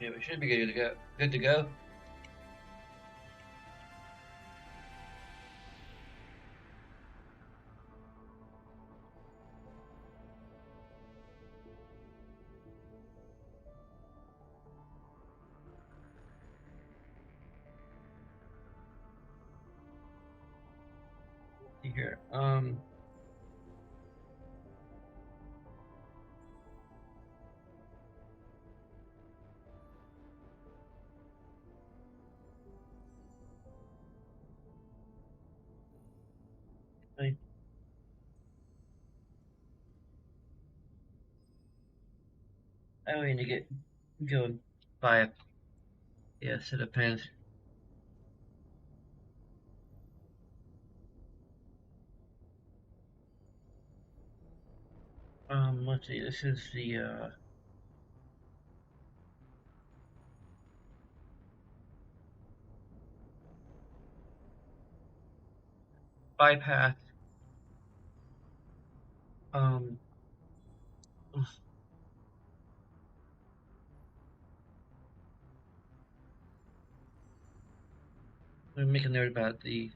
Yeah, we should be good to go. Good to go. See here. I need to go and buy a set of pens. Let's see. This is the bypass. Um, let me make a note about the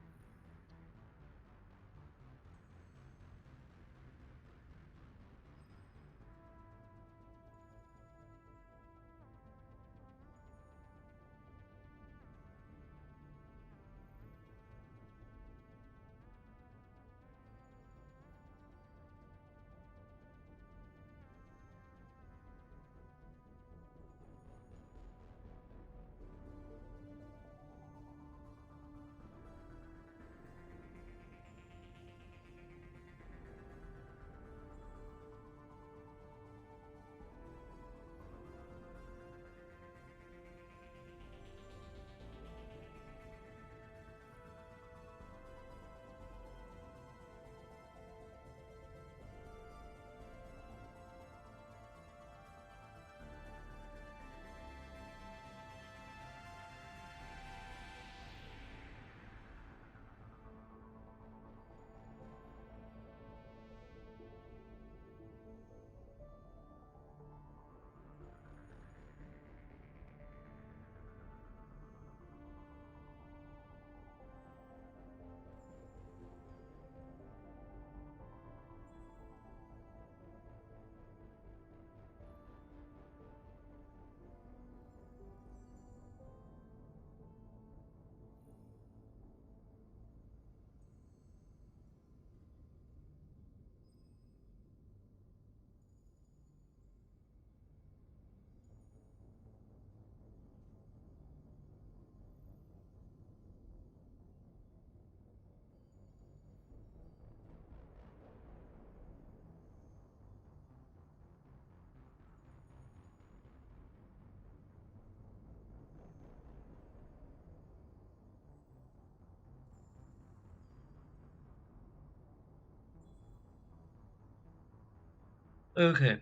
okay.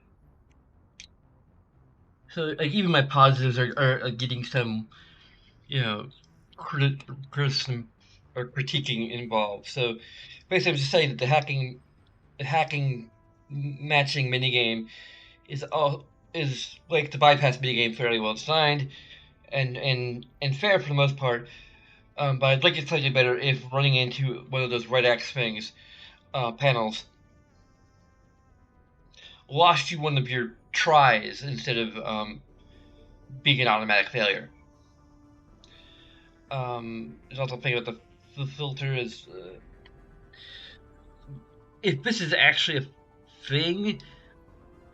So like even my positives are getting some you know criticism or critiquing involved. So basically, I'm just saying that the hacking matching minigame is like the bypass minigame fairly well designed and fair for the most part. But I'd like it slightly better if running into one of those red X things panels lost you one of your tries instead of being an automatic failure. There's also a thing about the filter is if this is actually a thing,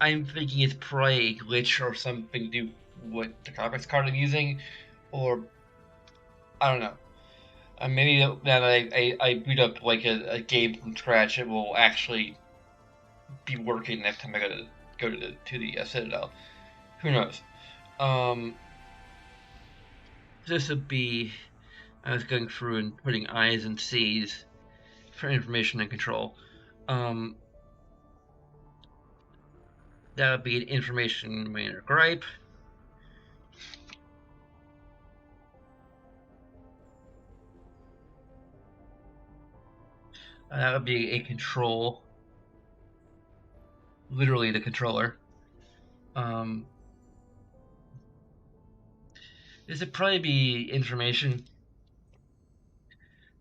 I'm thinking it's probably a glitch or something to do with the graphics card I'm using, or I don't know. Maybe now that I boot up like a game from scratch, it will actually be working next time I go to the Citadel. Who knows? Um, this would be I was going through and putting I's and C's for information and control. Um, that would be an information minor gripe. That would be a control, literally the controller. Um, This would probably be information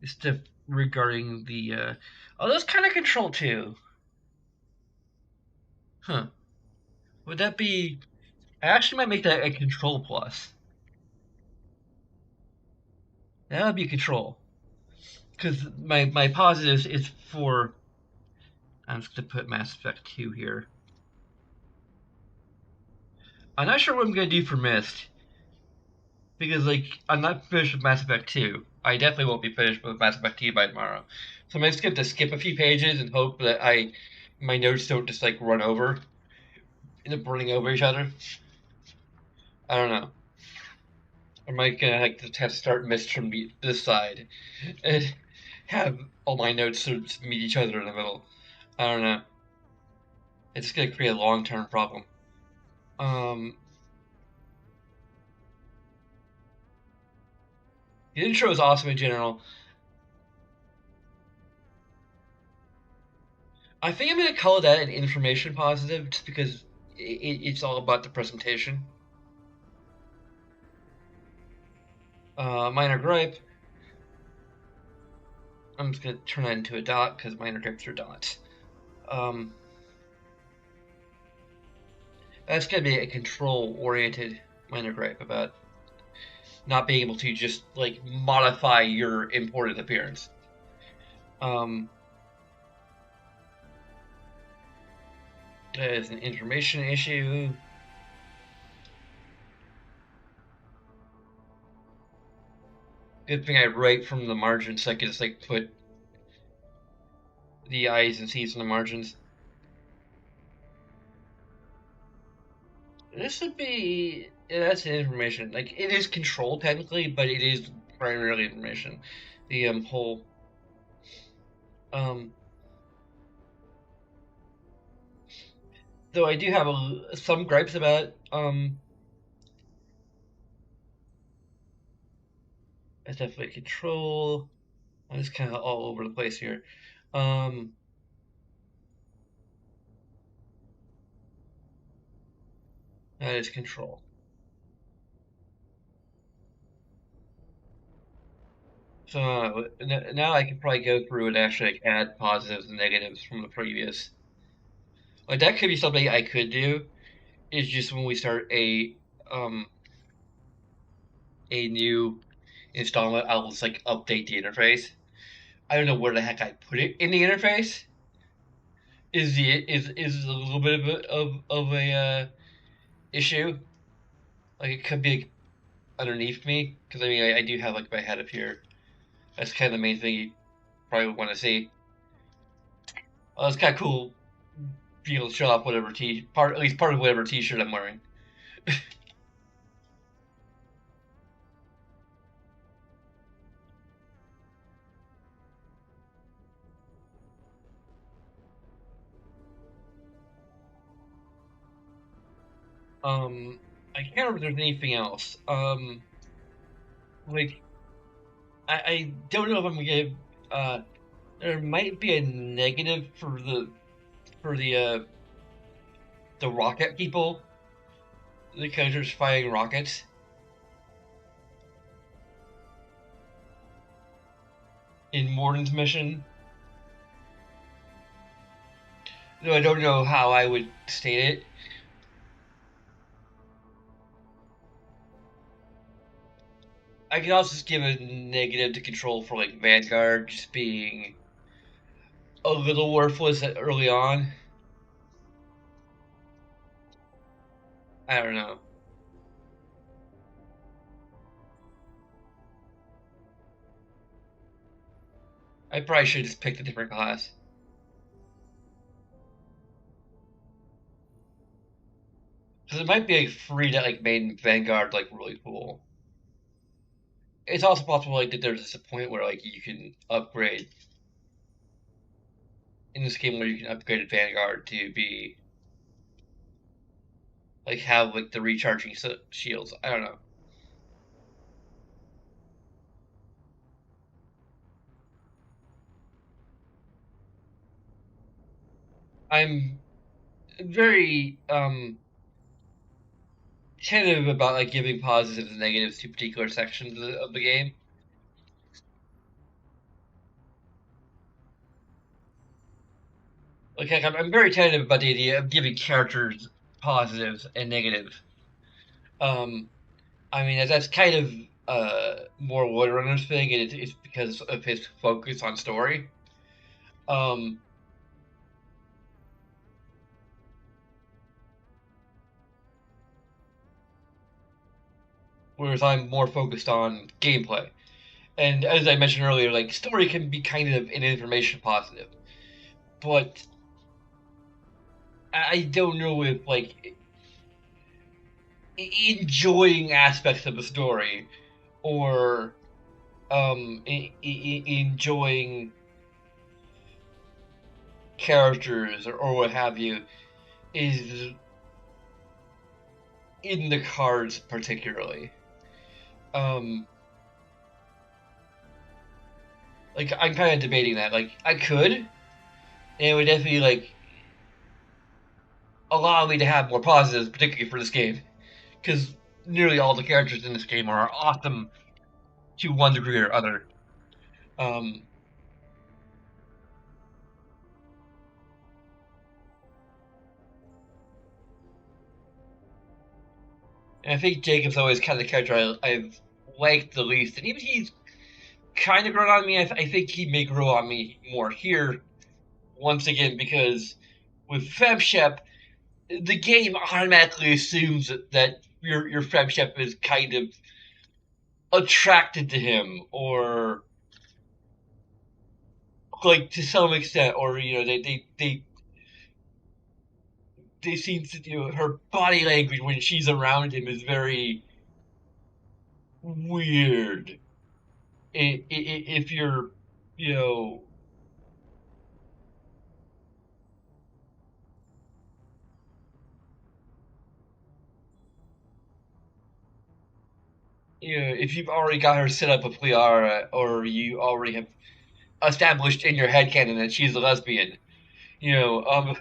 stuff regarding the. Oh, those kind of control too. Huh? Would that be? I actually might make that a control plus. That would be control because my positives is for. I'm just gonna put Mass Effect 2 here. I'm not sure what I'm gonna do for Mist because I'm not finished with Mass Effect 2. I definitely won't be finished with Mass Effect 2 by tomorrow. So I'm just going to skip a few pages and hope that I my notes don't just run over, end up running over each other. I don't know. I might gonna just have to start Mist from this side and have all my notes sort of meet each other in the middle. I don't know. It's gonna create a long term problem. Um, the intro is awesome in general. I think I'm gonna call that an information positive, just because it's all about the presentation. Minor gripe. I'm just gonna turn that into a dot because minor gripes are dots. Um, that's gonna be a control-oriented minor gripe about not being able to just modify your imported appearance. Um, that is an information issue. Good thing I write from the margins so I can just put the I's and C's in the margins. This would be that's information. It is controlled technically, but it is primarily information. The whole um though I do have some gripes about that's definitely control. I'm just kind of all over the place here. Um that is control. So now I can probably go through and actually add positives and negatives from the previous. That could be something I could do. Is just when we start um a new installment, I'll just update the interface. I don't know where the heck I put it in the interface. Is a little bit of a issue. It could be underneath me because I do have my head up here. That's kind of the main thing you probably would want to see. It's kind of cool being able to show off whatever at least part of whatever t-shirt I'm wearing. I can't remember if there's anything else. Like I don't know if I'm gonna give. There might be a negative for the rocket people. The characters fighting rockets in Morden's mission. Though I don't know how I would state it. I could also just give a negative to control for Vanguard just being a little worthless early on. I don't know. I probably should just pick a different class. Because it might be free to made Vanguard really cool. It's also possible that there's a point where you can upgrade in this game where you can upgrade Vanguard to be have the recharging shields. I don't know. I'm very tentative about like giving positives and negatives to particular sections of the game. Like I'm very tentative about the idea of giving characters positives and negatives. Um, I mean that's kind of more Woodrunner's thing, and it's because of his focus on story. Um, Whereas I'm more focused on gameplay. And as I mentioned earlier, like story can be kind of an information positive, but I don't know if like enjoying aspects of the story or enjoying characters or what have you is in the cards particularly. Um, like I'm kind of debating that. Like I could, and it would definitely like allow me to have more positives, particularly for this game, because nearly all the characters in this game are awesome to one degree or other. Um, and I think Jacob's always kind of the character I've liked the least, and even he's kind of grown on me. I think he may grow on me more here once again because with FemShep, the game automatically assumes that your FemShep is kind of attracted to him or like to some extent, or you know they seem to her body language when she's around him is very weird. If you're you know if you've already got her set up with Liara, or you already have established in your headcanon that she's a lesbian, you know, I'm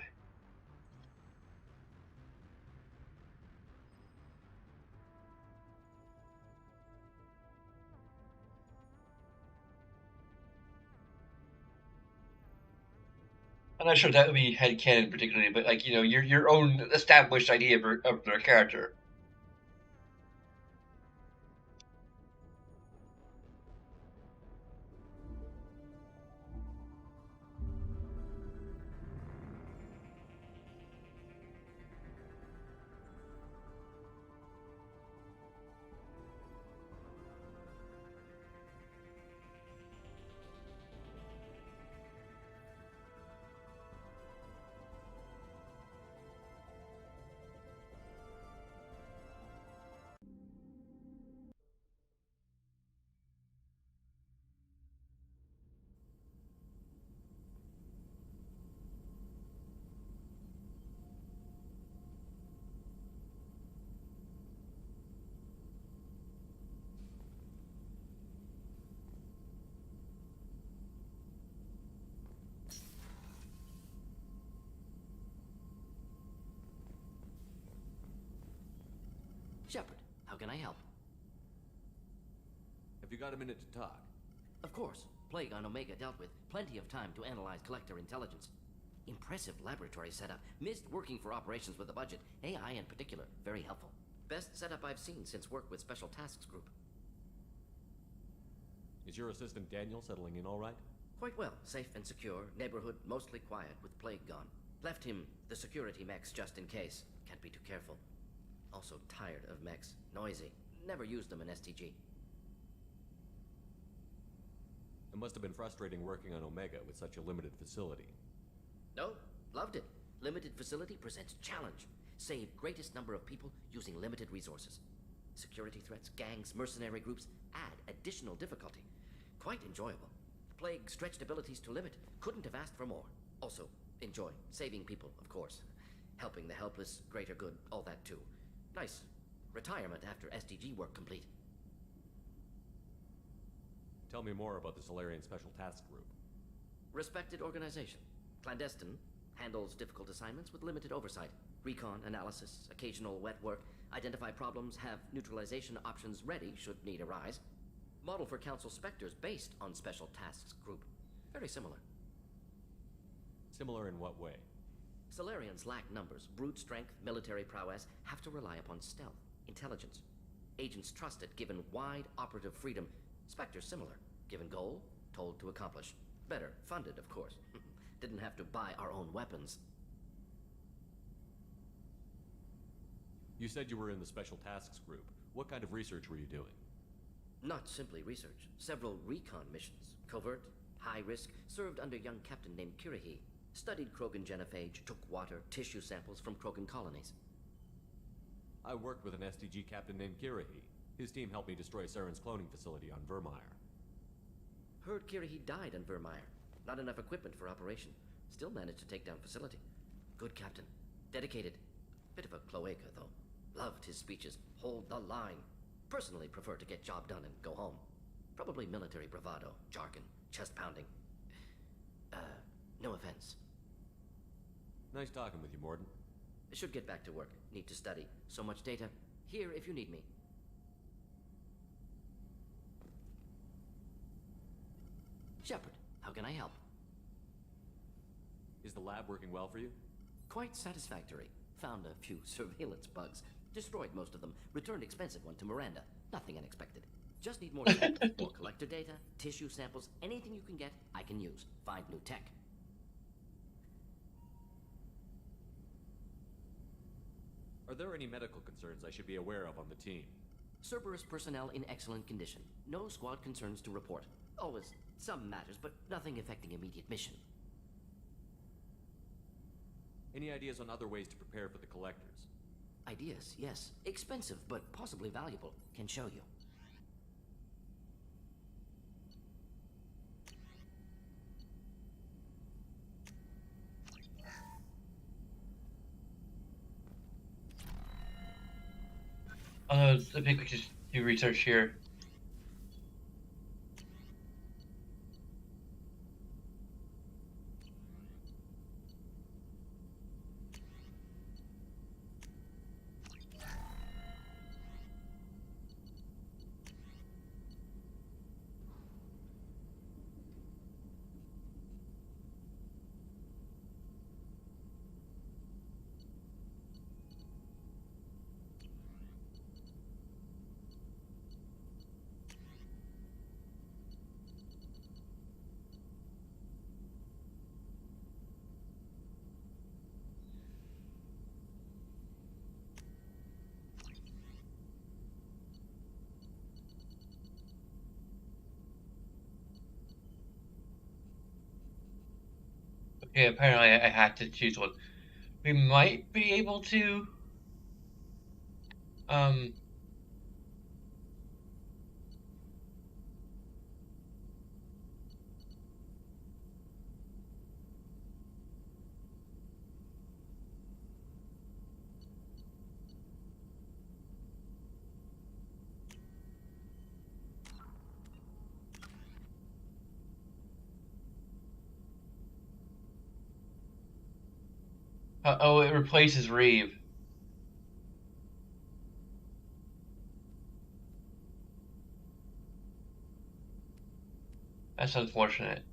not sure if that would be headcanon particularly, but like your own established idea of their character. Shepard, how can I help? Have you got a minute to talk? Of course, Plague on Omega dealt with. Plenty of time to analyze collector intelligence. Impressive laboratory setup. Missed working for operations with a budget. AI in particular, very helpful. Best setup I've seen since work with Special Tasks Group. Is your assistant Daniel settling in all right? Quite well. Safe and secure. Neighborhood mostly quiet with Plague gone. Left him the security mechs just in case. Can't be too careful. Also tired of mechs. Noisy. Never used them in STG. It must have been frustrating working on Omega with such a limited facility. No, loved it. Limited facility presents challenge. Save greatest number of people using limited resources. Security threats, gangs, mercenary groups add additional difficulty. Quite enjoyable. Plague stretched abilities to limit. Couldn't have asked for more. Also, enjoy. Saving people, of course. Helping the helpless, greater good, all that too. Nice. Retirement after SDG work complete. Tell me more about the Solarian Special Task Group. Respected organization. Clandestine. Handles difficult assignments with limited oversight. Recon, analysis, occasional wet work. Identify problems, have neutralization options ready should need arise. Model for Council Spectres based on Special Tasks Group. Very similar. Similar in what way? Solarians lack numbers, brute strength, military prowess, have to rely upon stealth, intelligence. Agents trusted, given wide operative freedom. Spectres similar, given goal, told to accomplish. Better funded, of course. Didn't have to buy our own weapons. You said you were in the Special Tasks Group. What kind of research were you doing? Not simply research. Several recon missions. Covert, high risk, served under a young captain named Kirihi. Studied Krogan genophage, took water, tissue samples from Krogan colonies. I worked with an STG captain named Kirihi. His team helped me destroy Saren's cloning facility on Vermeer. Heard Kirihi died on Vermeer. Not enough equipment for operation. Still managed to take down facility. Good captain. Dedicated. Bit of a cloaca, though. Loved his speeches. Hold the line. Personally prefer to get job done and go home. Probably military bravado, jargon, chest pounding. No offense. Nice talking with you, Morden. Should get back to work. Need to study. So much data. Here if you need me. Shepard, how can I help? Is the lab working well for you? Quite satisfactory. Found a few surveillance bugs. Destroyed most of them. Returned expensive one to Miranda. Nothing unexpected. Just need more tech. More collector data, tissue samples, anything you can get, I can use. Find new tech. Are there any medical concerns I should be aware of on the team? Cerberus personnel in excellent condition. No squad concerns to report. Always some matters, but nothing affecting immediate mission. Any ideas on other ways to prepare for the collectors? Ideas, yes. Expensive, but possibly valuable. Can show you. I think we should do research here. Okay, apparently I had to choose one. We might be able to um oh, it replaces Reeve. That's unfortunate.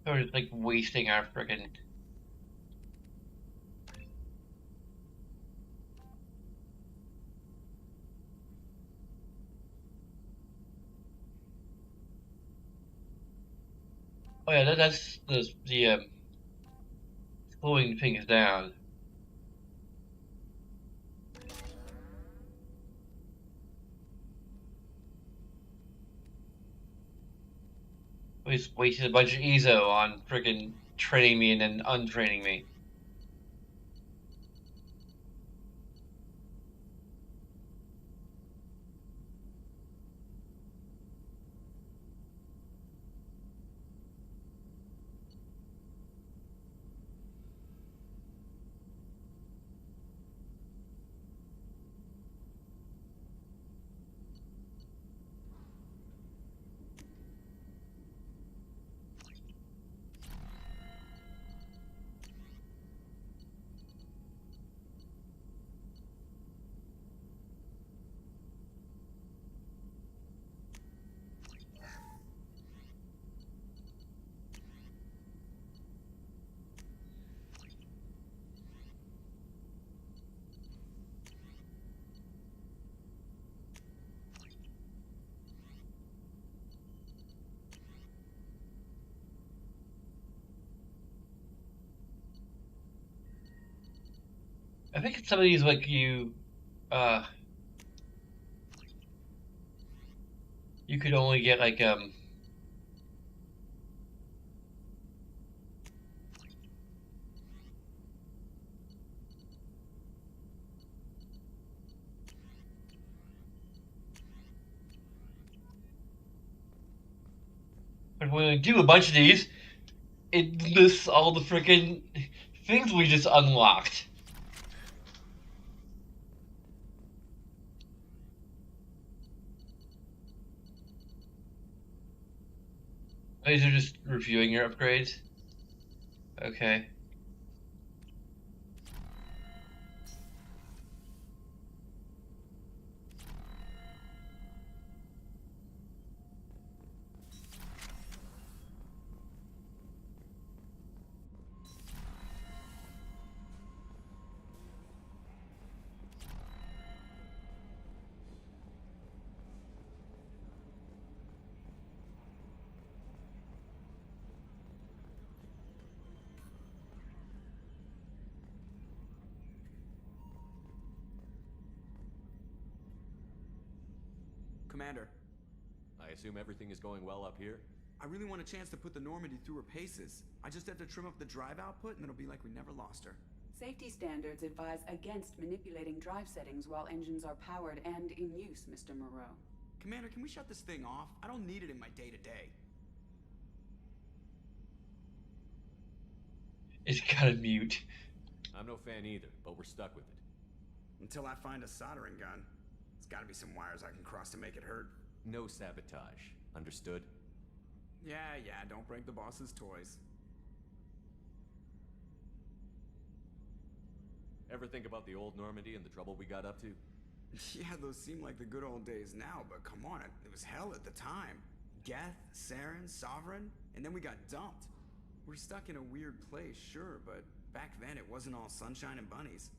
We're just, like, wasting our frickin'. Oh yeah, that's the slowing things down. We just wasted a bunch of EZO on frickin' training me and then untraining me. I think some of these like uh you could only get like but when we do a bunch of these, it lists all the freaking things we just unlocked. These are just reviewing your upgrades. Okay. Commander, I assume everything is going well up here? I really want a chance to put the Normandy through her paces. I just have to trim up the drive output and it'll be like we never lost her. Safety standards advise against manipulating drive settings while engines are powered and in use, Mr. Moreau. Commander, can we shut this thing off? I don't need it in my day-to-day. It's gotta mute. I'm no fan either, but we're stuck with it. Until I find a soldering gun. There's gotta be some wires I can cross to make it hurt. No sabotage. Understood? Yeah, don't break the boss's toys. Ever think about the old Normandy and the trouble we got up to? Yeah, those seem like the good old days now, but come on, it was hell at the time. Geth, Saren, Sovereign, and then we got dumped. We're stuck in a weird place, sure, but back then it wasn't all sunshine and bunnies.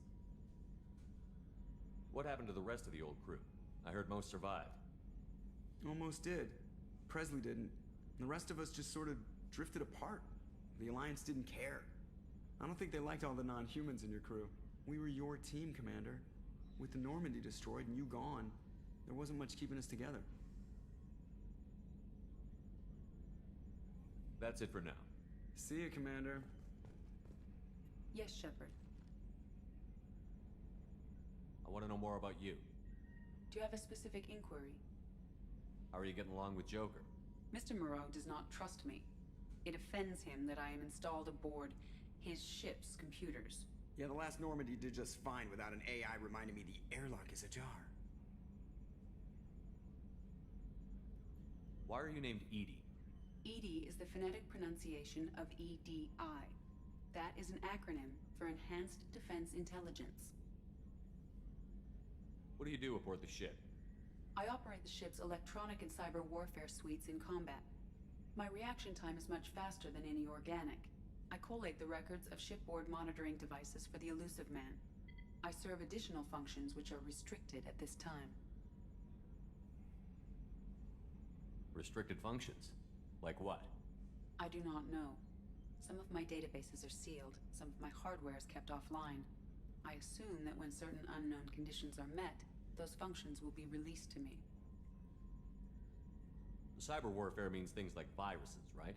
What happened to the rest of the old crew? I heard most survived. Almost did. Presley didn't. The rest of us just sort of drifted apart. The Alliance didn't care. I don't think they liked all the non-humans in your crew. We were your team, Commander. With the Normandy destroyed and you gone, there wasn't much keeping us together. That's it for now. See ya, Commander. Yes, Shepard. I want to know more about you. Do you have a specific inquiry? How are you getting along with Joker? Mr. Moreau does not trust me. It offends him that I am installed aboard his ship's computers. Yeah, the last Normandy did just fine without an AI reminding me the airlock is ajar. Why are you named EDI? EDI is the phonetic pronunciation of EDI. That is an acronym for Enhanced Defense Intelligence. What do you do aboard the ship? I operate the ship's electronic and cyber warfare suites in combat. My reaction time is much faster than any organic. I collate the records of shipboard monitoring devices for the Elusive Man. I serve additional functions which are restricted at this time. Restricted functions? Like what? I do not know. Some of my databases are sealed, some of my hardware is kept offline. I assume that when certain unknown conditions are met, those functions will be released to me. Cyber warfare means things like viruses, right?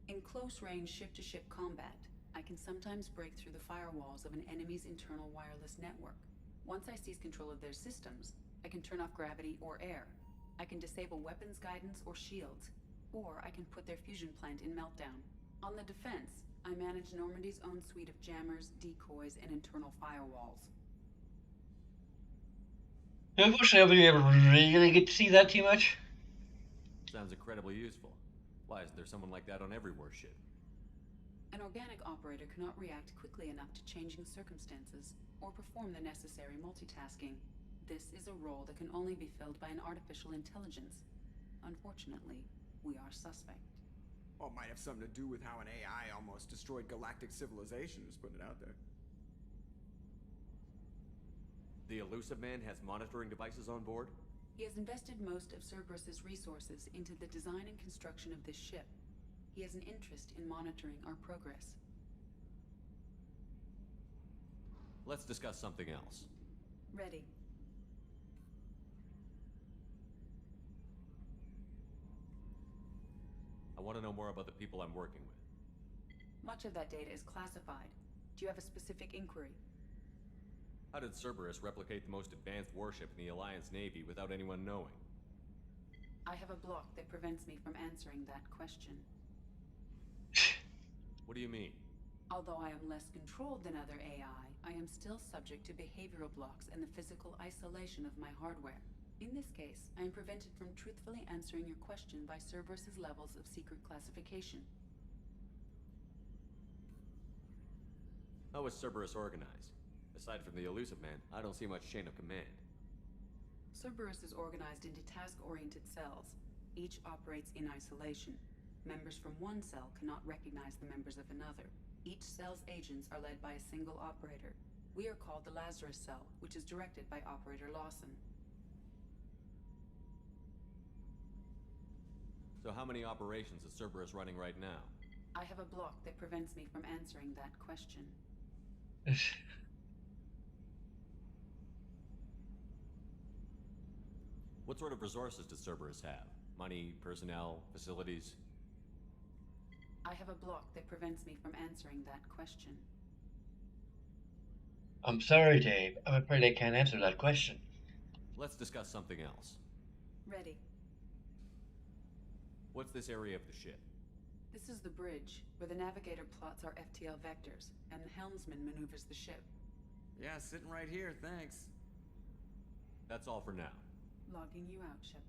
In close-range ship-to-ship combat, I can sometimes break through the firewalls of an enemy's internal wireless network. Once I seize control of their systems, I can turn off gravity or air. I can disable weapons guidance or shields, or I can put their fusion plant in meltdown. On the defense, I manage Normandy's own suite of jammers, decoys, and internal firewalls. Unfortunately, we never really get to see that too much. Sounds incredibly useful. Why isn't there someone like that on every warship? An organic operator cannot react quickly enough to changing circumstances or perform the necessary multitasking. This is a role that can only be filled by an artificial intelligence. Unfortunately, we are suspect. Well, it might have something to do with how an AI almost destroyed galactic civilization, just putting it out there. The Elusive Man has monitoring devices on board? He has invested most of Cerberus's resources into the design and construction of this ship. He has an interest in monitoring our progress. Let's discuss something else. Ready. I want to know more about the people I'm working with. Much of that data is classified. Do you have a specific inquiry? How did Cerberus replicate the most advanced warship in the Alliance Navy without anyone knowing? I have a block that prevents me from answering that question. What do you mean? Although I am less controlled than other AI, I am still subject to behavioral blocks and the physical isolation of my hardware. In this case, I am prevented from truthfully answering your question by Cerberus's levels of secret classification. How is Cerberus organized? Aside from the Elusive Man, I don't see much chain of command. Cerberus is organized into task-oriented cells. Each operates in isolation. Members from one cell cannot recognize the members of another. Each cell's agents are led by a single operator. We are called the Lazarus Cell, which is directed by Operator Lawson. So how many operations is Cerberus running right now? I have a block that prevents me from answering that question. What sort of resources does Cerberus have? Money, personnel, facilities? I have a block that prevents me from answering that question. I'm sorry, Dave. I'm afraid I can't answer that question. Let's discuss something else. Ready. What's this area of the ship? This is the bridge, where the navigator plots our FTL vectors, and the helmsman maneuvers the ship. Yeah, sitting right here, thanks. That's all for now. Logging you out, Shepard.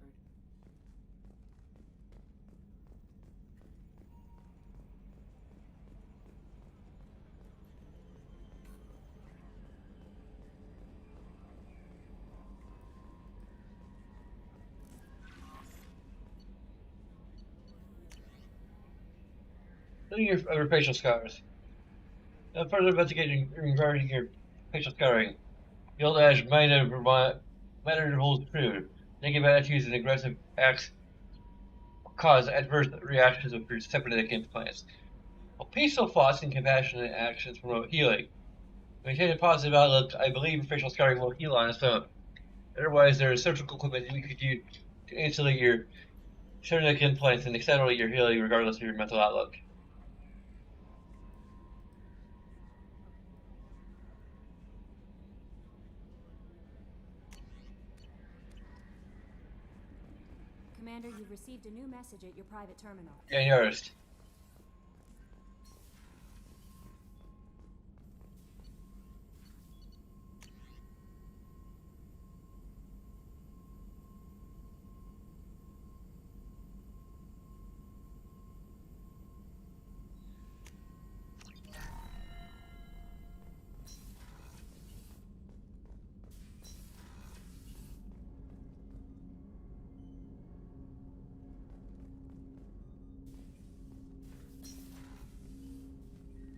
Look at your facial scars. Further investigating regarding your facial scarring. The old adage matter holds true. Negative attitudes and aggressive acts cause adverse reactions of your cybernetic implants. While peaceful thoughts and compassionate actions promote healing. Maintain a positive outlook. I believe facial scarring will heal on its own. Otherwise, there is surgical equipment we could use to insulate your cybernetic implants and accelerate your healing regardless of your mental outlook. Commander, you've received a new message at your private terminal. Yeah, yours.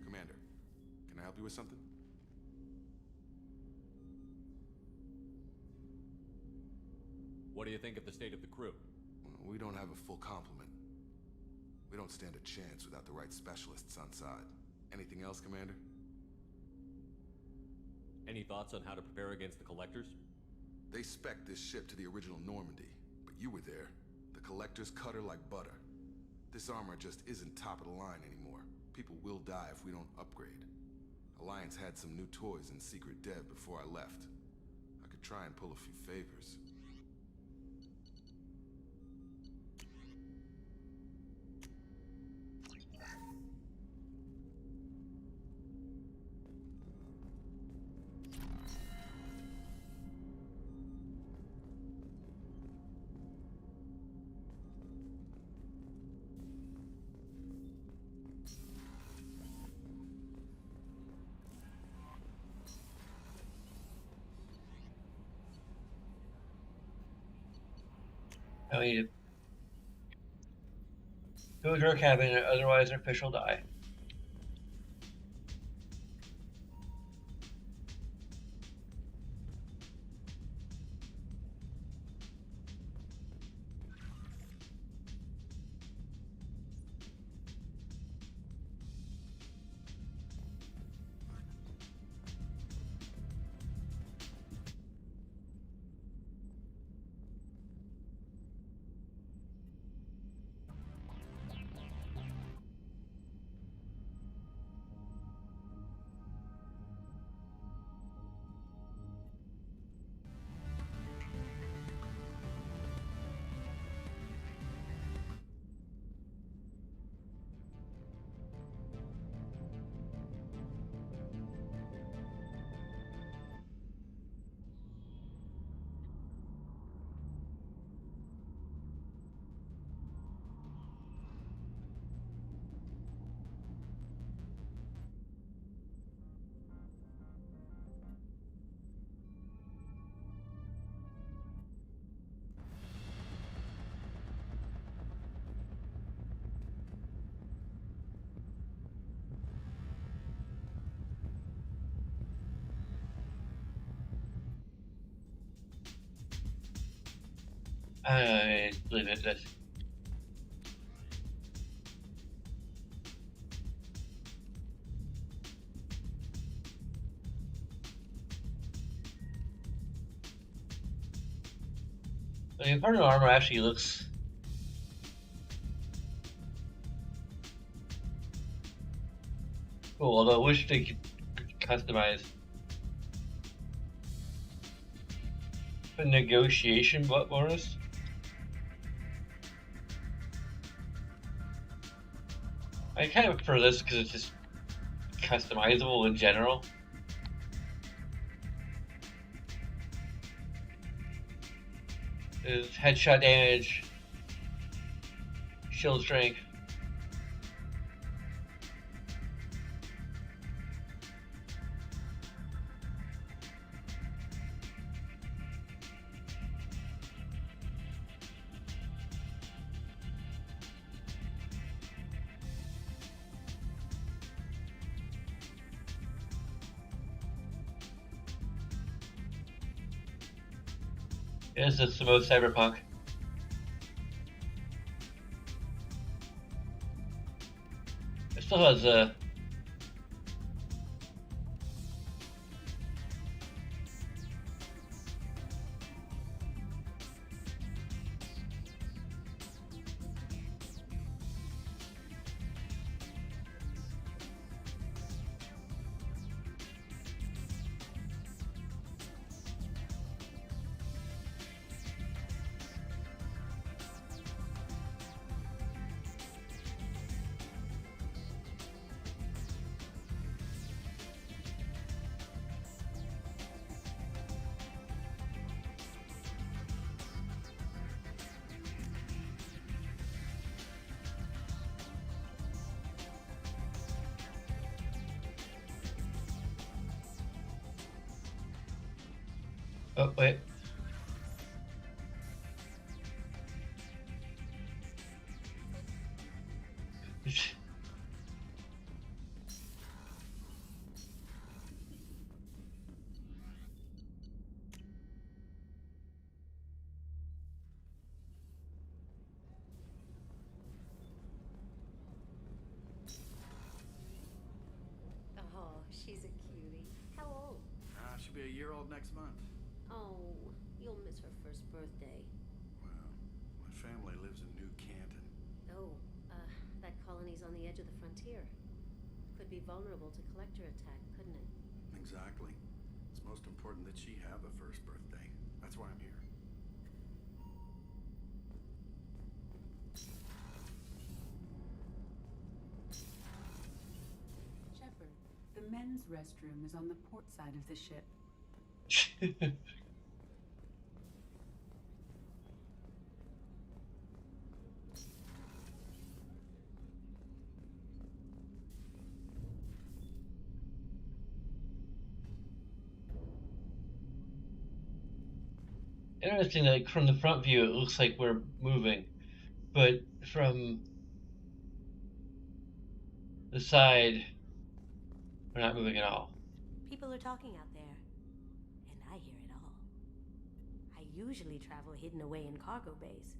Commander, can I help you with something? What do you think of the state of the crew? We don't have a full complement. We don't stand a chance without the right specialists on side. Anything else, Commander? Any thoughts on how to prepare against the Collectors? They spec'd this ship to the original Normandy, but you were there. The Collectors cut her like butter. This armor just isn't top of the line anymore. People will die if we don't upgrade. Alliance had some new toys in secret dev before I left. I could try and pull a few favors. I need to go to our cabin, otherwise our fish will die. I believe it. That's the Inferno armor actually looks cool, although I wish they could customize the negotiation bonus. I kind of prefer this because it's just customizable in general. Is headshot damage, shield strength. Yes, it's the most cyberpunk. It still has a oh wait. Oh, she's a cutie. How old? She'll be a year old next month. Oh, you'll miss her first birthday. Well, my family lives in New Canton. Oh, That colony's on the edge of the frontier. Could be vulnerable to collector attack, couldn't it? Exactly. It's most important that she have a first birthday. That's why I'm here. Shepard, the men's restroom is on the port side of the ship. Interesting, like from the front view, it looks like we're moving, but from the side, we're not moving at all. People are talking out there, and I hear it all. I usually travel hidden away in cargo bays.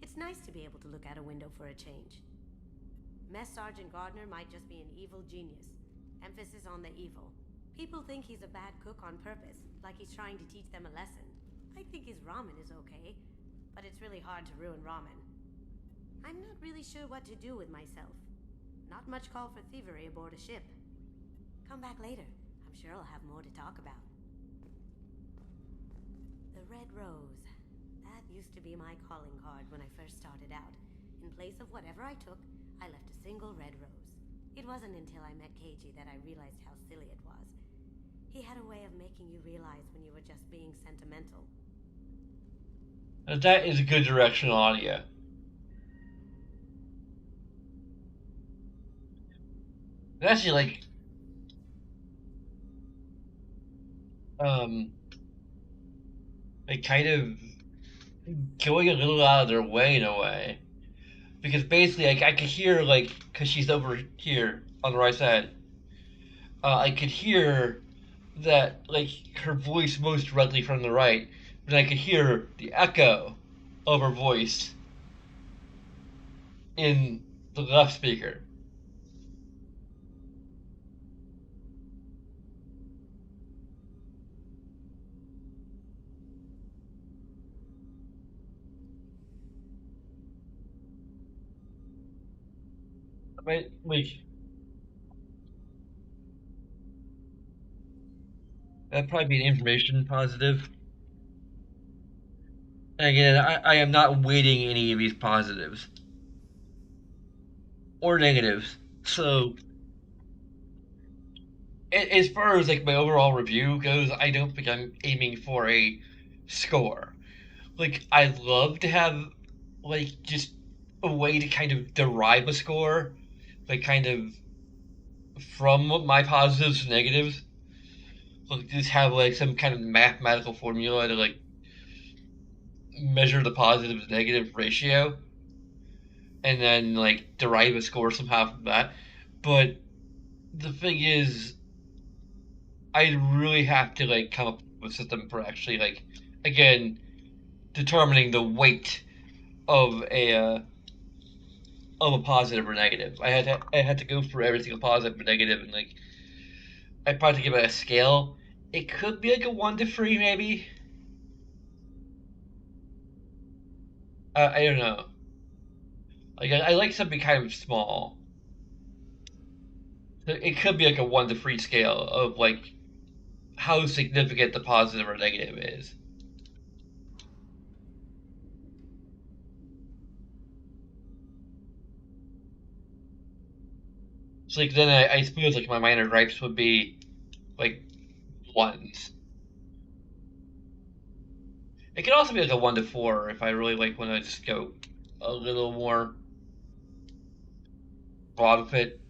It's nice to be able to look out a window for a change. Mess Sergeant Gardner might just be an evil genius. Emphasis on the evil. People think he's a bad cook on purpose, like he's trying to teach them a lesson. I think his ramen is okay, but it's really hard to ruin ramen. I'm not really sure what to do with myself. Not much call for thievery aboard a ship. Come back later. I'm sure I'll have more to talk about. The Red Rose. That used to be my calling card when I first started out. In place of whatever I took, I left a single red rose. It wasn't until I met Keiji that I realized how silly it was. He had a way of making you realize when you were just being sentimental. That is a good directional audio. And actually, like kind of going a little out of their way in a way, because basically, I could hear because she's over here on the right side, I could hear that her voice most directly from the right, but I could hear the echo of her voice in the left speaker. Right, that'd probably be an information positive. And again, I am not weighting any of these positives or negatives. So, as far as my overall review goes, I don't think I'm aiming for a score. I'd love to have just a way to kind of derive a score, kind of from my positives and negatives. Just have some kind of mathematical formula to measure the positive to negative ratio, and then derive a score somehow from that. But the thing is, I really have to come up with a system for actually again determining the weight of a positive or negative. I had to go through every single positive or negative, and I probably give it a scale. It could be a 1 to 3 maybe. I don't know. I like something kind of small. So it could be a 1 to 3 scale of how significant the positive or negative is. So then I suppose my minor gripes would be ones. It could also be a 1 to 4 if I really want to just go a little more broad with it.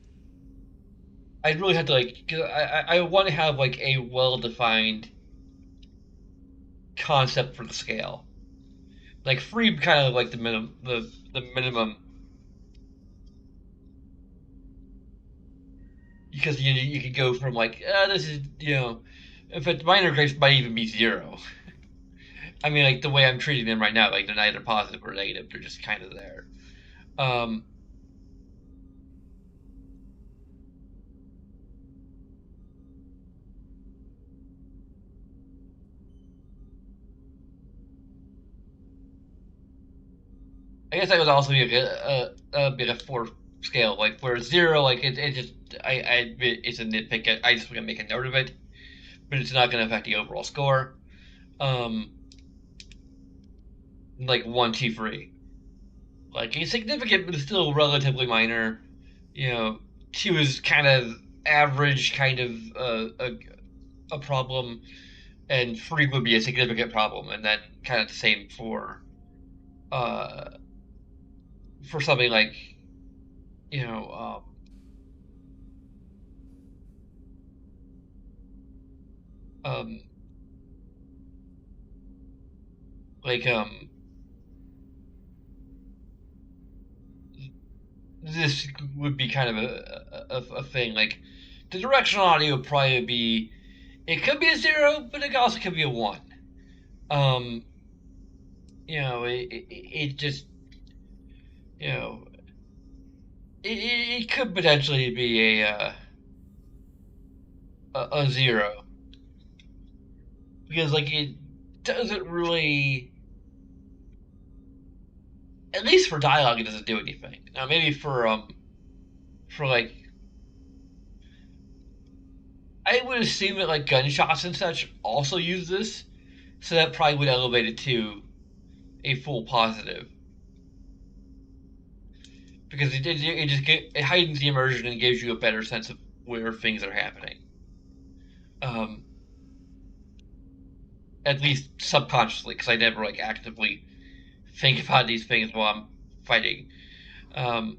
I'd really have to cause I want to have a well-defined concept for the scale. Free kind of the minimum the minimum, because you could go from this is in fact minor grades might even be 0. I mean the way I'm treating them right now, they're neither positive or negative, they're just kind of there. I guess that would also be a bit of 4 scale. Like where 0, like it just I admit it's a nitpick. I just want to make a note of it, but it's not going to affect the overall score. Um, like 1, 2, 3. Like it's significant, but it's still relatively minor. 2 is kind of average, kind of a problem, and 3 would be a significant problem, and then kind of the same uh, for something like you know um, like this would be kind of a thing. Like the directional audio would probably be, it could be a 0, but it also could be a 1. Um, it just you know it could potentially be a 0 because like it doesn't really, at least for dialogue, it doesn't do anything. Now maybe for like, I would assume that like gunshots and such also use this, so that probably would elevate it to a full positive because it heightens the immersion and gives you a better sense of where things are happening. Um, at least subconsciously, because I never like actively think about these things while I'm fighting. Um,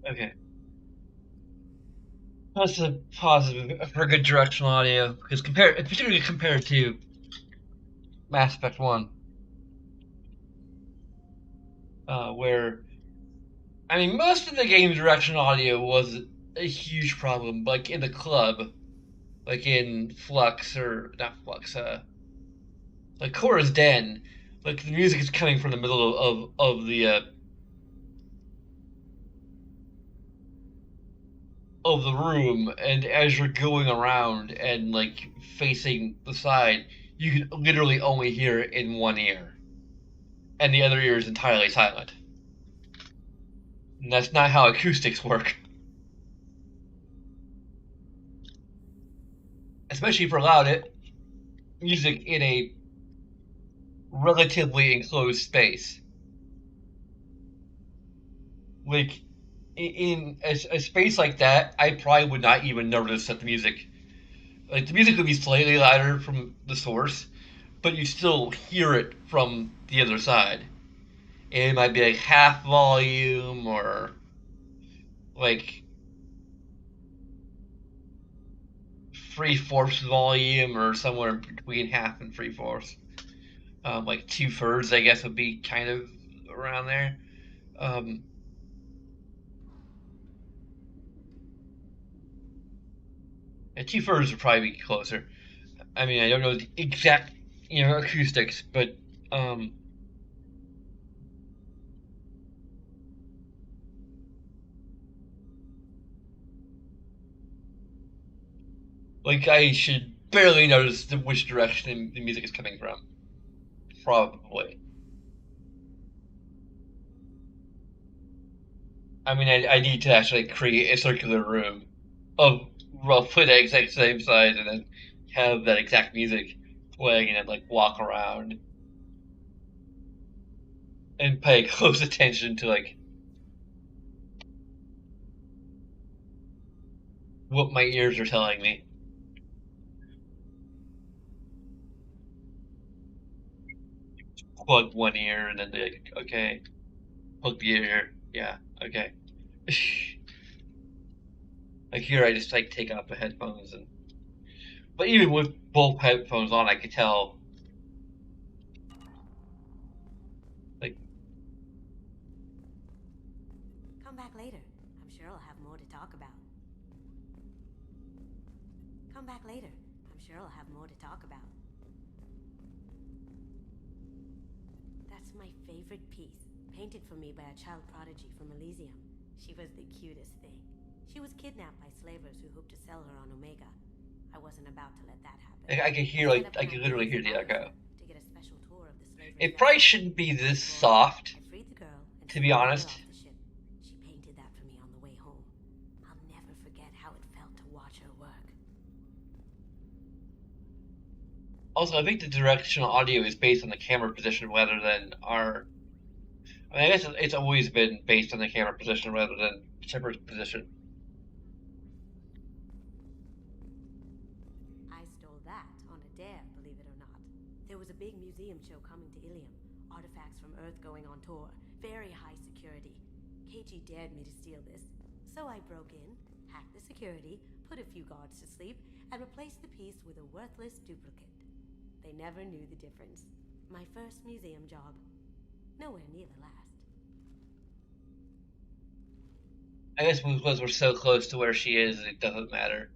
okay, that's a positive for good directional audio because particularly compared to Mass Effect 1, where I mean most of the game's directional audio was a huge problem, like in the club, like in Flux or not Flux, like Cora's Den, like the music is coming from the middle of the room, and as you're going around and like facing the side, you can literally only hear it in one ear, and the other ear is entirely silent. And that's not how acoustics work, especially for loud music in a relatively enclosed space. Like in a space like that, I probably would not even notice that the music would be slightly louder from the source, but you still hear it from the other side. And it might be like half volume or like 3/4 volume or somewhere between half and 3/4. Like 2/3, I guess, would be kind of around there. Um, and 2/3 would probably be closer. I mean, I don't know the exact, acoustics, but um, like I should barely notice which direction the music is coming from. Probably. I mean, I need to actually create a circular room of roughly the exact same size, and then have that exact music playing, and then like walk around and pay close attention to like what my ears are telling me. Plug one ear and then be like, okay, plug the ear, yeah, okay. Like here, I just like take off the headphones, and but even with both headphones on, I could tell like Come back later. I'm sure I'll have more to talk about. Come back later. I'm sure I'll have more to talk about. That's my favorite piece, painted for me by a child prodigy from Elysium. She was the cutest thing. She was kidnapped by slavers who hoped to sell her on Omega. I wasn't about to let that happen. I could hear I set like up I an could literally hear ideas the echo. to get a special tour of the slaver's It vessel. probably shouldn't be this Before soft, I freed the girl and to be sent her honest. off the ship. She painted that for me on the way home. I'll never forget how it felt to watch her work. Also, I think the directional audio is based on the camera position rather than our. I mean, I guess it's always been based on the camera position rather than Shepard's position. I stole that on a dare, believe it or not. There was a big museum show coming to Ilium. Artifacts from Earth going on tour. Very high security. KG dared me to steal this. So I broke in, hacked the security, put a few guards to sleep, and replaced the piece with a worthless duplicate. They never knew the difference. My first museum job. Nowhere near the last. I guess because we're so close to where she is, it doesn't matter.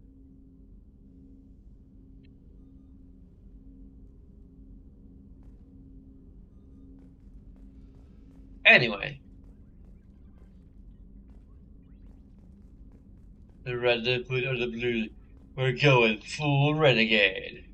Anyway. The red, the blue, or the blue. We're going full renegade.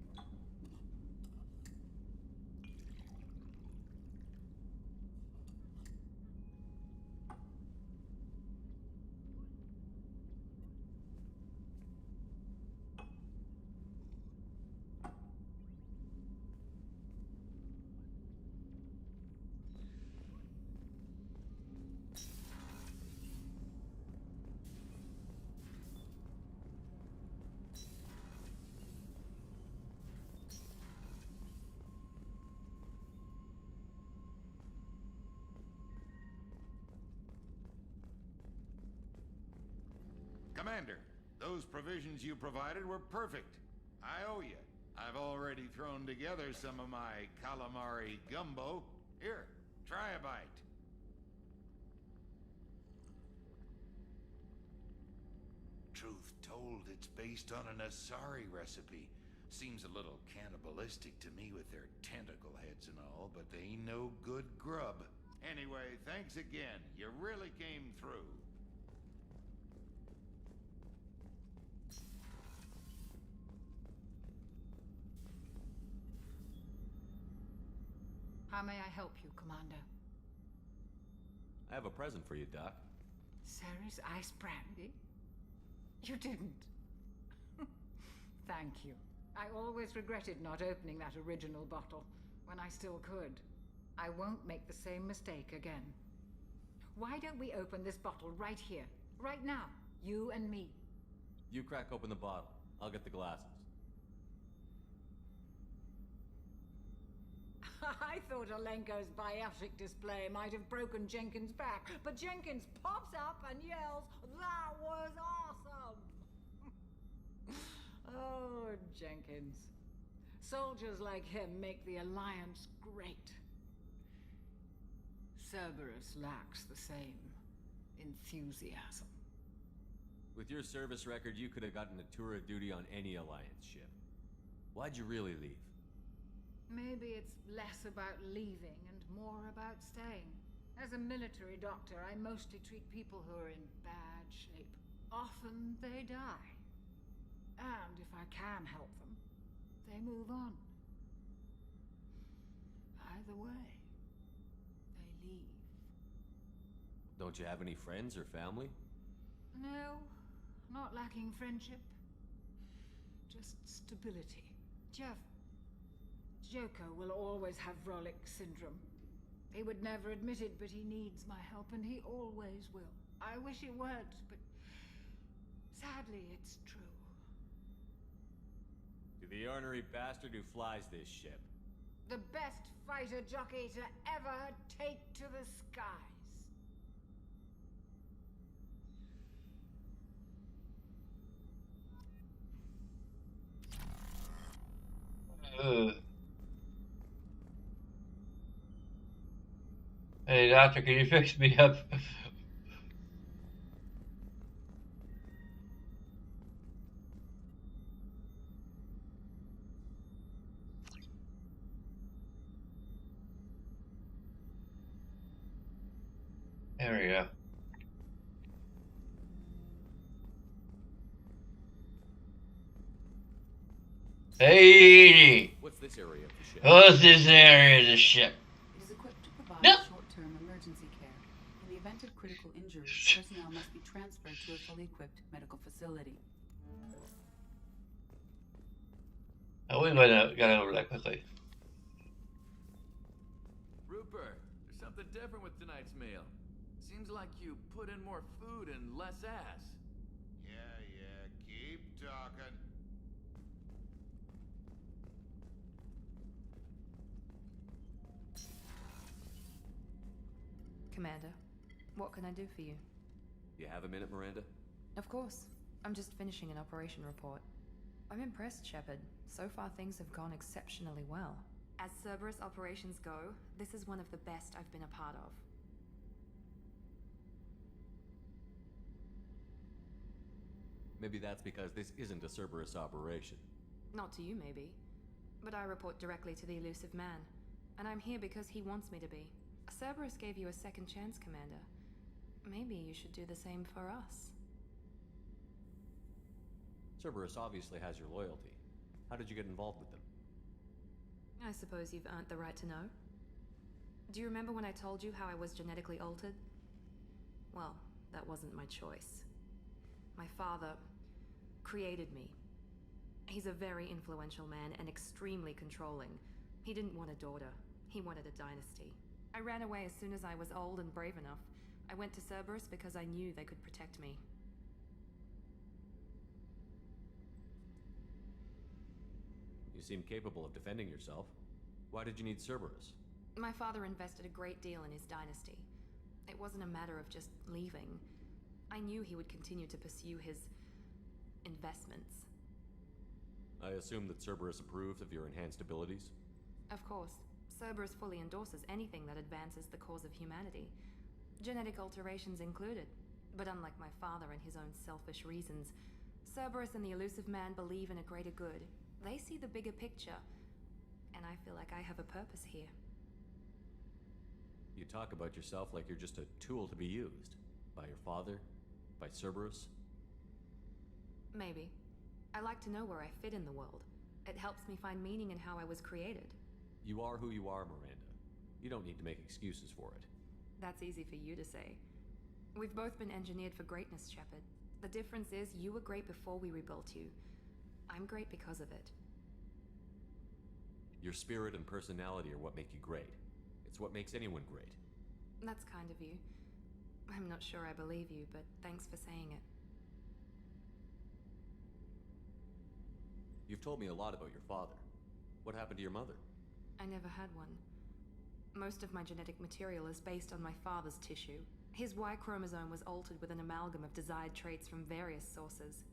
Commander, those provisions you provided were perfect. I owe you. I've already thrown together some of my calamari gumbo. Here, try a bite. Truth told, it's based on an Asari recipe. Seems a little cannibalistic to me with their tentacle heads and all, but they ain't no good grub. Anyway, thanks again. You really came through. How may I help you, Commander? I have a present for you, Doc. Ceres ice brandy? You didn't. Thank you. I always regretted not opening that original bottle when I still could. I won't make the same mistake again. Why don't we open this bottle right here, right now, you and me? You crack open the bottle. I'll get the glasses. I thought Alenko's biotic display might have broken Jenkins' back, but Jenkins pops up and yells, "That was awesome!" Oh, Jenkins. Soldiers like him make the Alliance great. Cerberus lacks the same enthusiasm. With your service record, you could have gotten a tour of duty on any Alliance ship. Why'd you really leave? Maybe it's less about leaving and more about staying. As a military doctor, I mostly treat people who are in bad shape. Often they die. And if I can help them, they move on. Either way, they leave. Don't you have any friends or family? No, not lacking friendship. Just stability. Jeff, Joker will always have Rolik syndrome. He would never admit it, but he needs my help, and he always will. I wish it weren't, but sadly, it's true. To the ornery bastard who flies this ship. The best fighter jockey to ever take to the skies. Hey, doctor, can you fix me up? There we go. Hey! What's this area of the ship? What's this area of the ship? It is equipped to provide No. short-term emergency care. In the event of critical injury, personnel must be transferred to a fully equipped medical facility. Oh, we might have got over that quickly. Rupert, there's something different with tonight's meal. Seems like you put in more food and less ass. Yeah, keep talking. Commander, what can I do for you? You have a minute, Miranda? Of course. I'm just finishing an operation report. I'm impressed, Shepard. So far things have gone exceptionally well. As Cerberus operations go, this is one of the best I've been a part of. Maybe that's because this isn't a Cerberus operation. Not to you, maybe. But I report directly to the elusive man. And I'm here because he wants me to be. Cerberus gave you a second chance, Commander. Maybe you should do the same for us. Cerberus obviously has your loyalty. How did you get involved with them? I suppose you've earned the right to know. Do you remember when I told you how I was genetically altered? Well, that wasn't my choice. My father created me. He's a very influential man and extremely controlling. He didn't want a daughter. He wanted a dynasty. I ran away as soon as I was old and brave enough. I went to Cerberus because I knew they could protect me. You seem capable of defending yourself. Why did you need Cerberus? My father invested a great deal in his dynasty. It wasn't a matter of just leaving. I knew he would continue to pursue his investments. I assume that Cerberus approves of your enhanced abilities? Of course. Cerberus fully endorses anything that advances the cause of humanity. Genetic alterations included. But unlike my father and his own selfish reasons, Cerberus and the elusive man believe in a greater good. They see the bigger picture, and I feel like I have a purpose here. You talk about yourself like you're just a tool to be used. By your father? By Cerberus? Maybe. I like to know where I fit in the world. It helps me find meaning in how I was created. You are who you are, Miranda. You don't need to make excuses for it. That's easy for you to say. We've both been engineered for greatness, Shepard. The difference is you were great before we rebuilt you. I'm great because of it. Your spirit and personality are what make you great. It's what makes anyone great. That's kind of you. I'm not sure I believe you, but thanks for saying it. You've told me a lot about your father. What happened to your mother? I never had one. Most of my genetic material is based on my father's tissue. His Y chromosome was altered with an amalgam of desired traits from various sources.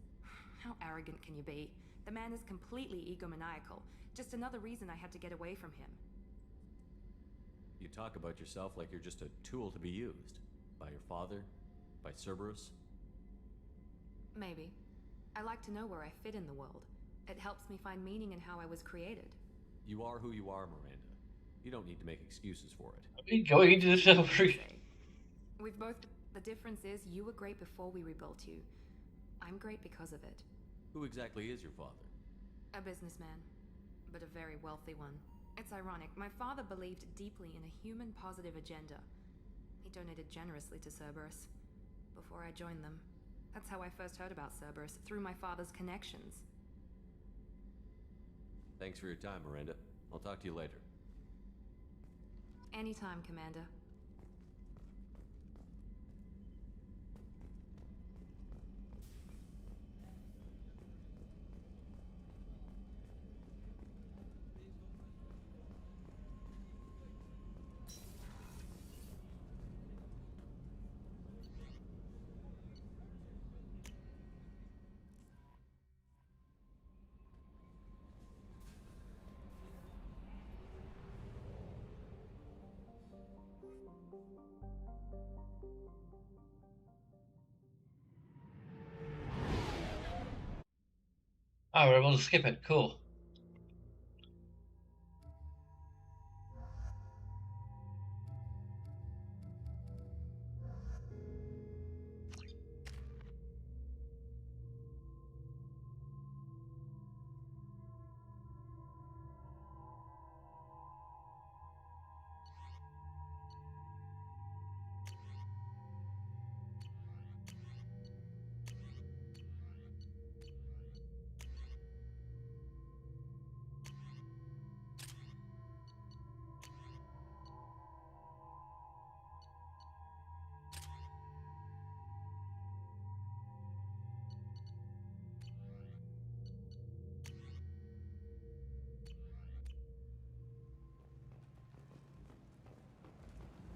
How arrogant can you be? The man is completely egomaniacal. Just another reason I had to get away from him. You talk about yourself like you're just a tool to be used. By your father? By Cerberus? Maybe. I like to know where I fit in the world. It helps me find meaning in how I was created. You are who you are, Miranda. You don't need to make excuses for it. Are we going into the celebrity? We've both... The difference is you were great before we rebuilt you. I'm great because of it. Who exactly is your father? A businessman, but a very wealthy one. It's ironic. My father believed deeply in a human positive agenda. He donated generously to Cerberus before I joined them. That's how I first heard about Cerberus, through my father's connections. Thanks for your time, Miranda. I'll talk to you later. Anytime, Commander. Oh, we're able to skip it. Cool.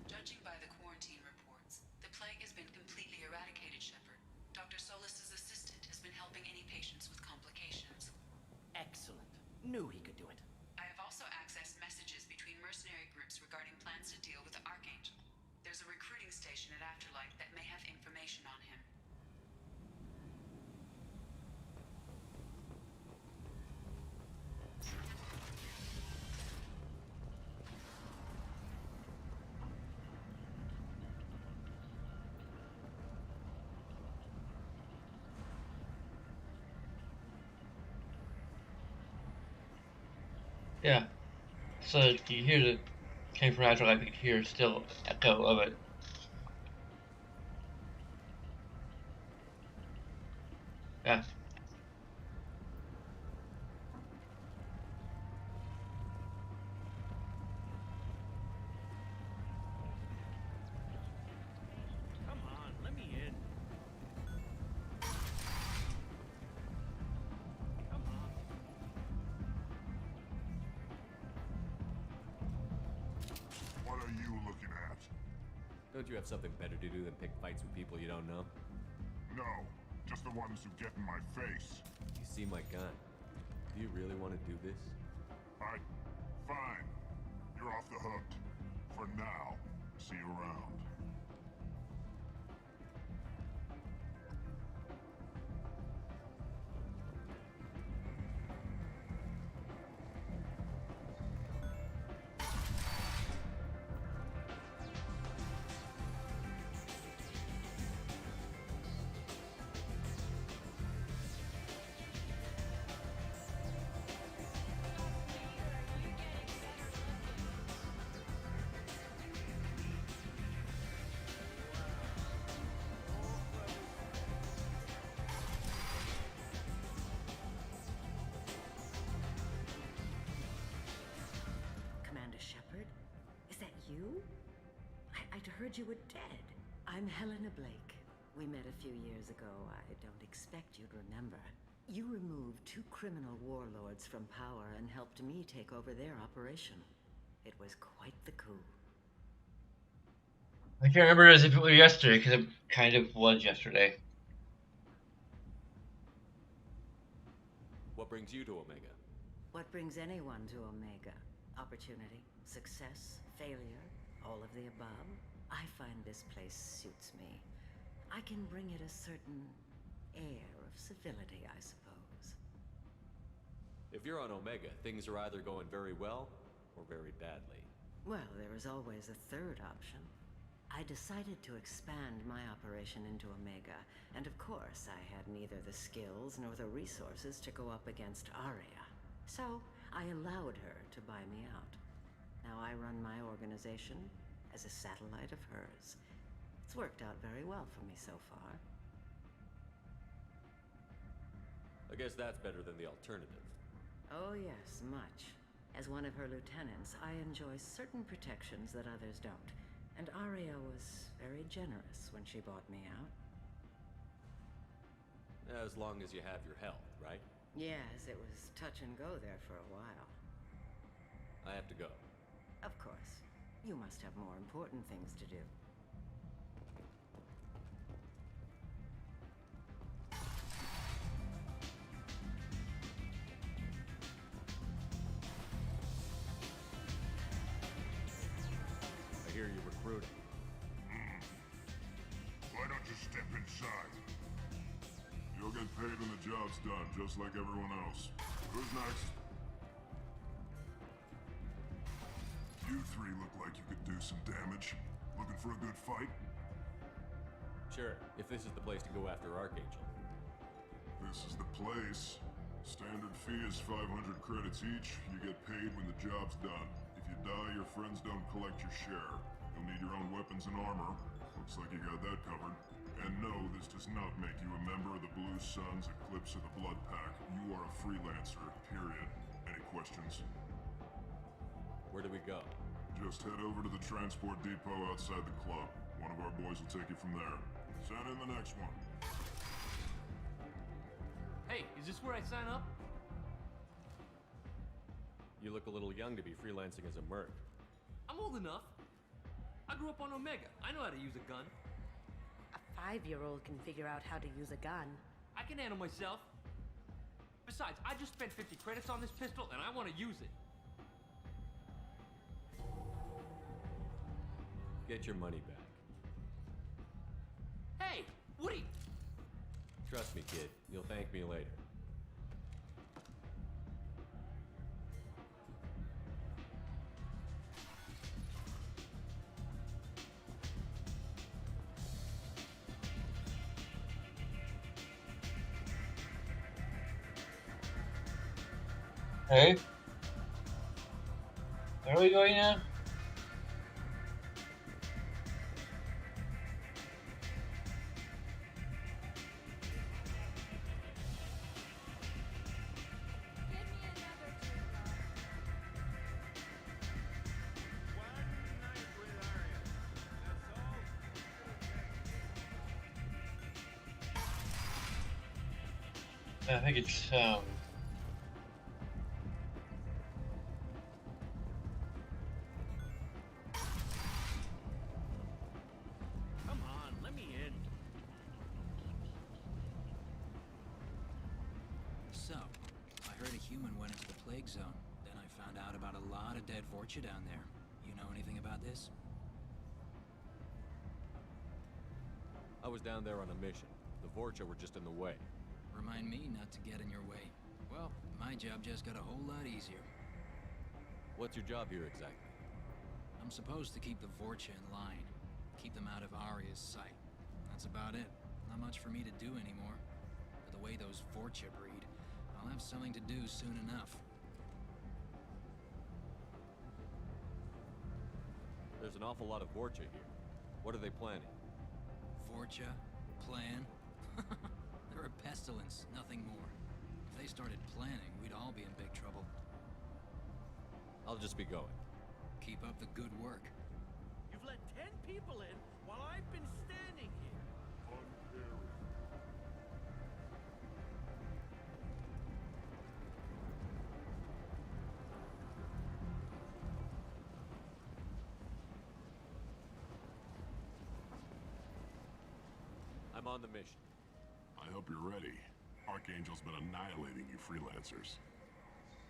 Judging by the quarantine reports, the plague has been completely eradicated, Shepard. Dr. Solis's assistant has been helping any patients with complications. Excellent. Knew he could do it. I have also accessed messages between mercenary groups regarding plans to deal with the Archangel. There's a recruiting station at Afterlight that may have information on him. Yeah. So you hear the came from Afterlife, you can hear still echo of it. Yeah. Come on, let me in. Come on. What are you looking at? Don't you have something better to do than pick fights with people you don't know? No, just the ones who get in my face. You see my gun. Do you really want to do this? Fine. You're off the hook. For now. See you around. Commander Shepard? Is that you? I'd heard you were dead. I'm Helena Blake. We met a few years ago. I don't expect you'd remember. You removed 2 criminal warlords from power and helped me take over their operation. It was quite the coup. I can't remember as if it were yesterday, because it kind of was yesterday. What brings you to Omega? What brings anyone to Omega? Opportunity, success, failure, all of the above. I find this place suits me. I can bring it a certain air of civility, I suppose. If you're on Omega, things are either going very well or very badly. Well, there is always a third option. I decided to expand my operation into Omega, and of course I had neither the skills nor the resources to go up against Aria. So I allowed her to buy me out. Now I run my organization as a satellite of hers. It's worked out very well for me so far. I guess that's better than the alternative. Oh yes, much. As one of her lieutenants, I enjoy certain protections that others don't. And Aria was very generous when she bought me out. As long as you have your health, right? Yes, it was touch and go there for a while. I have to go. Of course. You must have more important things to do. I hear you recruiting. Why don't you step inside? You'll get paid when the job's done, just like everyone else. Who's next? You three look like you could do some damage. Looking for a good fight? Sure, if this is the place to go after Archangel. This is the place. Standard fee is 500 credits each. You get paid when the job's done. If you die, your friends don't collect your share. You'll need your own weapons and armor. Looks like you got that covered. And no, this does not make you a member of the Blue Suns, Eclipse, or the Blood Pack. You are a freelancer, period. Any questions? Where do we go? Just head over to the transport depot outside the club. One of our boys will take you from there. Send in the next one. Hey, is this where I sign up? You look a little young to be freelancing as a merc. I'm old enough. I grew up on Omega. I know how to use a gun. A 5-year-old can figure out how to use a gun. I can handle myself. Besides, I just spent 50 credits on this pistol and I want to use it. Get your money back. Hey, Woody! Trust me, kid. You'll thank me later. Hey? Where are we going now? I think it's Come on, let me in. So, I heard a human went into the plague zone. Then I found out about a lot of dead Vorcha down there. You know anything about this? I was down there on a mission. The Vorcha were just in the way. Remind me not to get in your way. Well, my job just got a whole lot easier. What's your job here exactly? I'm supposed to keep the Vorcha in line. Keep them out of Aria's sight. That's about it. Not much for me to do anymore. But the way those Vorcha breed, I'll have something to do soon enough. There's an awful lot of Vorcha here. What are they planning? Vorcha? Plan? They're a pestilence, nothing more. If they started planning, we'd all be in big trouble. I'll just be going. Keep up the good work. You've let 10 people in while I've been standing here. I'm on the mission. I hope you're ready. Archangel's been annihilating you freelancers.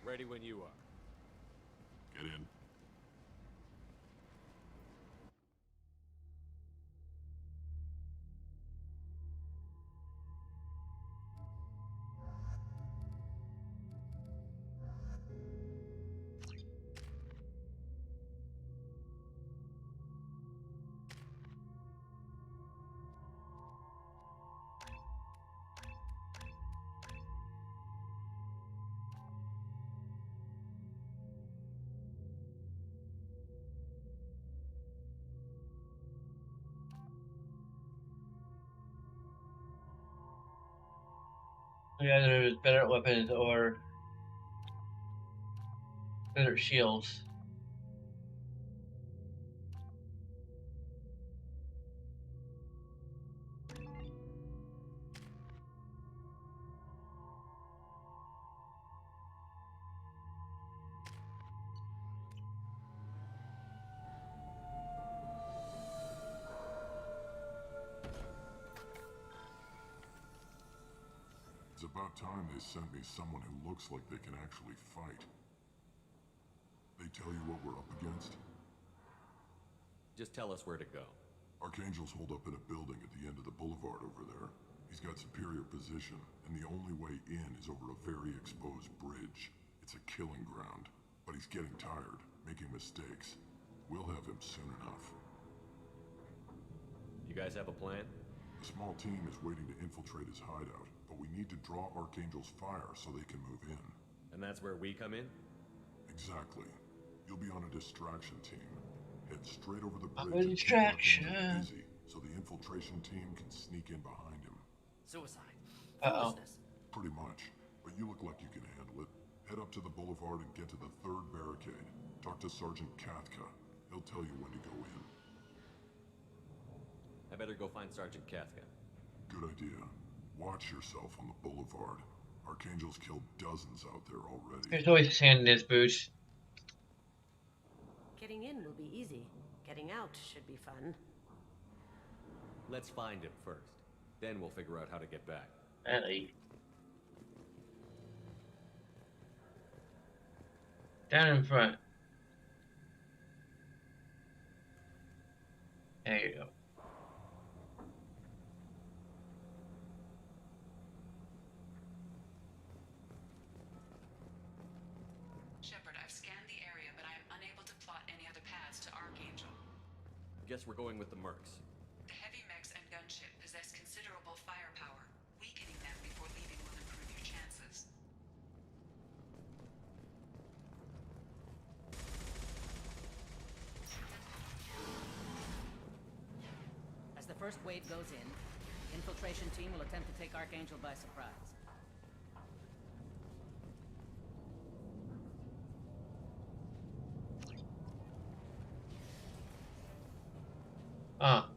Ready when you are. Get in. Yeah, there's better weapons or better shields. It's about time they sent me someone who looks like they can actually fight. They tell you what we're up against? Just tell us where to go. Archangel's holed up in a building at the end of the boulevard over there. He's got superior position, and the only way in is over a very exposed bridge. It's a killing ground, but he's getting tired, making mistakes. We'll have him soon enough. You guys have a plan? A small team is waiting to infiltrate his hideout, but we need to draw Archangel's fire so they can move in. And that's where we come in? Exactly. You'll be on a distraction team. Head straight over the bridge A distraction. Busy, so the infiltration team can sneak in behind him. Suicide. Uh-oh. Pretty much, but you look like you can handle it. Head up to the boulevard and get to the third barricade. Talk to Sergeant Kathka. He'll tell you when to go in. I better go find Sergeant Kathka. Good idea. Watch yourself on the boulevard. Archangel's killed dozens out there already. There's always sand in his boots. Getting in will be easy. Getting out should be fun. Let's find him first. Then we'll figure out how to get back. Ellie. Down in front. There you go. Shepard, I've scanned the area, but I am unable to plot any other paths to Archangel. Guess we're going with the Mercs. The heavy mechs and gunship possess considerable firepower. Weakening them before leaving will improve your chances. As the first wave goes in, the infiltration team will attempt to take Archangel by surprise. Ah.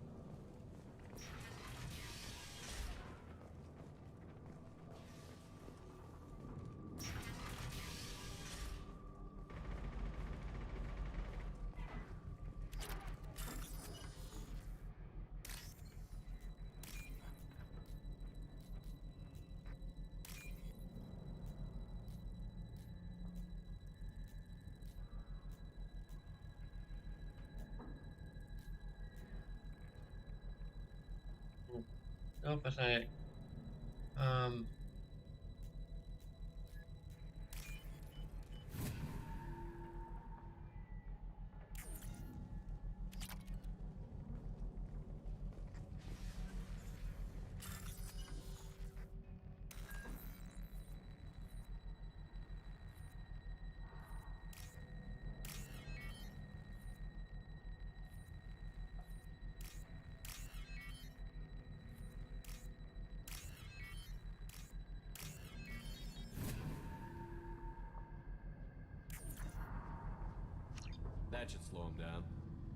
No, pathetic. That should slow him down.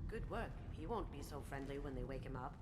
Good work. He won't be so friendly when they wake him up.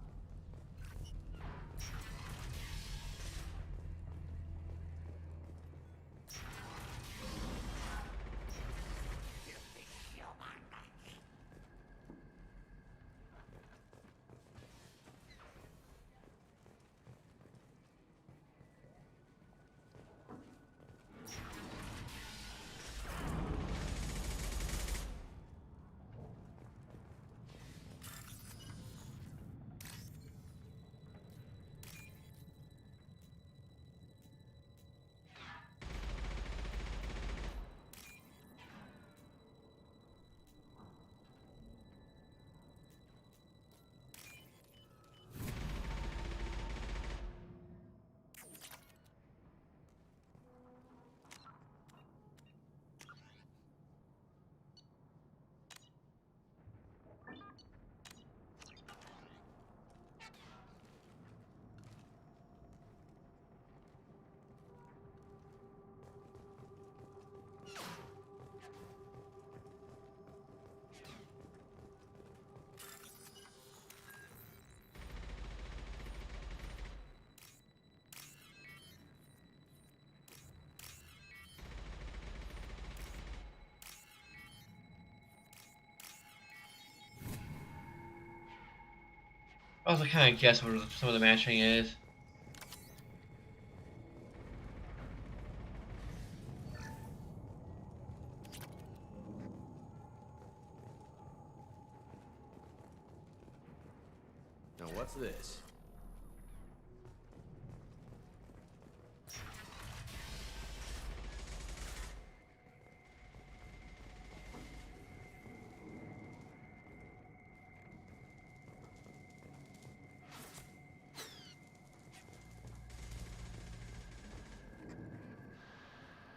also kind of guess what some of the matching is. Now what's this?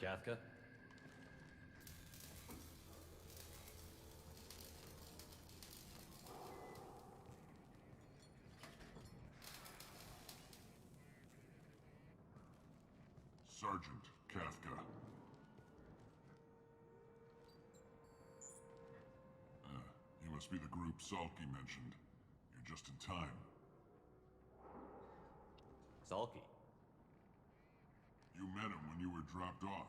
Kafka? Sergeant Kafka. You must be the group Salky mentioned. You're just in time. Salky? You met him when you were dropped off.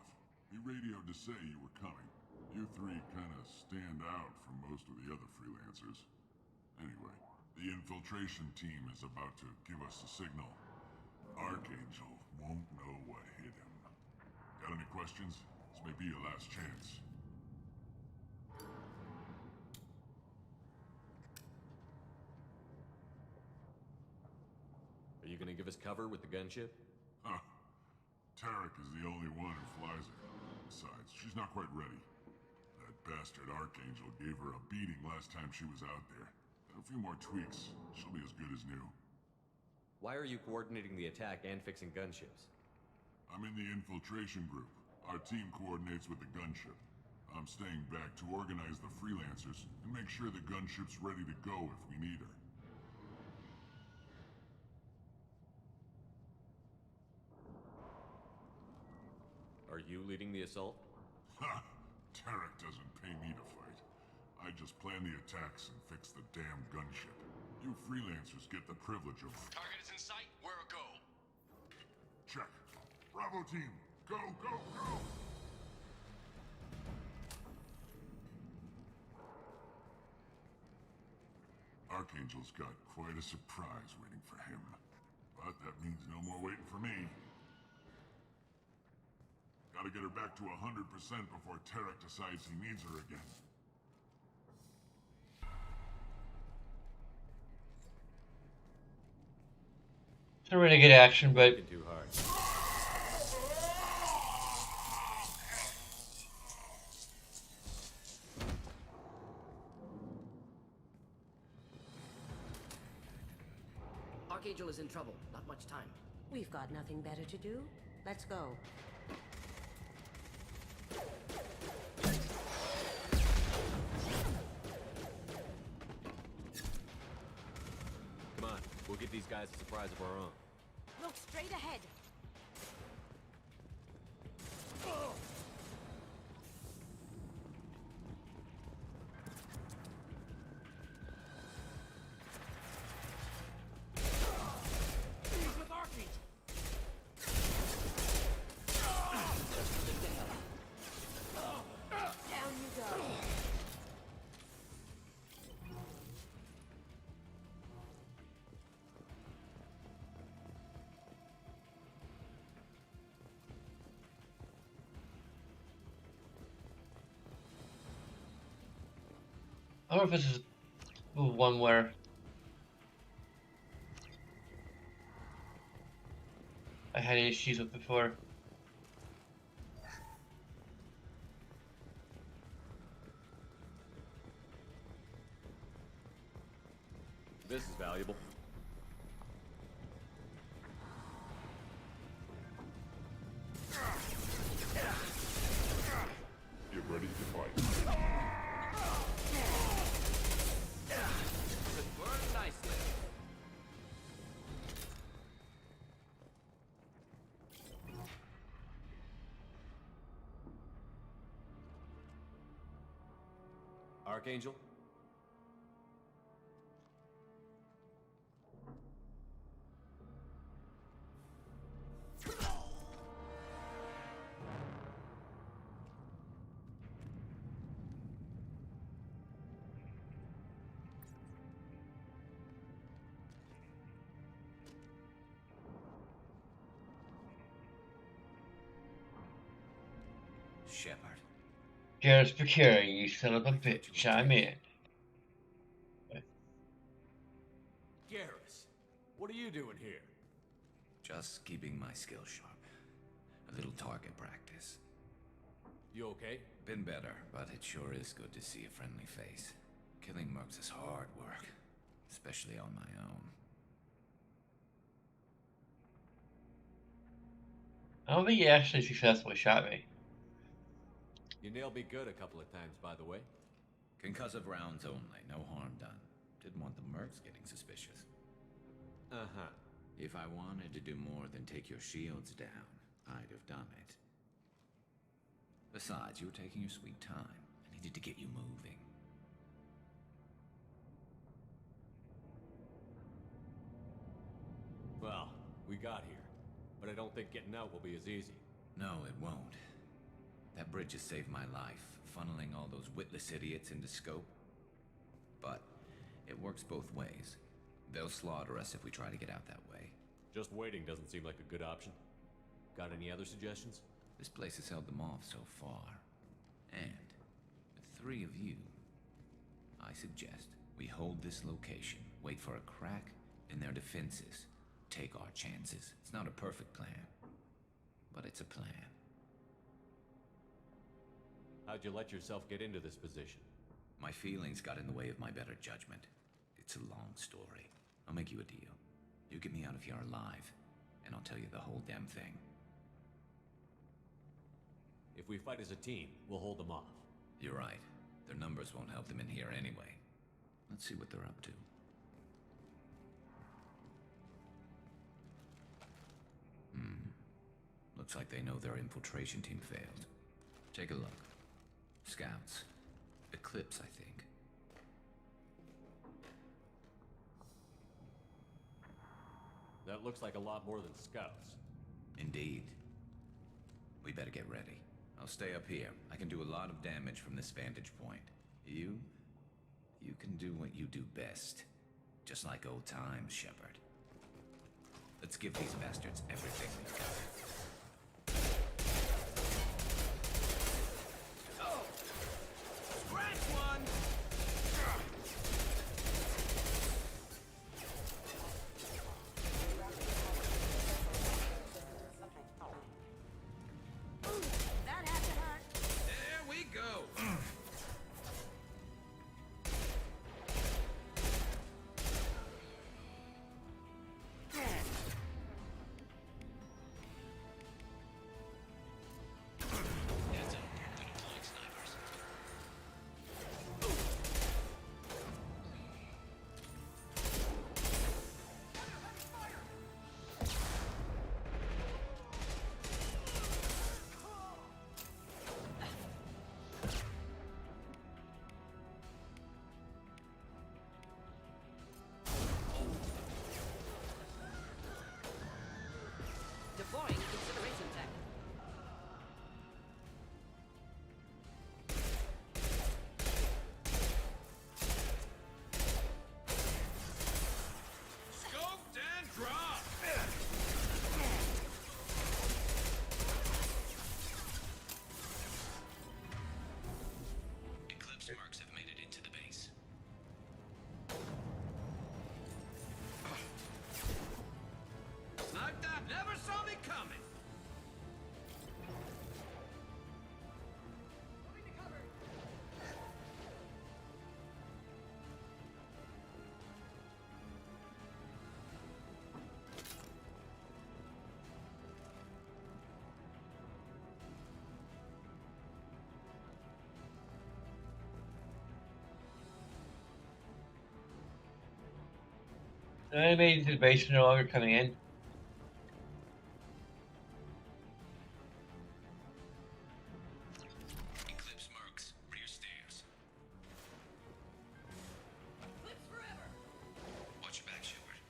He radioed to say you were coming. You three kinda stand out from most of the other freelancers. Anyway, the infiltration team is about to give us a signal. Archangel won't know what hit him. Got any questions? This may be your last chance. Are you gonna give us cover with the gunship? Huh. Tarek is the only one who flies it. Besides, she's not quite ready. That bastard Archangel gave her a beating last time she was out there. A few more tweaks, she'll be as good as new. Why are you coordinating the attack and fixing gunships? I'm in the infiltration group. Our team coordinates with the gunship. I'm staying back to organize the freelancers and make sure the gunship's ready to go if we need her. Are you leading the assault? Ha! Tarek doesn't pay me to fight. I just plan the attacks and fix the damn gunship. You freelancers get the privilege of... Target is in sight. We're a go. Check. Bravo team, go, go, go! Archangel's got quite a surprise waiting for him. But that means no more waiting for me. Gotta get her back to 100% before Tarek decides he needs her again. It's a really good action, but too hard. Archangel is in trouble. Not much time. We've got nothing better to do. Let's go. Come on, we'll give these guys a surprise of our own. Look straight ahead. He's with Archangel. Down you go. I wonder if this is one where I had issues with before. This is valuable. Get ready to fight. Could burn nicely. Archangel? Shepard. Just procuring, you son of a bitch. I'm in. Garrus, what are you doing here? Just keeping my skills sharp. A little target practice. You okay? Been better, but it sure is good to see a friendly face. Killing mercs is hard work, especially on my own. I don't think he actually successfully shot me. You nailed me good a couple of times, by the way. Concussive rounds only, no harm done. Didn't want the mercs getting suspicious. Uh-huh. If I wanted to do more than take your shields down, I'd have done it. Besides, you were taking your sweet time. I needed to get you moving. Well, we got here. But I don't think getting out will be as easy. No, it won't. That bridge has saved my life, funneling all those witless idiots into scope. But it works both ways. They'll slaughter us if we try to get out that way. Just waiting doesn't seem like a good option. Got any other suggestions? This place has held them off so far. And with 3 of you, I suggest we hold this location, wait for a crack in their defenses, take our chances. It's not a perfect plan, but it's a plan. How'd you let yourself get into this position? My feelings got in the way of my better judgment. It's a long story. I'll make you a deal. You get me out of here alive, and I'll tell you the whole damn thing. If we fight as a team, we'll hold them off. You're right. Their numbers won't help them in here anyway. Let's see what they're up to. Looks like they know their infiltration team failed. Take a look. Scouts. Eclipse, I think. That looks like a lot more than scouts. Indeed. We better get ready. I'll stay up here. I can do a lot of damage from this vantage point. You can do what you do best. Just like old times, Shepard. Let's give these bastards everything we've got. Deploying incineration tech. Scoped and dropped! Eclipse marks have made it into the base. Sniped that! Never saw me coming! I made it to the base, no longer coming in. Eclipse marks, rear stairs. Eclipse forever! Watch your back, Shepard.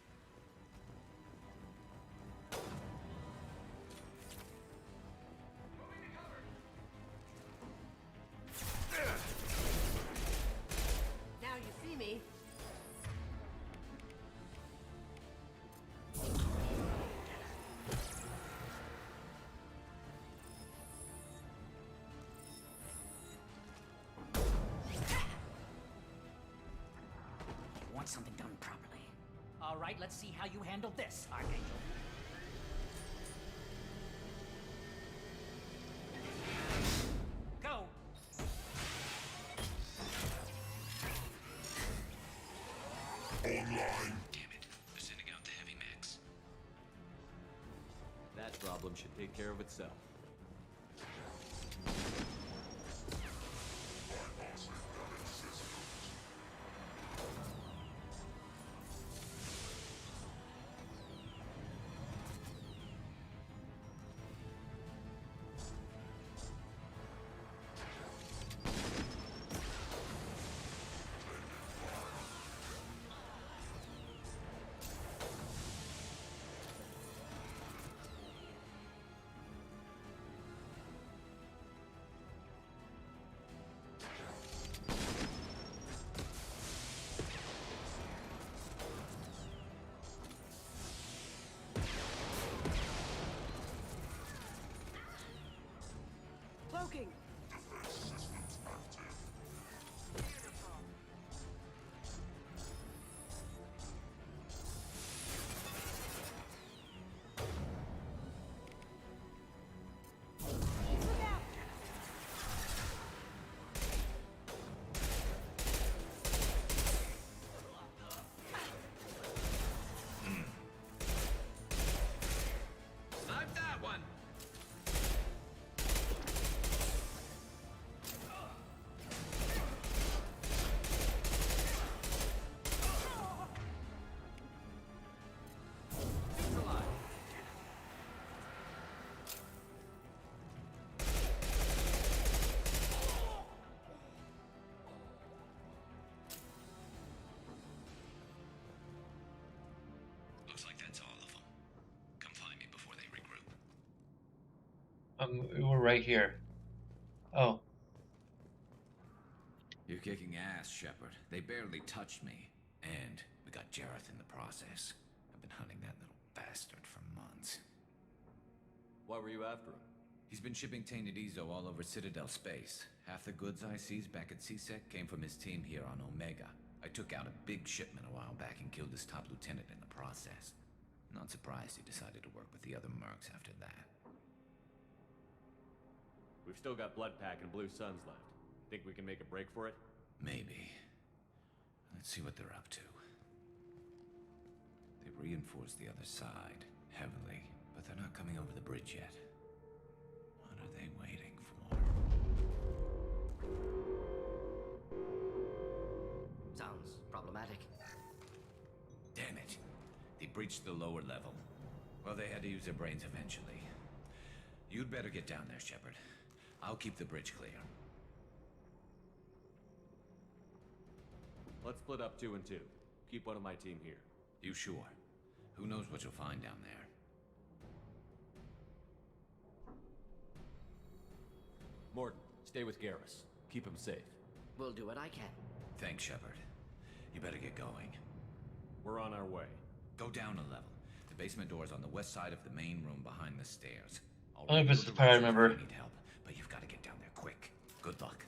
Now you see me. want something done properly. All right, let's see how you handle this, Archangel. Go! Online. Damn it. They're sending out the heavy mechs. That problem should take care of itself. Cloaking! Snipe that one! Looks like that's all of them. Come find me before they regroup. We're right here. Oh. You're kicking ass, Shepard. They barely touched me. And we got Jareth in the process. I've been hunting that little bastard for months. Why were you after him? He's been shipping tainted Ezo all over Citadel space. Half the goods I seized back at CSEC came from his team here on Omega. I took out a big shipment a while back and killed his top lieutenant in the process. Not surprised he decided to work with the other mercs after that. We've still got Bloodpack and Blue Suns left. Think we can make a break for it? Maybe. Let's see what they're up to. They've reinforced the other side, heavily, but they're not coming over the bridge yet. What are they waiting for? Sounds problematic. Damn it. They breached the lower level. Well, they had to use their brains eventually. You'd better get down there, Shepard. I'll keep the bridge clear. Let's split up 2 and 2. Keep one of my team here. You sure? Who knows what you'll find down there? Morton, stay with Garrus. Keep him safe. We'll do what I can. Thanks, Shepard. You better get going. We're on our way. Go down a level. The basement door is on the west side of the main room behind the stairs. Only if it's the part I remember. If you need help, but you've got to get down there quick. Good luck.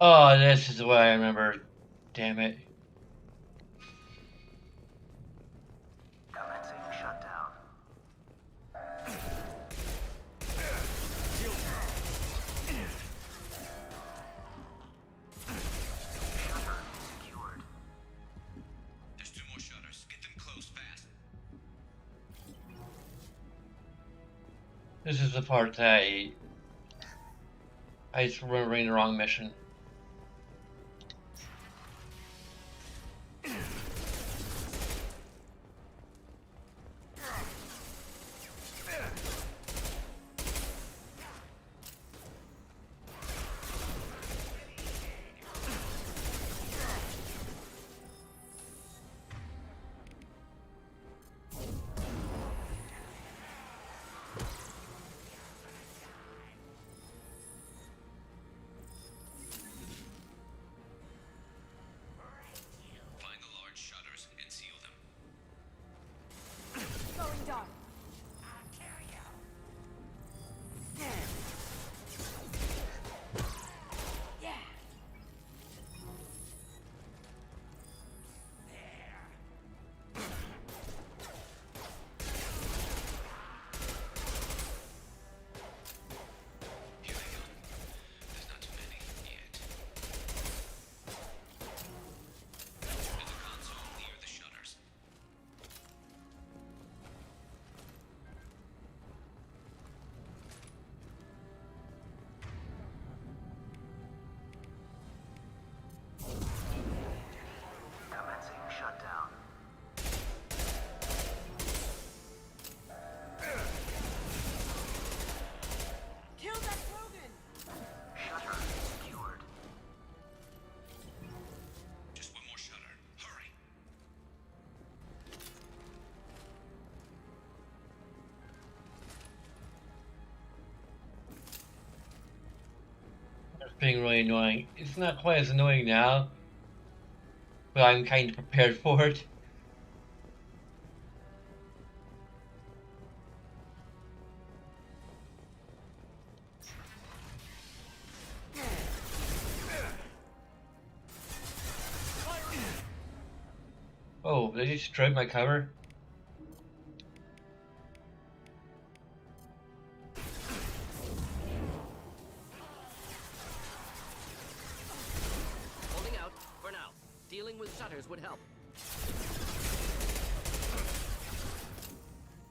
Oh, this is what I remember. Damn it. Commencing shutdown. This is the part that I just remembering the wrong mission. Find the large shutters and seal them. Going dark. There's not too many yet. There's a console near the shutters. Commencing shutdown. Kill that Krogan! Shutter secured. Just one more shutter. Hurry. It's being really annoying. It's not quite as annoying now, but I'm kind of prepared for it. Oh, they just destroyed my cover? Holding out for now. Dealing with shutters would help.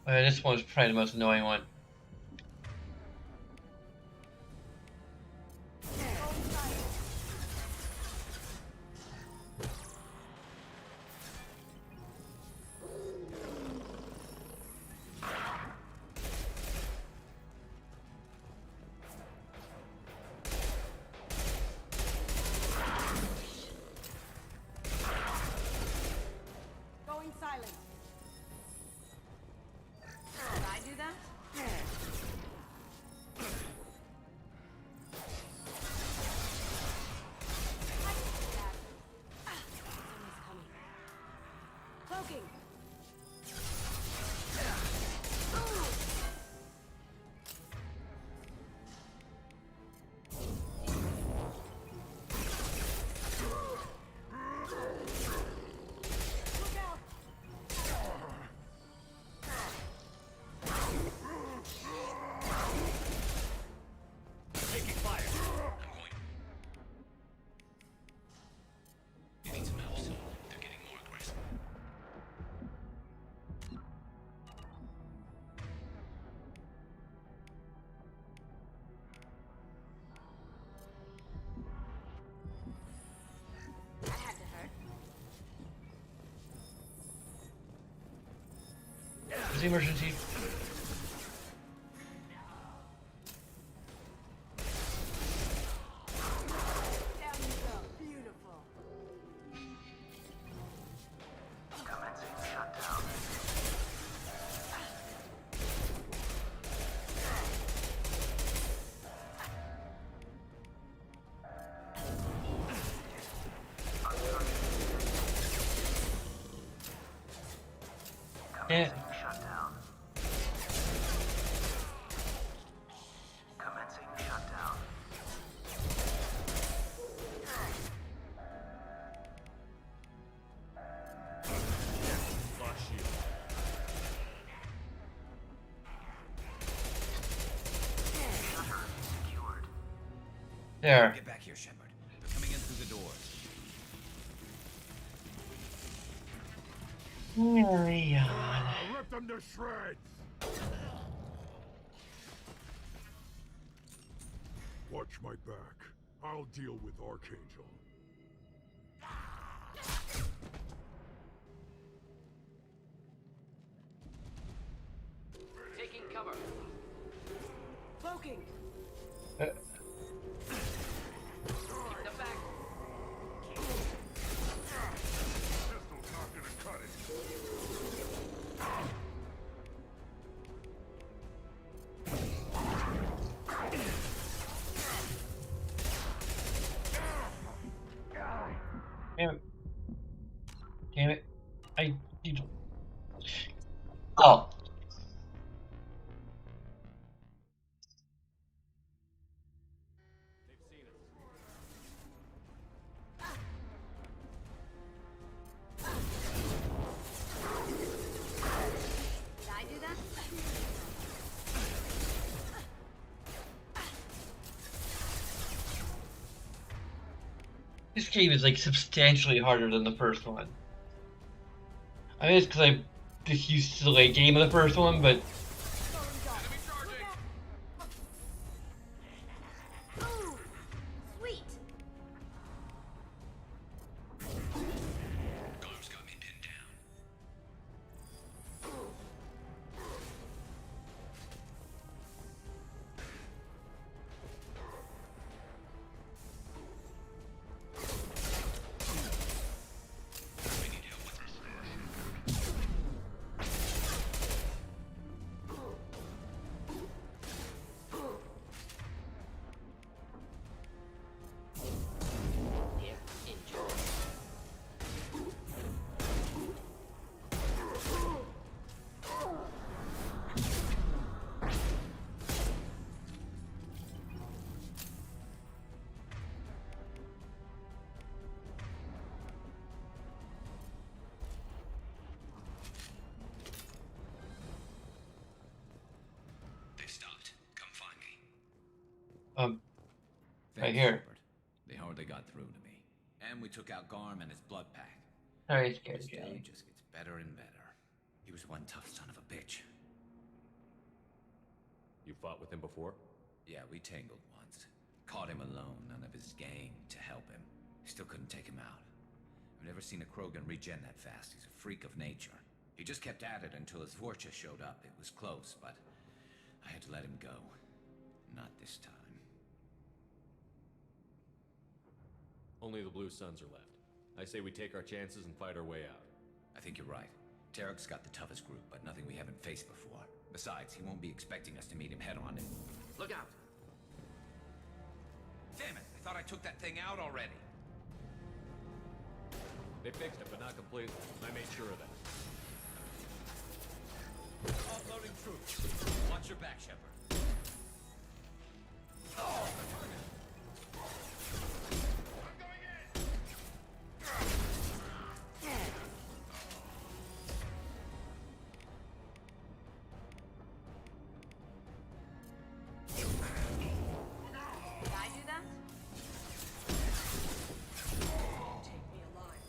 This one's probably the most annoying one. Going silent. Did I do that? Cloaking. Look out! Taking fire. I'm going. They need some help soon. They're getting more aggressive. That had to hurt. Is the emergency? Down you go. Beautiful. Commencing shutdown. Yeah. Shutdown. Commencing shutdown. Flash shield. Shutter secured. There. Get back here, Shepard. They're coming in through the doors. Leon. Rip them to shreds! Watch my back. I'll deal with Archangel. Taking cover. Cloaking. Keep the back. Pistol's not gonna cut it. Damn it. Damn it. Oh. Did I do that? This game is like substantially harder than the first one. I mean, it's because I'm just used to the late game of the first one, but Ooh, sweet. Garm's got me pinned down. We need help with this. Here, enjoy. They've stopped. Come find me. right Thanks, here. Shepard. They hardly got through to me. And we took out Garm and his blood pack. Sorry, scared This Kelly. dude just gets better and better. He was one tough son of a bitch. You fought with him before? Yeah, we tangled once. Caught him alone, none of his gang to help him. Still couldn't take him out. I've never seen a Krogan regen that fast. He's a freak of nature. He just kept at it until his Vorcha showed up. It was close, but I had to let him go. Not this time. Only the Blue Suns are left. I say we take our chances and fight our way out. I think you're right. Tarek's got the toughest group, but nothing we haven't faced before. Besides, he won't be expecting us to meet him head-on. Look out. Damn it! I thought I took that thing out already. They fixed it, but not completely. I made sure of that. Offloading troops. Watch your back, Shepard. Did I do that? Take me alive.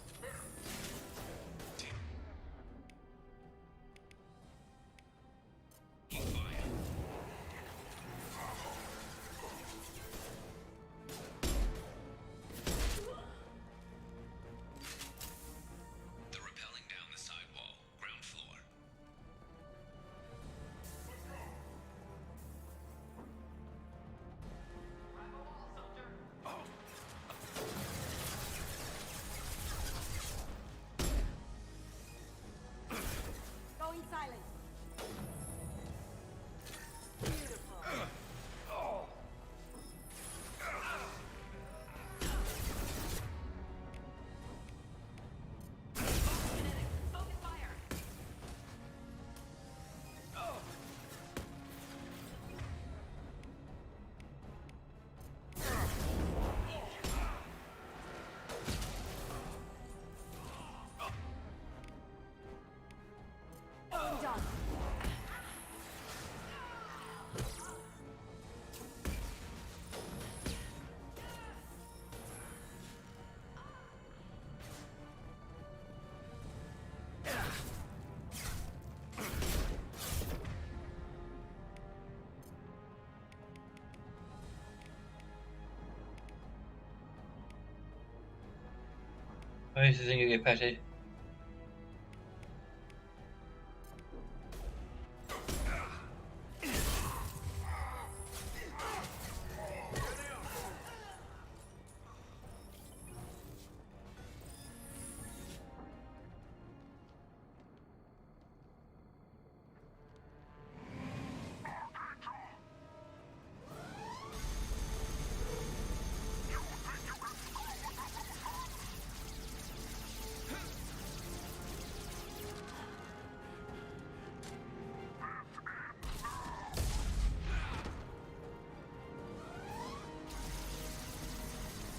Why is this thing gonna get patched?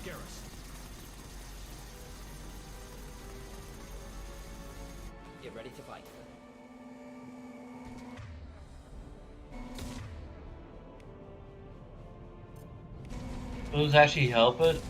Garrus. Get ready to fight. Will this actually help it?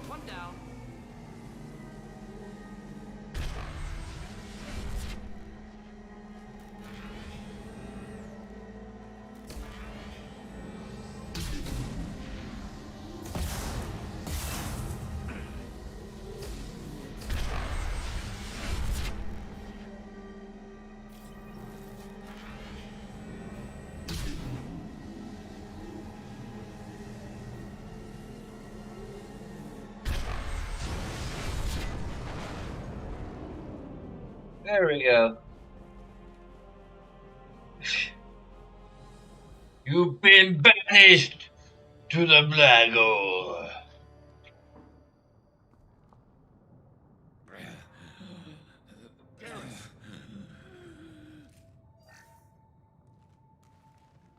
One down. There we go. You've been banished to the black hole.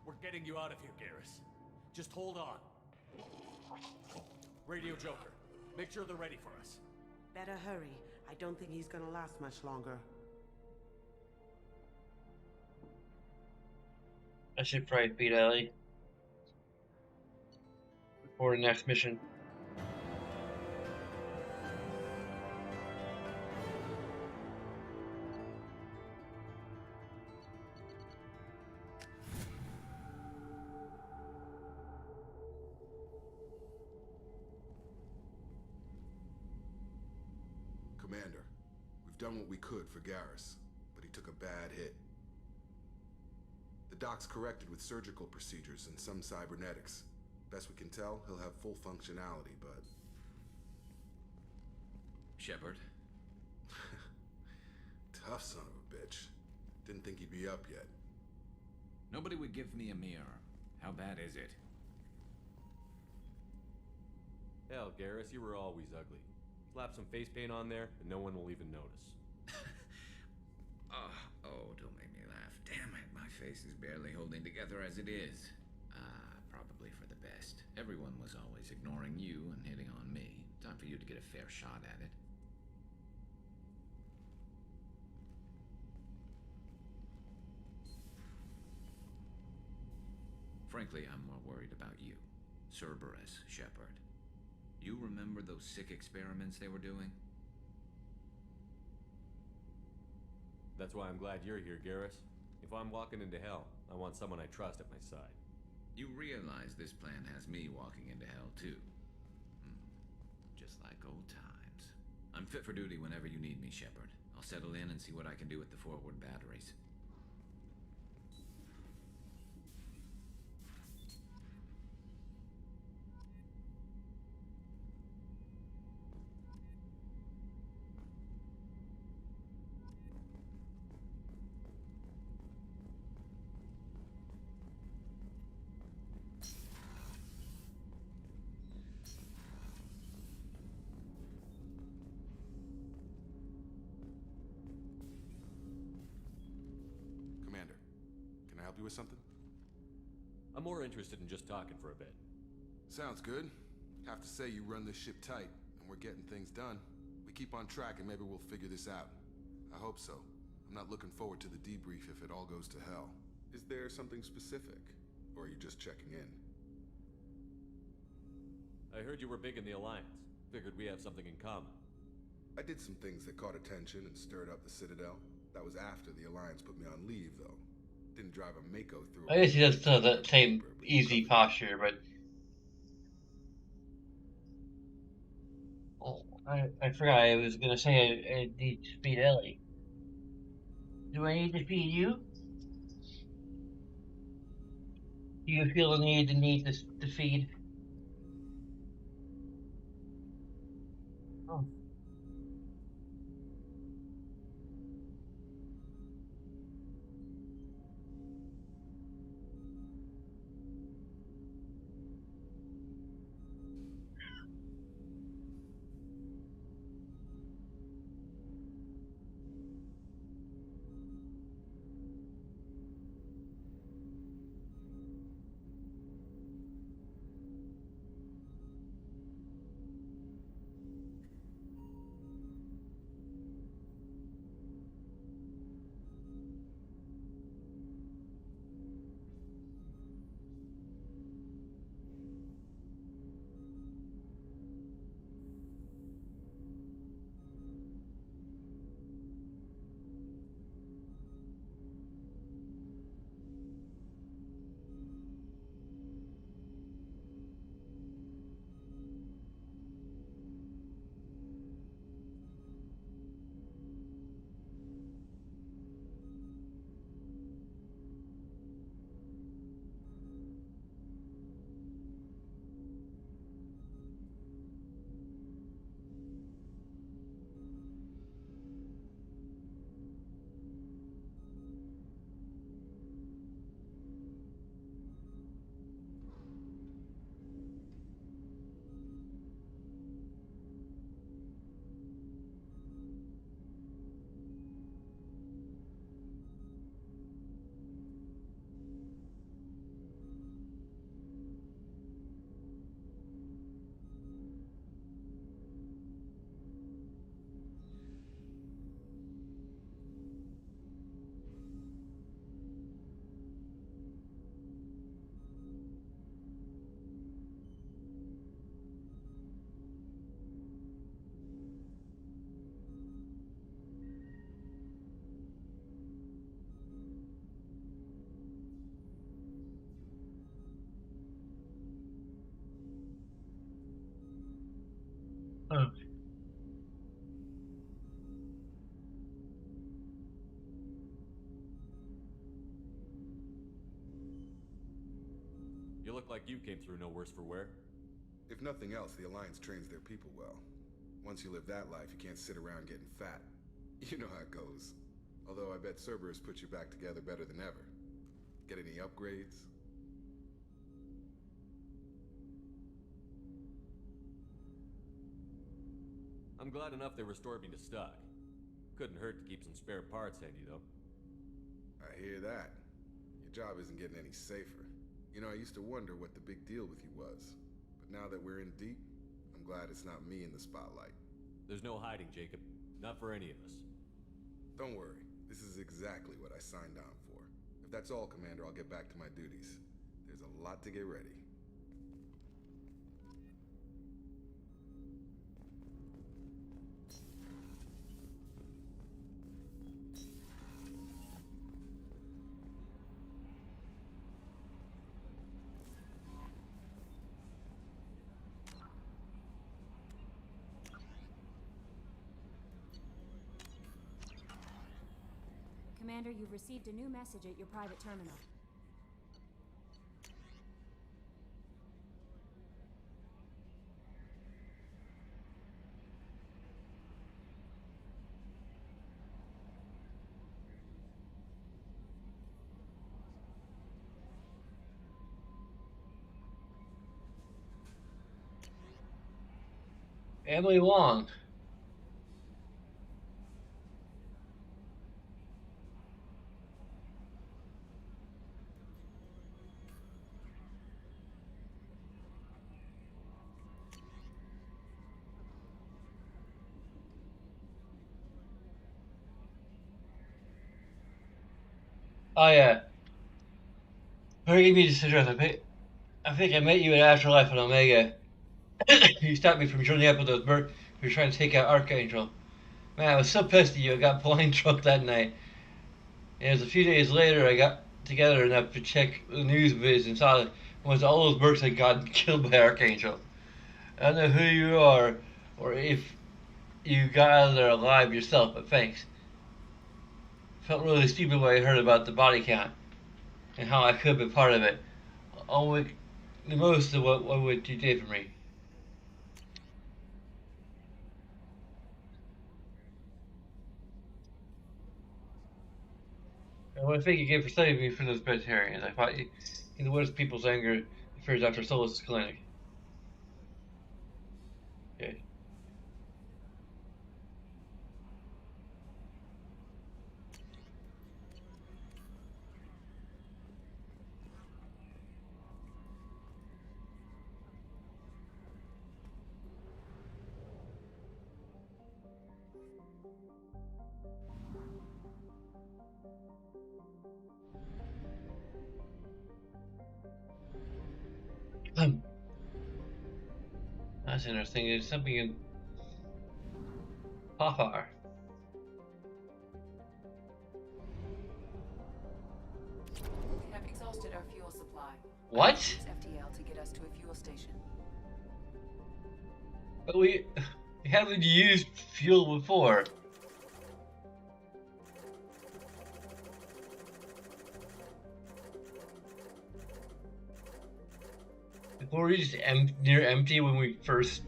We're getting you out of here, Garrus. Just hold on. Radio Joker, make sure they're ready for us. Better hurry. I don't think he's gonna last much longer. I should probably beat Ellie before the next mission. Commander, we've done what we could for Garrus, but he took a bad hit. The doc's corrected with surgical procedures and some cybernetics. Best we can tell, he'll have full functionality, but... Shepard? Tough son of a bitch. Didn't think he'd be up yet. Nobody would give me a mirror. How bad is it? Hell, Garrus, you were always ugly. Slap some face paint on there, and no one will even notice. Oh, don't make me laugh. Damn it, my face is barely holding together as it is. Probably for the best. Everyone was always ignoring you and hitting on me. Time for you to get a fair shot at it. Frankly, I'm more worried about you. Cerberus, Shepard. You remember those sick experiments they were doing? That's why I'm glad you're here, Garrus. If I'm walking into hell, I want someone I trust at my side. You realize this plan has me walking into hell, too. Just like old times. I'm fit for duty whenever you need me, Shepard. I'll settle in and see what I can do with the forward batteries. Commander, can I help you with something? I'm more interested in just talking for a bit. Sounds good. Have to say you run this ship tight, and we're getting things done. We keep on track and maybe we'll figure this out. I hope so. I'm not looking forward to the debrief if it all goes to hell. Is there something specific? Or are you just checking in? I heard you were big in the Alliance. Figured we have something in common. I did some things that caught attention and stirred up the Citadel. That was after the Alliance put me on leave, though. Didn't drive a Mako through. I guess he does still have that same easy posture, but oh, I forgot I was gonna say I need to feed Ellie. Do I need to feed you? Do you feel the need to feed? Oh. Oh. You look like you came through no worse for wear. If nothing else, the Alliance trains their people well. Once you live that life, you can't sit around getting fat. You know how it goes. Although I bet Cerberus put you back together better than ever. Get any upgrades? I'm glad enough they restored me to stock. Couldn't hurt to keep some spare parts handy, though. I hear that. Your job isn't getting any safer. You know, I used to wonder what the big deal with you was. But now that we're in deep, I'm glad it's not me in the spotlight. There's no hiding, Jacob. Not for any of us. Don't worry. This is exactly what I signed on for. If that's all, Commander, I'll get back to my duties. There's a lot to get ready. Commander, you've received a new message at your private terminal. Emily Wong. Forgive me this address. I think I met you in Afterlife on Omega. You stopped me from joining up with those birds who were trying to take out Archangel. Man, I was so pissed at you. I got blind drunk that night. And it was a few days later I got together enough to check the news vids and saw that almost all those birds had gotten killed by Archangel. I don't know who you are or if you got out of there alive yourself, but thanks. Felt really stupid when I heard about the body count and how I could have been part of it. I'll make the most of what you did for me. I want to thank you again for saving me from those vegetarians. I fought you in the worst people's anger and fears after Solus' clinic. Okay. That's interesting. There's something in Papar. We have exhausted our fuel supply. What? Use FTL to get us to a fuel station. But we haven't used fuel before. Were we just near empty when we first?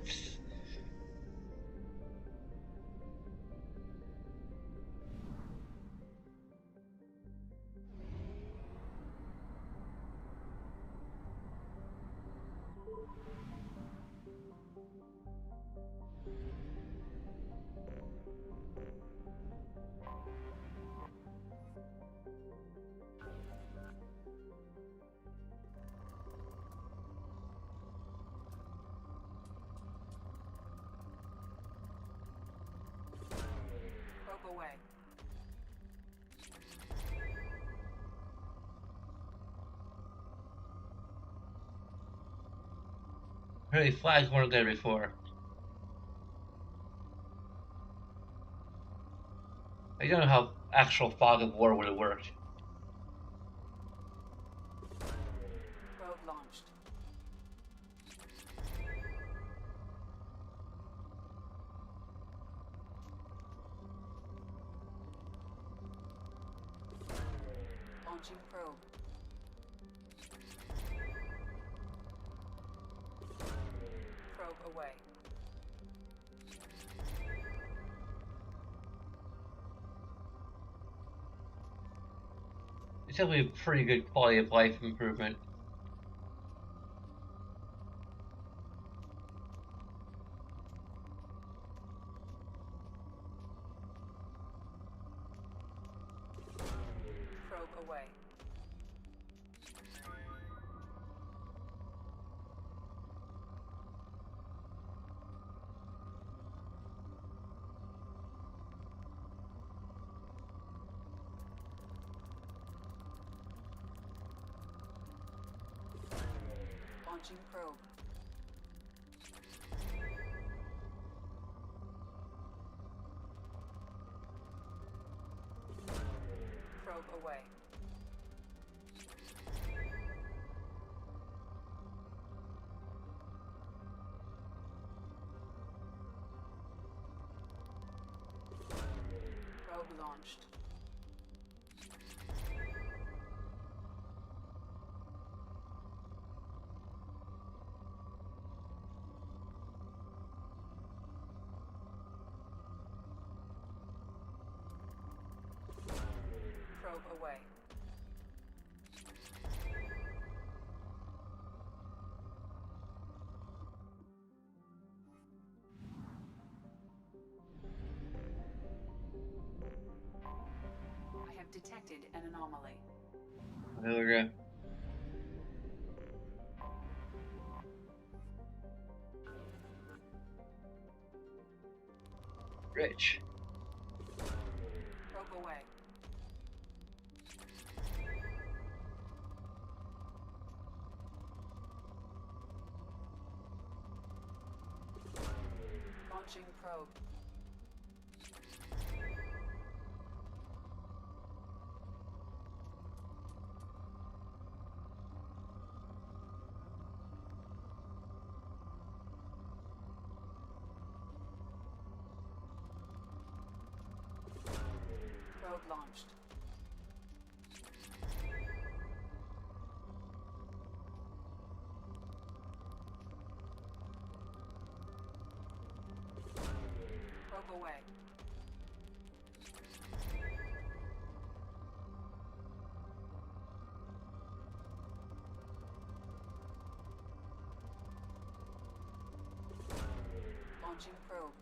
Probe away. Really, flags weren't there before. I don't know how actual fog of war would have worked. Probe launched. Launching probe. Probe away. It's definitely a pretty good quality of life improvement. Probe away. Launching probe. Probe away. Probe launched. Probe away. I have detected an anomaly. There we go. Rich. Probe away. Launching probe. Probe launched. Probe away. Launching probe.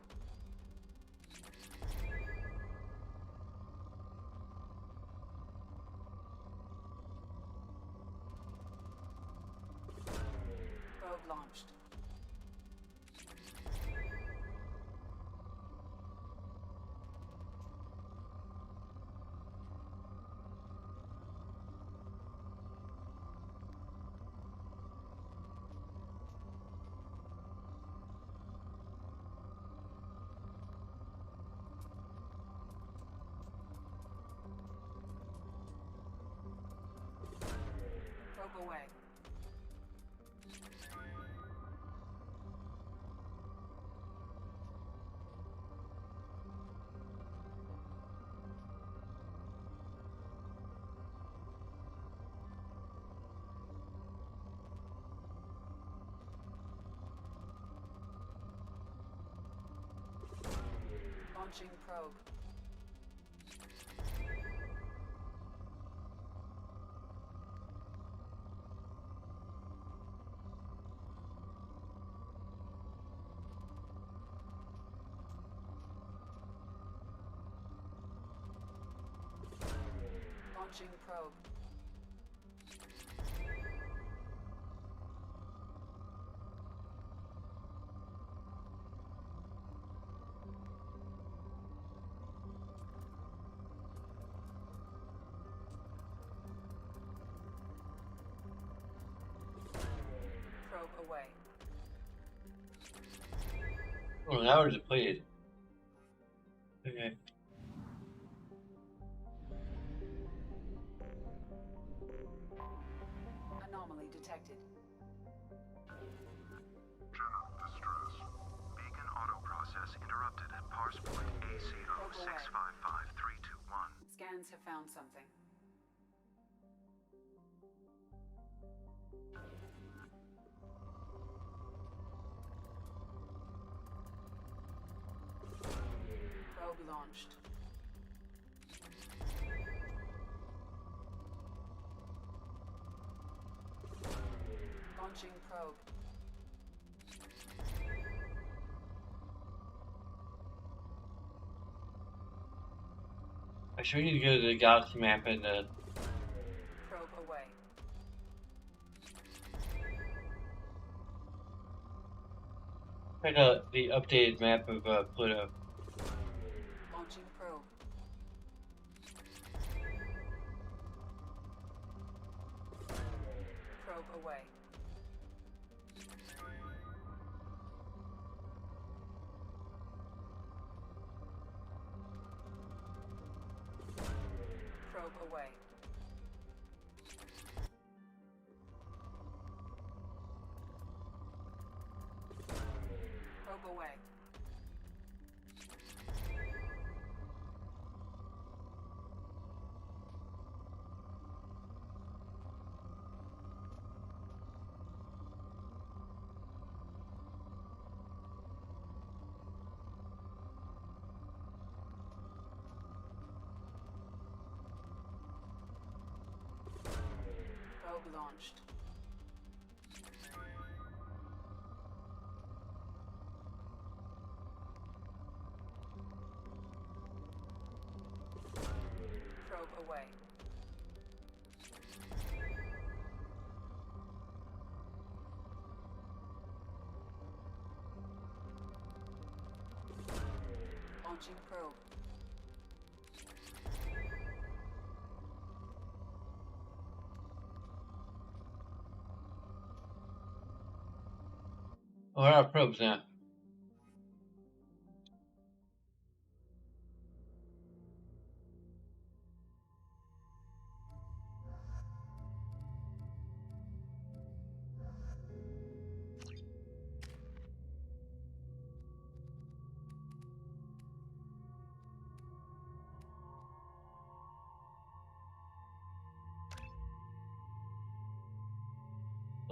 Probe launched. Probe away. Launching probe. Launching probe. Probe away. Oh, an hour depleted. Okay. Anomaly detected. General distress. Beacon autoprocess interrupted at parse point AC0655-321. Scans have found something. Probe launched. Launching probe. Actually, we need to go to the galaxy map and Probe away. check out the updated map of Pluto. Launching probe. Probe away. Probe away. Probe away. Probe launched. Probe away. Launching probe. Oh, we're out of probes now.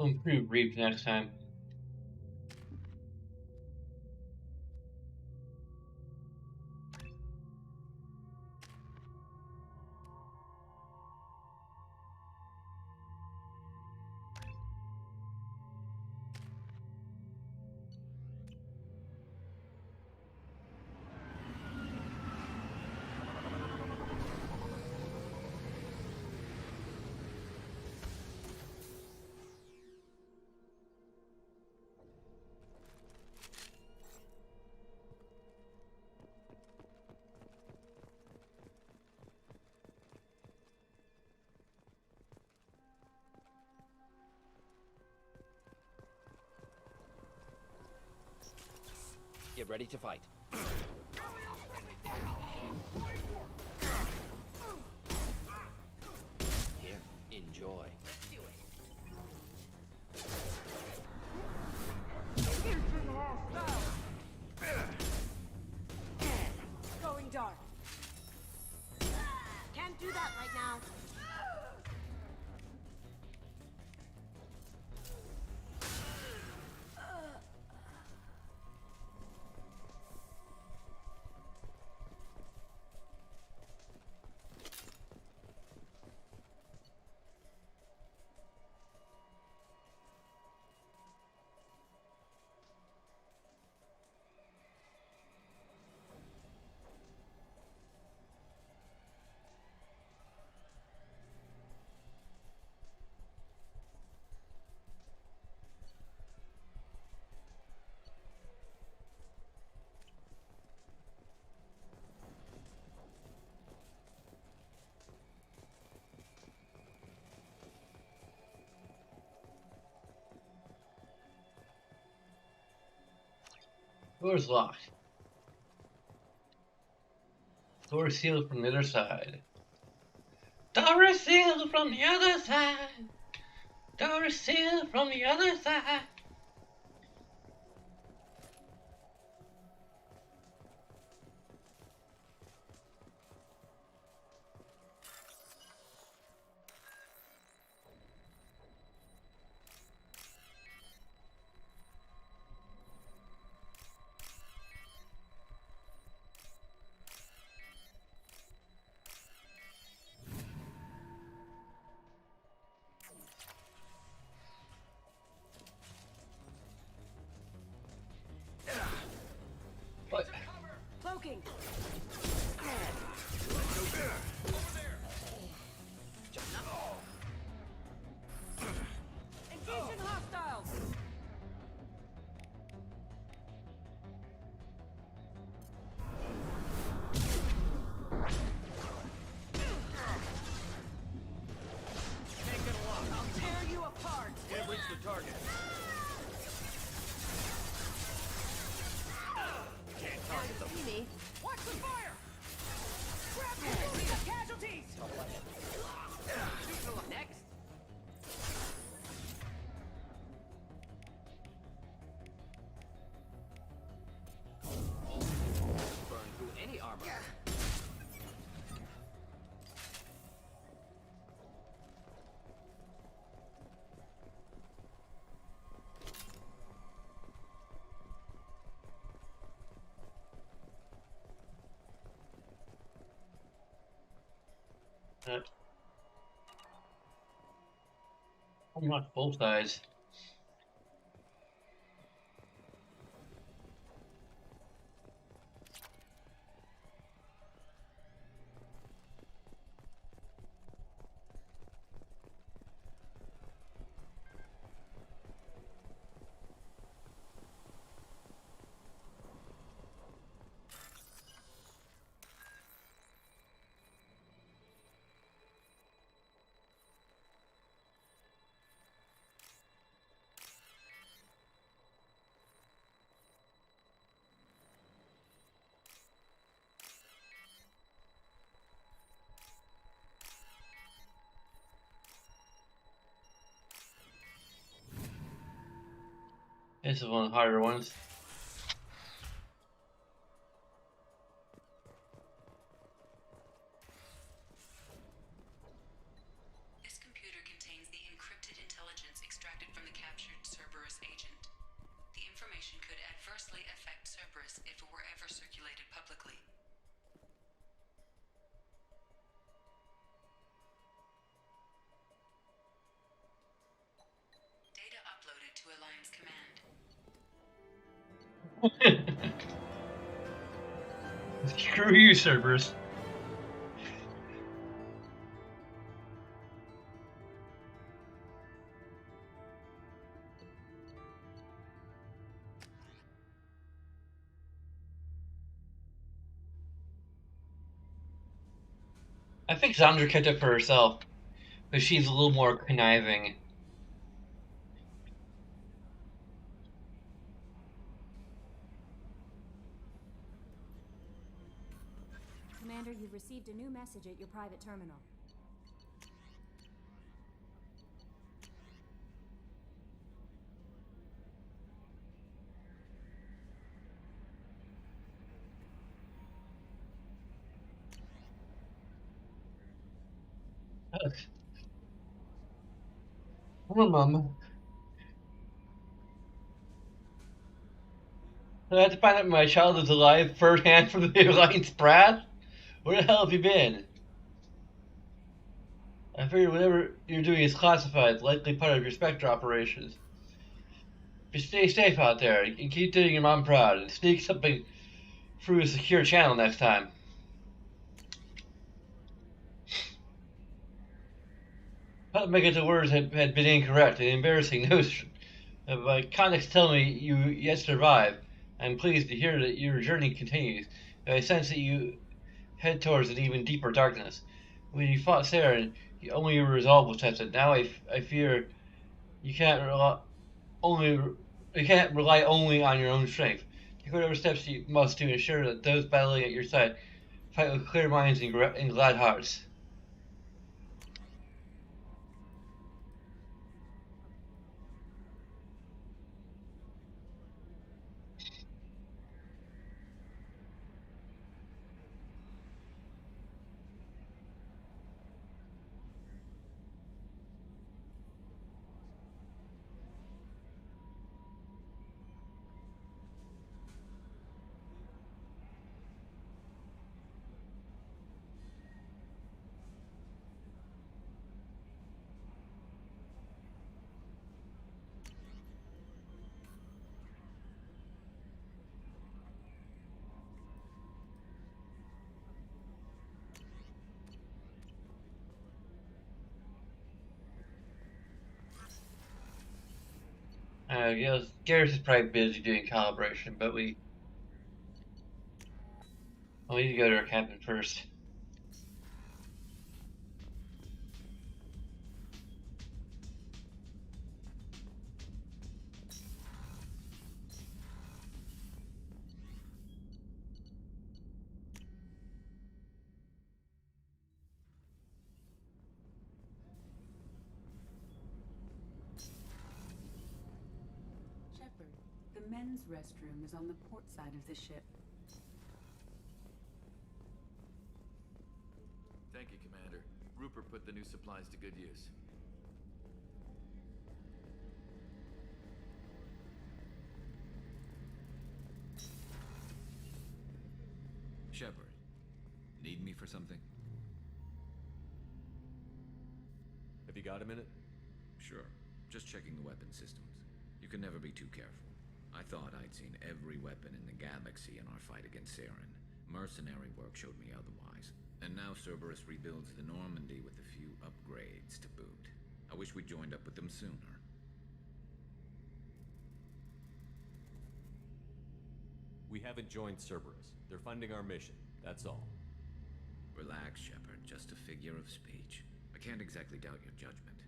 We'll improve Reap next time. Get ready to fight. Here, enjoy. Going dark. Can't do that right now. Door's locked. Door sealed from the other side. Door is sealed from the other side. Door is sealed from the other side. What? Cloaking. Engaging hostiles. Can't get along. I'll tear you apart. Can't reach the target. Can't target them. See me. Watch the fire! Grab the casualties! Next. Burn through any armor. I'm not full size. This is one of the harder ones. This computer contains the encrypted intelligence extracted from the Screw you, Cerberus. I think Sandra kept it for herself, but she's a little more conniving. Commander, you've received a new message at your private terminal. Come on, Mom. I have to find out my child is alive firsthand from the Alliance Brad? Where the hell have you been? I figured whatever you're doing is classified, likely part of your Spectre operations. Just stay safe out there and keep doing your mom proud and sneak something through a secure channel next time. Not make it the words had been incorrect, an embarrassing notion. My contacts tell me you yet survive. I'm pleased to hear that your journey continues. I sense that you head towards an even deeper darkness. When you fought Saren, only your resolve was tested. Now I fear you can't rely only on your own strength. Take whatever steps you must to ensure that those battling at your side fight with clear minds and glad hearts. Yes, Garrus is probably busy doing calibration, but we need to go to our captain first. Shepard, the men's restroom is on the port side of the ship. Thank you, Commander. Rupert put the new supplies to good use. Shepard, need me for something? Have you got a minute? Sure. Just checking the weapon systems. You can never be too careful. I thought I'd seen every weapon in the galaxy in our fight against Saren. Mercenary work showed me otherwise. And now Cerberus rebuilds the Normandy with a few upgrades to boot. I wish we'd joined up with them sooner. We haven't joined Cerberus. They're funding our mission, that's all. Relax, Shepard. Just a figure of speech. I can't exactly doubt your judgment.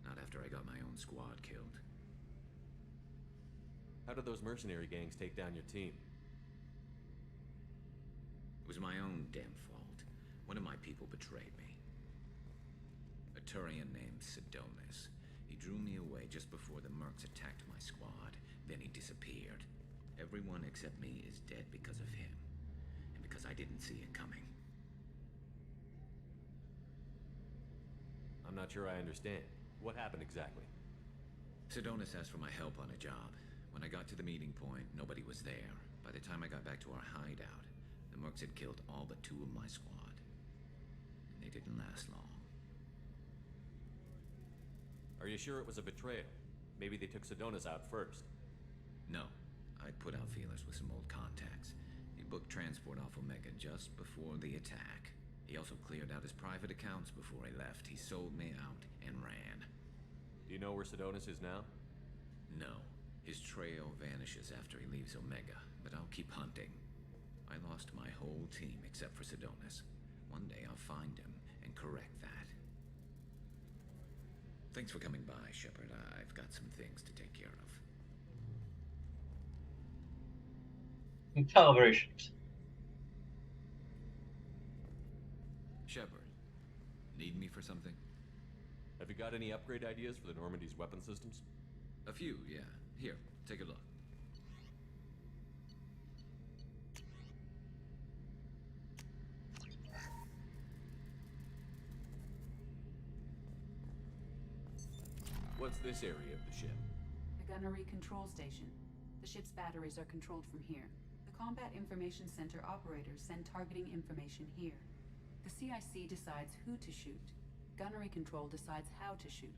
Not after I got my own squad killed. How did those mercenary gangs take down your team? It was my own damn fault. One of my people betrayed me. A Turian named Sidonis. He drew me away just before the mercs attacked my squad. Then he disappeared. Everyone except me is dead because of him. And because I didn't see it coming. I'm not sure I understand. What happened exactly? Sidonis asked for my help on a job. When I got to the meeting point, nobody was there. By the time I got back to our hideout, the mercs had killed all but 2 of my squad. And they didn't last long. Are you sure it was a betrayal? Maybe they took Sidonis out first. No. I put out feelers with some old contacts. He booked transport off Omega just before the attack. He also cleared out his private accounts before he left. He sold me out and ran. Do you know where Sedonis is now? No. His trail vanishes after he leaves Omega, but I'll keep hunting. I lost my whole team except for Sedonis. One day I'll find him and correct that. Thanks for coming by, Shepard. I've got some things to take care of. Calibrations. Shepard, need me for something? Have you got any upgrade ideas for the Normandy's weapon systems? A few, yeah. Here, take a look. What's this area of the ship? The gunnery control station. The ship's batteries are controlled from here. The Combat Information Center operators send targeting information here. The CIC decides who to shoot. Gunnery control decides how to shoot.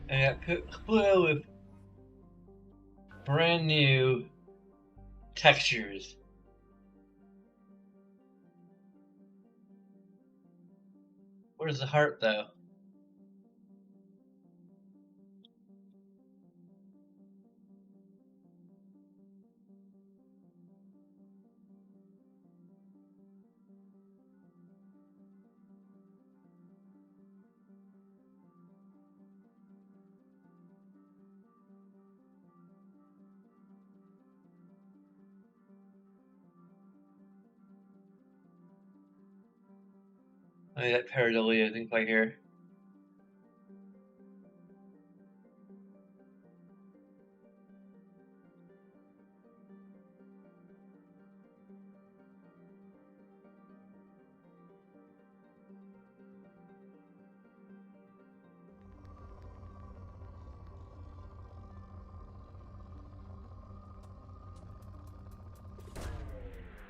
And I got Pluto with brand new textures. Where's the heart, though? I mean, that pareidolia, I think, right here.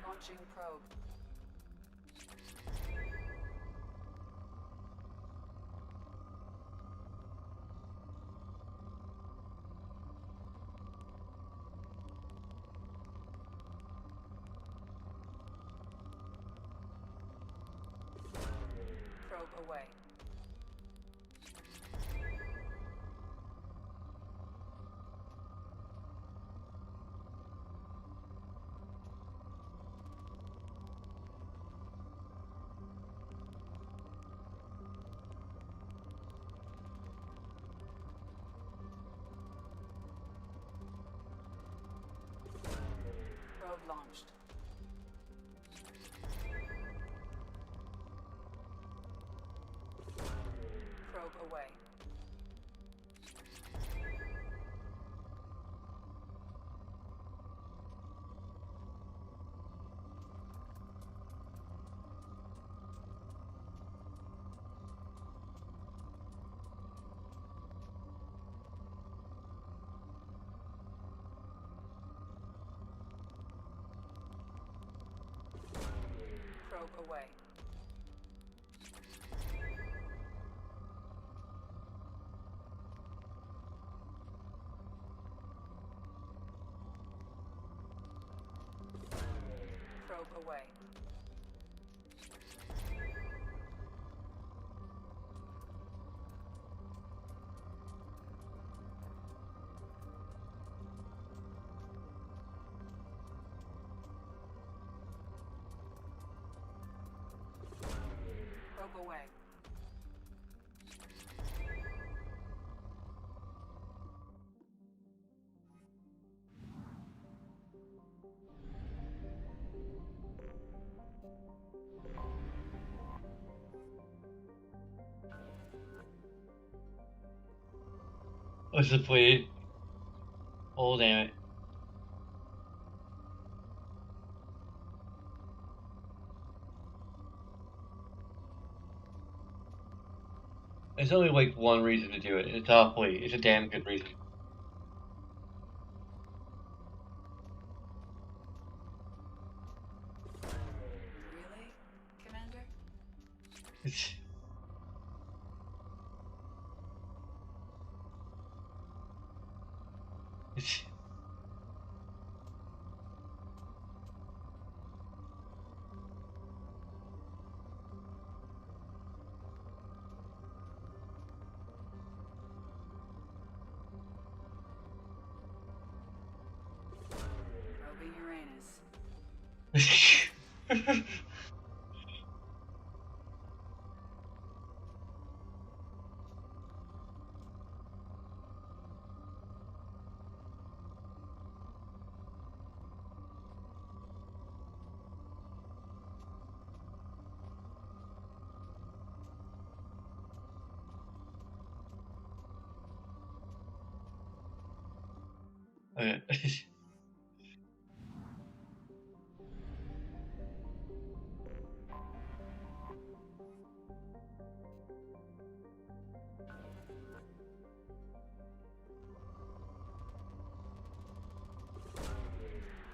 Launching probe. Probe away. Probe launched. Probe away. Probe away. Probe away. Probe away. What's the plea? Oh, damn it. There's only like one reason to do it. It's a plea. It's a damn good reason. Really, Commander? Probing Uranus. Okay.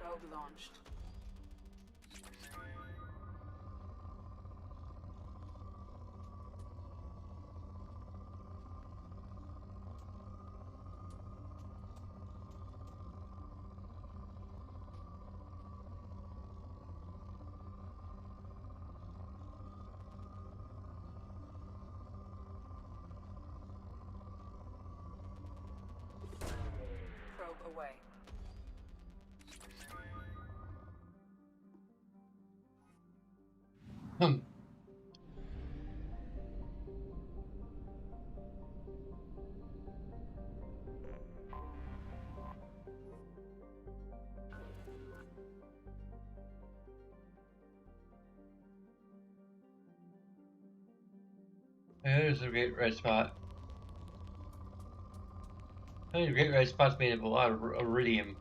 Probe launched. Probe away. There's a great red spot. I mean, great red spot's made of a lot of iridium.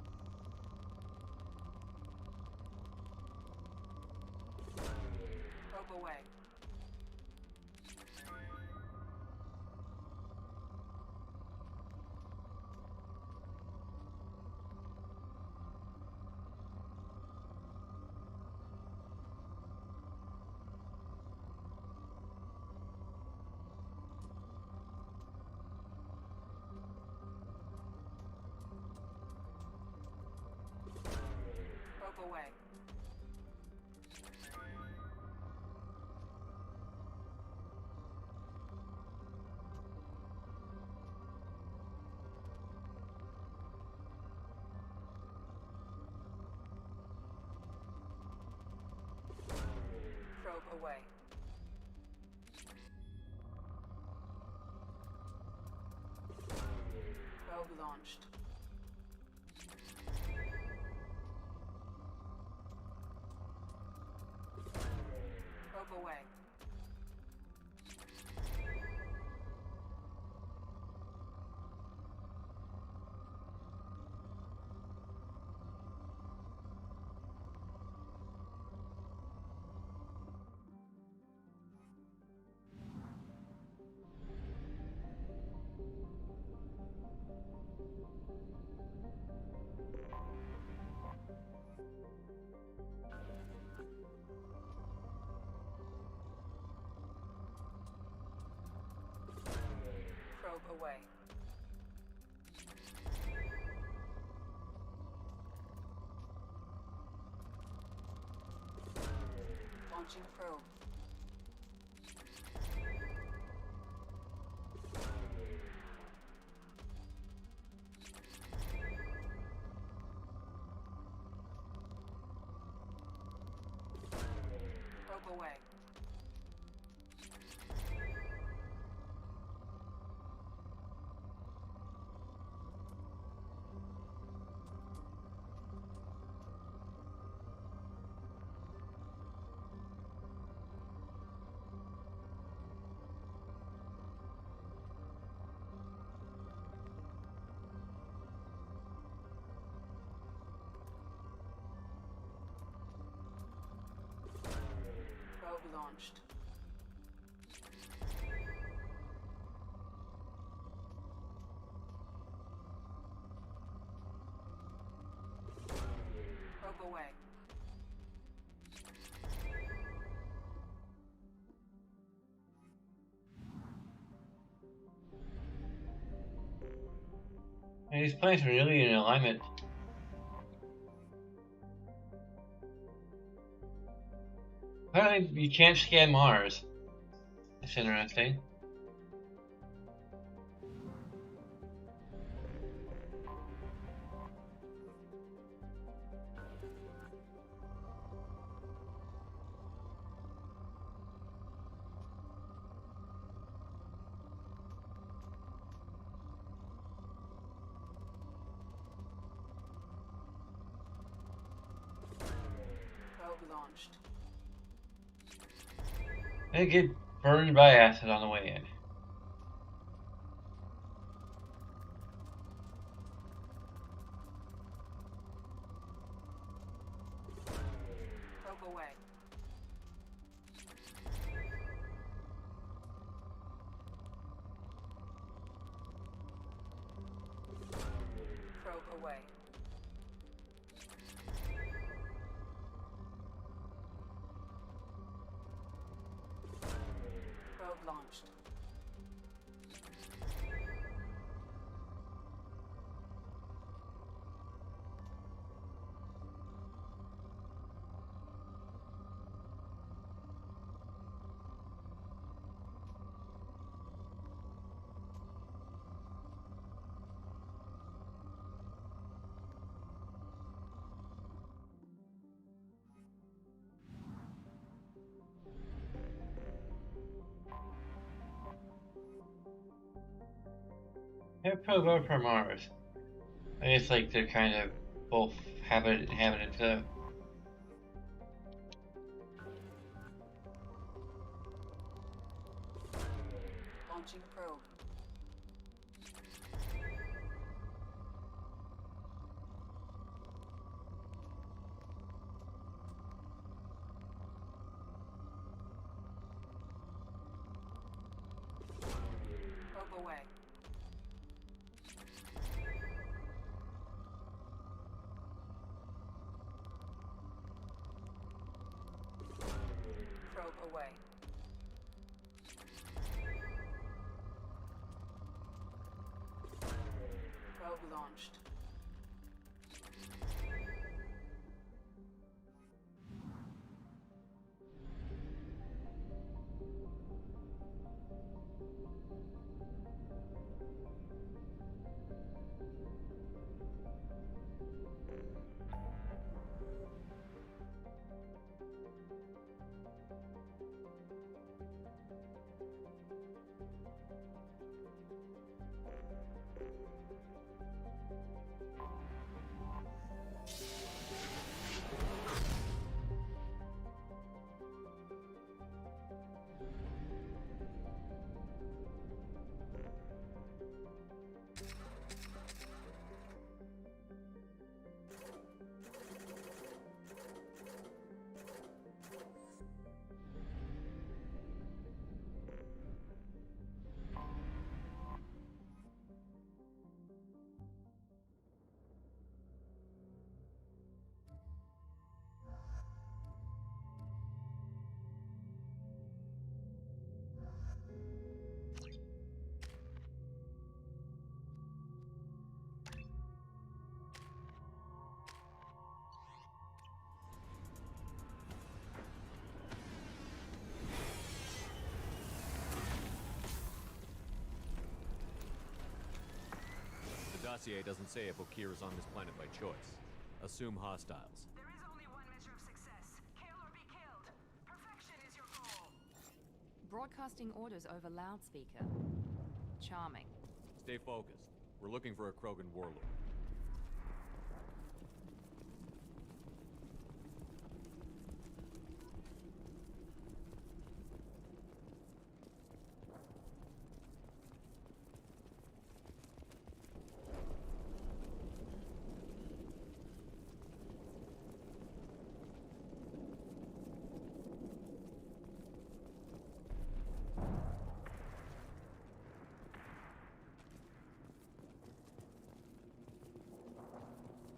Probe away. Probe away. Probe away. Probe launched. Probe away. Probe away. Launching probe. Probe away. Probe launched. Probe away. And these planets are really in alignment. Apparently, you can't scan Mars. That's interesting. Probe launched. They get burned by acid on the way in. Probe away. Probe away. Probe launched. They're probe over for Mars. I guess like they're kind of both inhabitants of. Launching probe. Probe away. Probe away. Probe launched. dossier doesn't say if Okir is on this planet by choice. Assume hostiles. There is only one measure of success. Kill or be killed. Perfection is your goal. Broadcasting orders over loudspeaker. Charming. Stay focused. We're looking for a Krogan warlord.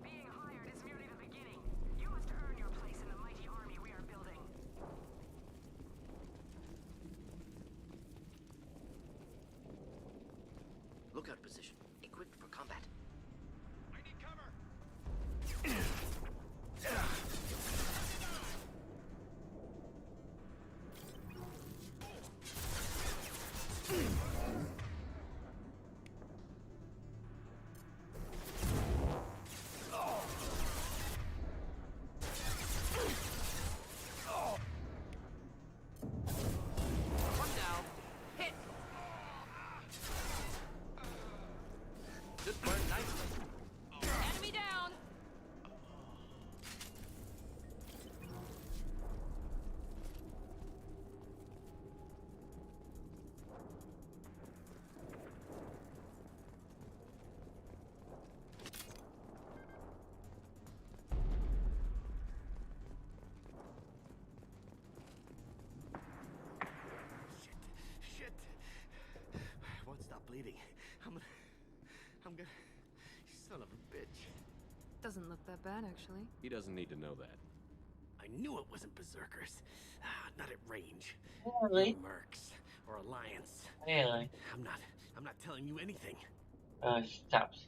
Being hired is merely the beginning. You must earn your place in the mighty army we are building. Lookout position. Equipped for combat. I need cover! One down. Hit! Just burned nicely. Enemy down! Shit. I won't stop bleeding. I'm gonna... Son of a bitch. Doesn't look that bad, actually. He doesn't need to know that. I knew it wasn't berserkers. Not at range. Really? You mercs. Or Alliance. Really? I'm not telling you anything. Stops.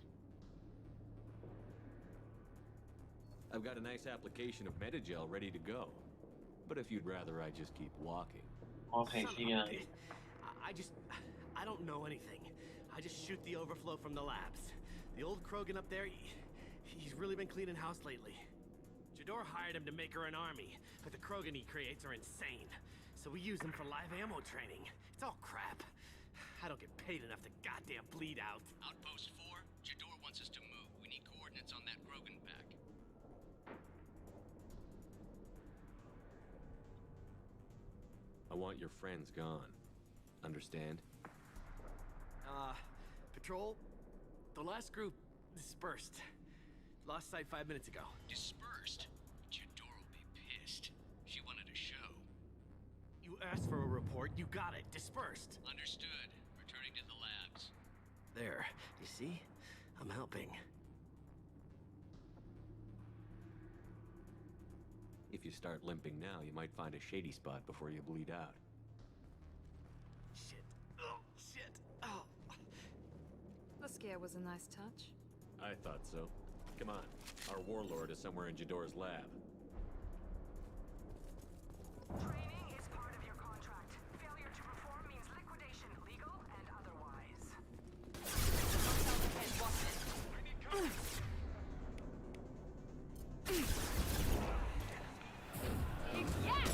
I've got a nice application of Metagel ready to go. But if you'd rather I just keep walking. Okay, Son so of a yeah. bitch. I don't know anything. I just shoot the overflow from the labs. The old Krogan up there, he's really been cleaning house lately. Jador hired him to make her an army, but the Krogan he creates are insane. So we use them for live ammo training. It's all crap. I don't get paid enough to goddamn bleed out. Outpost 4, Jador wants us to move. We need coordinates on that Krogan pack. I want your friends gone. Understand? Patrol, the last group dispersed. Lost sight 5 minutes ago. Dispersed? Jador will be pissed. She wanted a show. You asked for a report, you got it. Dispersed. Understood. Returning to the labs. There, you see? I'm helping. If you start limping now, you might find a shady spot before you bleed out. Shit. Oh, shit. Oh. The scare was a nice touch. I thought so. Come on. Our warlord is somewhere in Jador's lab. Training is part of your contract. Failure to perform means liquidation, legal and otherwise. I need cover! Yes!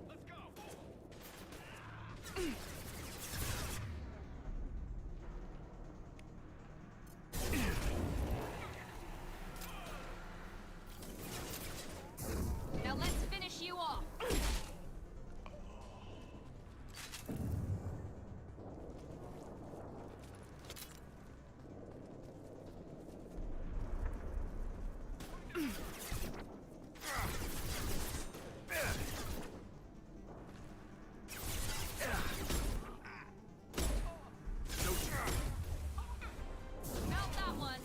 Let's go! Now let's finish you off! Mount that one!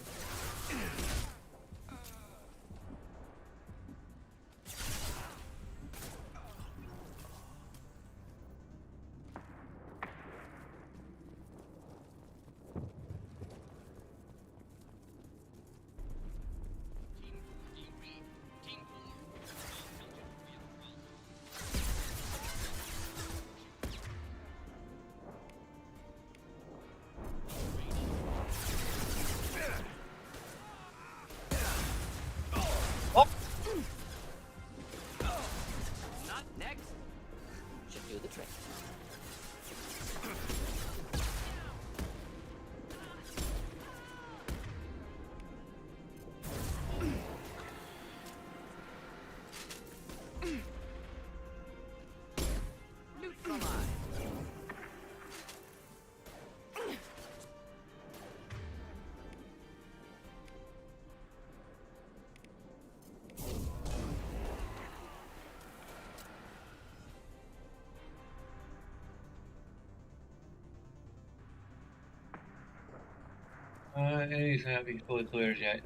He's not be fully cleared yet.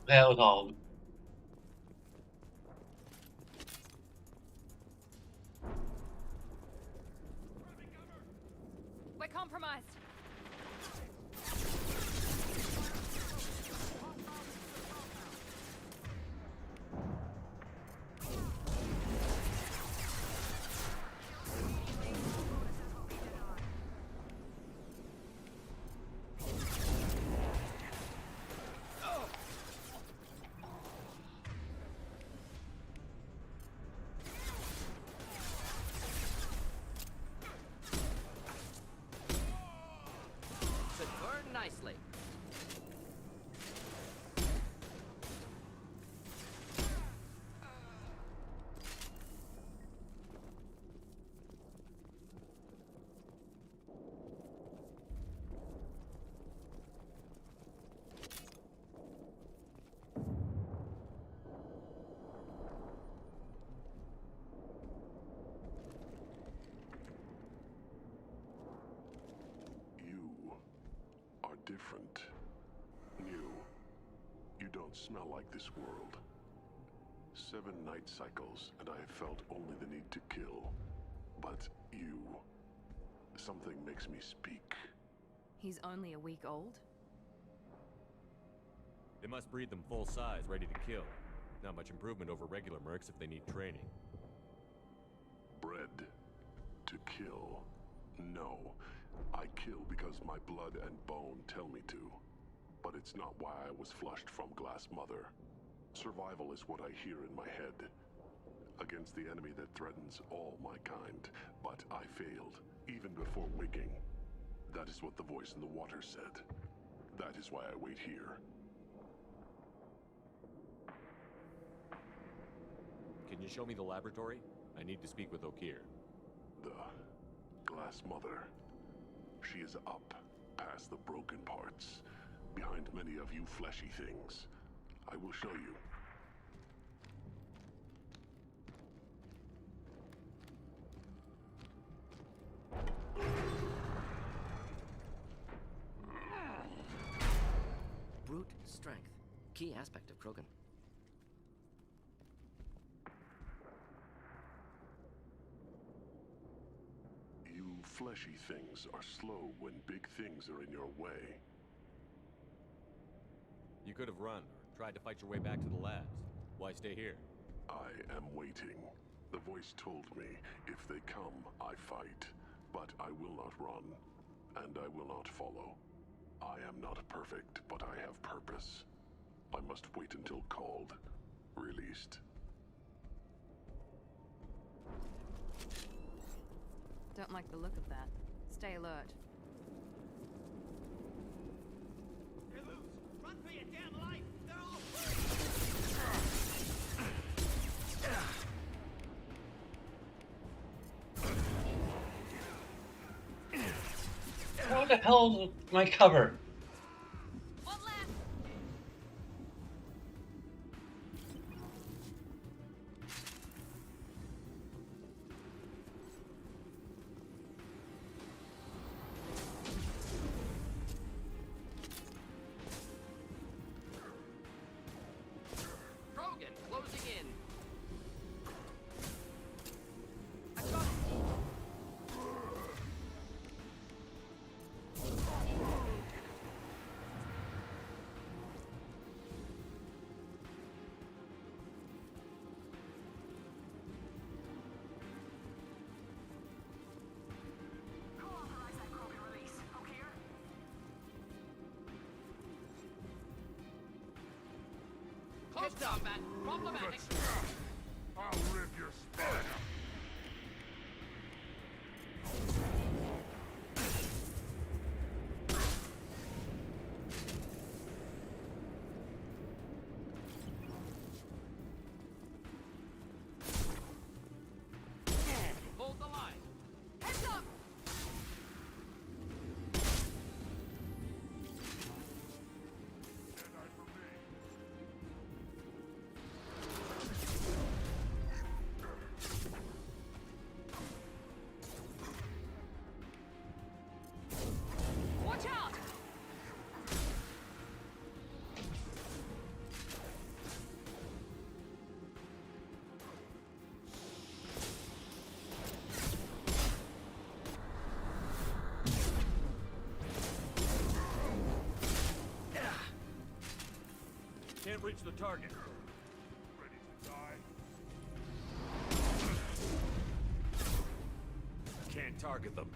That was all. We're compromised. Should burn nicely. You are different. New. You don't smell like this world. 7 night cycles, and I have felt only the need to kill. But you... something makes me speak. He's only a week old? They must breed them full size, ready to kill. Not much improvement over regular mercs if they need training. Bred to kill. No. I kill because my blood and bone tell me to. But it's not why I was flushed from Glass Mother. Survival is what I hear in my head. Against the enemy that threatens all my kind. But I failed, even before waking. That is what the voice in the water said. That is why I wait here. Can you show me the laboratory? I need to speak with Okir. The Glass Mother. She is up, past the broken parts, behind many of you fleshy things. I will show you. Brute strength. Key aspect of Krogan. You fleshy things are slow when big things are in your way. You could have run, or tried to fight your way back to the labs. Why stay here? I am waiting. The voice told me, if they come, I fight. But I will not run, and I will not follow. I am not perfect, but I have purpose. I must wait until called, released. Don't like the look of that. Stay alert. They're loose! Run for your damn life! They're all What the hell is my cover? Krogan closing in. Who authorized that Krogan release? Okir? Close combat. Problematic. I'll rip your spine up. Hold the line. Heads up! Can't reach the target. Ready to die? Can't target them.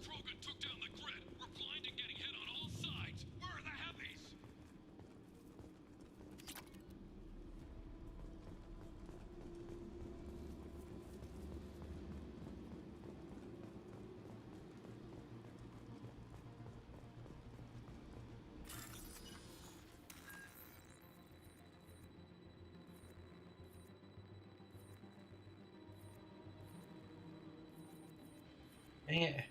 Krogan took down the grid. We're blind and getting hit on all sides. Where are the heavies? Yeah.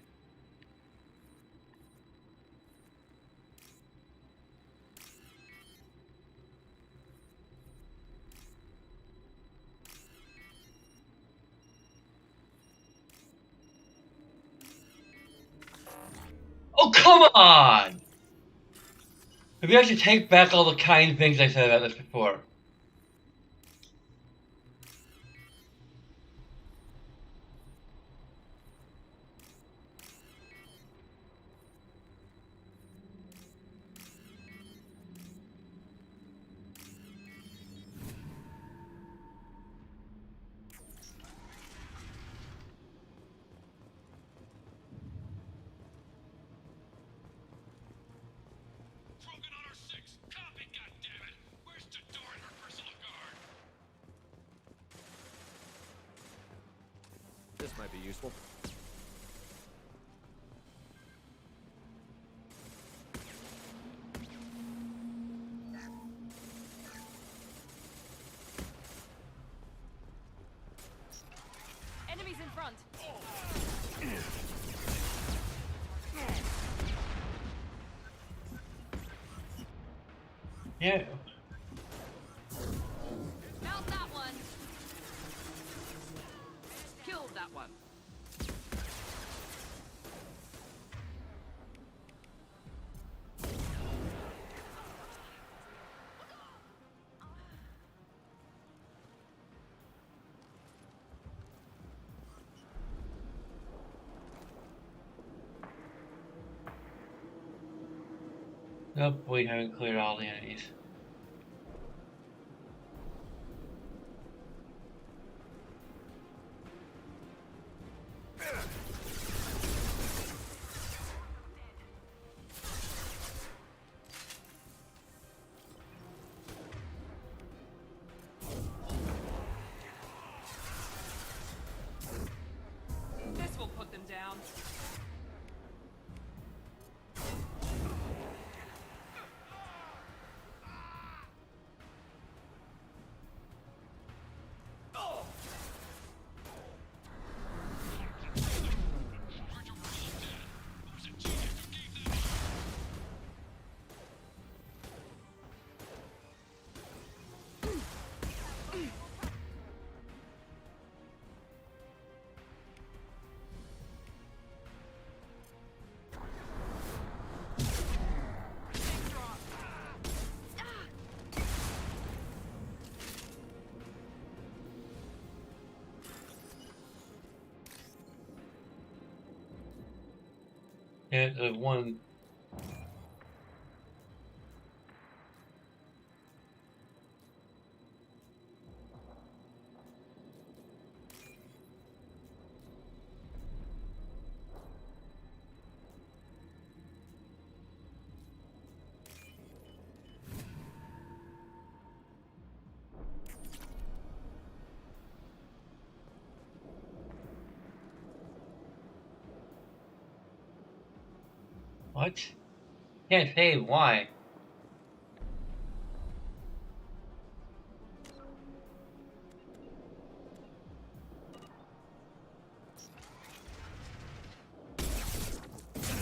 Oh, come on! Maybe I should take back all the kind things I said about this before. Krogan on our 6. Copy, goddammit! Where's Tador and her personal guard? This might be useful. Enemies in front. Yeah. Mount that one. Killed that one. Nope, we haven't cleared all the enemies. This will put them down. Yeah, the one. What? Can't say why.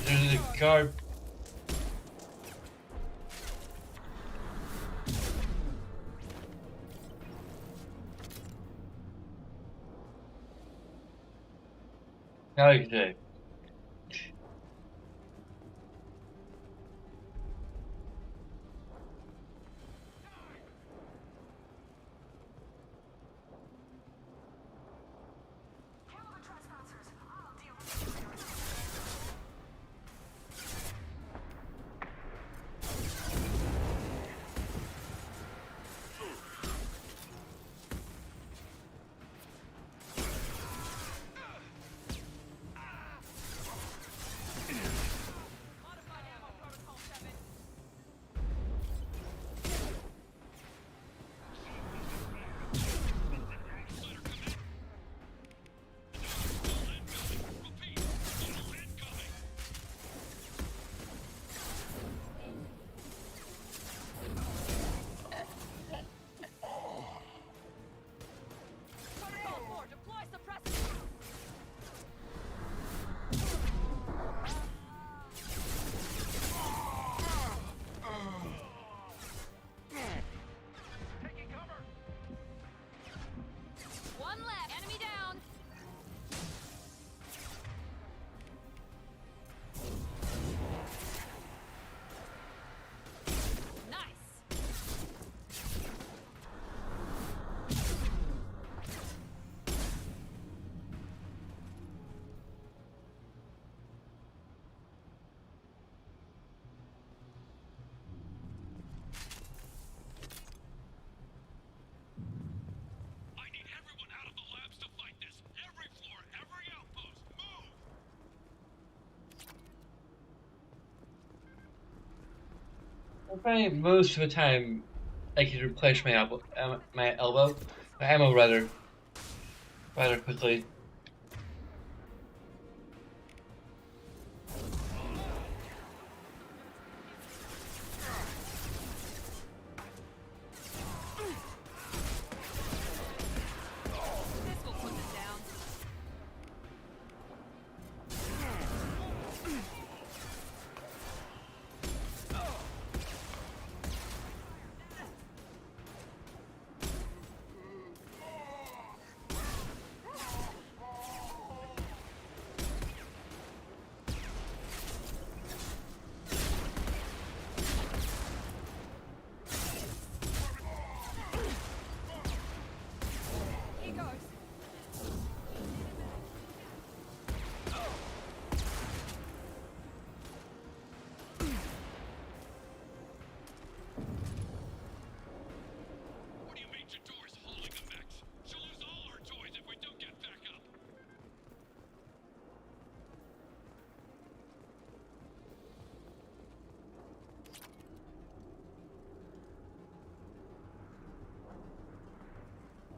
There's a guard. Now you say. I find most of the time I can replace my my ammo rather quickly.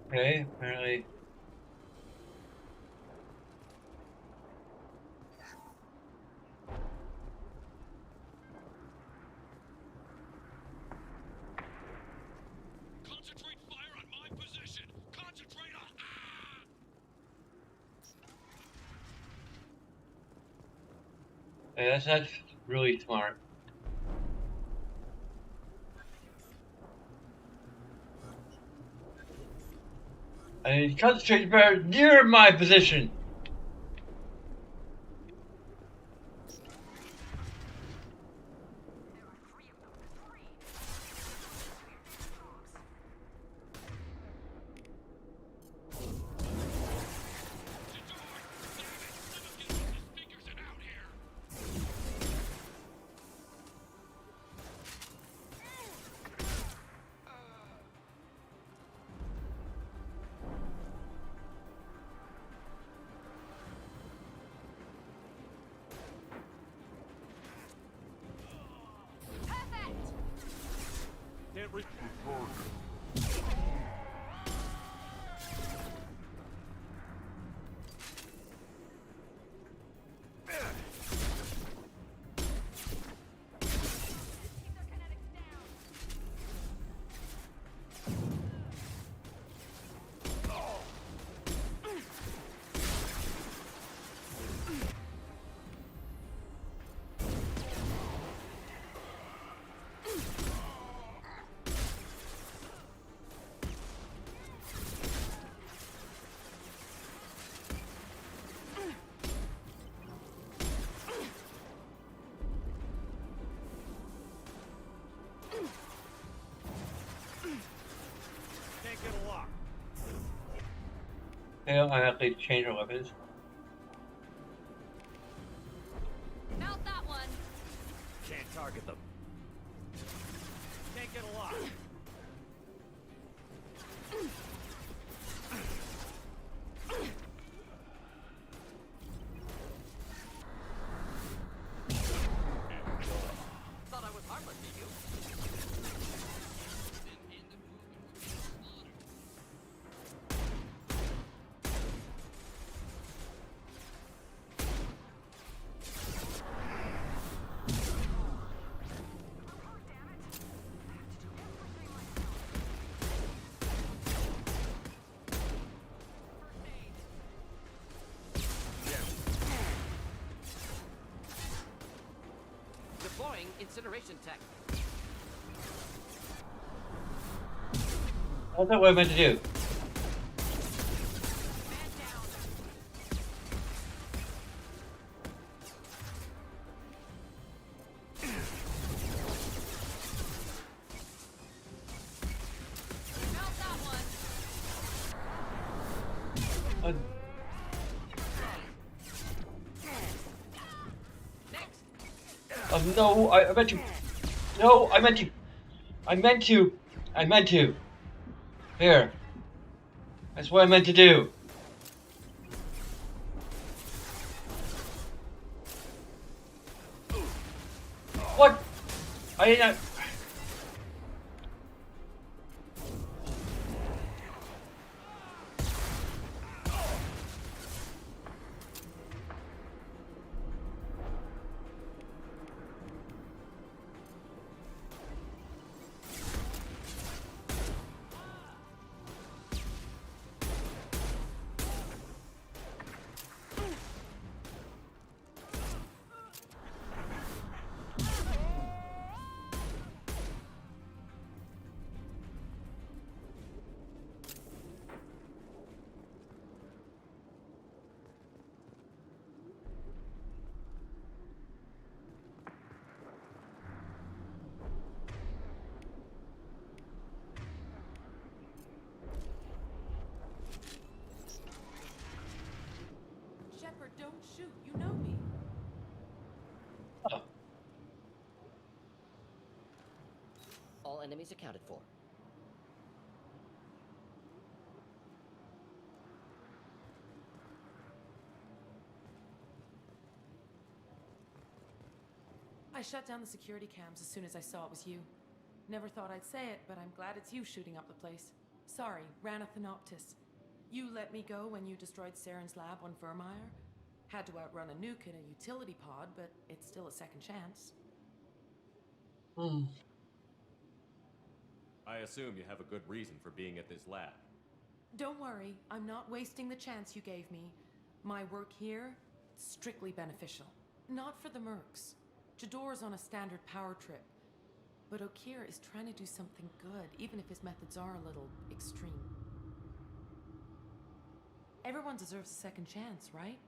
Okay, apparently. Concentrate fire on my position! Concentrate on... Yeah, that's really smart. I need to concentrate better near my position. Can't reach the target. They don't automatically change our weapons. Mount that one. Can't target them. Can't get a lock. Thought I was harmless, did you? Deploying incineration tech. That's not what I meant to do. Mount that one. No, I meant to. No, I meant to. I meant to. I meant to. There. That's what I meant to do. What? I did not. Don't shoot. You know me. Oh. All enemies accounted for. I shut down the security cams as soon as I saw it was you. Never thought I'd say it, but I'm glad it's you shooting up the place. Sorry, Ranathanoptis. You let me go when you destroyed Saren's lab on Vermeer. Had to outrun a nuke in a utility pod, but it's still a second chance. I assume you have a good reason for being at this lab. Don't worry, I'm not wasting the chance you gave me. My work here, strictly beneficial. Not for the mercs. Jador's on a standard power trip. But Okeer is trying to do something good, even if his methods are a little extreme. Everyone deserves a second chance, right?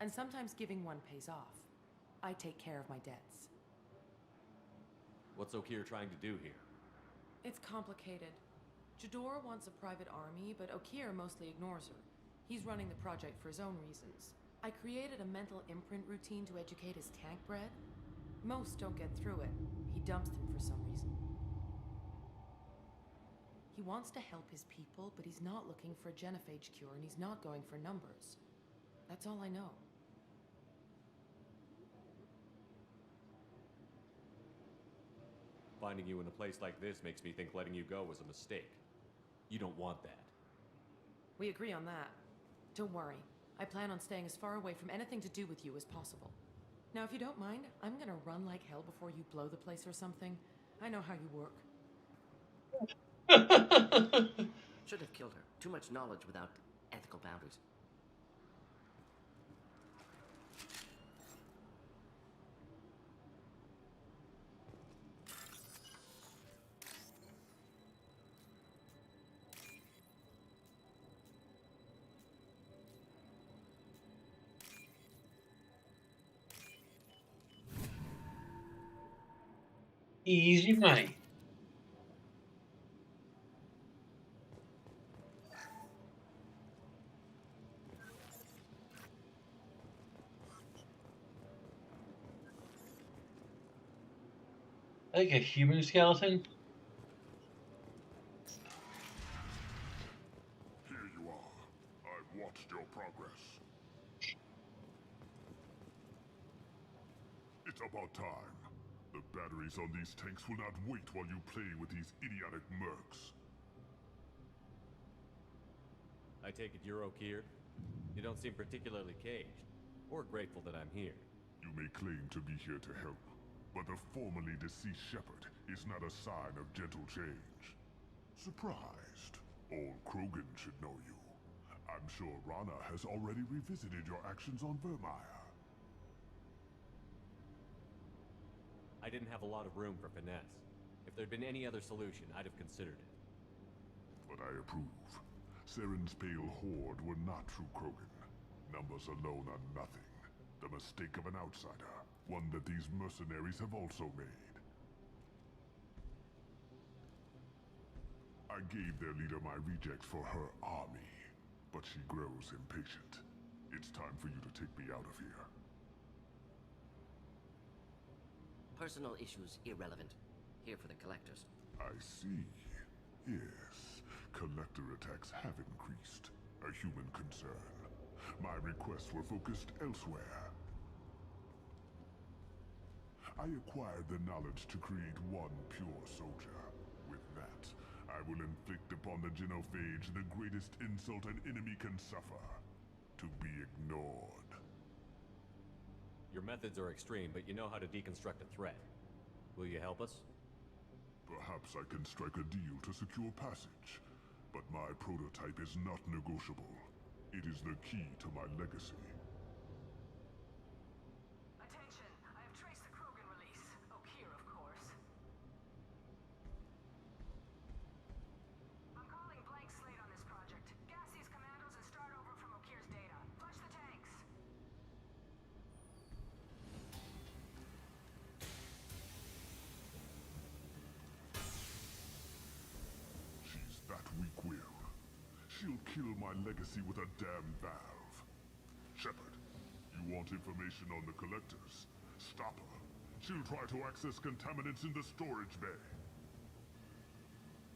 And sometimes giving one pays off. I take care of my debts. What's Okeer trying to do here? It's complicated. Jador wants a private army, but Okeer mostly ignores her. He's running the project for his own reasons. I created a mental imprint routine to educate his tank bred. Most don't get through it. He dumps them for some reason. He wants to help his people, but he's not looking for a genophage cure, and he's not going for numbers. That's all I know. Finding you in a place like this makes me think letting you go was a mistake. You don't want that. We agree on that. Don't worry. I plan on staying as far away from anything to do with you as possible. Now, if you don't mind, I'm gonna run like hell before you blow the place or something. I know how you work. Should have killed her. Too much knowledge without ethical boundaries. Easy money. Like a human skeleton? Here you are. I've watched your progress. It's about time. The batteries on these tanks will not wait while you play with these idiotic mercs. I take it you're Okeer? You don't seem particularly caged, or grateful that I'm here. You may claim to be here to help, but the formerly deceased Shepard is not a sign of gentle change. Surprised? Old Krogan should know you. I'm sure Rana has already revisited your actions on Vermeer. I didn't have a lot of room for finesse. If there'd been any other solution, I'd have considered it. But I approve. Saren's pale horde were not true Krogan. Numbers alone are nothing. The mistake of an outsider, one that these mercenaries have also made. I gave their leader my rejects for her army, but she grows impatient. It's time for you to take me out of here. Personal issues irrelevant. Here for the collectors. I see. Yes, collector attacks have increased. A human concern. My requests were focused elsewhere. I acquired the knowledge to create one pure soldier. With that, I will inflict upon the genophage the greatest insult an enemy can suffer. To be ignored. Your methods are extreme, but you know how to deconstruct a threat. Will you help us? Perhaps I can strike a deal to secure passage. But my prototype is not negotiable. It is the key to my legacy. Attention! I have traced the Krogan release. Okeer, of course. I'm calling blank slate on this project. Gas these commandos and start over from Okeer's data. Flush the tanks. She's that weak-willed. She'll kill my legacy with a damn valve. Shepard, you want information on the collectors. Stop her. She'll try to access contaminants in the storage bay.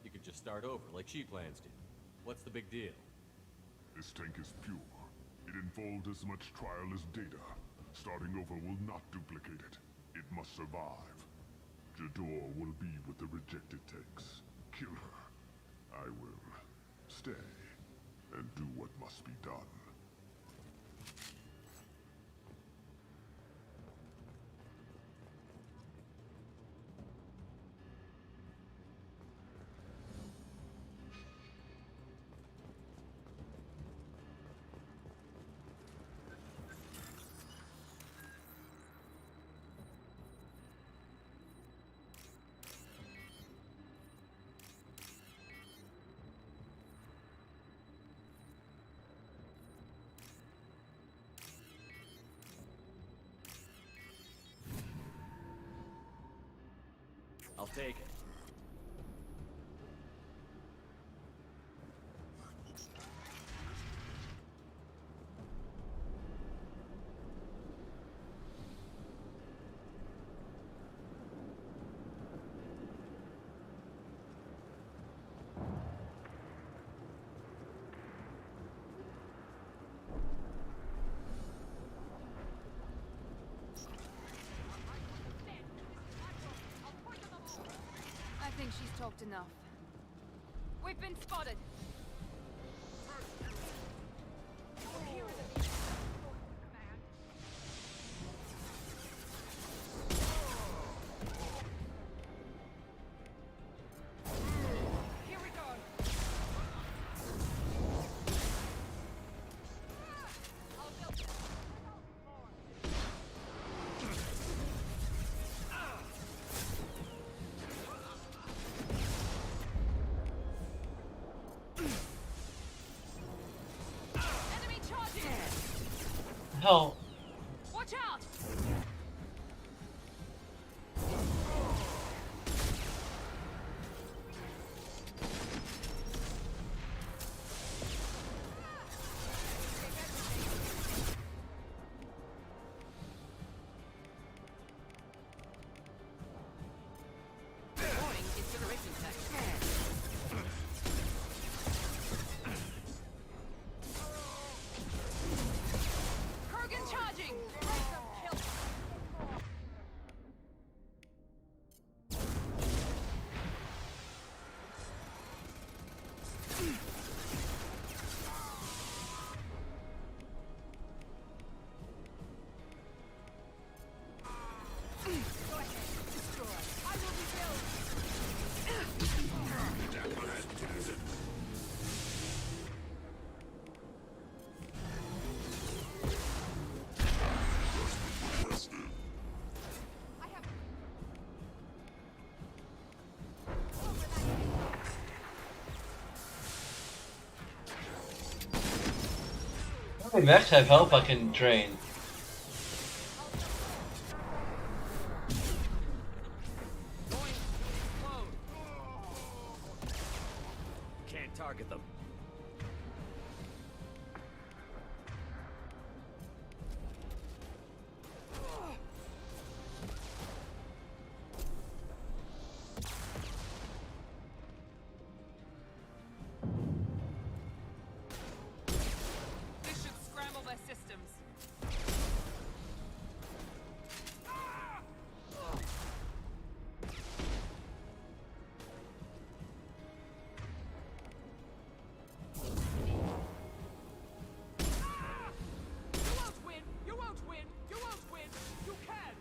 You could just start over, like she plans to. What's the big deal? This tank is pure. It involved as much trial as data. Starting over will not duplicate it. It must survive. Jador will be with the rejected tanks. Kill her. I will stay and do what must be done. I'll take it. I think she's talked enough. We've been spotted. Here we go. I'll build it. Enemy charging! Hell, Watch out! Warning, incineration tech. Kurgan charging! Let them kill. Go ahead, destroy. I will rebuild. I have. how many mechs have help I can drain? Can't target them. This should scramble their systems. You won't win! You won't win! You won't win! You can't!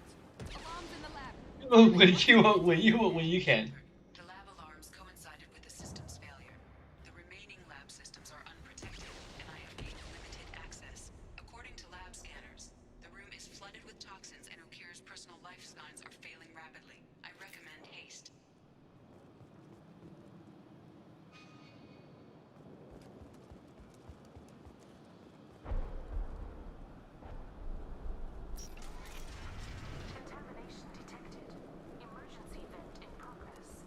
Alarms in the lab. You won't win, you won't win, you won't win, you can. The lab alarms coincided with the system's failure. The remaining lab systems are unprotected, and I have gained limited access. According to lab scanners, the room is flooded with toxins and Okir's personal life signs are failing rapidly. I recommend haste. Contamination detected. Emergency vent in progress.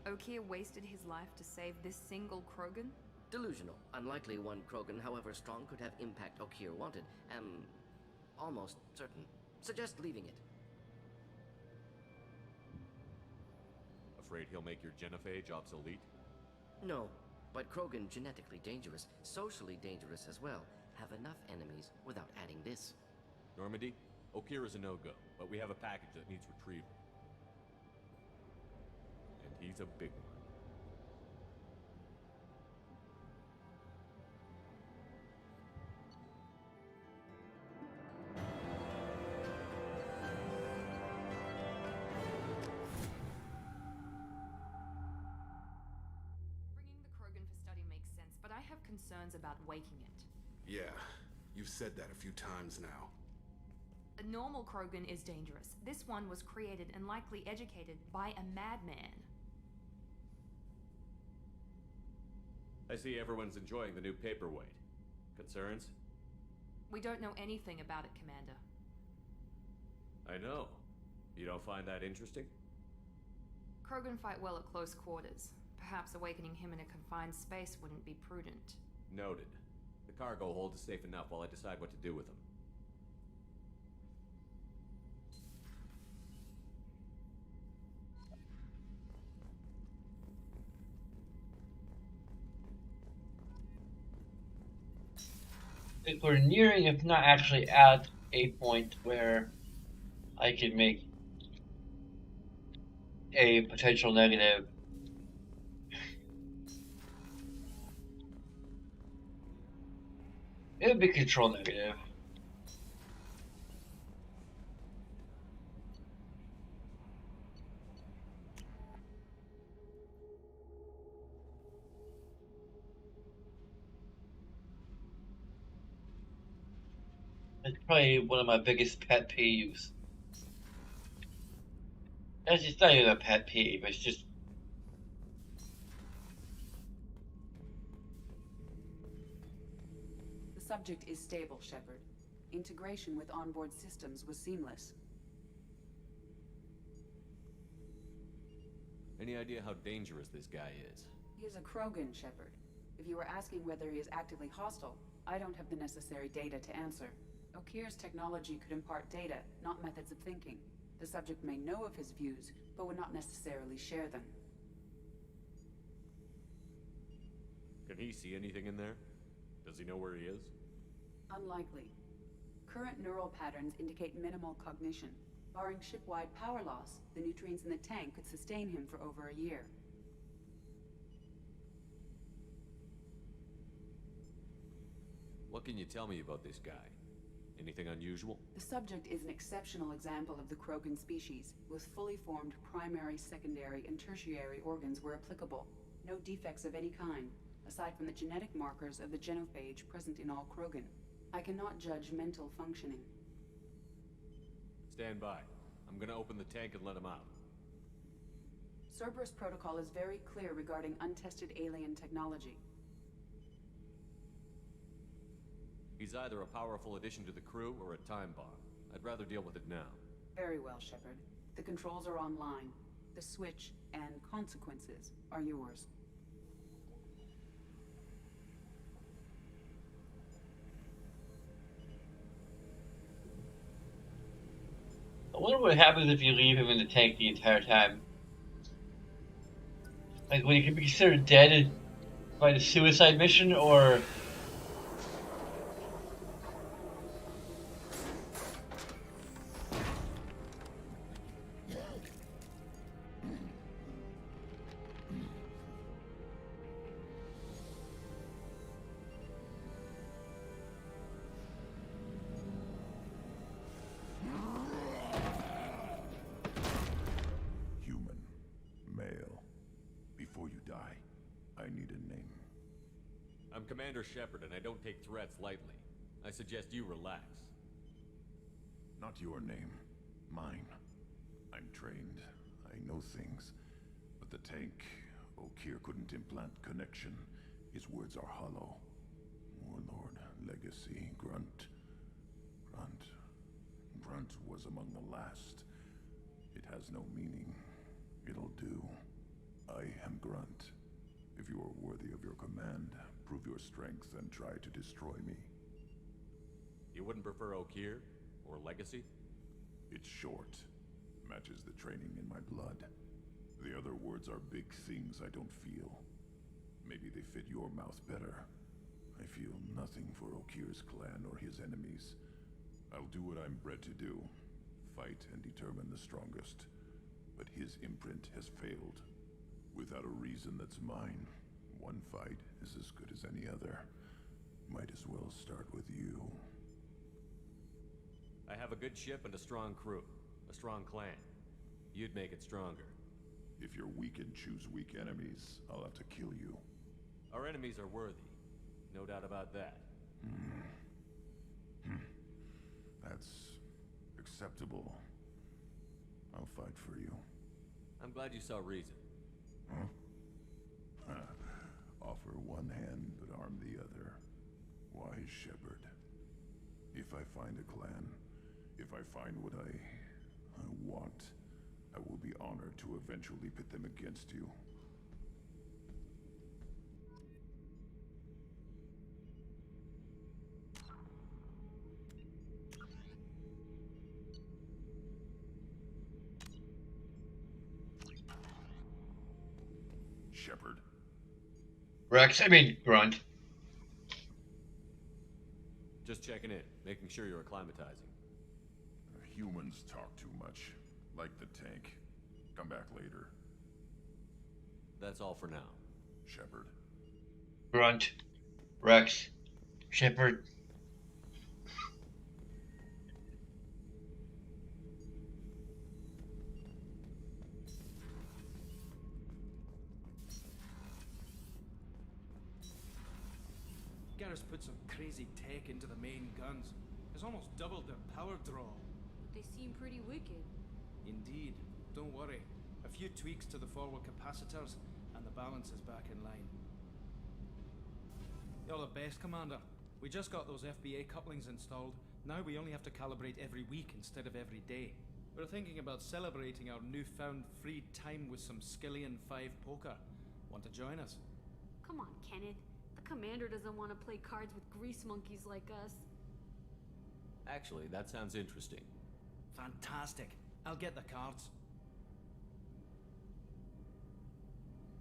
Okier wasted his life to save this single Krogan? Delusional. Unlikely one Krogan, however strong, could have impact Okier wanted. Am almost certain. Suggest leaving it. Afraid he'll make your genophage obsolete? No, but Krogan, genetically dangerous, socially dangerous as well, have enough enemies without adding this. Normandy, Okier is a no-go, but we have a package that needs retrieval. And he's a big one. Bringing the Krogan for study makes sense, but I have concerns about waking it. Yeah, you've said that a few times now. A normal Krogan is dangerous. This one was created and likely educated by a madman. I see everyone's enjoying the new paperweight. Concerns? We don't know anything about it, Commander. I know. You don't find that interesting? Krogan fight well at close quarters. Perhaps awakening him in a confined space wouldn't be prudent. Noted. The cargo hold is safe enough while I decide what to do with them. We're nearing, if not actually at, a point where I can make a potential negative. It would be control negative. It's probably one of my biggest pet peeves. It's not even a pet peeve, it's just... The subject is stable, Shepard. Integration with onboard systems was seamless. Any idea how dangerous this guy is? He is a Krogan, Shepard. If you were asking whether he is actively hostile, I don't have the necessary data to answer. Okir's technology could impart data, not methods of thinking. The subject may know of his views, but would not necessarily share them. Can he see anything in there? Does he know where he is? Unlikely. Current neural patterns indicate minimal cognition. Barring ship-wide power loss, the nutrients in the tank could sustain him for over a year. What can you tell me about this guy? Anything unusual? The subject is an exceptional example of the Krogan species, with fully formed primary, secondary, and tertiary organs where applicable. No defects of any kind, aside from the genetic markers of the genophage present in all Krogan. I cannot judge mental functioning. Stand by. I'm gonna open the tank and let him out. Cerberus protocol is very clear regarding untested alien technology. He's either a powerful addition to the crew or a time bomb. I'd rather deal with it now. Very well, Shepard. The controls are online. The switch and consequences are yours. I wonder what happens if you leave him in the tank the entire time. Like, would he be considered dead by the suicide mission, or... Human. Male. Before you die, I need a name. I'm Commander Shepard, and I don't take threats lightly. I suggest you relax. Not your name. Mine. I'm trained. I know things. But the tank, Okir couldn't implant connection. His words are hollow. Warlord, Legacy, Grunt. Grunt was among the last. It has no meaning. It'll do. I am Grunt. If you are worthy of your command, prove your strength and try to destroy me. You wouldn't prefer Okier? Or Legacy? It's short. Matches the training in my blood. The other words are big things I don't feel. Maybe they fit your mouth better. I feel nothing for Okir's clan or his enemies. I'll do what I'm bred to do. Fight and determine the strongest. But his imprint has failed. Without a reason that's mine, one fight is as good as any other. Might as well start with you. I have a good ship and a strong crew. A strong clan. You'd make it stronger. If you're weak and choose weak enemies, I'll have to kill you. Our enemies are worthy. No doubt about that. That's acceptable. I'll fight for you. I'm glad you saw reason. Huh? Offer one hand, but arm the other. Wise shepherd. If I find a clan, if I find what I want, I will be honored to eventually pit them against you. Shepherd. Grunt. Just checking in, making sure you're acclimatizing. Humans talk too much. Like the tank. Come back later. That's all for now. Shepherd. Grunt. Rex. Shepard. Garrus put some crazy tech into the main guns. It's almost doubled their power draw. They seem pretty wicked. Indeed. Don't worry. A few tweaks to the forward capacitors, and the balance is back in line. You're the best, Commander. We just got those FBA couplings installed. Now we only have to calibrate every week instead of every day. We're thinking about celebrating our newfound free time with some Skillian 5 poker. Want to join us? Come on, Kenneth. The commander doesn't want to play cards with grease monkeys like us. Actually, that sounds interesting. Fantastic. I'll get the cards.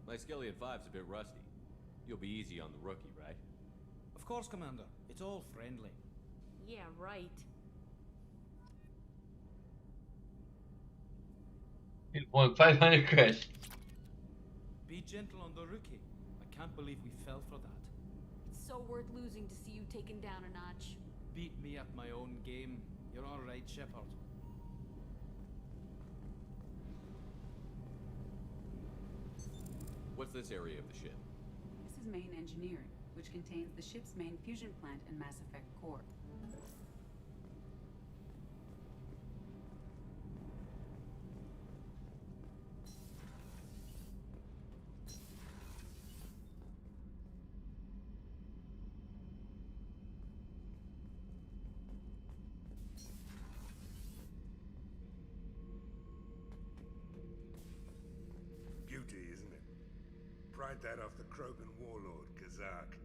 My Skillian 5's a bit rusty. You'll be easy on the rookie, right? Of course, Commander. It's all friendly. Yeah, right. You won 500 credits. Be gentle on the rookie. I can't believe we fell for that. It's so worth losing to see you taken down a notch. Beat me at my own game. You're all right, Shepard. What's this area of the ship? This is main engineering, which contains the ship's main fusion plant and Mass Effect core. Beauty, isn't it? Pried that off the Krogan warlord, Kazak.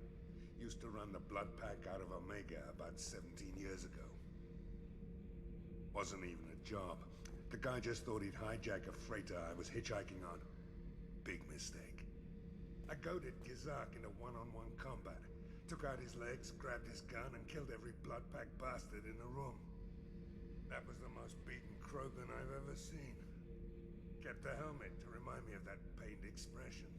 Used to run the blood pack out of Omega about 17 years ago. Wasn't even a job. The guy just thought he'd hijack a freighter I was hitchhiking on. Big mistake. I goaded Kazak into one-on-one combat. Took out his legs, grabbed his gun, and killed every blood pack bastard in the room. That was the most beaten Krogan I've ever seen. Kept the helmet to remind me of that pained expression.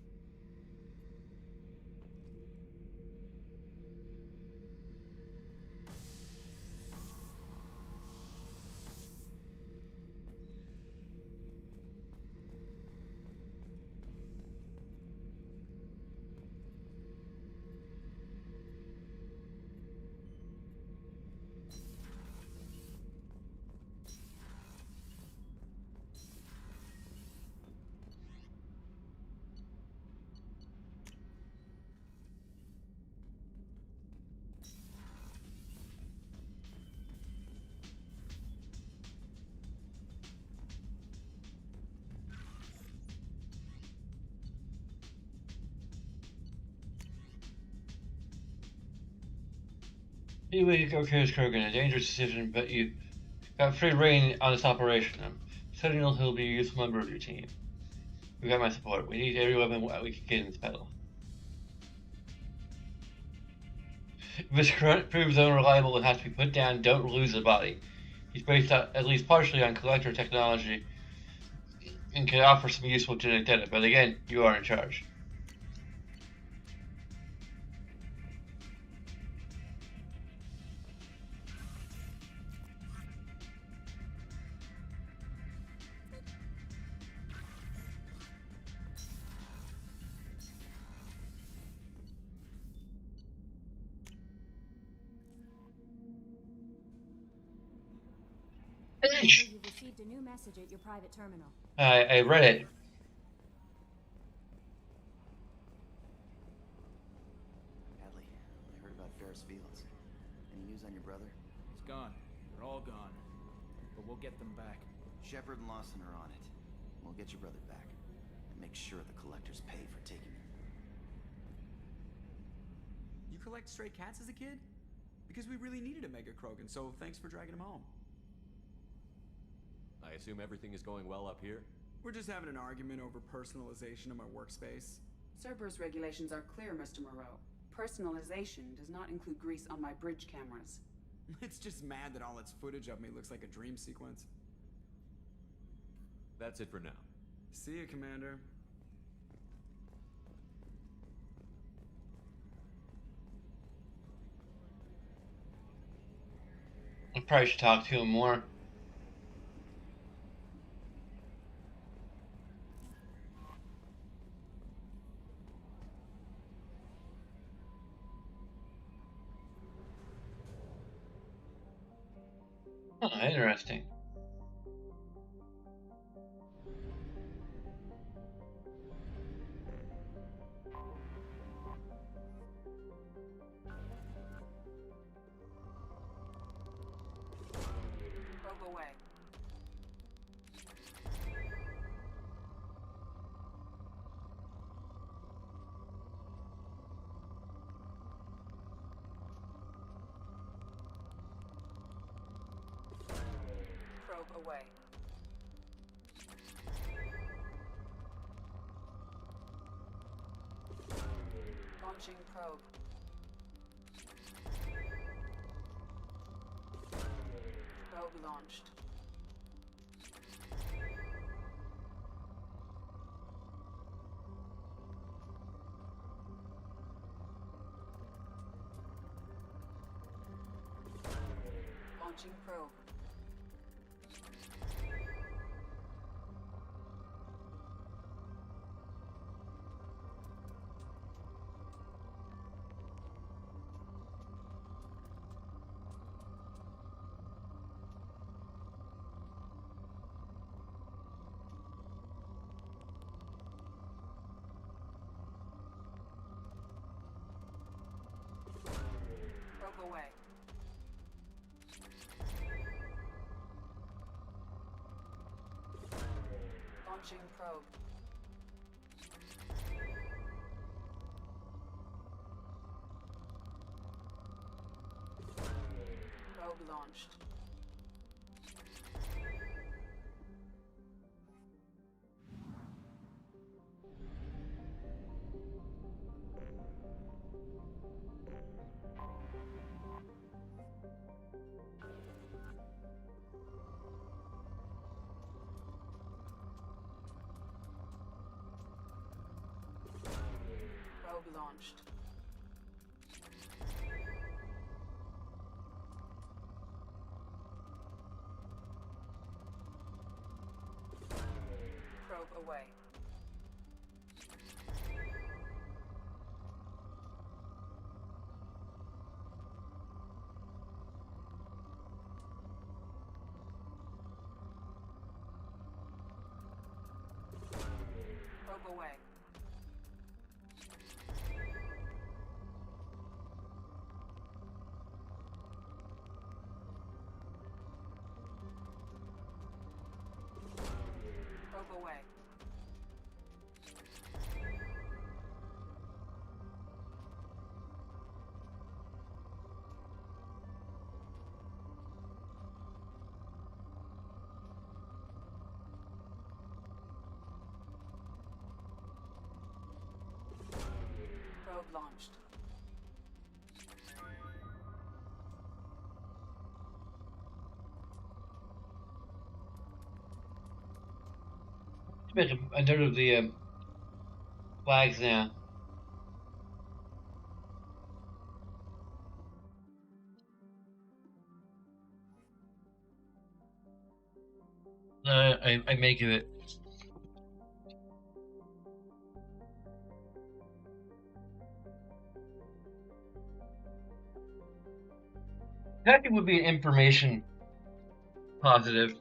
Anyway, you go Curtis Krogan, a dangerous decision, but you got free reign on this operation. I'm certain he'll be a useful member of your team. You got my support. We need every weapon we can get in this battle. If this current proves unreliable and has to be put down, don't lose the body. He's based at least partially on collector technology and can offer some useful genetic data, but again, you are in charge. You received a new message at your private terminal. I read it. Hadley, I heard about Ferris Fields. Any news on your brother? He's gone. They're all gone. But we'll get them back. Shepard and Lawson are on it. We'll get your brother back. And make sure the collectors pay for taking him. You collect stray cats as a kid? Because we really needed a Mega Krogan, so thanks for dragging him home. I assume everything is going well up here? We're just having an argument over personalization of my workspace. Cerberus regulations are clear, Mr. Moreau. Personalization does not include grease on my bridge cameras. It's just mad that all its footage of me looks like a dream sequence. That's it for now. See you, Commander. I probably should talk to him more. Oh, interesting. Probe away. Probe away. Launching probe. Probe launched. Launching probe. Probe away. Launching probe. Probe launched. Probe launched. Probe away. Probe away. Probe away. Probe launched. Make a note of the flags now. I make of it. Hacking would be an information positive.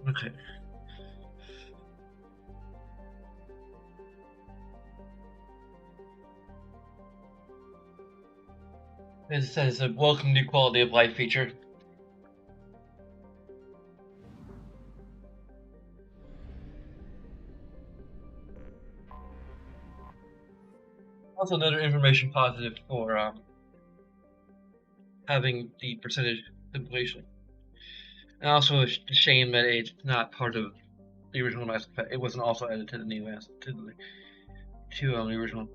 Okay. As it says, a welcome new quality of life feature. Also, another information positive for having the percentage completion. And also a shame that it's not part of the original Mass Effect. It wasn't also added to the new Mass to the original.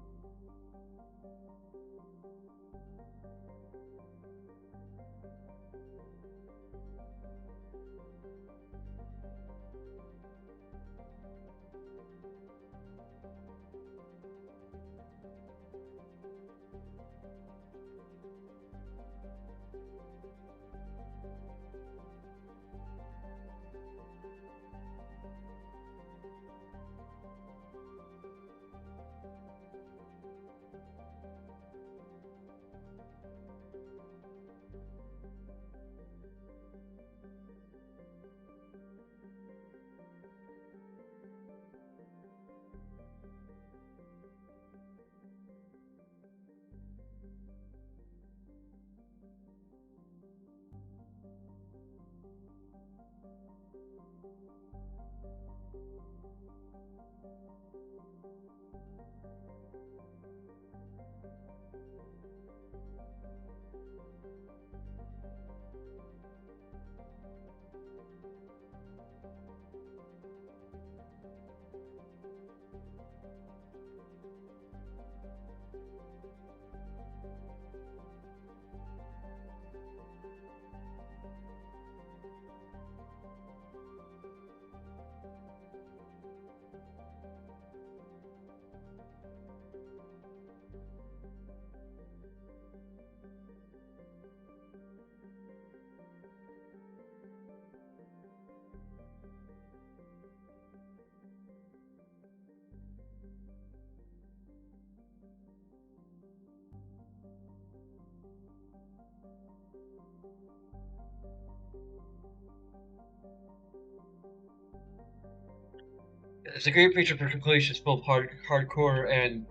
It's a great feature for completion, both hardcore and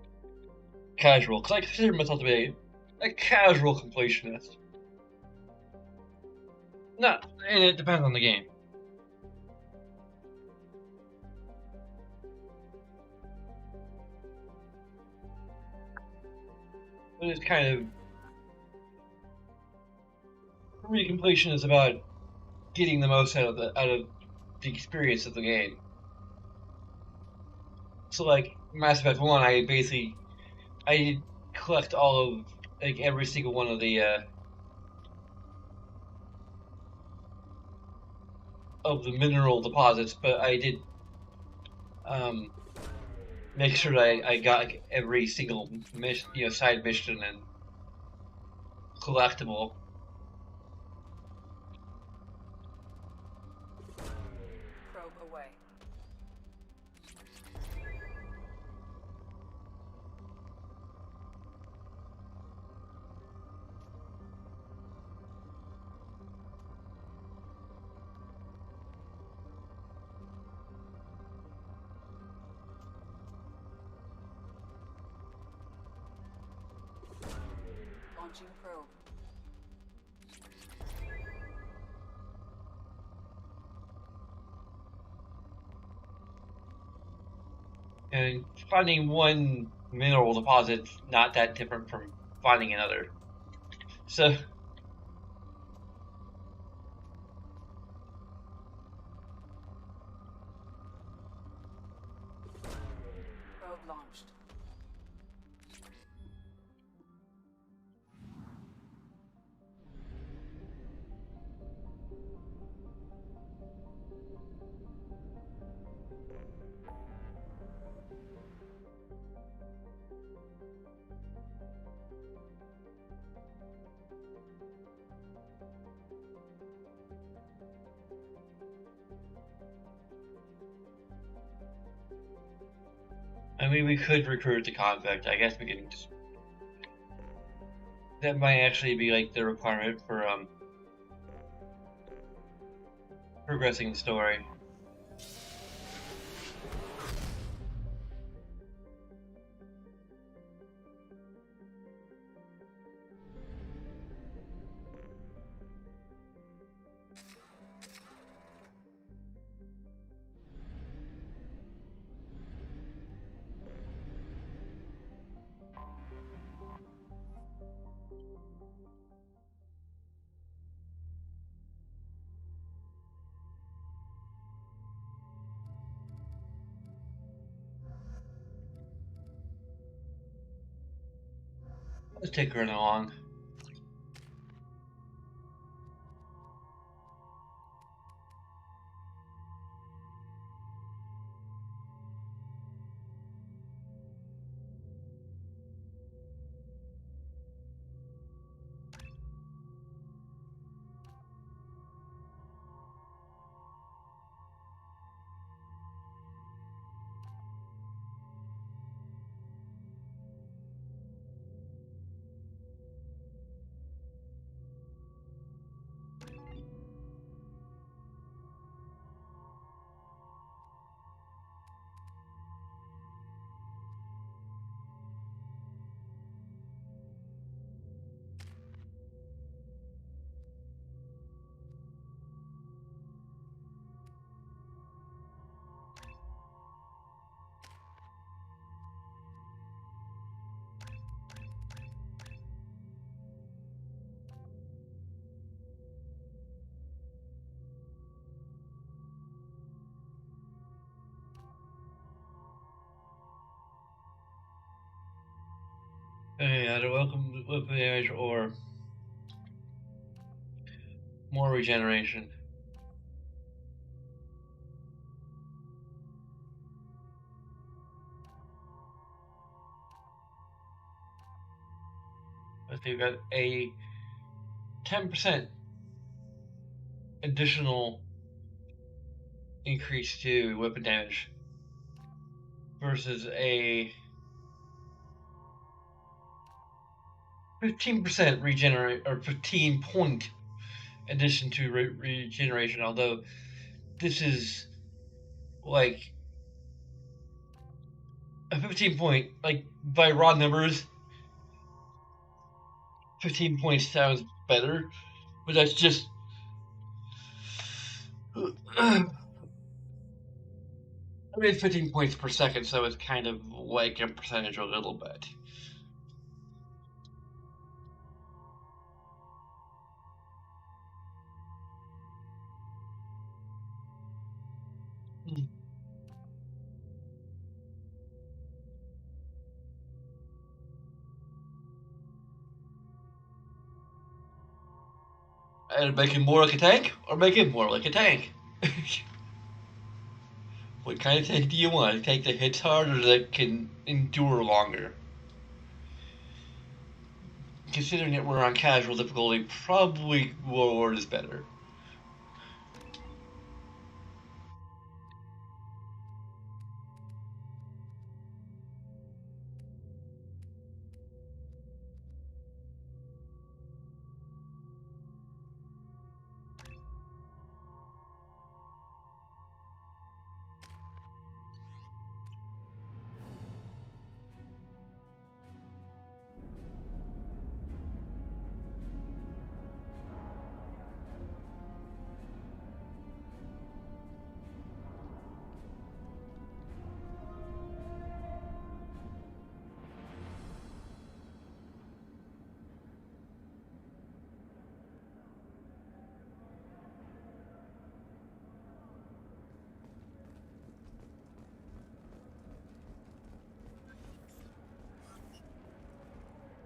casual. Because I consider myself to be a casual completionist. No, and it depends on the game. But it's kind of, for me, completion is about getting the most out of the experience of the game. So like Mass Effect 1, I did collect all of like every single one of the mineral deposits, but I did make sure that I got like every single mission, side mission and collectible. Probe away. Launching probe. And finding one mineral deposit not that different from finding another. So Probe launched. I mean, we could recruit the convict. I guess we can just. That might actually be like the requirement for progressing the story. Let's take her along. Okay, either welcome weapon damage or more regeneration. I think we got a 10% additional increase to weapon damage versus a 15% regenerate or 15 point addition to regeneration. Although this is like a 15 point, like by raw numbers, 15 points sounds better, but that's just. I mean, 15 points per second, so it's kind of like a percentage a little bit. And make it more like a tank, or make it more like a tank. What kind of tank do you want? A tank that hits hard or that can endure longer? Considering that we're on casual difficulty, probably Warlord is better.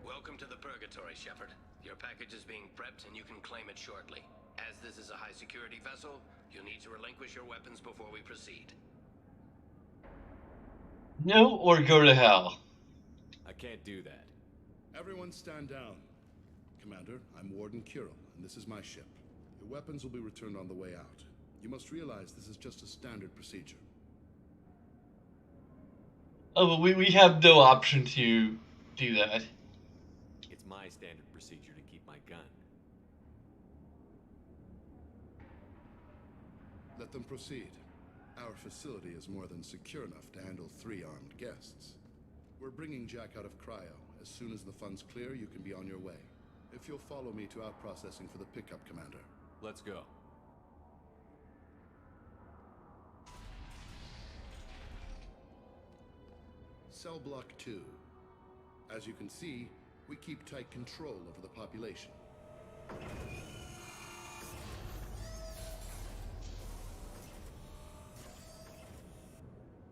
Welcome to the Purgatory, Shepard. Your package is being prepped and you can claim it shortly. As this is a high-security vessel, you'll need to relinquish your weapons before we proceed. No, or go to hell. I can't do that. Everyone stand down. Commander, I'm Warden Kirill, and this is my ship. Your weapons will be returned on the way out. You must realize this is just a standard procedure. Oh, but we have no option to do that. It's my standard procedure to keep my gun. Let them proceed. Our facility is more than secure enough to handle 3 armed guests. We're bringing Jack out of cryo. As soon as the funds clear, you can be on your way. If you'll follow me to out-processing for the pickup, Commander. Let's go. Cell Block 2. As you can see, we keep tight control over the population.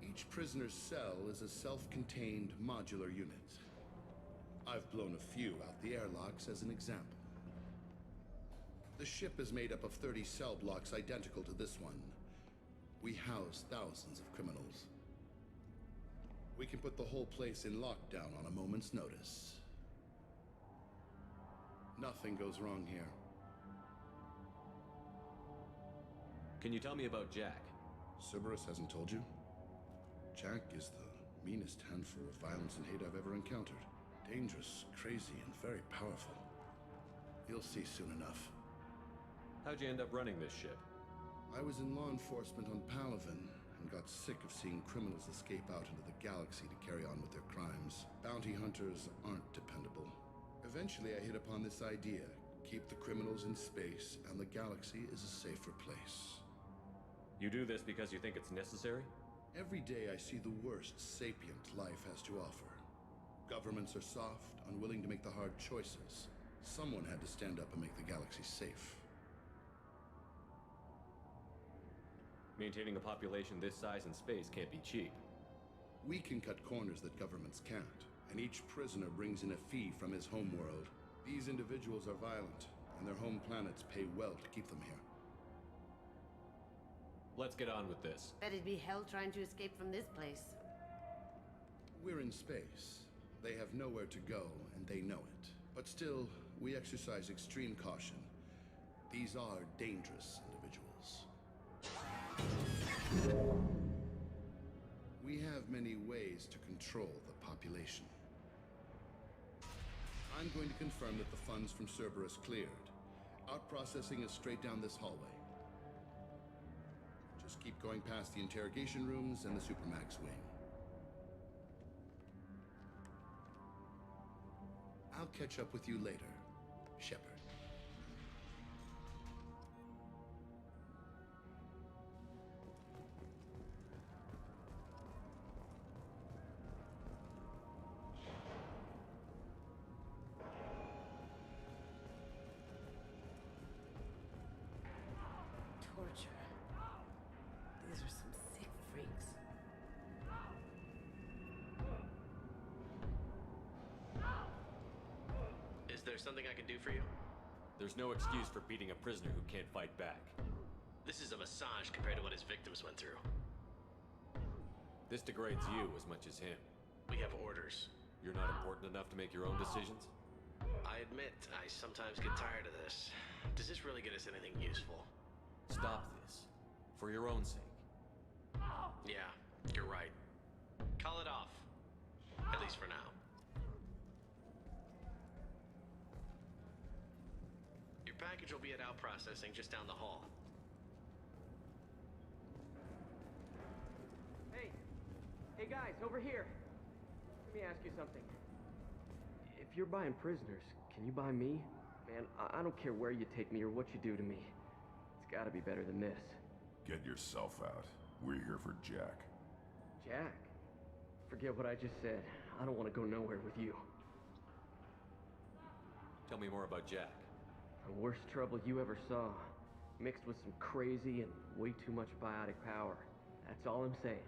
Each prisoner's cell is a self-contained modular unit. I've blown a few out the airlocks as an example. The ship is made up of 30 cell blocks identical to this one. We house thousands of criminals. We can put the whole place in lockdown on a moment's notice. Nothing goes wrong here. Can you tell me about Jack? Cerberus hasn't told you? Jack is the meanest handful of violence and hate I've ever encountered. Dangerous, crazy, and very powerful. You'll see soon enough. How'd you end up running this ship? I was in law enforcement on Palaven and got sick of seeing criminals escape out into the galaxy to carry on with their crimes. Bounty hunters aren't dependable. Eventually I hit upon this idea. Keep the criminals in space and the galaxy is a safer place. You do this because you think it's necessary? Every day I see the worst sapient life has to offer. Governments are soft, unwilling to make the hard choices. Someone had to stand up and make the galaxy safe. Maintaining a population this size in space can't be cheap. We can cut corners that governments can't, and each prisoner brings in a fee from his homeworld. These individuals are violent, and their home planets pay well to keep them here. Let's get on with this. Bet it'd be hell trying to escape from this place. We're in space. They have nowhere to go, and they know it. But still, we exercise extreme caution. These are dangerous individuals. We have many ways to control the population. I'm going to confirm that the funds from Cerberus cleared. Out processing is straight down this hallway. Just keep going past the interrogation rooms and the Supermax wing. I'll catch up with you later, Shepard. Torture. These are some sick freaks. Is there something I can do for you? There's no excuse for beating a prisoner who can't fight back. This is a massage compared to what his victims went through. This degrades you as much as him. We have orders. You're not important enough to make your own decisions? I admit, I sometimes get tired of this. Does this really get us anything useful? Stop this. For your own sake. Yeah, you're right. Call it off. At least for now. Your package will be at out processing just down the hall. Hey guys, over here. Let me ask you something. If you're buying prisoners, can you buy me? Man, I don't care where you take me or what you do to me. It's gotta be better than this. Get yourself out. We're here for Jack. Jack? Forget what I just said. I don't want to go nowhere with you. Tell me more about Jack. The worst trouble you ever saw. Mixed with some crazy and way too much biotic power. That's all I'm saying.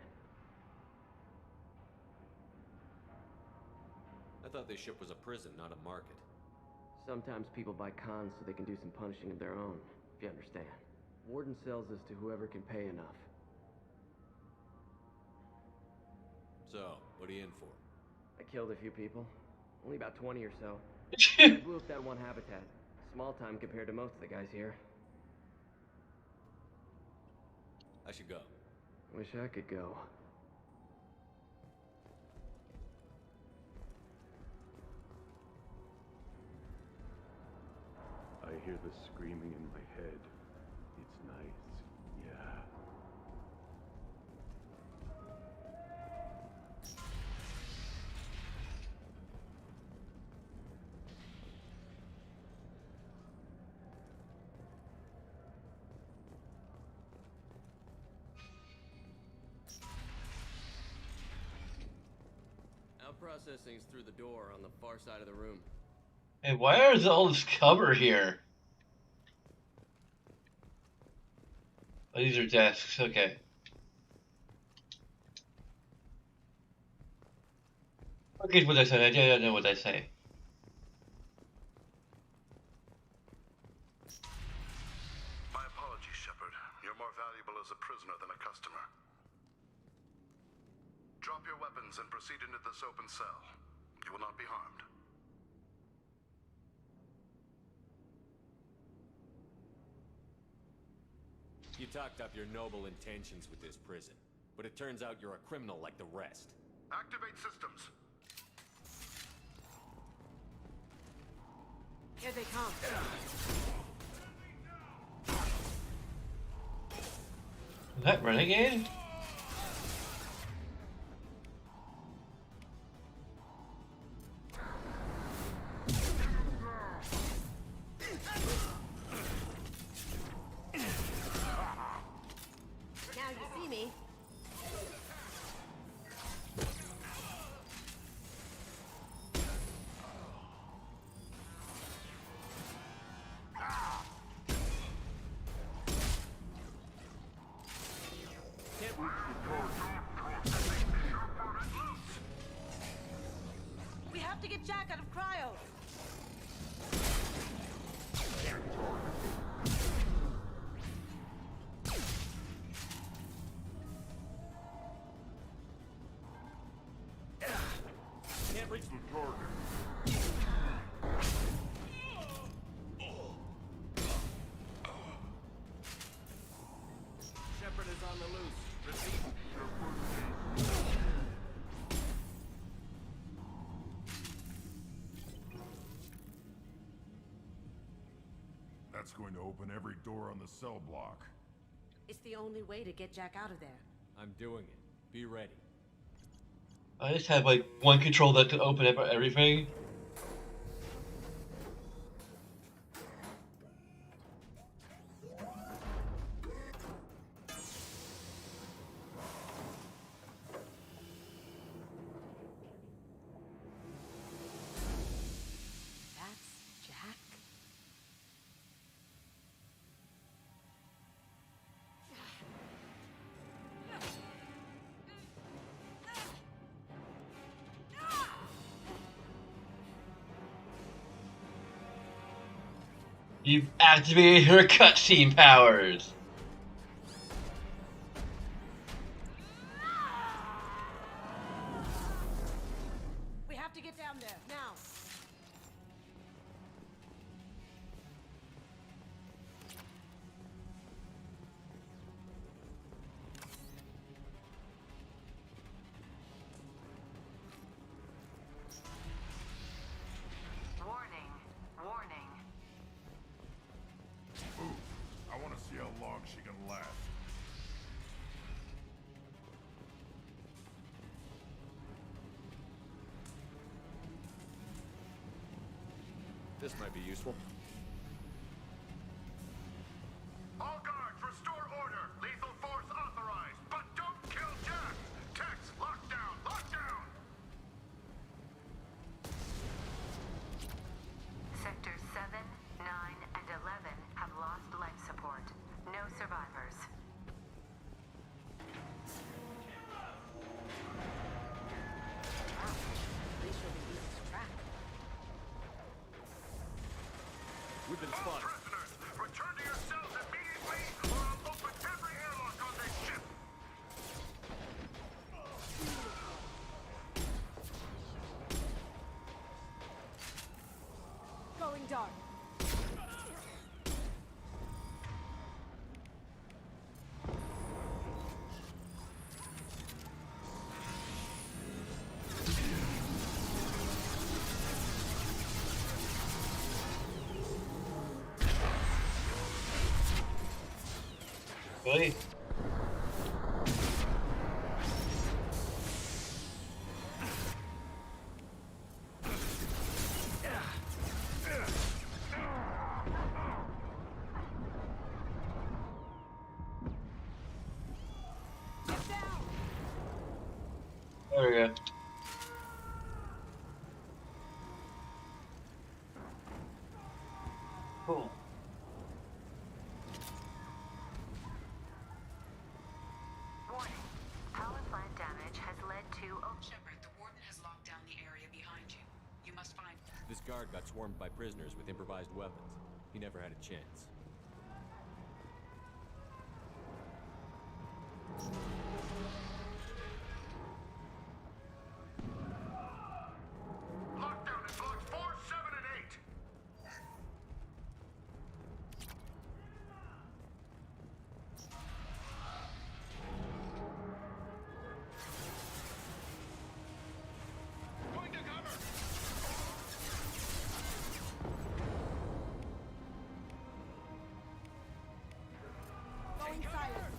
I thought this ship was a prison, not a market. Sometimes people buy cons so they can do some punishing of their own, if you understand. Warden sells us to whoever can pay enough. So, what are you in for? I killed a few people. Only about 20 or so. I blew up that one habitat. Small time compared to most of the guys here. I should go. Wish I could go. I hear the screaming in my head. It's nice, yeah. Out processing's through the door on the far side of the room. Hey, why is all this cover here? Oh, these are desks, okay. Forget what I said, I don't know what I say. My apologies, Shepard. You're more valuable as a prisoner than a customer. Drop your weapons and proceed into this open cell. You will not be harmed. You talked up your noble intentions with this prison, but it turns out you're a criminal like the rest. Activate systems. Here they come. Is that Renegade? Now you see me. We have to get Jack out of cryo. Can't reach the target. Shepard is on the loose. Repeat. That's going to open every door on the cell block. It's the only way to get Jack out of there. I'm doing it. Be ready. I just have like one control that can open up everything. That's Jack? You've activated her cutscene powers. We have to get down there, now! Warning. Warning. Ooh, I want to see how long she can last. This might be useful. All guards, restore order! Lethal force authorized, but don't kill Jack! Tex, lockdown! Lockdown! Sectors 7, 9, and 11 have lost life support. No survivors. Pretty sure we used his track. We've been spotted. Prisoners, return to your cells immediately, or I'll open every airlock on this ship! Going dark. Really? There we go. Cool. Warning. Power plant damage has led to... Shepard, the warden has locked down the area behind you. You must find... This guard got swarmed by prisoners with improvised weapons. He never had a chance. Lockdown in blocks 4, 7, and 8! Going to cover! Going silent.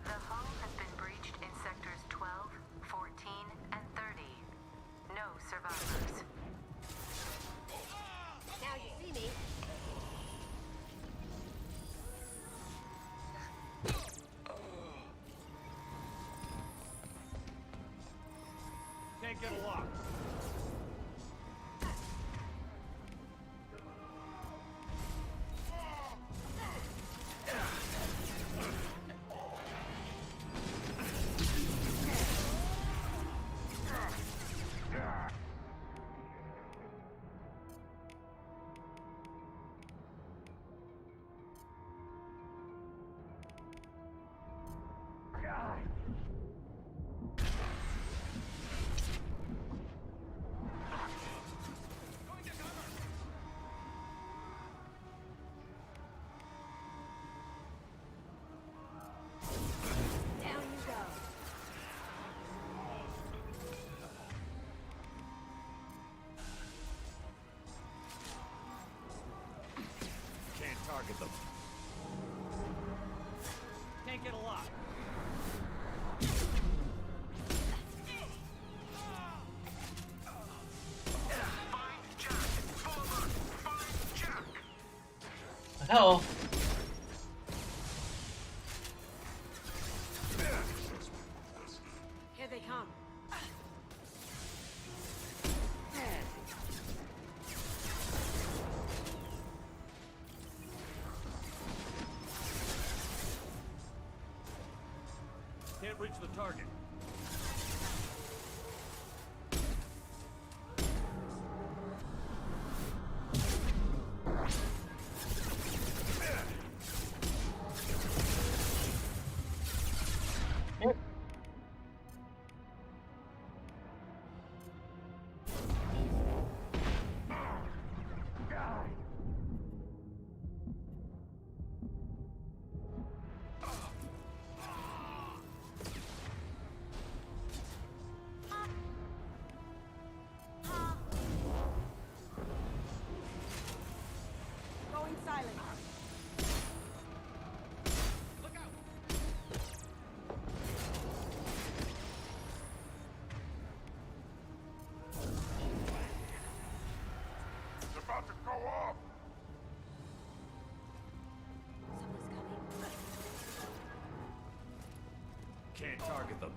The hull has been breached in sectors 12, 14, and 30. No survivors. Now you see me. Can't get a lock. Down you go. Can't target them. Can't get a lock. The hell? Here they come. Can't reach the target. Going silent. It's about to go off! Can't target them.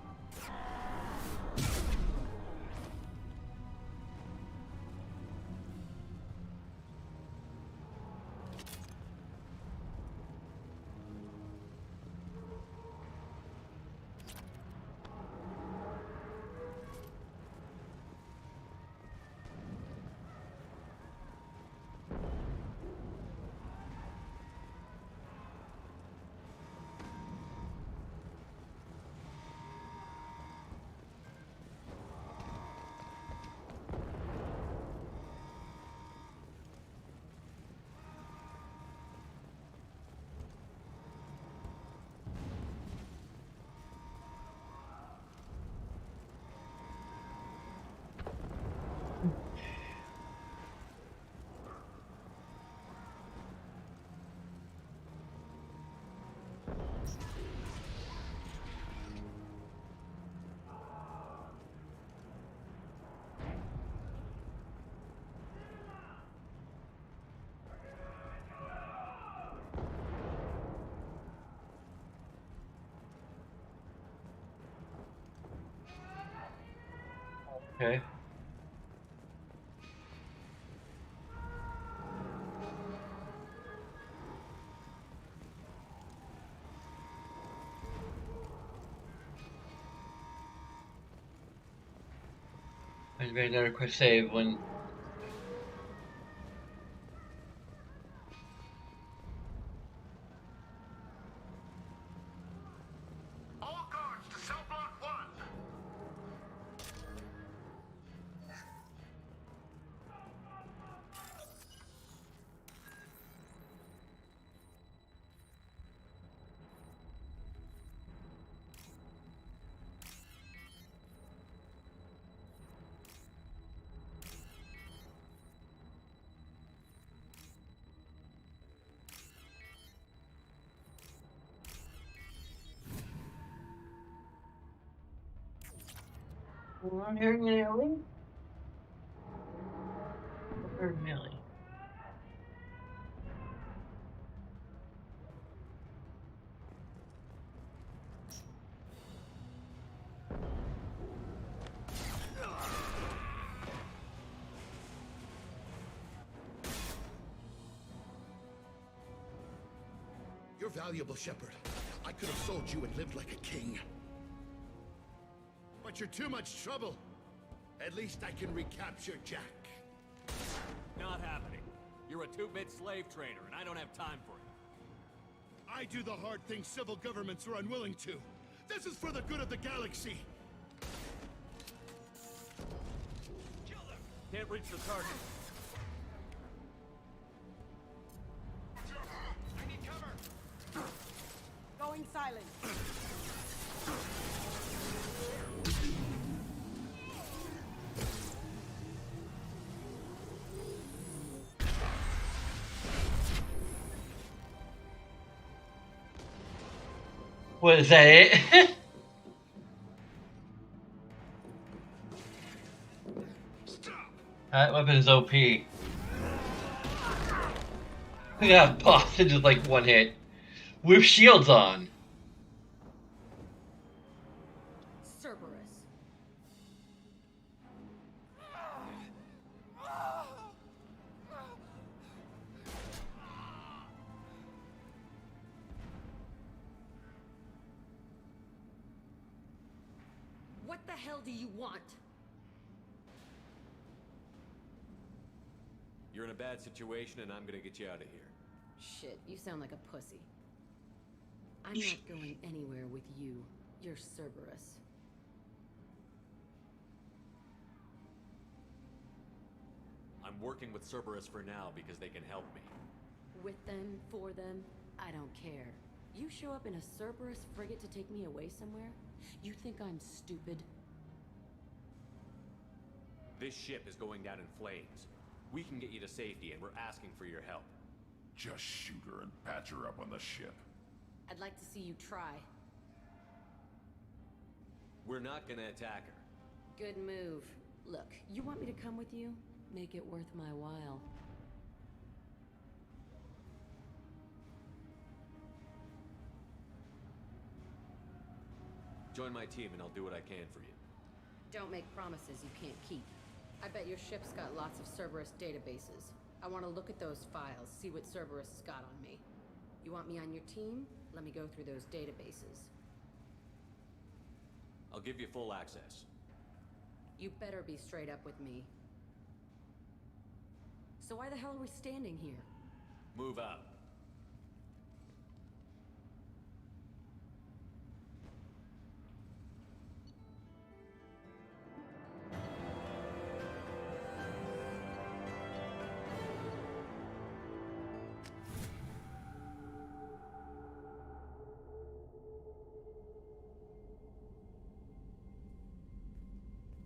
Okay. I made another quick save when. All guards to cell block 1! I'm hearing Nelly. I heard Nelly. You're valuable, Shepard. I could have sold you and lived like a king. But you're too much trouble. At least I can recapture Jack. Not happening. You're a two-bit slave trader, and I don't have time for it. I do the hard things civil governments are unwilling to. This is for the good of the galaxy. Can't reach the target. I need cover. Going silent. What is that it? That weapon is OP. Yeah, boss, it's just like one hit. With shields on. Cerberus. What the hell do you want? You're in a bad situation, and I'm gonna get you out of here. Shit, you sound like a pussy. I'm not going anywhere with you. You're Cerberus. I'm working with Cerberus for now because they can help me. With them, for them, I don't care. You show up in a Cerberus frigate to take me away somewhere? You think I'm stupid? This ship is going down in flames. We can get you to safety, and we're asking for your help. Just shoot her and patch her up on the ship. I'd like to see you try. We're not gonna attack her. Good move. Look, you want me to come with you? Make it worth my while. Join my team, and I'll do what I can for you. Don't make promises you can't keep. I bet your ship's got lots of Cerberus databases. I want to look at those files, see what Cerberus has got on me. You want me on your team? Let me go through those databases. I'll give you full access. You better be straight up with me. So why the hell are we standing here? Move out.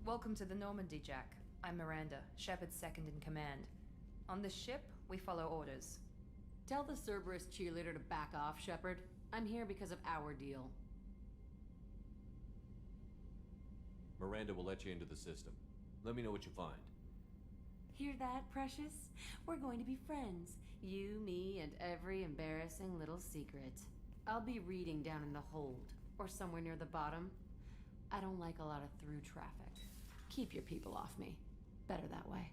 Welcome to the Normandy, Jack. I'm Miranda, Shepard's second in command. On this ship, we follow orders. Tell the Cerberus cheerleader to back off, Shepard. I'm here because of our deal. Miranda will let you into the system. Let me know what you find. Hear that, Precious? We're going to be friends. You, me, and every embarrassing little secret. I'll be reading down in the hold, or somewhere near the bottom. I don't like a lot of through traffic. Keep your people off me. Better that way.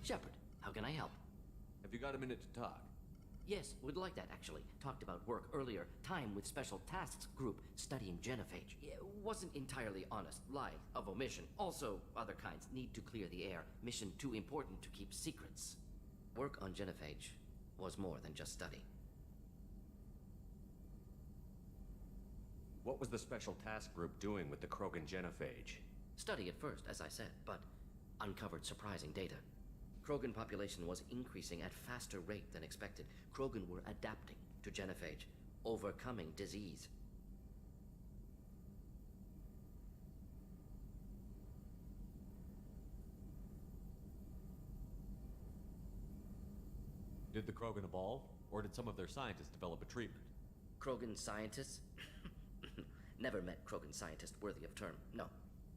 Shepard, how can I help? Have you got a minute to talk? Yes, would like that, actually. Talked about work earlier. Time with Special Tasks Group studying genophage. Yeah, wasn't entirely honest. Lie of omission. Also, other kinds. Need to clear the air. Mission too important to keep secrets. Work on genophage was more than just study. What was the Special Task Group doing with the Krogan genophage? Study at first, as I said, but uncovered surprising data. Krogan population was increasing at faster rate than expected. Krogan were adapting to genophage, overcoming disease. Did the Krogan evolve, or did some of their scientists develop a treatment? Krogan scientists? Never met Krogan scientist worthy of term. No.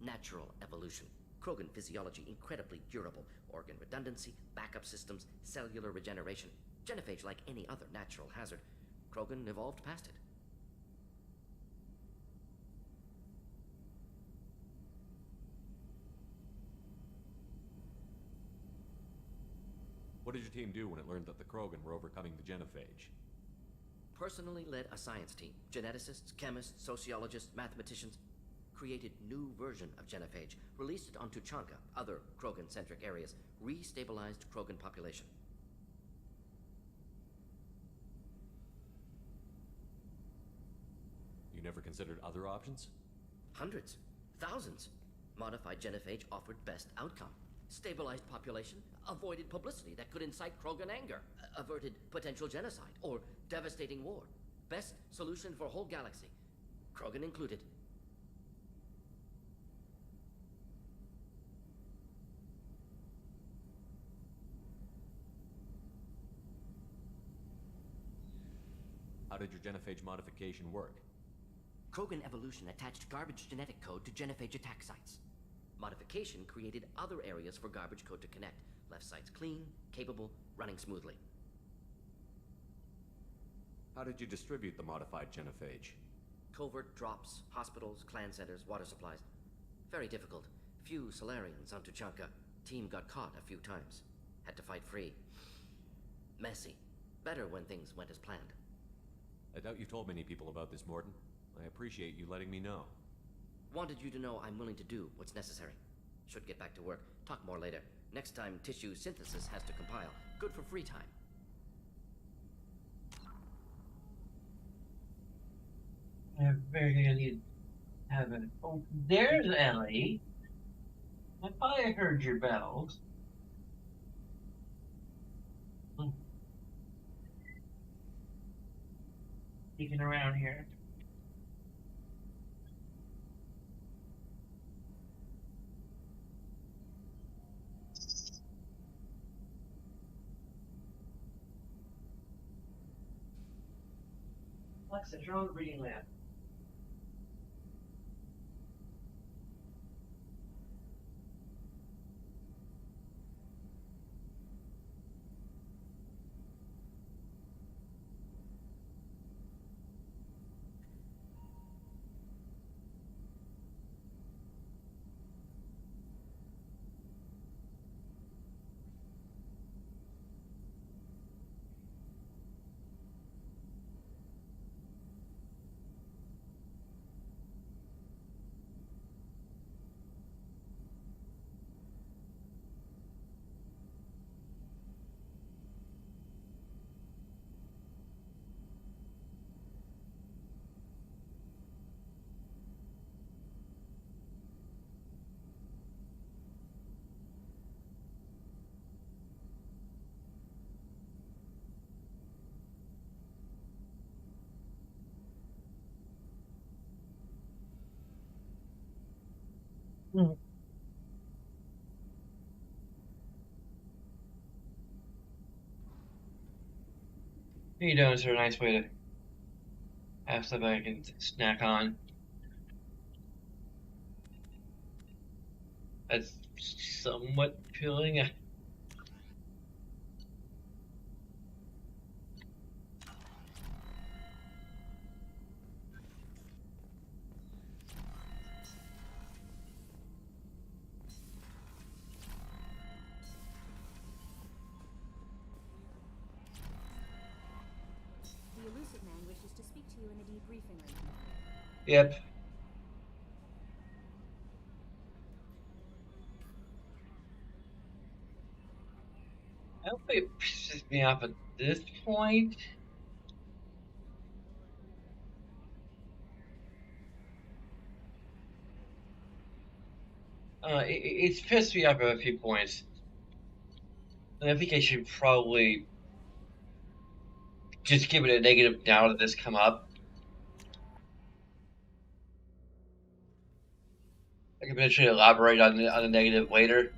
Natural evolution. Krogan physiology incredibly durable. Organ redundancy, backup systems, cellular regeneration. Genophage like any other natural hazard. Krogan evolved past it. What did your team do when it learned that the Krogan were overcoming the genophage? Personally led a science team. Geneticists, chemists, sociologists, mathematicians. Created new version of genophage. Released it onto Chanka, other Krogan-centric areas. Restabilized Krogan population. You never considered other options? Hundreds. Thousands. Modified genophage offered best outcome. Stabilized population, avoided publicity that could incite Krogan anger, averted potential genocide, or devastating war. Best solution for whole galaxy. Krogan included. How did your genophage modification work? Krogan evolution attached garbage genetic code to genophage attack sites. Modification created other areas for garbage code to connect. Left sites clean, capable, running smoothly. How did you distribute the modified genophage? Covert drops, hospitals, clan centers, water supplies. Very difficult. Few Solarians onto Chanka. Team got caught a few times. Had to fight free. Messy. Better when things went as planned. I doubt you've told many people about this, Morton. I appreciate you letting me know. Wanted you to know I'm willing to do what's necessary. Should get back to work. Talk more later. Next time tissue synthesis has to compile. Good for free time. Very I need to have it. Oh, there's Ellie. I thought I heard your bells. Sneaking around here. Alexa, turn on the reading lamp. Mm. You donuts are a nice way to have something I can snack on. That's somewhat appealing. ME2 in the debriefing room. Yep. I don't think it pisses me off at this point. It's pissed me off at a few points. And I think I should probably just give it a negative now that this come up. I can potentially elaborate on the negative later.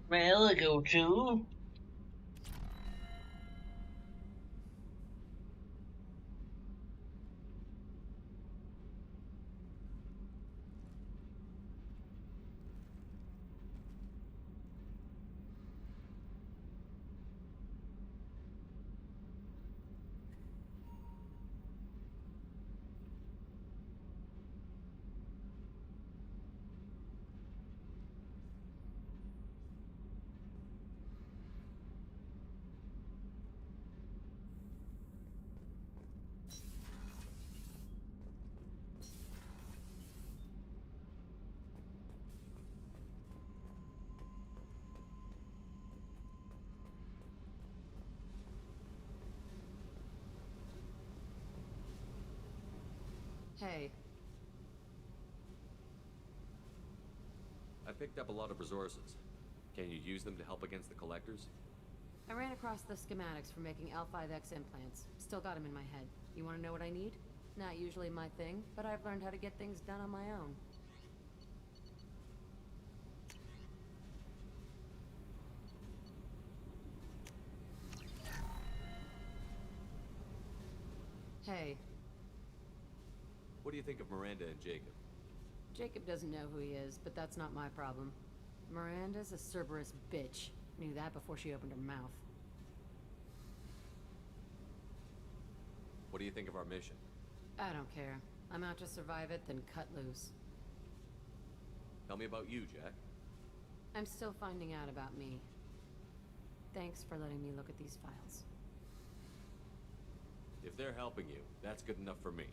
Well, I go to. Hey. I picked up a lot of resources. Can you use them to help against the collectors? I ran across the schematics for making L5X implants. Still got them in my head. You want to know what I need? Not usually my thing, but I've learned how to get things done on my own. Hey. What do you think of Miranda and Jacob? Jacob doesn't know who he is, but that's not my problem. Miranda's a Cerberus bitch. Knew that before she opened her mouth. What do you think of our mission? I don't care. I'm out to survive it, then cut loose. Tell me about you, Jack. I'm still finding out about me. Thanks for letting me look at these files. If they're helping you, that's good enough for me.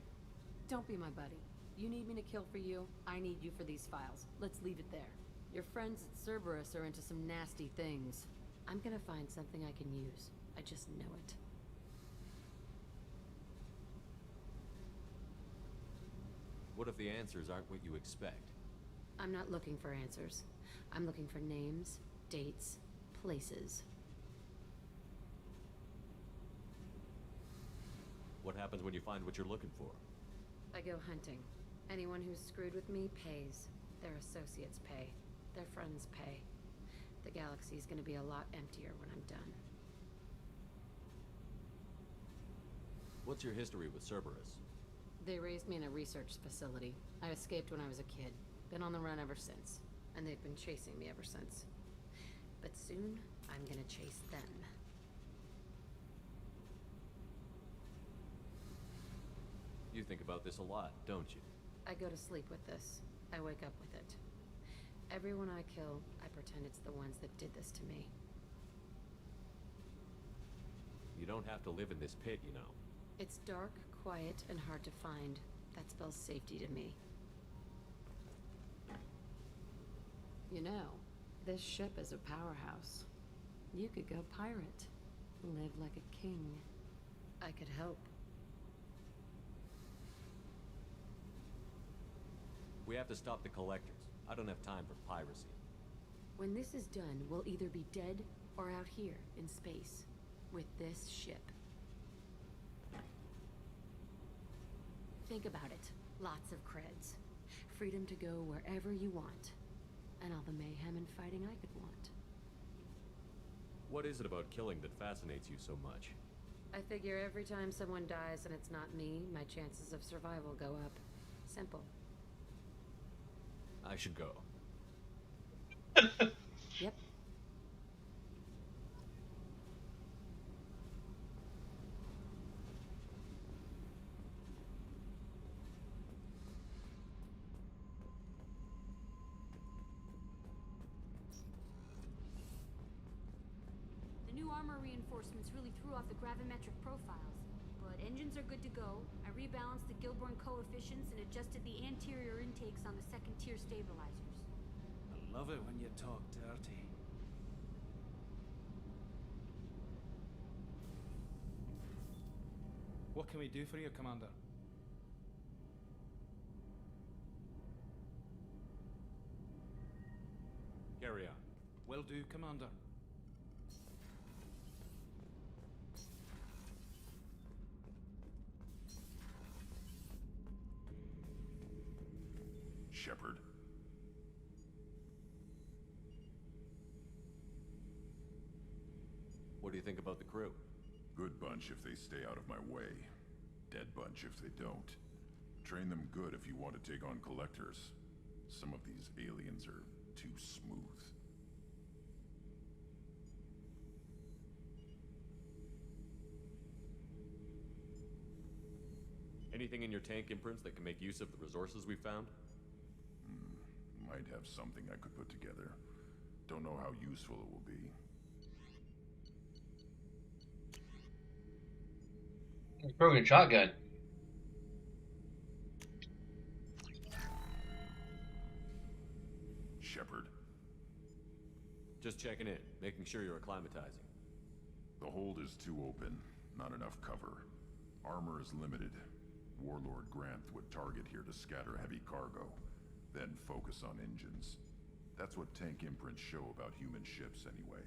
Don't be my buddy. You need me to kill for you, I need you for these files. Let's leave it there. Your friends at Cerberus are into some nasty things. I'm gonna find something I can use. I just know it. What if the answers aren't what you expect? I'm not looking for answers. I'm looking for names, dates, places. What happens when you find what you're looking for? I go hunting. Anyone who's screwed with me pays. Their associates pay. Their friends pay. The galaxy's gonna be a lot emptier when I'm done. What's your history with Cerberus? They raised me in a research facility. I escaped when I was a kid. Been on the run ever since. And they've been chasing me ever since. But soon, I'm gonna chase them. You think about this a lot, don't you? I go to sleep with this. I wake up with it. Everyone I kill, I pretend it's the ones that did this to me. You don't have to live in this pit, you know. It's dark, quiet, and hard to find. That spells safety to me. You know, this ship is a powerhouse. You could go pirate. Live like a king. I could help. We have to stop the collectors. I don't have time for piracy. When this is done, we'll either be dead or out here in space with this ship. Think about it. Lots of creds. Freedom to go wherever you want. And all the mayhem and fighting I could want. What is it about killing that fascinates you so much? I figure every time someone dies and it's not me, my chances of survival go up. Simple. I should go. Yep. The new armor reinforcements really threw off the gravimetric profiles. But engines are good to go. I rebalanced the Gilborn coefficients and adjusted the anterior intakes on the second-tier stabilizers. I love it when you talk dirty. What can we do for you, Commander? Carry on. Will do, Commander. Shepard. What do you think about the crew? Good bunch if they stay out of my way. Dead bunch if they don't. Train them good if you want to take on collectors. Some of these aliens are too smooth. Anything in your tank imprints that can make use of the resources we found? Might have something I could put together. Don't know how useful it will be. Broken shotgun. Shepard. Just checking in, making sure you're acclimatizing. The hold is too open. Not enough cover. Armor is limited. Warlord Granth would target here to scatter heavy cargo, then focus on engines. That's what tank imprints show about human ships anyway.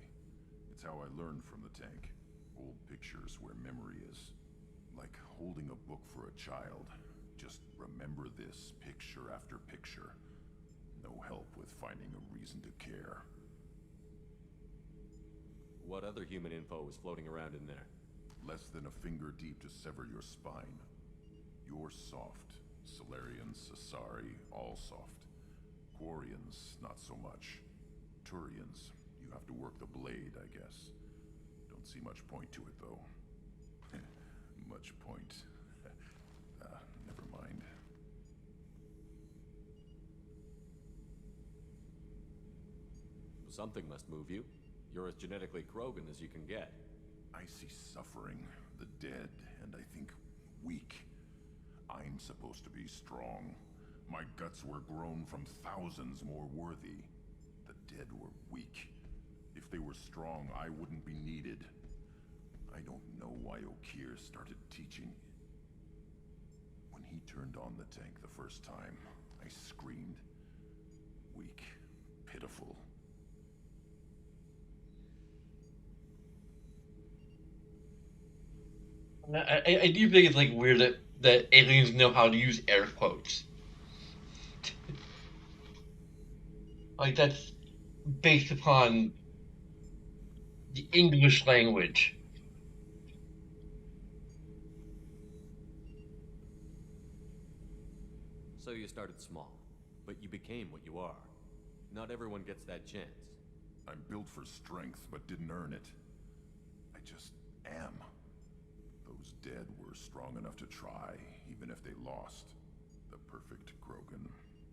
It's how I learned from the tank. Old pictures where memory is. Like holding a book for a child. Just remember this picture after picture. No help with finding a reason to care. What other human info was floating around in there? Less than a finger deep to sever your spine. You're soft. Solarians, Asari, all soft. Quarians, not so much. Turians, you have to work the blade, I guess. Don't see much point to it, though. Much point. Never mind. Something must move you. You're as genetically Krogan as you can get. I see suffering, the dead, and I think weak. I'm supposed to be strong. My guts were grown from thousands more worthy. The dead were weak. If they were strong, I wouldn't be needed. I don't know why Okeer started teaching. When he turned on the tank the first time, I screamed. Weak, pitiful. I do think it's like weird that aliens know how to use air quotes. Like that's based upon the English language. So you started small, but you became what you are. Not everyone gets that chance. I'm built for strength, but didn't earn it. I just am. Those dead were strong enough to try, even if they lost. The perfect Krogan,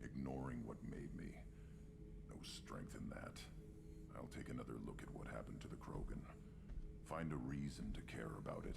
ignoring what made me. No strength in that. I'll take another look at what happened to the Krogan. Find a reason to care about it.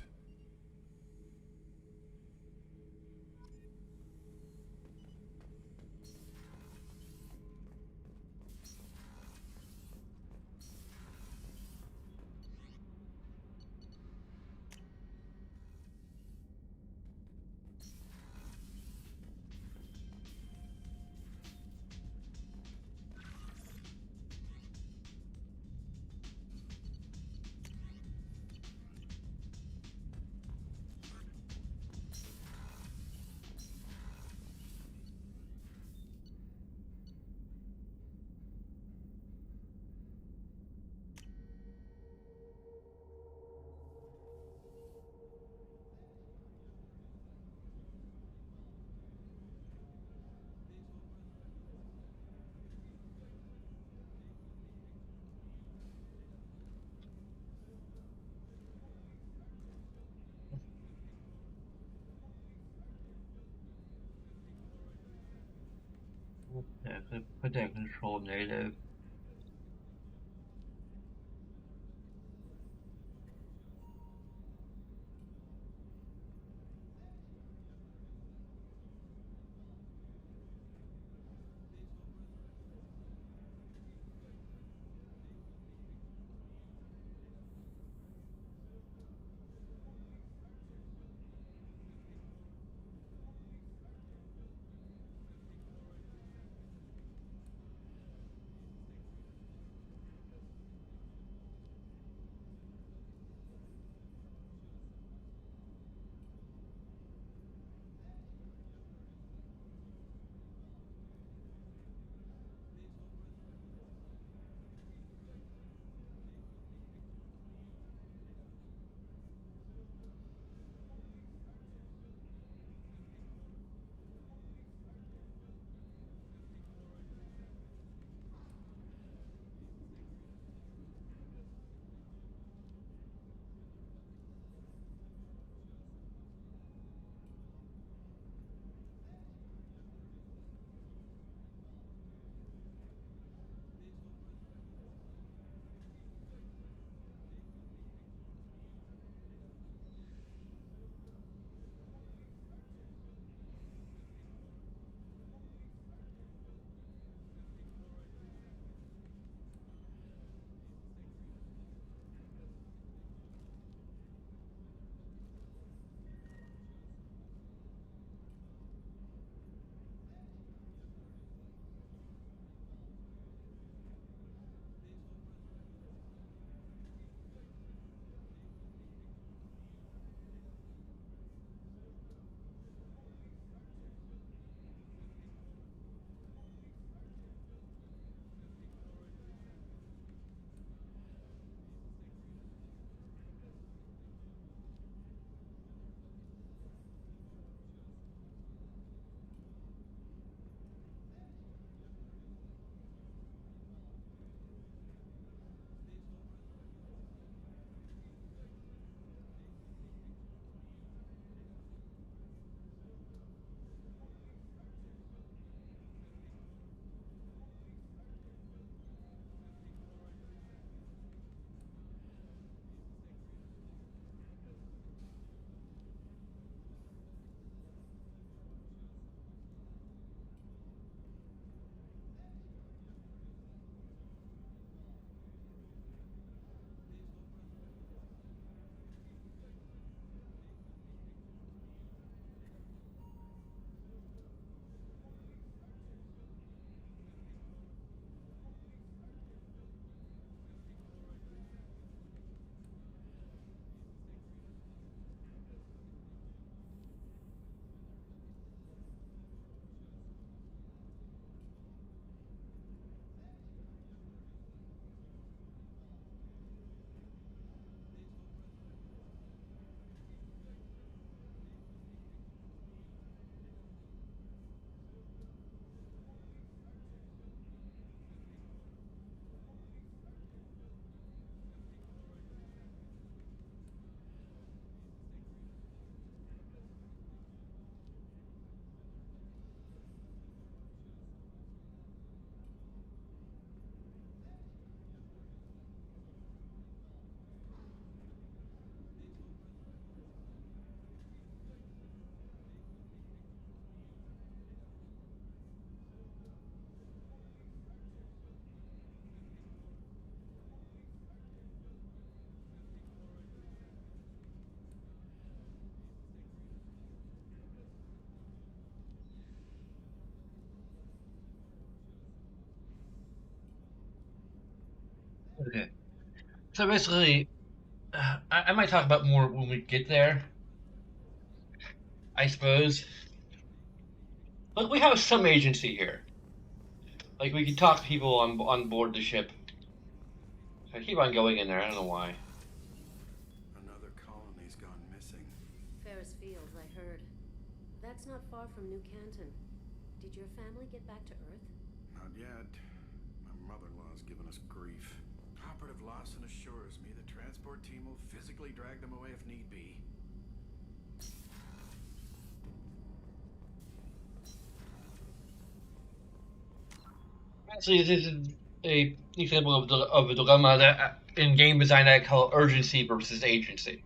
Yeah, put that control native. Okay. So basically, I might talk about more when we get there, I suppose. Look, we have some agency here. Like, we can talk to people on board the ship. I keep on going in there, I don't know why. Another colony's gone missing. Ferris Fields, I heard. That's not far from New Canton. Did your family get back to Earth? Not yet. My mother-in-law's given us grief. Operative Lawson assures me the transport team will physically drag them away if need be. Actually, this is a example of a dilemma that in game design I call urgency versus agency.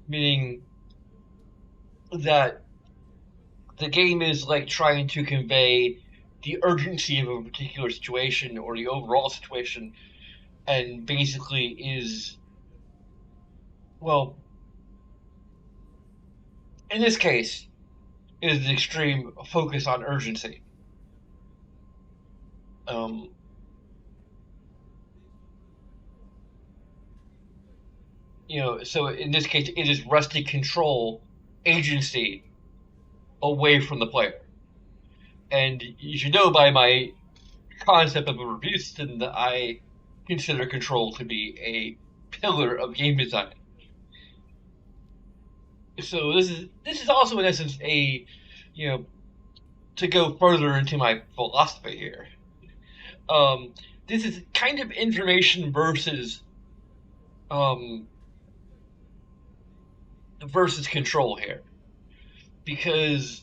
Meaning that the game is like trying to convey the urgency of a particular situation or the overall situation, and basically is, well, in this case, is the extreme focus on urgency. Um, so in this case, it is wresting control, agency away from the player. And you should know by my concept of a review system that I consider control to be a pillar of game design. So this is also in essence a, to go further into my philosophy here. Um, this is kind of information um, versus control here, because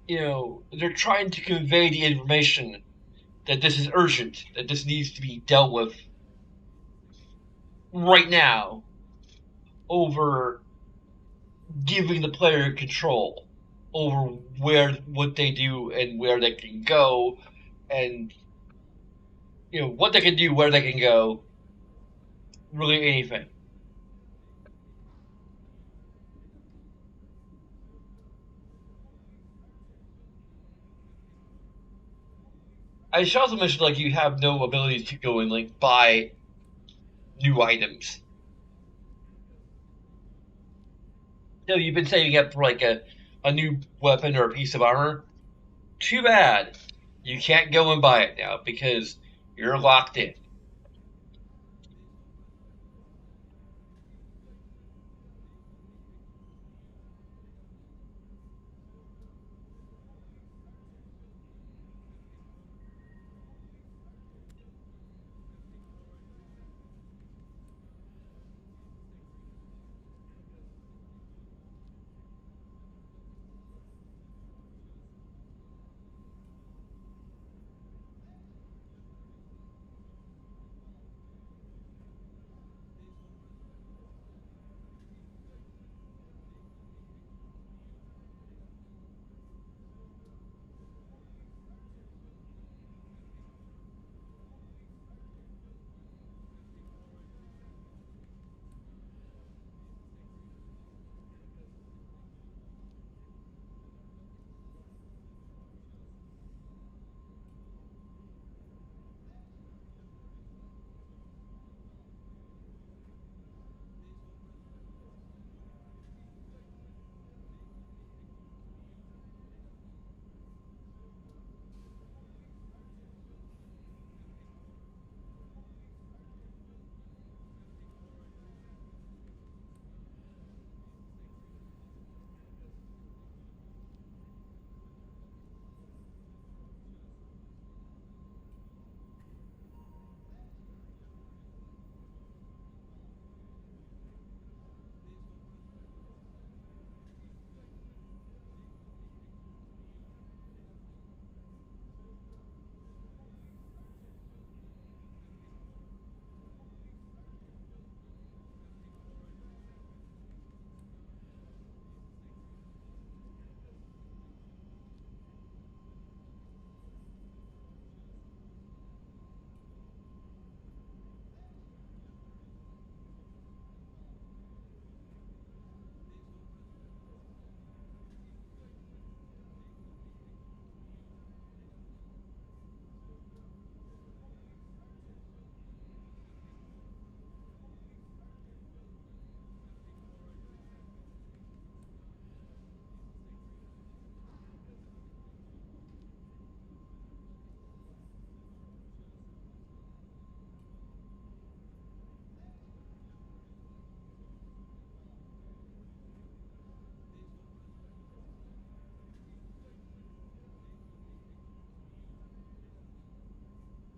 they're trying to convey the information that this is urgent, that this needs to be dealt with right now, over giving the player control over what they do and where they can go, and what they can do, where they can go, really anything. I should also mention, like, you have no ability to go and like buy new items. You've been saving up for like a new weapon or a piece of armor. Too bad. You can't go and buy it now because you're locked in.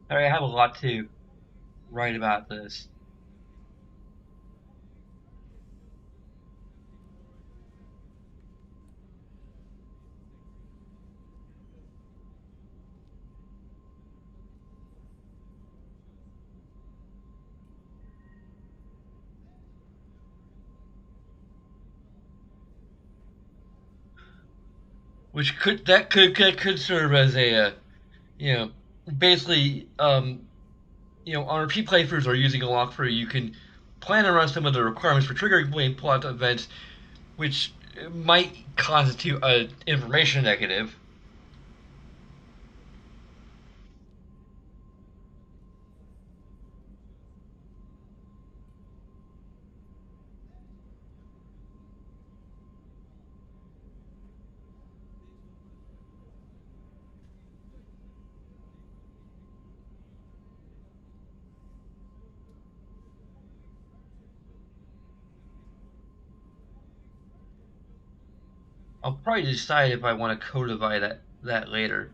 I have a lot to write about this. Which could serve as a you know basically on repeat playthroughs or using a walkthrough, you can plan around some of the requirements for triggering main plot events, which might constitute an information negative. I'll probably decide if I want to codify that later.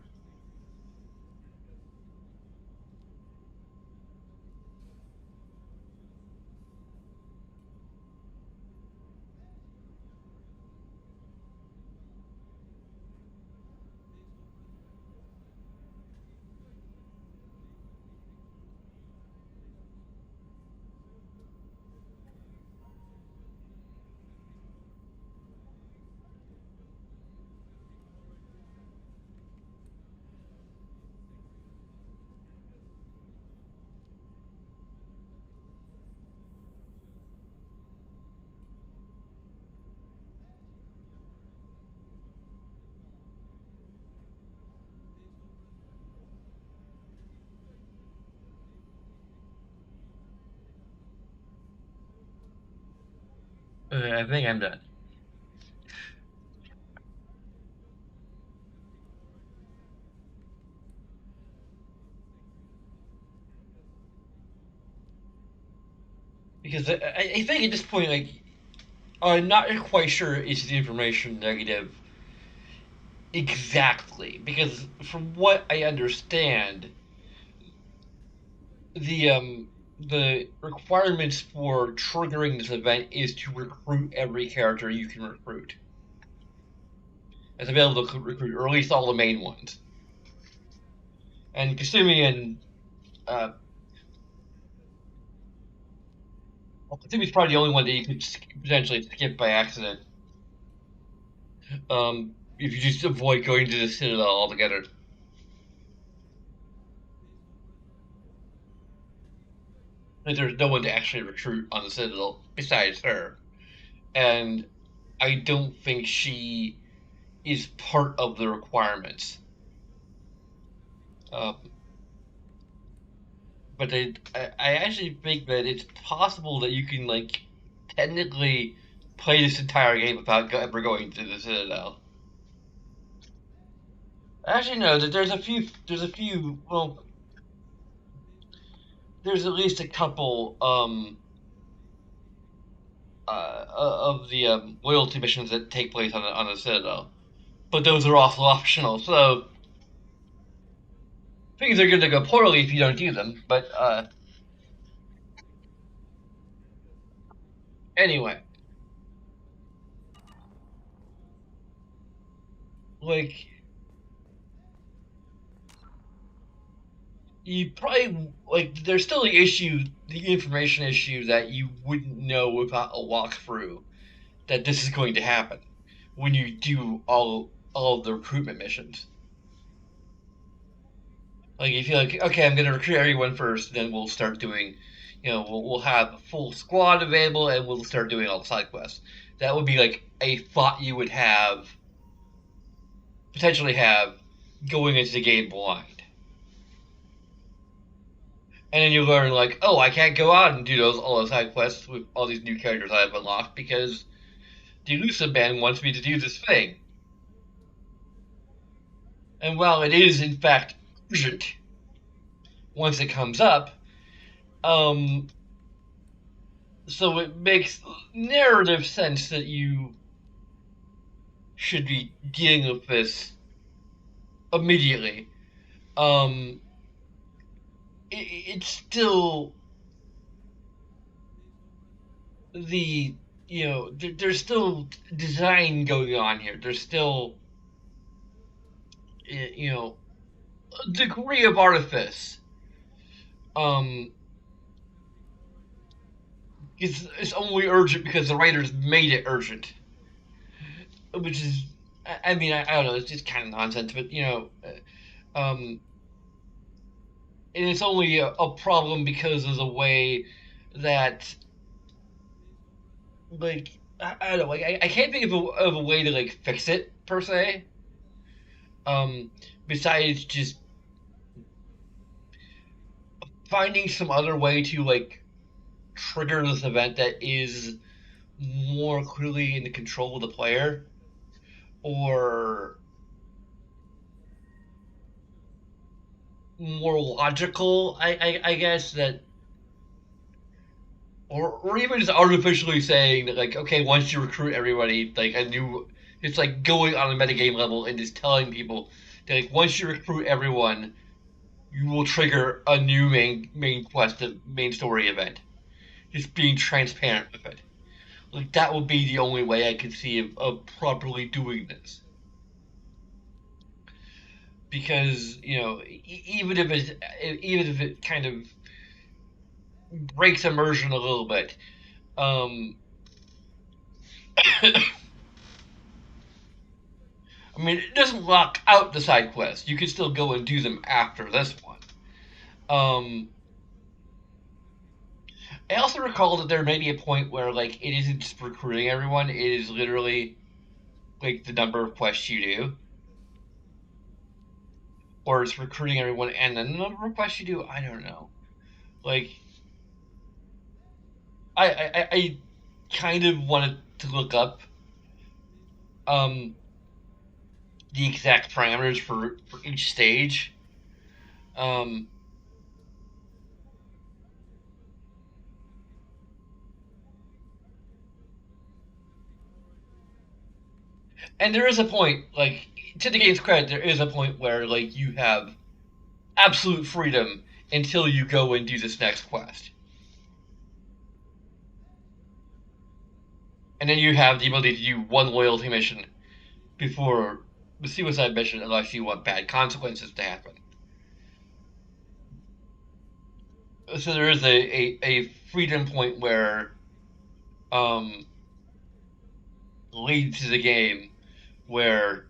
I think I'm done. Because I think at this point, like, I'm not quite sure it's the information negative exactly. Because from what I understand, the requirements for triggering this event is to recruit every character you can recruit. It's available to recruit, or at least all the main ones. And Kasumi and Kasumi's probably the only one that you could potentially skip by accident. If you just avoid going to the Citadel altogether. Like, there's no one to actually recruit on the Citadel besides her. And I don't think she is part of the requirements. Um, but I actually think that it's possible that you can, like, technically play this entire game without ever going to the Citadel. Actually, no. Well, there's at least a couple of the loyalty missions that take place on the Citadel, but those are also optional. So things are going to go poorly if you don't do them. But anyway, like, you probably, like, there's still the information issue that you wouldn't know without a walkthrough that this is going to happen when you do all of the recruitment missions. Like, if you're like, okay, I'm going to recruit everyone first, then we'll start doing, we'll have a full squad available, and we'll start doing all the side quests. That would be like a thought you would potentially have going into the game blind. And then you learn, like, oh, I can't go out and do all those side quests with all these new characters I've unlocked because the elusive man wants me to do this thing. And while it is in fact urgent once it comes up, um, so it makes narrative sense that you should be dealing with this immediately. Um, it's still the there's still design going on here. There's still a degree of artifice. It's only urgent because the writers made it urgent, which is, I mean, I don't know, it's just kind of nonsense, but and it's only a problem because of the way that, like, I don't know, like, I can't think of a way to, like, fix it, per se, besides just finding some other way to, like, trigger this event that is more clearly in the control of the player, or more logical, I guess, that, or even just artificially saying that, like, okay, once you recruit everybody, like, it's like going on a metagame level and just telling people that, like, once you recruit everyone, you will trigger a new main quest, main story event. Just being transparent with it. Like, that would be the only way I could see of properly doing this. Because, even if it kind of breaks immersion a little bit, I mean, it doesn't lock out the side quests. You can still go and do them after this one. I also recall that there may be a point where, like, it isn't just recruiting everyone, it is literally, like, the number of quests you do. Or it's recruiting everyone and then the number of quests you do. I don't know. Like, I kind of wanted to look up um, the exact parameters for each stage. Um, and there is a point, like, to the game's credit, there is a point where, like, you have absolute freedom until you go and do this next quest. And then you have the ability to do one loyalty mission before the suicide mission, unless you want bad consequences to happen. So there is a freedom point where leads to the game where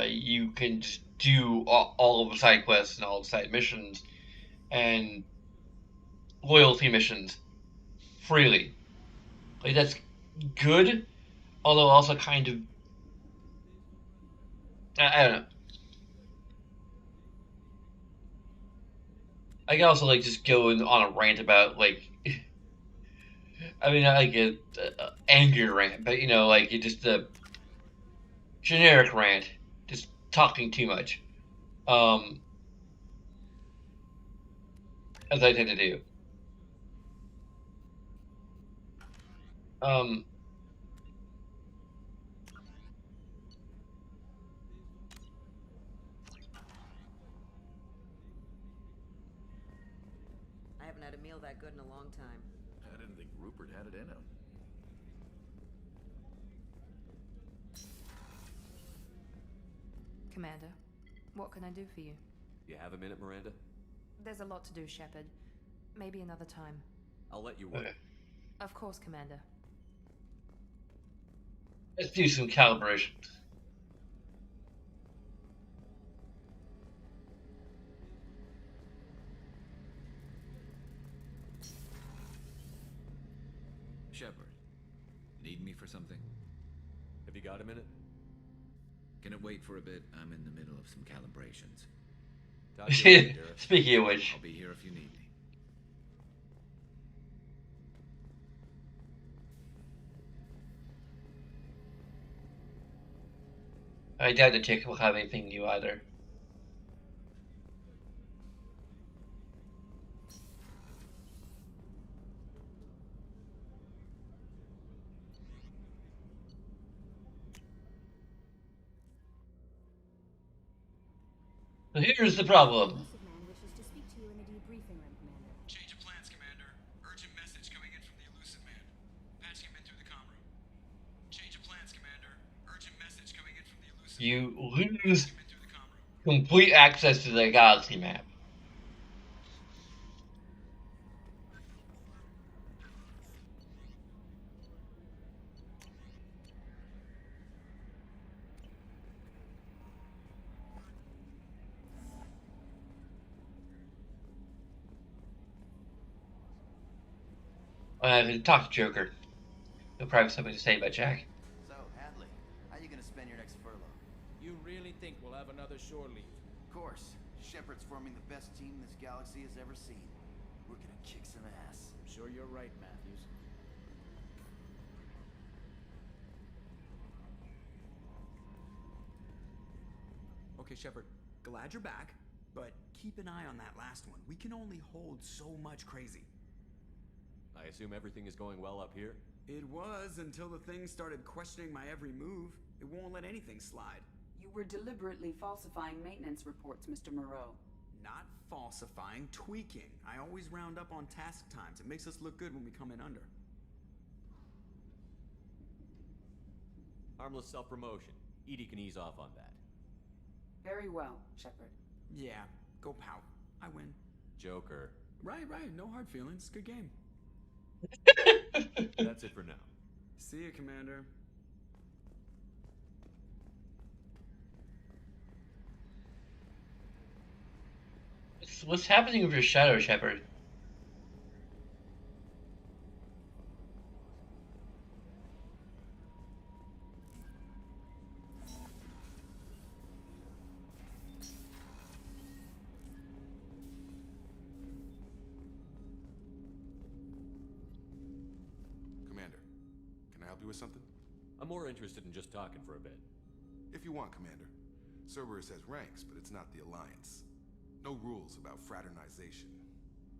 you can just do all of the side quests and all the side missions and loyalty missions freely. Like, that's good, although also kind of, I don't know. I can also, like, just go on a rant about, like, I mean, I get angry rant, but like, it just a generic rant, just talking too much, um, as I tend to do. Um, I haven't had a meal that good in a long time. I didn't think Rupert had it in him. Commander, what can I do for you? You have a minute, Miranda? There's a lot to do, Shepard. Maybe another time. I'll let you work. Okay. Of course, Commander. Let's do some calibration. Shepard, need me for something? Have you got a minute? Can it wait for a bit? I'm in the middle of some calibrations. Speaking of which, I'll be here if you need me. I doubt the chick will have anything new either. So here's the problem. you lose complete access to the galaxy map. Talk to Joker. He'll probably have something to say about Jack. So, Hadley, how you gonna spend your next furlough? You really think we'll have another shore leave? Of course. Shepard's forming the best team this galaxy has ever seen. We're gonna kick some ass. I'm sure you're right, Matthews. Okay, Shepard, glad you're back, but keep an eye on that last one. We can only hold so much crazy. I assume everything is going well up here? It was until the thing started questioning my every move. It won't let anything slide. You were deliberately falsifying maintenance reports, Mr. Moreau. Not falsifying, tweaking. I always round up on task times. It makes us look good when we come in under. Harmless self-promotion. EDI can ease off on that. Very well, Shepard. Yeah, go pout. I win. Joker. Right. No hard feelings. Good game. That's it for now. See you, Commander. What's happening with your shadow, Shepard? Commander, can I help you with something? I'm more interested in just talking for a bit. If you want, Commander. Cerberus has ranks, but it's not the Alliance. No rules about fraternization.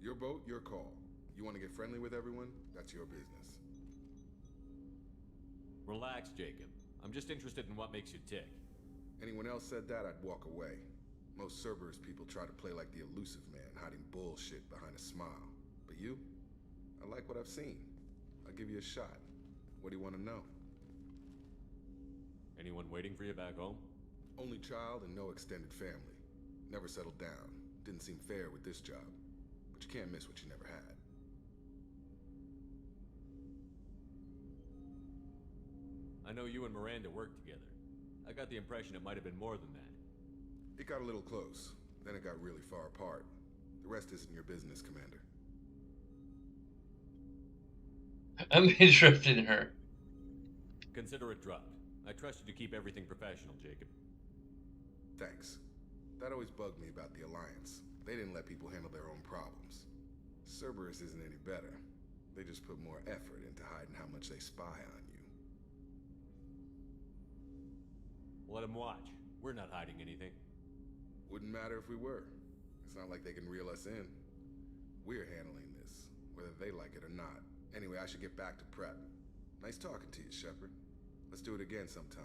Your boat, your call. You want to get friendly with everyone? That's your business. Relax, Jacob. I'm just interested in what makes you tick. Anyone else said that, I'd walk away. Most Cerberus people try to play like the elusive man, hiding bullshit behind a smile. But you? I like what I've seen. I'll give you a shot. What do you want to know? Anyone waiting for you back home? Only child and no extended family. Never settled down. Didn't seem fair with this job. But you can't miss what you never had. I know you and Miranda worked together. I got the impression it might have been more than that. It got a little close. Then it got really far apart. The rest isn't your business, Commander. I'm interested in her. Consider it dropped. I trust you to keep everything professional, Jacob. Thanks. That always bugged me about the Alliance. They didn't let people handle their own problems. Cerberus isn't any better. They just put more effort into hiding how much they spy on you. Let them watch. We're not hiding anything. Wouldn't matter if we were. It's not like they can reel us in. We're handling this, whether they like it or not. Anyway, I should get back to prep. Nice talking to you, Shepard. Let's do it again sometime.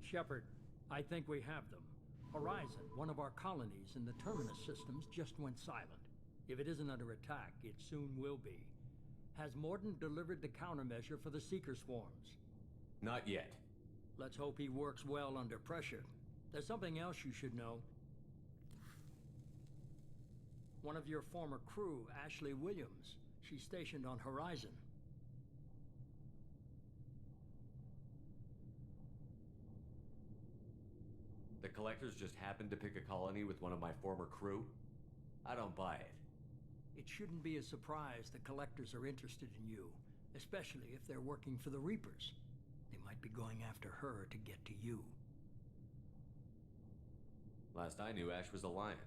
Shepard, I think we have them. Horizon, one of our colonies in the Terminus systems, just went silent. If it isn't under attack, it soon will be. Has Mordin delivered the countermeasure for the Seeker swarms? Not yet. Let's hope he works well under pressure. There's something else you should know. One of your former crew, Ashley Williams, she's stationed on Horizon. The Collectors just happened to pick a colony with one of my former crew? I don't buy it. It shouldn't be a surprise the Collectors are interested in you, especially if they're working for the Reapers. They might be going after her to get to you. Last I knew, Ash was Alliance.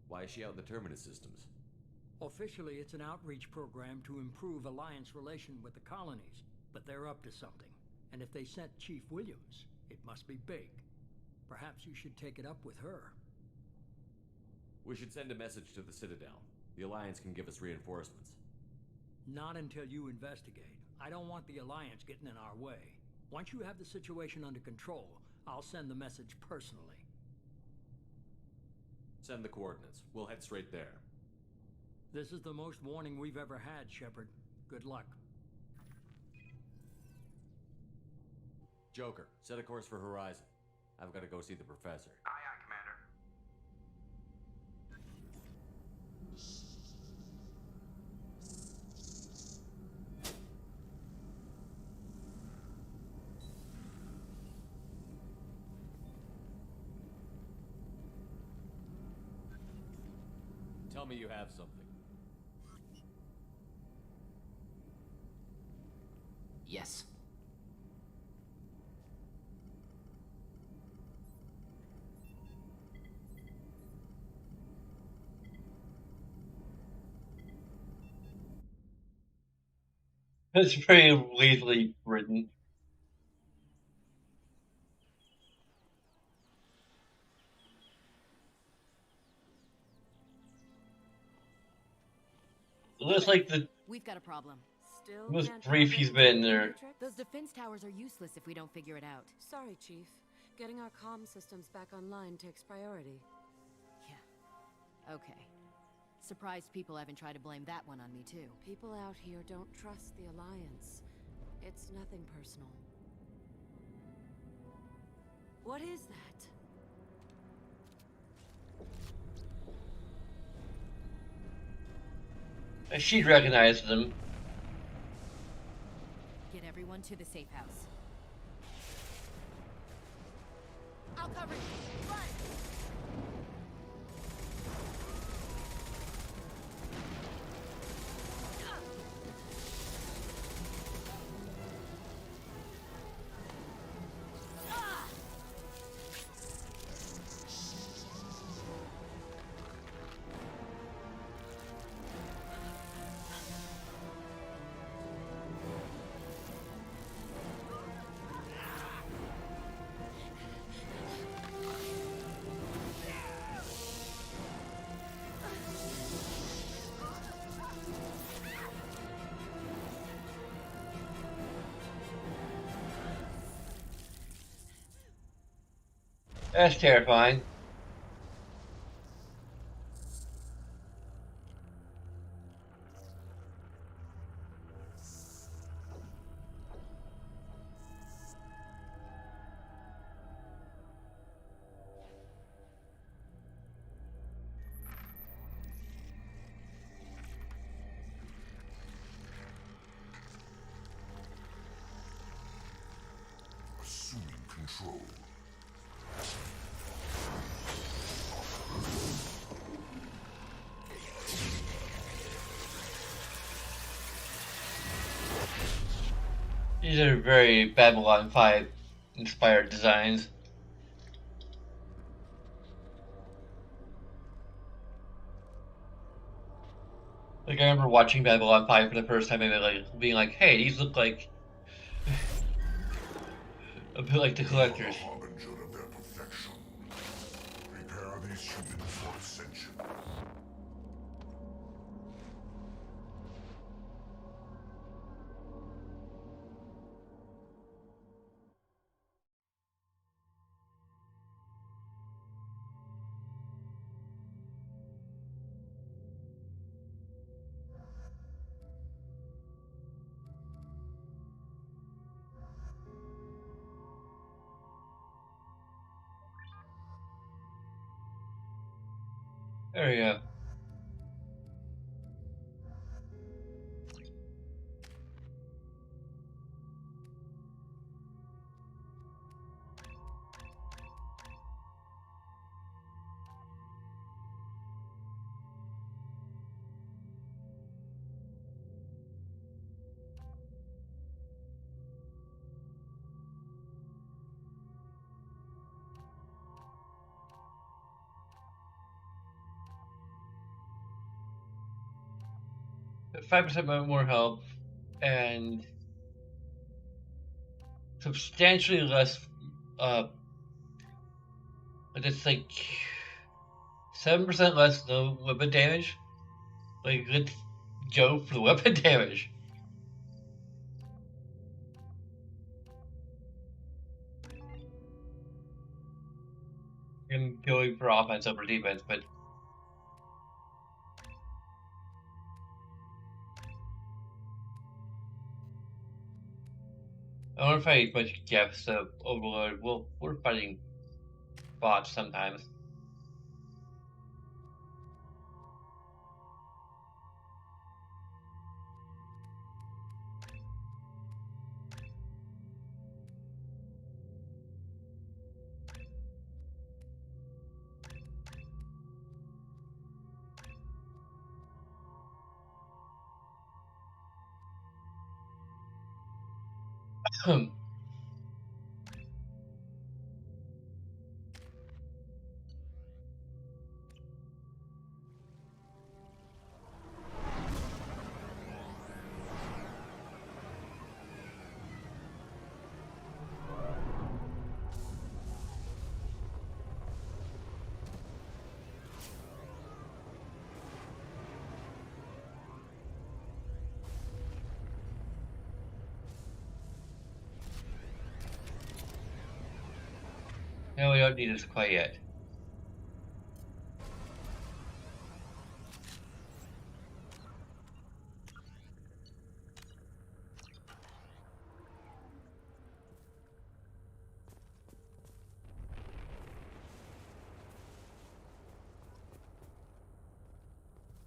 Why is she out in the Terminus systems? Officially, it's an outreach program to improve Alliance relation with the colonies, but they're up to something. And if they sent Chief Williams, it must be big. Perhaps you should take it up with her. We should send a message to the Citadel. The Alliance can give us reinforcements. Not until you investigate. I don't want the Alliance getting in our way. Once you have the situation under control, I'll send the message personally. Send the coordinates. We'll head straight there. This is the most warning we've ever had, Shepard. Good luck. Joker, set a course for Horizon. I've got to go see the professor. Aye, aye, Commander. Tell me you have something. Yes. It's very lazily written. It looks like the We've got a problem. Still most can't brief tap he's into been the there. Matrix? Those defense towers are useless if we don't figure it out. Sorry, Chief. Getting our comm systems back online takes priority. Okay. Surprised people haven't tried to blame that one on me, too. People out here don't trust the Alliance. It's nothing personal. What is that? She'd recognize them. Get everyone to the safe house. I'll cover you. Run! That's terrifying. Assuming control. These are very Babylon 5 inspired designs. Like I remember watching Babylon 5 for the first time and like being like, hey, these look like a bit like the collectors. Harbinger of their perfection. Prepare these humans for ascension. There we go. At 5% more health and substantially less. It's like 7% less no weapon damage. Like, let's go for the weapon damage. I'm going for offense over defense, but I don't fight much Jeff, so Overlord. Well, we're fighting bots sometimes. No, we don't need this quite yet.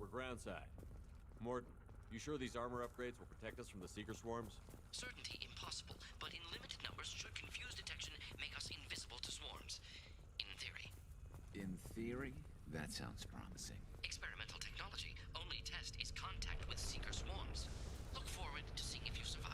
We're groundside. Morton, you sure these armor upgrades will protect us from the Seeker swarms? Certainty impossible, but in limited numbers should confuse detection make us invisible to swarms. In theory. In theory, that sounds promising. Experimental technology. Only test is contact with Seeker swarms. Look forward to seeing if you survive.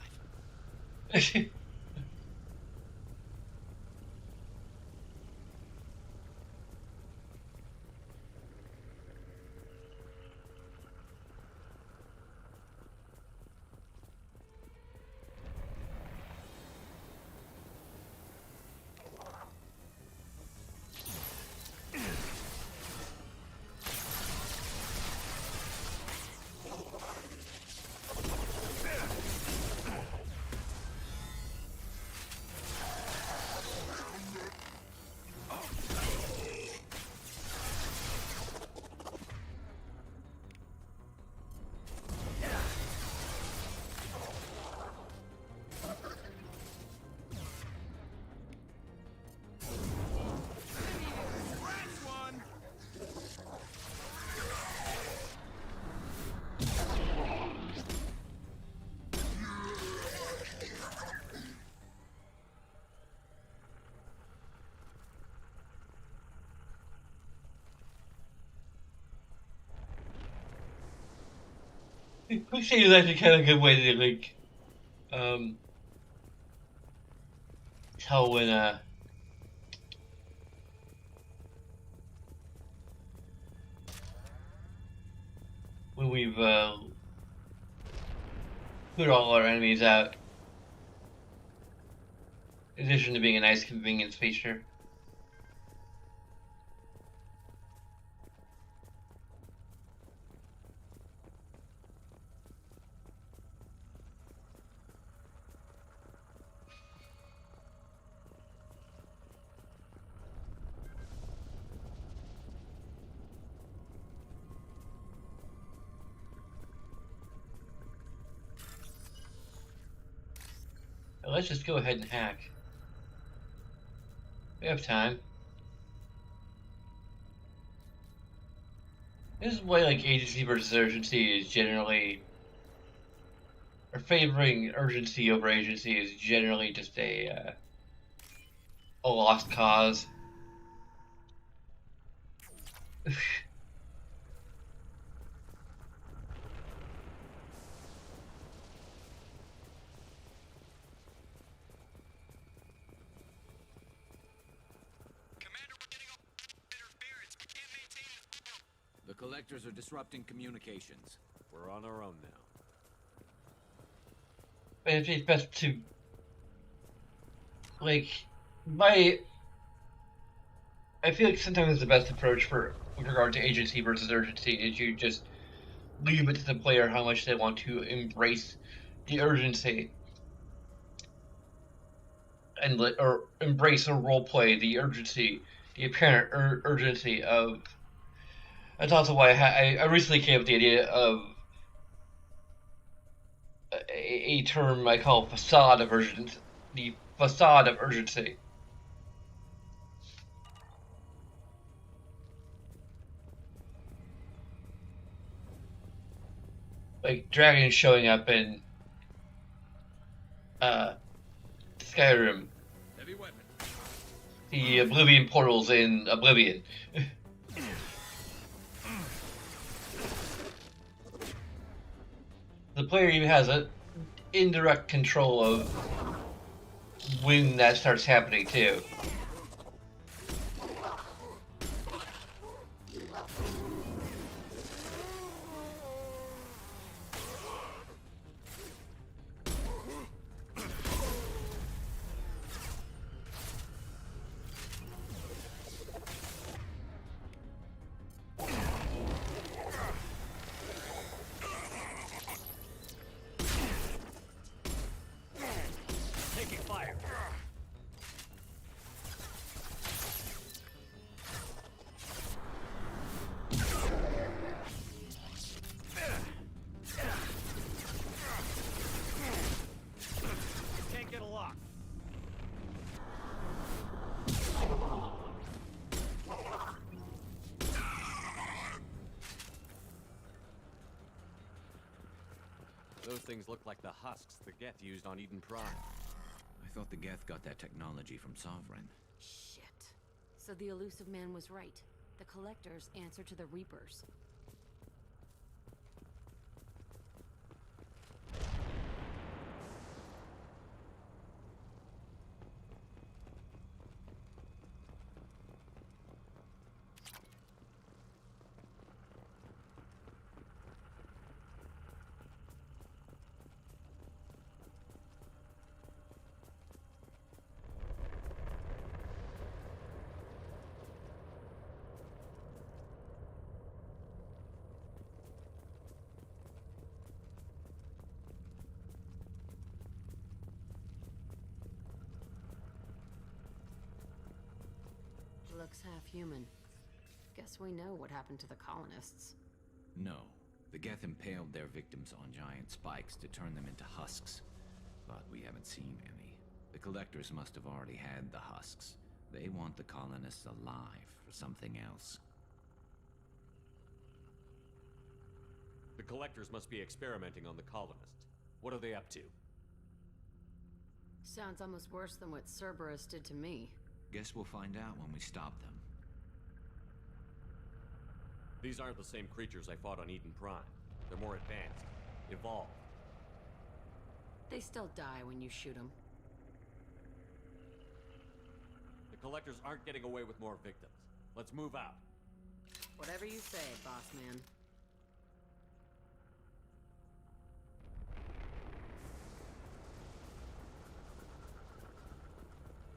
Quick save is actually kind of a good way to like tell when we've put all our enemies out. In addition to being a nice convenience feature. Let's just go ahead and hack. We have time. This is why like agency versus urgency is generally, or favoring urgency over agency is generally just a lost cause. The collectors are disrupting communications. We're on our own now. But it's best to, like, I feel like sometimes the best approach for with regard to agency versus urgency is you just leave it to the player how much they want to embrace the urgency and or embrace or role play the urgency, the apparent urgency of. That's also why I recently came up with the idea of a term I call facade of urgency. The facade of urgency. Like dragons showing up in Skyrim. Heavy weapon. The Oblivion portals in Oblivion. The player even has an indirect control of when that starts happening too. Taking fire. Can't get a lock. Those things look like the husks the Geth used on Eden Prime. I thought the Geth got that technology from Sovereign. Shit. So the elusive man was right. The Collectors answer to the Reapers. Looks half human. Guess we know what happened to the colonists. No. The Geth impaled their victims on giant spikes to turn them into husks. But we haven't seen any. The Collectors must have already had the husks. They want the colonists alive for something else. The Collectors must be experimenting on the colonists. What are they up to? Sounds almost worse than what Cerberus did to me. Guess we'll find out when we stop them. These aren't the same creatures I fought on Eden Prime. They're more advanced, evolved. They still die when you shoot them. The Collectors aren't getting away with more victims. Let's move out. Whatever you say, boss man.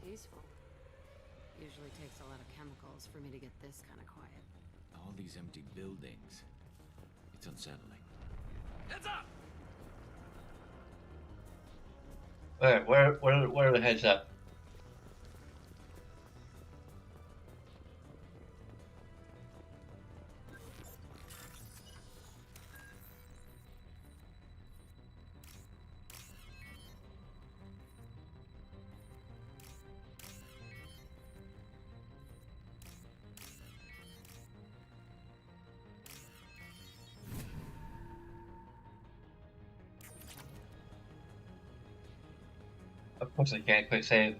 Peaceful. Usually takes a lot of chemicals for me to get this kind of quiet. All these empty buildings. It's unsettling. Heads up! Where are the heads up? Of course I can't quick save.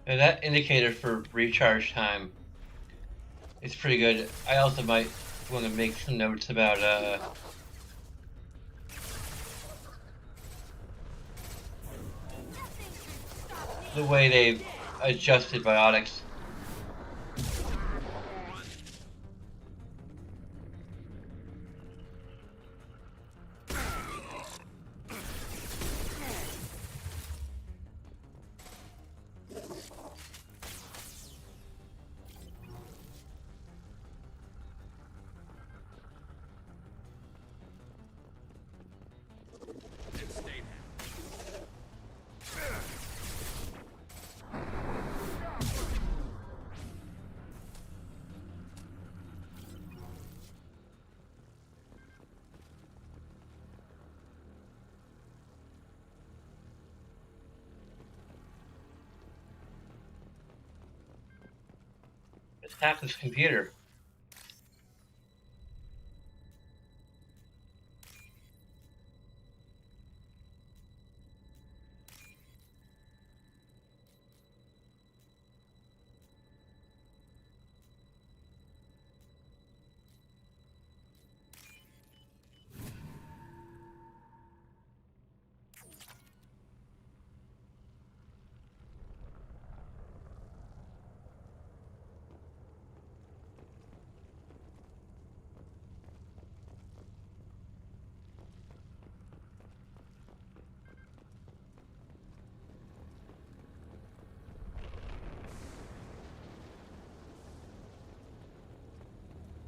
And that indicator for recharge time is pretty good. I also might want to make some notes about the way they've adjusted biotics. Attack this computer.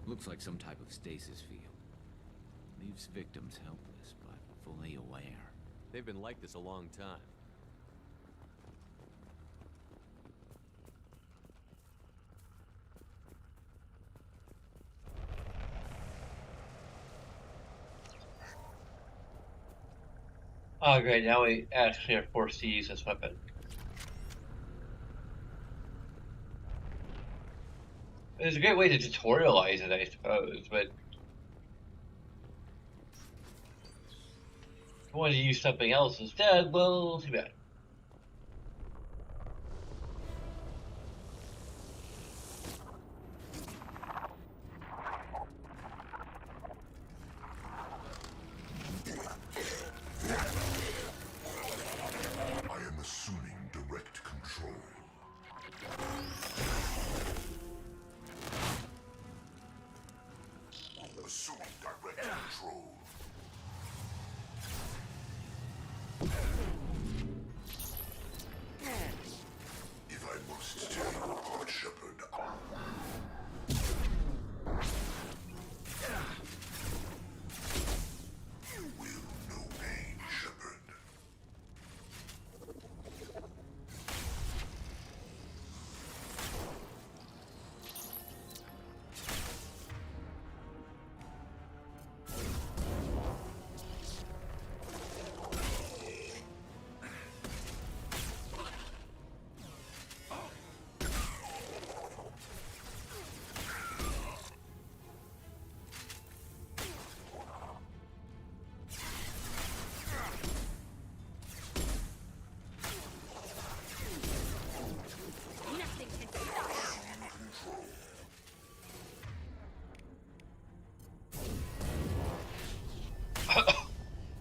Looks like some type of stasis field. Leaves victims helpless, but fully aware. They've been like this a long time. Oh, great. Now we actually are forced to use this weapon. It's a great way to tutorialize it, I suppose, but if you wanted to use something else instead, well, too bad. I am assuming direct control. Assuming direct control. If I must tear you apart, Shepard. You will know pain, Shepard.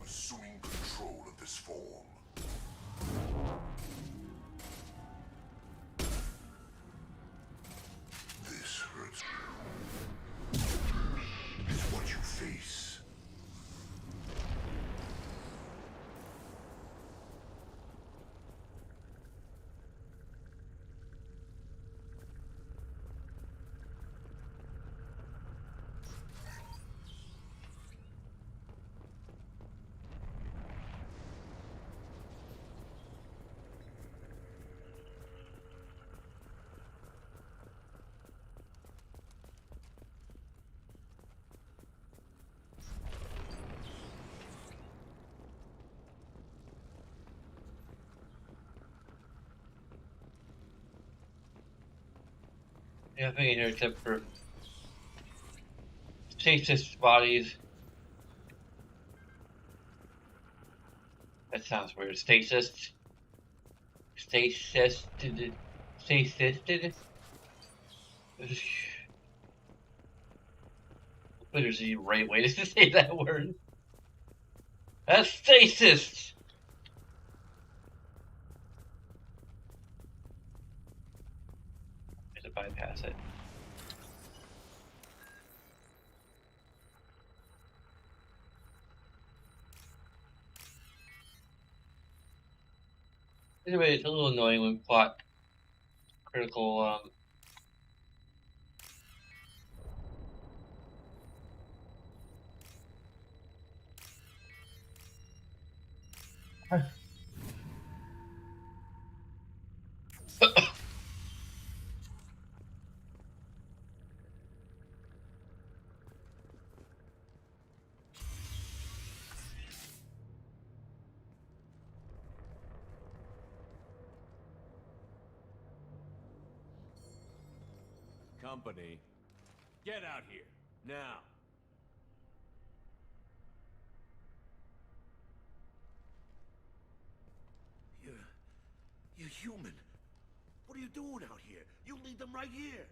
Assuming control of this form. This hurts. Is what you face. Nothing in here except for stasis bodies. That sounds weird. Stasis. Stasis. Assisted? There's the right way to say that word. That's stasis! To bypass it. Anyway, it's a little annoying when plot critical Company, get out here, now. You're human. What are you doing out here? You lead them right here.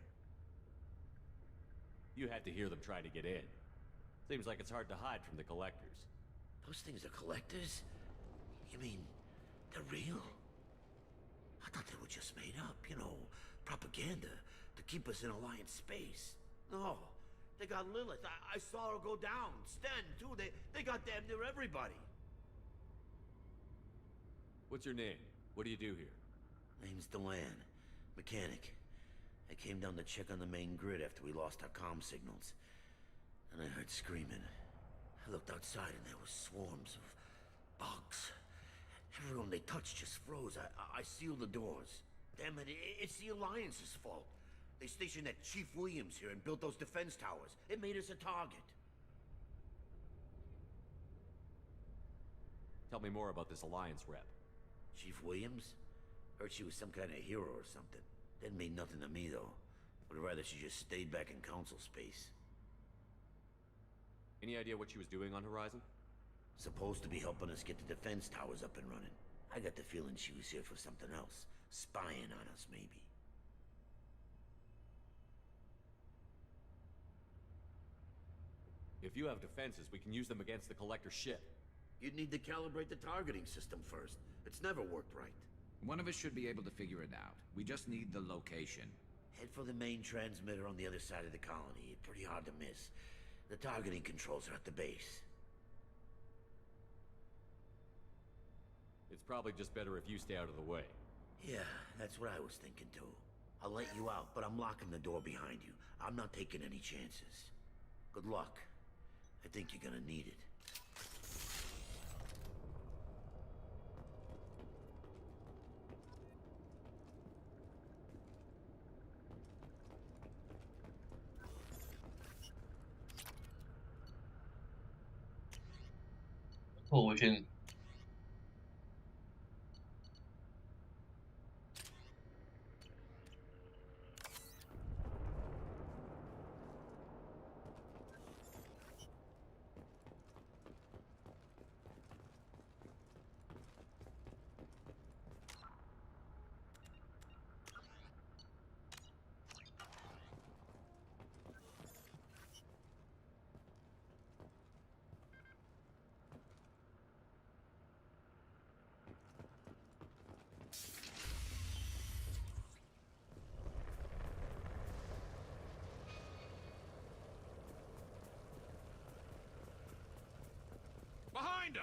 You had to hear them trying to get in. Seems like it's hard to hide from the collectors. Those things are collectors? You mean, they're real? I thought they were just made up, you know, propaganda to keep us in Alliance space. No, they got Lilith. I saw her go down. Sten, too. They got damn near everybody. What's your name? What do you do here? Name's Delan. Mechanic. I came down to check on the main grid after we lost our comm signals. And I heard screaming. I looked outside and there were swarms of bugs. Everyone they touched just froze. I sealed the doors. Damn it, it's the Alliance's fault. They stationed that Chief Williams here and built those defense towers. It made us a target. Tell me more about this Alliance rep. Chief Williams? Heard she was some kind of hero or something. Didn't mean nothing to me, though. Would rather she just stayed back in Council space. Any idea what she was doing on Horizon? Supposed to be helping us get the defense towers up and running. I got the feeling she was here for something else. Spying on us, maybe. If you have defenses, we can use them against the Collector ship. You'd need to calibrate the targeting system first. It's never worked right. One of us should be able to figure it out. We just need the location. Head for the main transmitter on the other side of the colony. Pretty hard to miss. The targeting controls are at the base. It's probably just better if you stay out of the way. Yeah, that's what I was thinking too. I'll let you out, but I'm locking the door behind you. I'm not taking any chances. Good luck. I think you're gonna need it. Coalition. Behind us!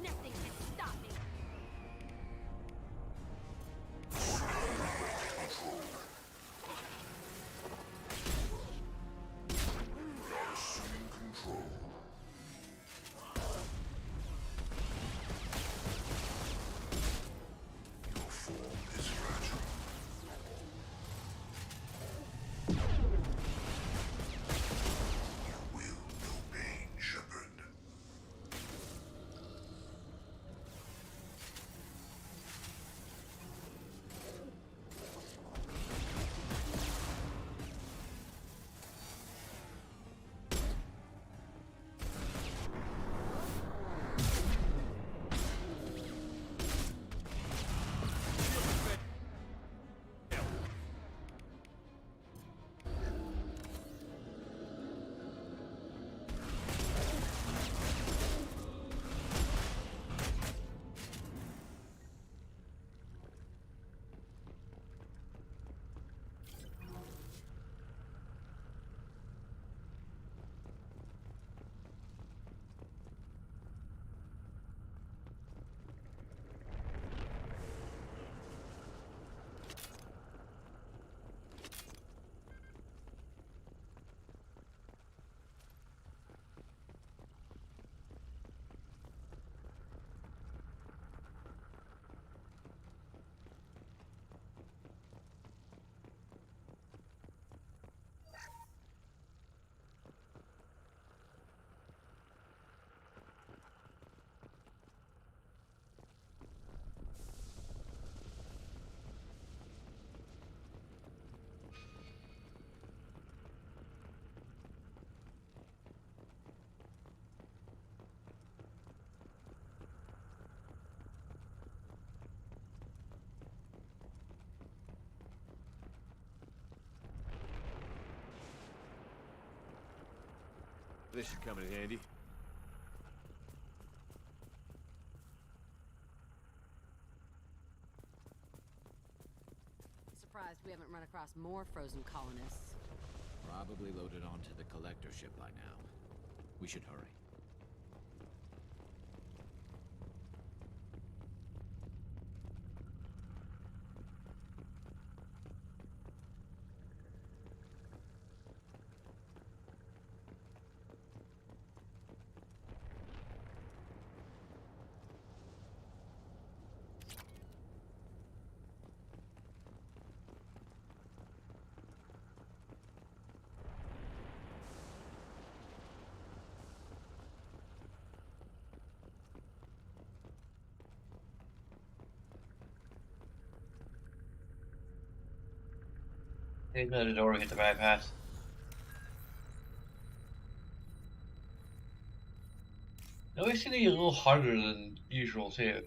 Nothing can stop me. Assuming control. Your form is fragile. This should come in handy. Surprised we haven't run across more frozen colonists. Probably loaded onto the collector ship by now. We should hurry. There's another door we get to bypass. It always seems to be a little harder than usual too.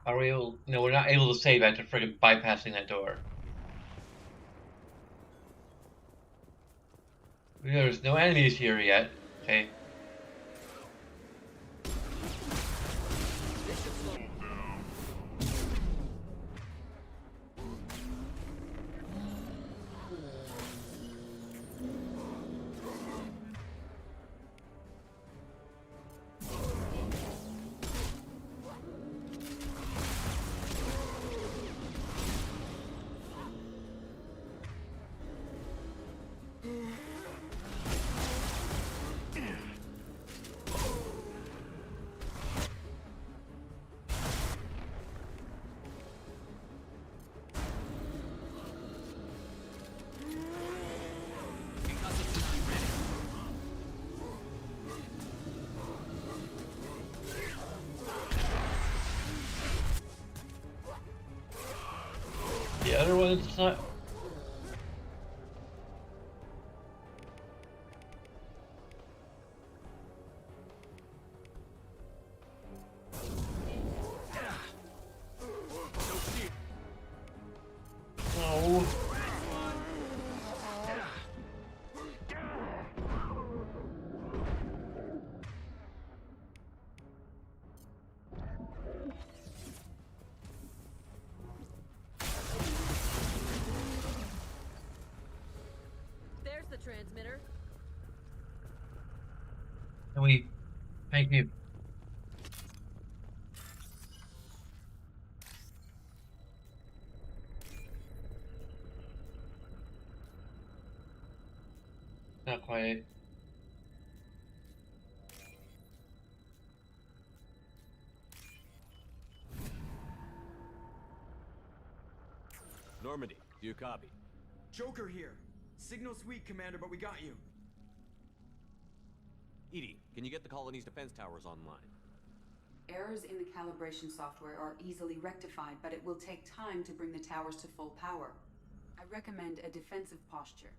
Are we able? No, we're not able to save after friggin' bypassing that door. There's no enemies here yet. Okay. The other one's not. No. There's the transmitter. Can we? Thank you. Not quite. Normandy, do you copy? Joker here. Signal's weak, Commander, but we got you. EDI, can you get the colony's defense towers online? Errors in the calibration software are easily rectified, but it will take time to bring the towers to full power. I recommend a defensive posture.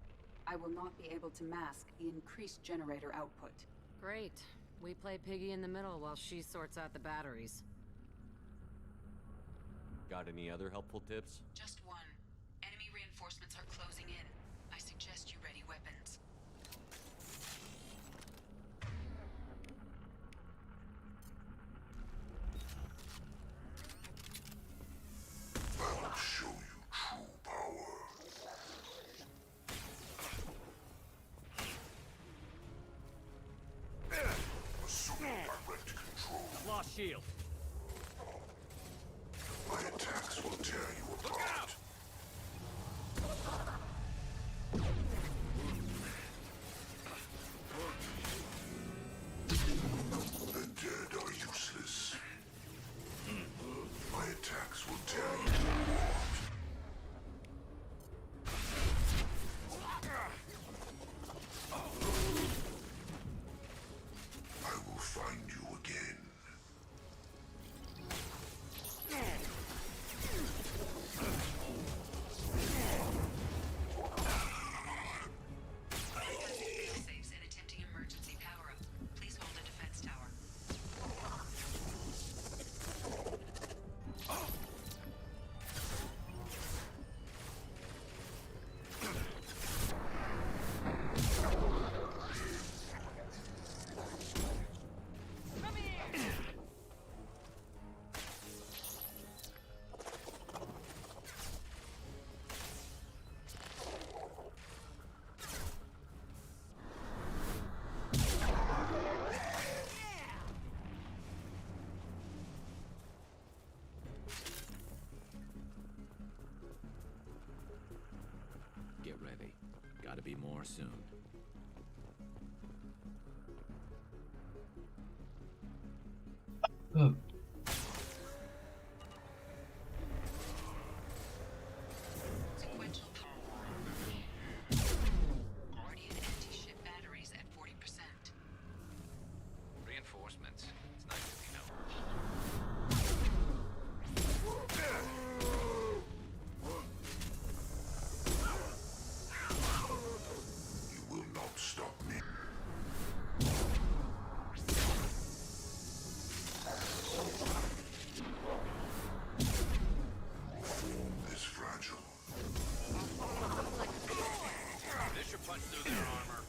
I will not be able to mask the increased generator output. Great. We play piggy in the middle while she sorts out the batteries. Got any other helpful tips? Just one. Enemy reinforcements are closing in. I suggest you ready weapons. I'll show you true power. Assume direct control. Lost shield. My attacks will tear you apart. The dead are useless. My attacks will tear you apart. I will find you again. more soon. Oh. Sequential power. Guardian anti-ship batteries at 40%. Reinforcements. It's nice to be known. You will not stop me. This fragile. This should punch through their armor.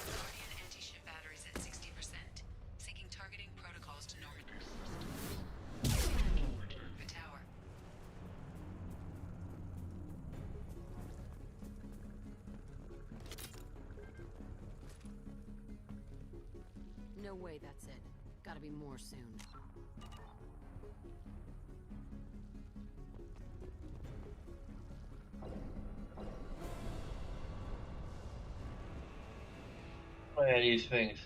Guardian anti-ship batteries at 60%. Syncing targeting protocols to normal. The tower. No way that's it. Gotta be more soon. Oh, yeah, these things.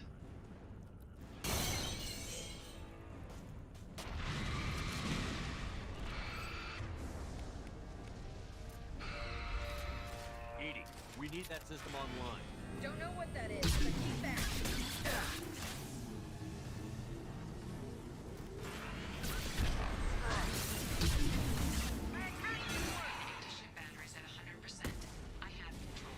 Edie, we need that system online. Don't know what that is, but keep back. Anti-ship batteries at 100%. I have control.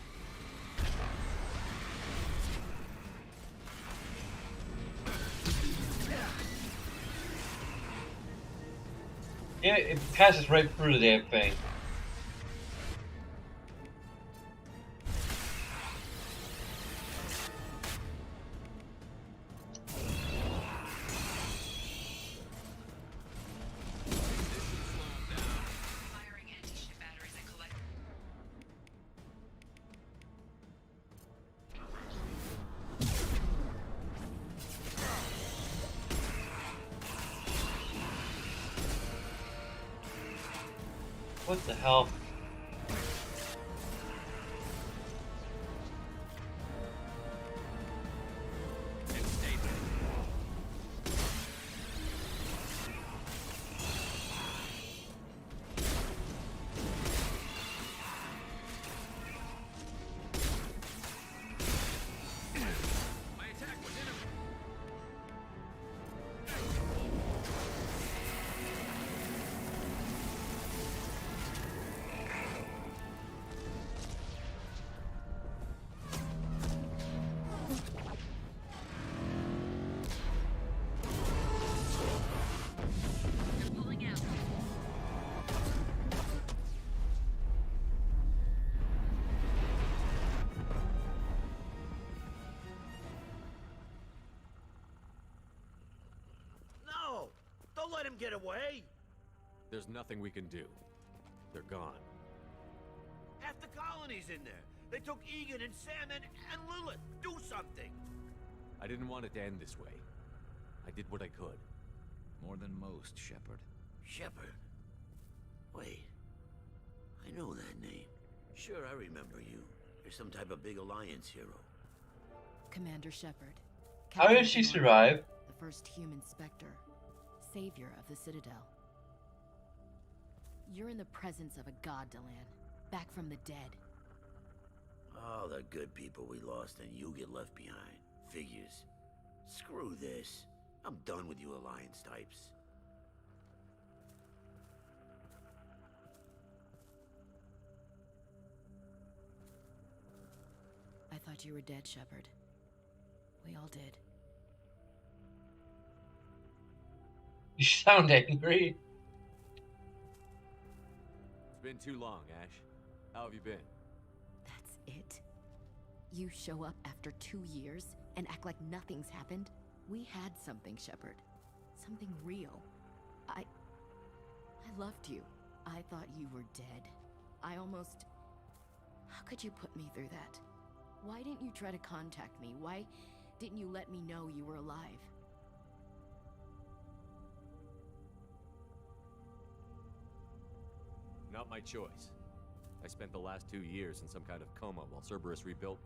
Yeah, it passes right through the damn thing. Firing anti-ship batteries at collect. What the hell? My attack was in him. They're pulling out. No! Don't let him get away! There's nothing we can do. They're gone. Half the colony's in there. They took Egan and Sam and Lilith. Do something! I didn't want it to end this way. I did what I could. More than most, Shepard. Shepard? Wait. I know that name. Sure, I remember you. You're some type of big Alliance hero. Commander Shepard. How did she survive? The first human Spectre. Savior of the Citadel. You're in the presence of a god, Delan. Back from the dead. All the good people we lost and you get left behind. Figures. Screw this. I'm done with you Alliance types. I thought you were dead, Shepard. We all did. You sound angry. It's been too long, Ash. How have you been? That's it? You show up after 2 years and act like nothing's happened? We had something, Shepard. Something real. I loved you. I thought you were dead. I almost... How could you put me through that? Why didn't you try to contact me? Why didn't you let me know you were alive? Not my choice. I spent the last 2 years in some kind of coma while Cerberus rebuilt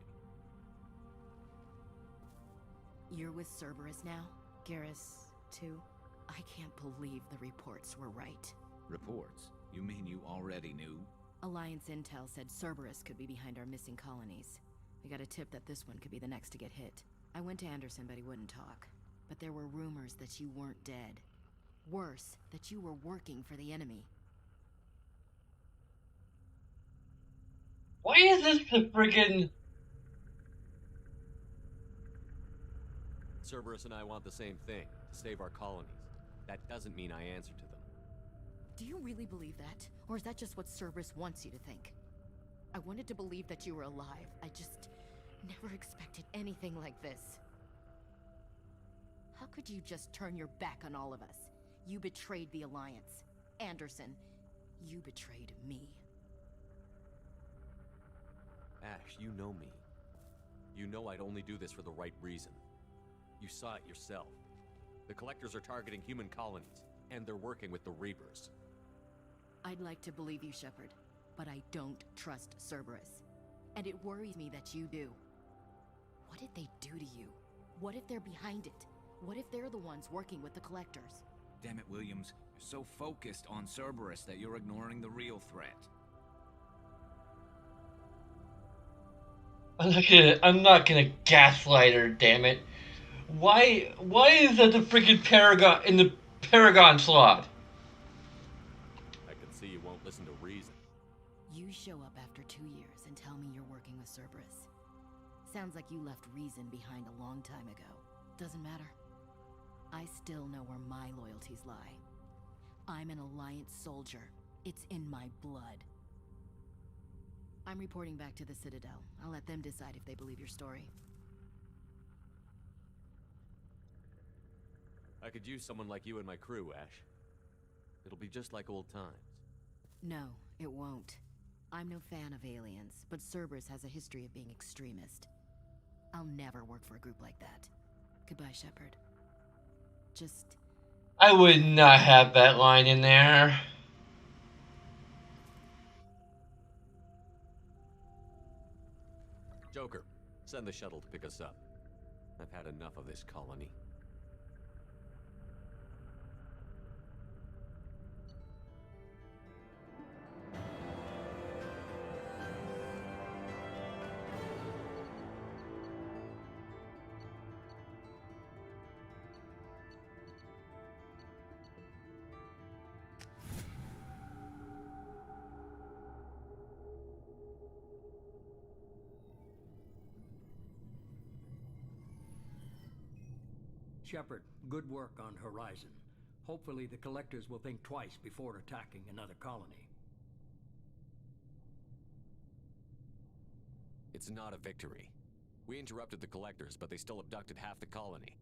me. You're with Cerberus now? Garrus, too? I can't believe the reports were right. Reports? You mean you already knew? Alliance intel said Cerberus could be behind our missing colonies. We got a tip that this one could be the next to get hit. I went to Anderson, but he wouldn't talk. But there were rumors that you weren't dead. Worse, that you were working for the enemy. Why is this the friggin'... Cerberus and I want the same thing, to save our colonies. That doesn't mean I answer to them. Do you really believe that? Or is that just what Cerberus wants you to think? I wanted to believe that you were alive. I just never expected anything like this. How could you just turn your back on all of us? You betrayed the Alliance. Anderson, you betrayed me. Ash, you know me. You know I'd only do this for the right reason. You saw it yourself. The Collectors are targeting human colonies, and they're working with the Reapers. I'd like to believe you, Shepard, but I don't trust Cerberus. And it worries me that you do. What did they do to you? What if they're behind it? What if they're the ones working with the Collectors? Damn it, Williams. You're so focused on Cerberus that you're ignoring the real threat. I'm not gonna gaslight her, damn it. Why is that the freaking Paragon in the Paragon slot? I can see you won't listen to reason. You show up after 2 years and tell me you're working with Cerberus. Sounds like you left reason behind a long time ago. Doesn't matter. I still know where my loyalties lie. I'm an Alliance soldier. It's in my blood. I'm reporting back to the Citadel. I'll let them decide if they believe your story. I could use someone like you in my crew, Ash. It'll be just like old times. No, it won't. I'm no fan of aliens, but Cerberus has a history of being extremist. I'll never work for a group like that. Goodbye, Shepard. Just... I would not have that line in there. Joker, send the shuttle to pick us up. I've had enough of this colony. Shepard, good work on Horizon. Hopefully the Collectors will think twice before attacking another colony. It's not a victory. We interrupted the Collectors, but they still abducted half the colony.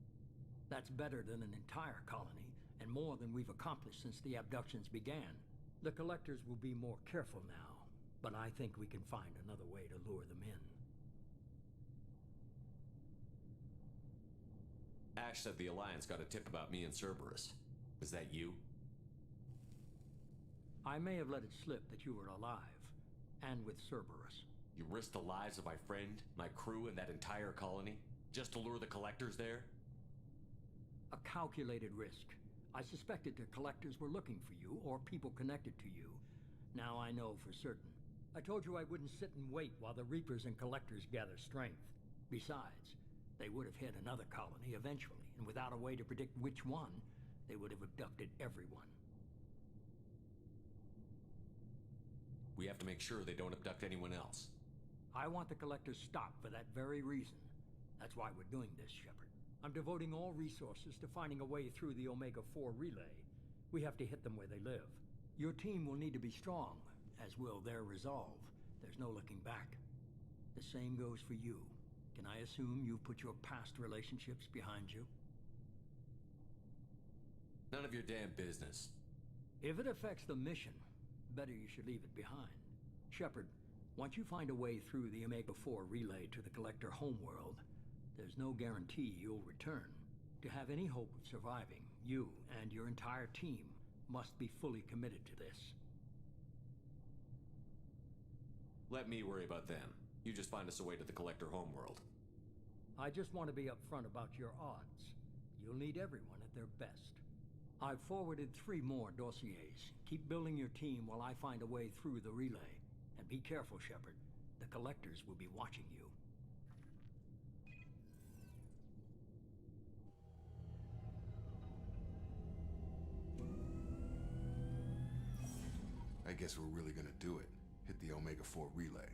That's better than an entire colony, and more than we've accomplished since the abductions began. The Collectors will be more careful now, but I think we can find another way to lure them in. Ash said the Alliance got a tip about me and Cerberus. Is that you? I may have let it slip that you were alive, and with Cerberus. You risked the lives of my friend, my crew, and that entire colony, just to lure the Collectors there? A calculated risk. I suspected the Collectors were looking for you, or people connected to you. Now I know for certain. I told you I wouldn't sit and wait while the Reapers and Collectors gather strength. Besides, they would have hit another colony eventually, and without a way to predict which one, they would have abducted everyone. We have to make sure they don't abduct anyone else. I want the Collectors stopped for that very reason. That's why we're doing this, Shepard. I'm devoting all resources to finding a way through the Omega-4 relay. We have to hit them where they live. Your team will need to be strong, as will their resolve. There's no looking back. The same goes for you. Can I assume you've put your past relationships behind you? None of your damn business. If it affects the mission, better you should leave it behind. Shepard, once you find a way through the Omega-4 relay to the Collector homeworld, there's no guarantee you'll return. To have any hope of surviving, you and your entire team must be fully committed to this. Let me worry about them. You just find us a way to the Collector homeworld. I just want to be upfront about your odds. You'll need everyone at their best. I've forwarded 3 more dossiers. Keep building your team while I find a way through the relay. And be careful, Shepard. The Collectors will be watching you. I guess we're really gonna do it. Hit the Omega-4 relay.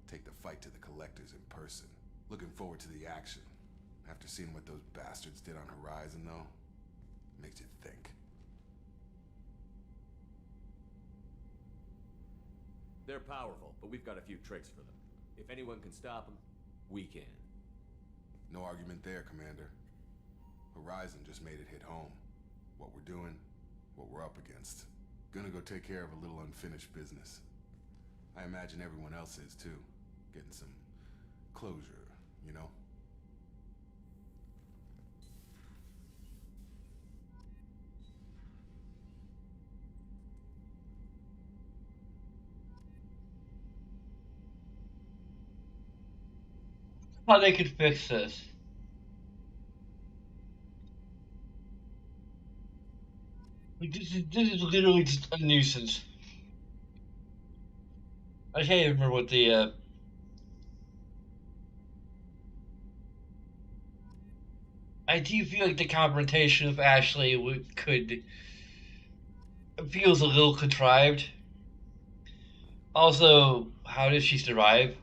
Take the fight to the Collectors in person. Looking forward to the action. After seeing what those bastards did on Horizon, though, makes you think. They're powerful, but we've got a few tricks for them. If anyone can stop them, we can. No argument there, Commander. Horizon just made it hit home. What we're doing, what we're up against. Gonna go take care of a little unfinished business. I imagine everyone else is too. Getting some closure, you know? How they could fix this. Like, this is literally just a nuisance. I can't even remember what the I do feel like the confrontation with Ashley could feels a little contrived. Also, how did she survive?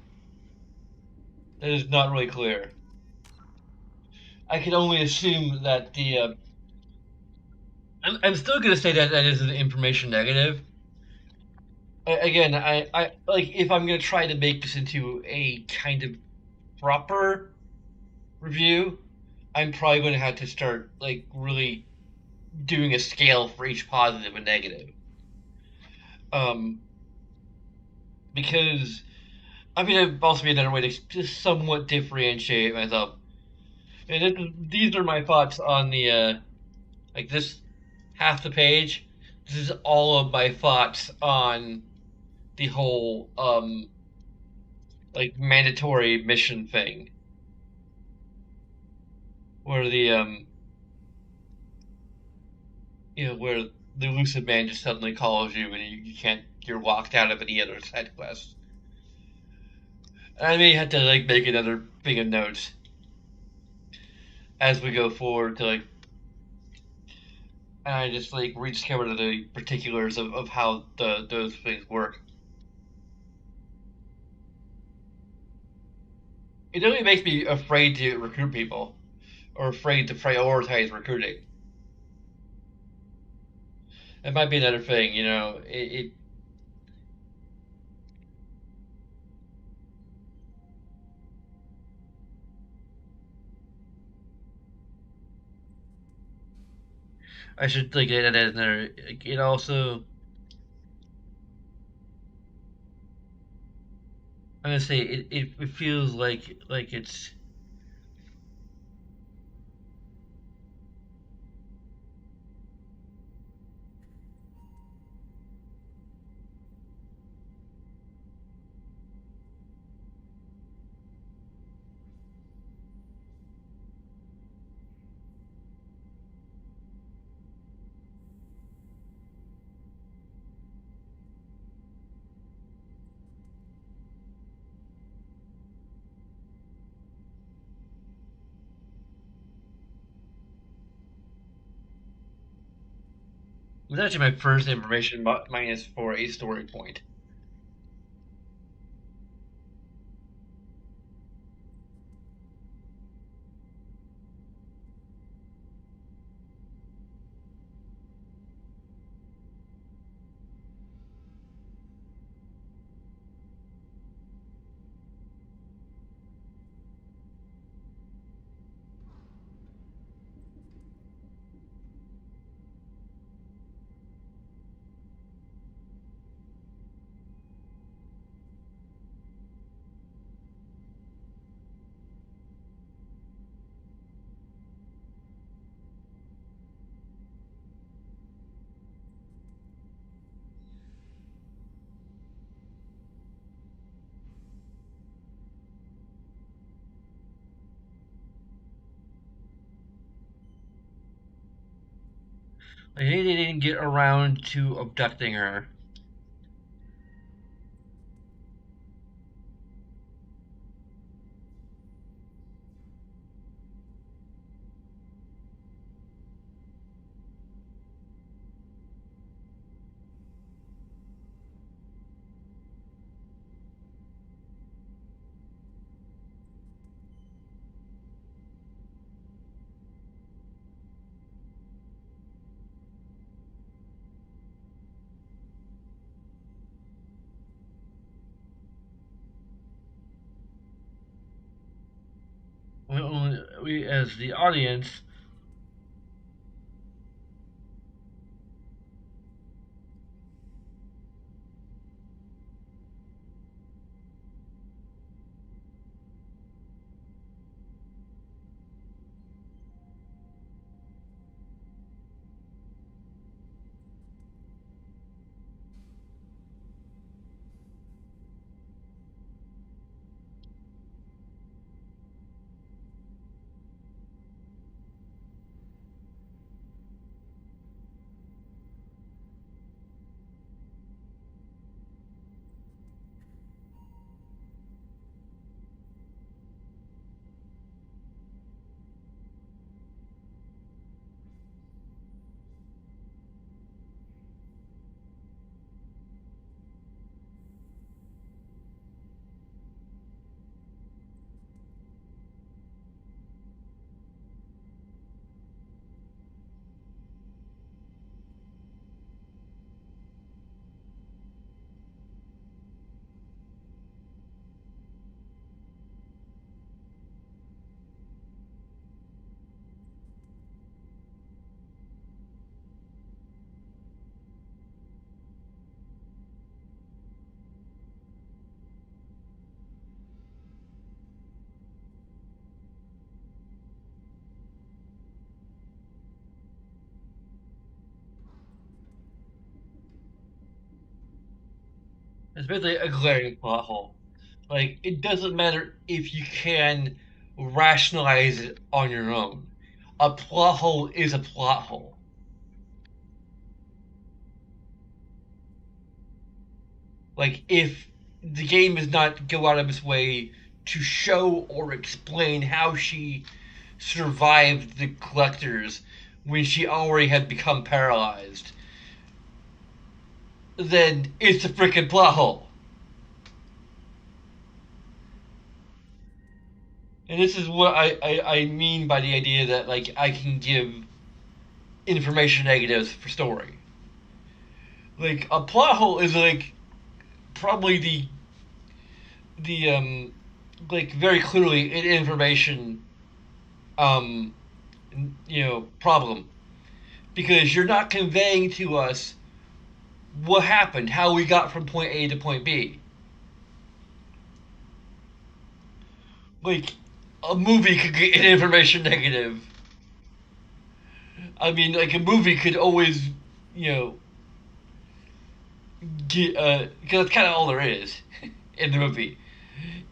That is not really clear. I can only assume that the. I'm still gonna say that that is an information negative. Again, I like if I'm gonna try to make this into a kind of proper review, I'm probably going to have to start like really doing a scale for each positive and negative. Um, because I mean, it'd also be another way to just somewhat differentiate myself. And these are my thoughts on the like this half the page. This is all of my thoughts on the whole like mandatory mission thing, where the where the elusive man just suddenly calls you and you can't you're locked out of any other side quest. I may have to like make another thing of notes as we go forward to like and I just like rediscover the particulars of how those things work. It only makes me afraid to recruit people or afraid to prioritize recruiting. It might be another thing, it I should like get that in there. It also I'm gonna say it feels like it's it was actually my first information minus for a story point. Like, they didn't get around to abducting her. We as the audience, it's basically a glaring plot hole. Like, it doesn't matter if you can rationalize it on your own. A plot hole is a plot hole. Like, if the game does not go out of its way to show or explain how she survived the collectors when she already had become paralyzed, then it's a freaking plot hole. And this is what I mean by the idea that, like, I can give information negatives for story. Like, a plot hole is, like, probably the like, very clearly an information um problem, because you're not conveying to us what happened, how we got from point A to point B. Like, a movie could get an information negative. I mean, like, a movie could always, you know, get because that's kind of all there is in the movie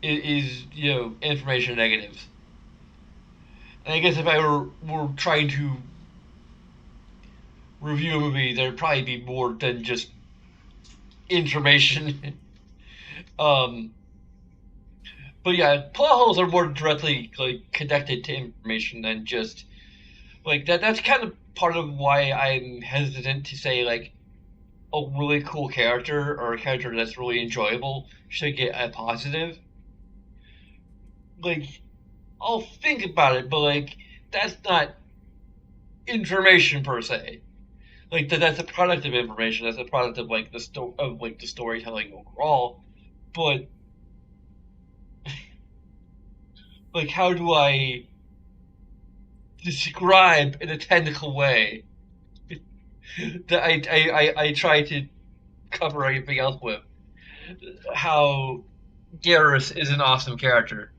is information negatives. And I guess if I were trying to review a movie, there'd probably be more than just information. um, but yeah, plot holes are more directly, like, connected to information than just like that. That's kind of part of why I'm hesitant to say, like, a really cool character or a character that's really enjoyable should get a positive. Like, I'll think about it, but, like, that's not information per se. Like, that's a product of information. That's a product of, like, the storytelling overall. But, like, how do I describe in a technical way that I try to cover everything else with how Garrus is an awesome character?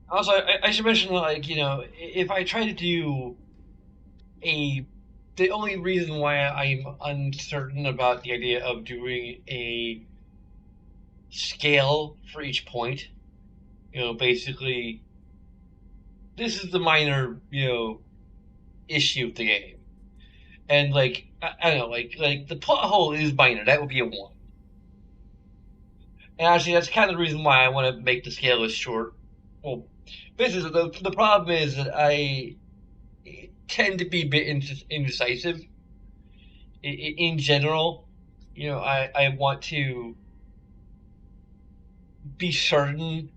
Also, I should mention, like, if I try to do a, the only reason why I'm uncertain about the idea of doing a scale for each point, basically, this is the minor, issue of the game. And, like, I don't know, like the plot hole is minor. That would be a 1. And actually, that's kind of the reason why I want to make the scale as short. Well, basically, the problem is that I tend to be a bit indecisive in general. I want to be certain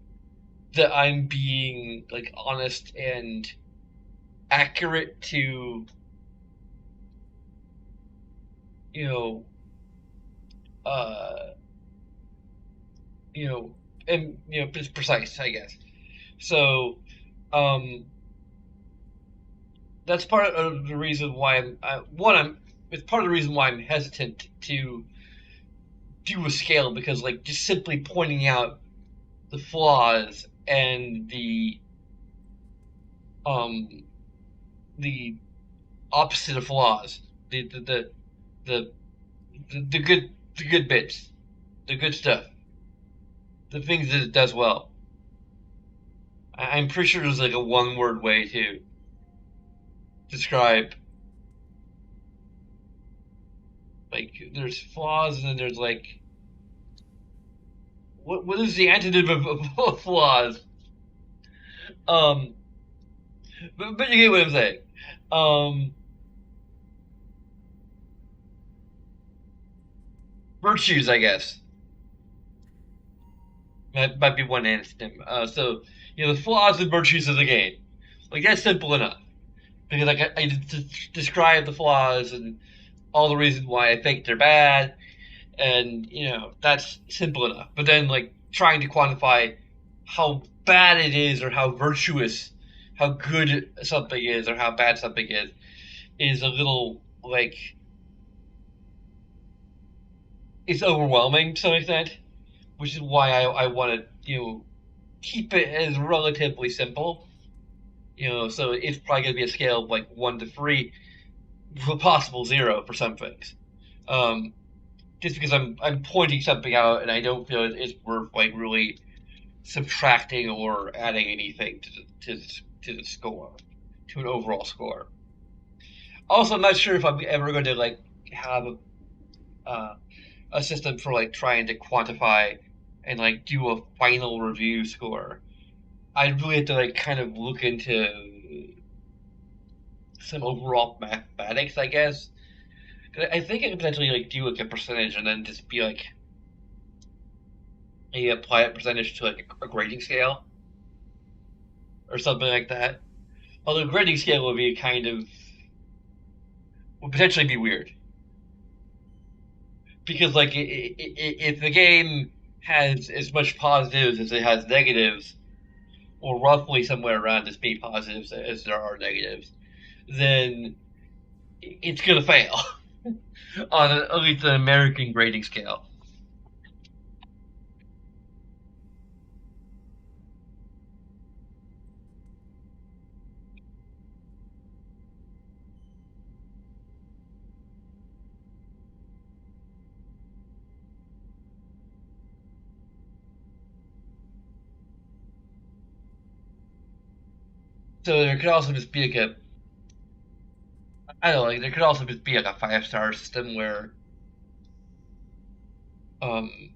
that I'm being like honest and accurate to you know uh and it's precise, I guess. So um that's part of the reason why it's part of the reason why I'm hesitant to do a scale, because like just simply pointing out the flaws and um the opposite of flaws, the the the the, the good bits, the good stuff, the things that it does well. I'm pretty sure there's like a one word way to describe, like, there's flaws and then there's like what is the antonym of flaws? Um, but you get what I'm saying. Um, Virtues, I guess. That might be one antonym. So the flaws and virtues of the game, like that's simple enough, because like I describe the flaws and all the reasons why I think they're bad, and that's simple enough. But then like trying to quantify how bad it is, or how virtuous, how good something is, or how bad something is a little like it's overwhelming to some extent, which is why I want to keep it as relatively simple. So it's probably going to be a scale of like 1 to 3, with a possible 0 for some things. Um, just because I'm pointing something out and I don't feel it's worth like really subtracting or adding anything to the score, to an overall score. Also, I'm not sure if I'm ever going to like have uh, a system for like trying to quantify and like do a final review score. I'd really have to like kind of look into some overall mathematics, I guess. 'Cause I think I could potentially like do like a percentage and then just be like maybe apply a percentage to like a grading scale or something like that. Although grading scale would be would potentially be weird, because like if the game has as much positives as it has negatives, or roughly somewhere around as many positives as there are negatives, then it's gonna fail on at least an American grading scale. So there could also just be like I don't know, like there could also just be like a 5-star system where um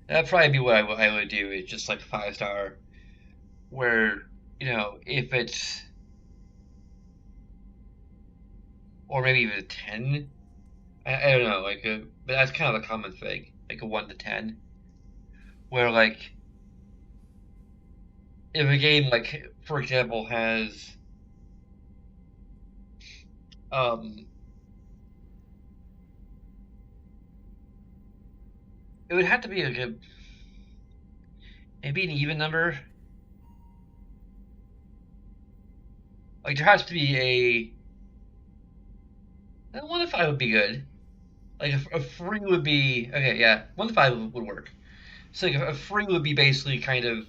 that'd probably be what I would do. It's just like 5-star, where if it's, or maybe even a 10. I don't know, but that's kind of a common thing, like a 1 to 10, where like if a game, like for example, has um it would have to be like maybe an even number. Like there has to be a 1 to 5 would be good. Like a 3 would be okay. Yeah, 1 to 5 would work. So like a 3 would be basically kind of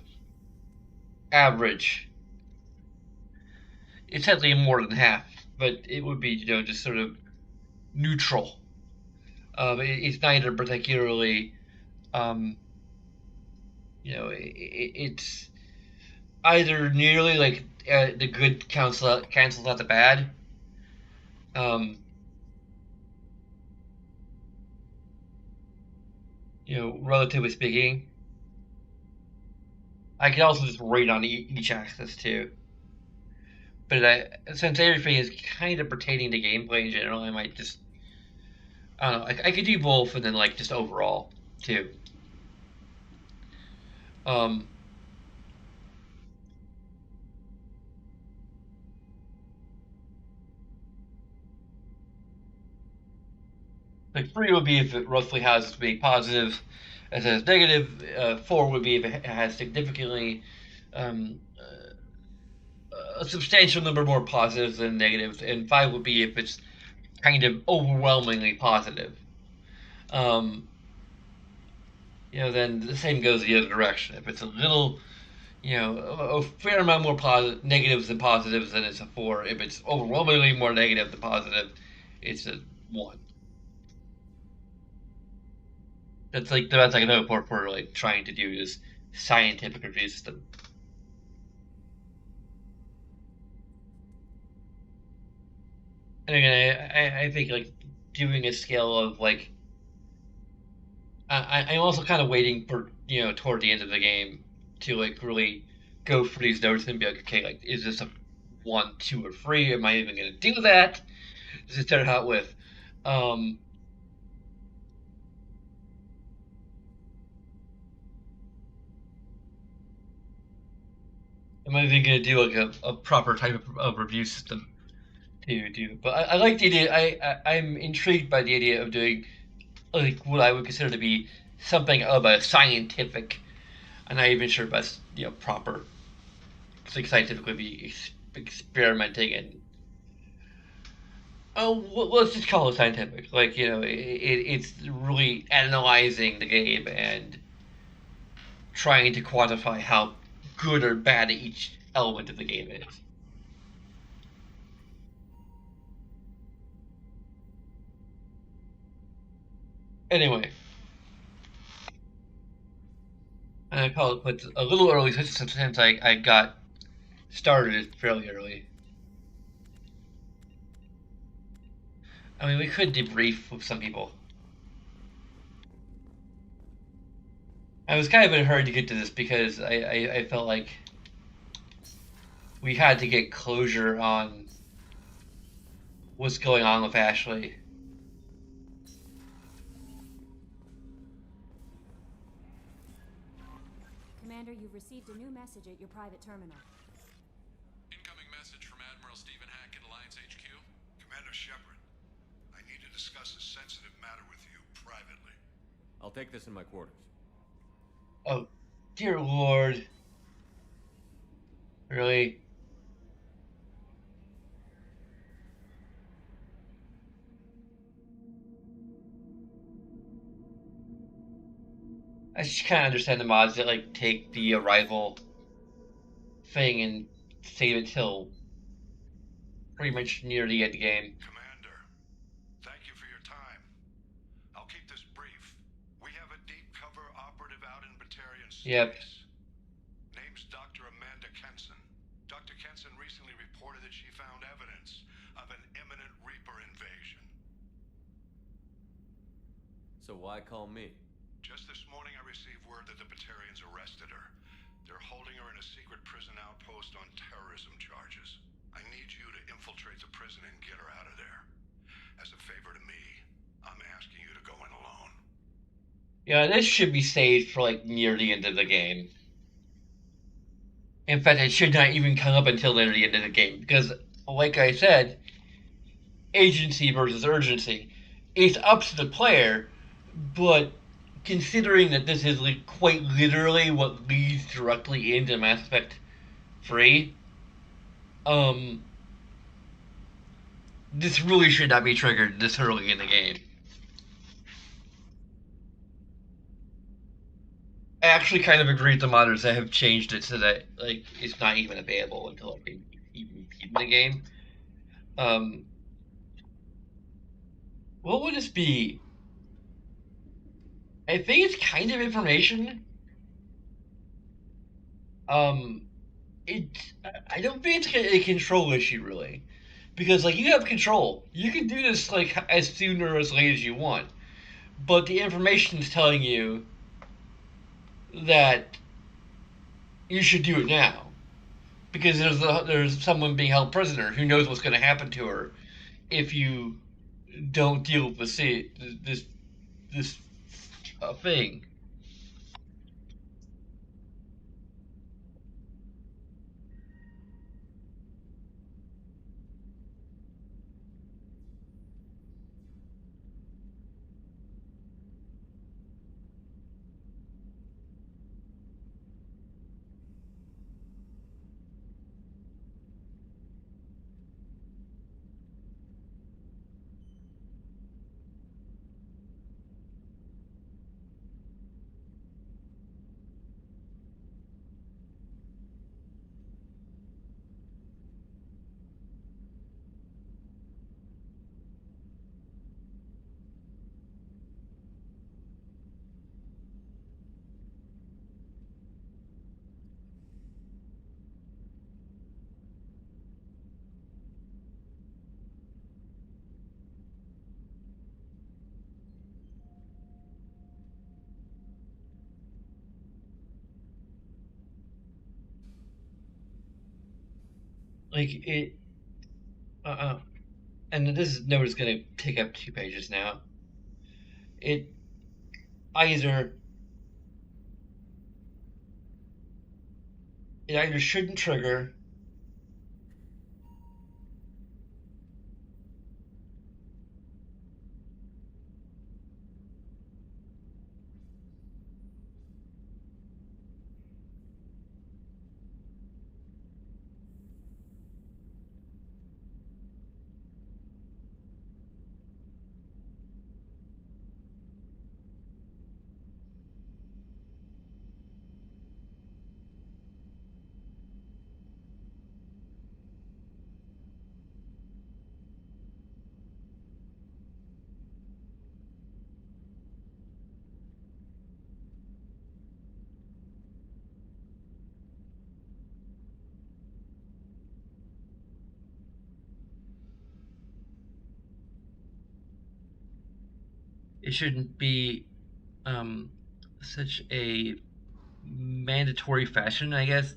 average. It's technically more than half, but it would be just sort of neutral. It's neither particularly, um, it's either nearly like the good cancels out the bad. Um, relatively speaking. I could also just rate on each axis too. But since everything is kind of pertaining to gameplay in general, I might just I don't know. I could do both and then like just overall too. Um, like 3 would be if it roughly has as many positives as it has negative. 4 would be if it has significantly a substantial number more positives than negatives, and 5 would be if it's kind of overwhelmingly positive. Um, then the same goes the other direction. If it's a little, a fair amount more negatives than positives, then it's a 4. If it's overwhelmingly more negative than positive, it's a 1. That's like another part for like trying to do this scientific review system. And again, I think like doing a scale of like I'm also kind of waiting for toward the end of the game to like really go through these notes and be like, okay, like is this a 1, 2, or 3? Am I even going to do that? Does it start out with? Um, am I even going to do like a proper type of review system to do? But I like the idea. I'm intrigued by the idea of doing like what I would consider to be something of a scientific. I'm not even sure if that's proper. It's like scientifically be experimenting and let's just call it scientific. Like it's really analyzing the game and trying to quantify how good or bad each element of the game is. Anyway, I call it a little early since I got started fairly early. I mean, we could debrief with some people. I was kind of in a hurry to get to this because I felt like we had to get closure on what's going on with Ashley. Commander, you've received a new message at your private terminal. Incoming message from Admiral Stephen Hackett, Alliance HQ. Commander Shepard, I need to discuss a sensitive matter with you privately. I'll take this in my quarters. Oh, dear Lord. Really? I just kind of understand the mods that like take the arrival thing and save it till pretty much near the end game. Commander, thank you for your time. I'll keep this brief. We have a deep cover operative out in Batarian space. Yep. Name's Dr. Amanda Kenson. Dr. Kenson recently reported that she found evidence of an imminent Reaper invasion. So why call me? Just this morning I received word that the Batarians arrested her. They're holding her in a secret prison outpost on terrorism charges. I need you to infiltrate the prison and get her out of there. As a favor to me, I'm asking you to go in alone. Yeah, this should be saved for like near the end of the game. In fact, it should not even come up until near the end of the game because, like I said, agency versus urgency. It's up to the player, but considering that this is like quite literally what leads directly into Mass Effect 3, this really should not be triggered this early in the game. I actually kind of agree with the modders that have changed it so that like it's not even available until like even in the game. Um, what would this be? I think it's kind of information. Um, it I don't think it's a control issue really, because like you have control. You can do this like as soon or as late as you want, but the information is telling you that you should do it now because there's someone being held prisoner who knows what's going to happen to her if you don't deal with this thing. Like it, and this note is going to take up 2 pages now. It either it either shouldn't trigger. It shouldn't be um, such a mandatory fashion, I guess.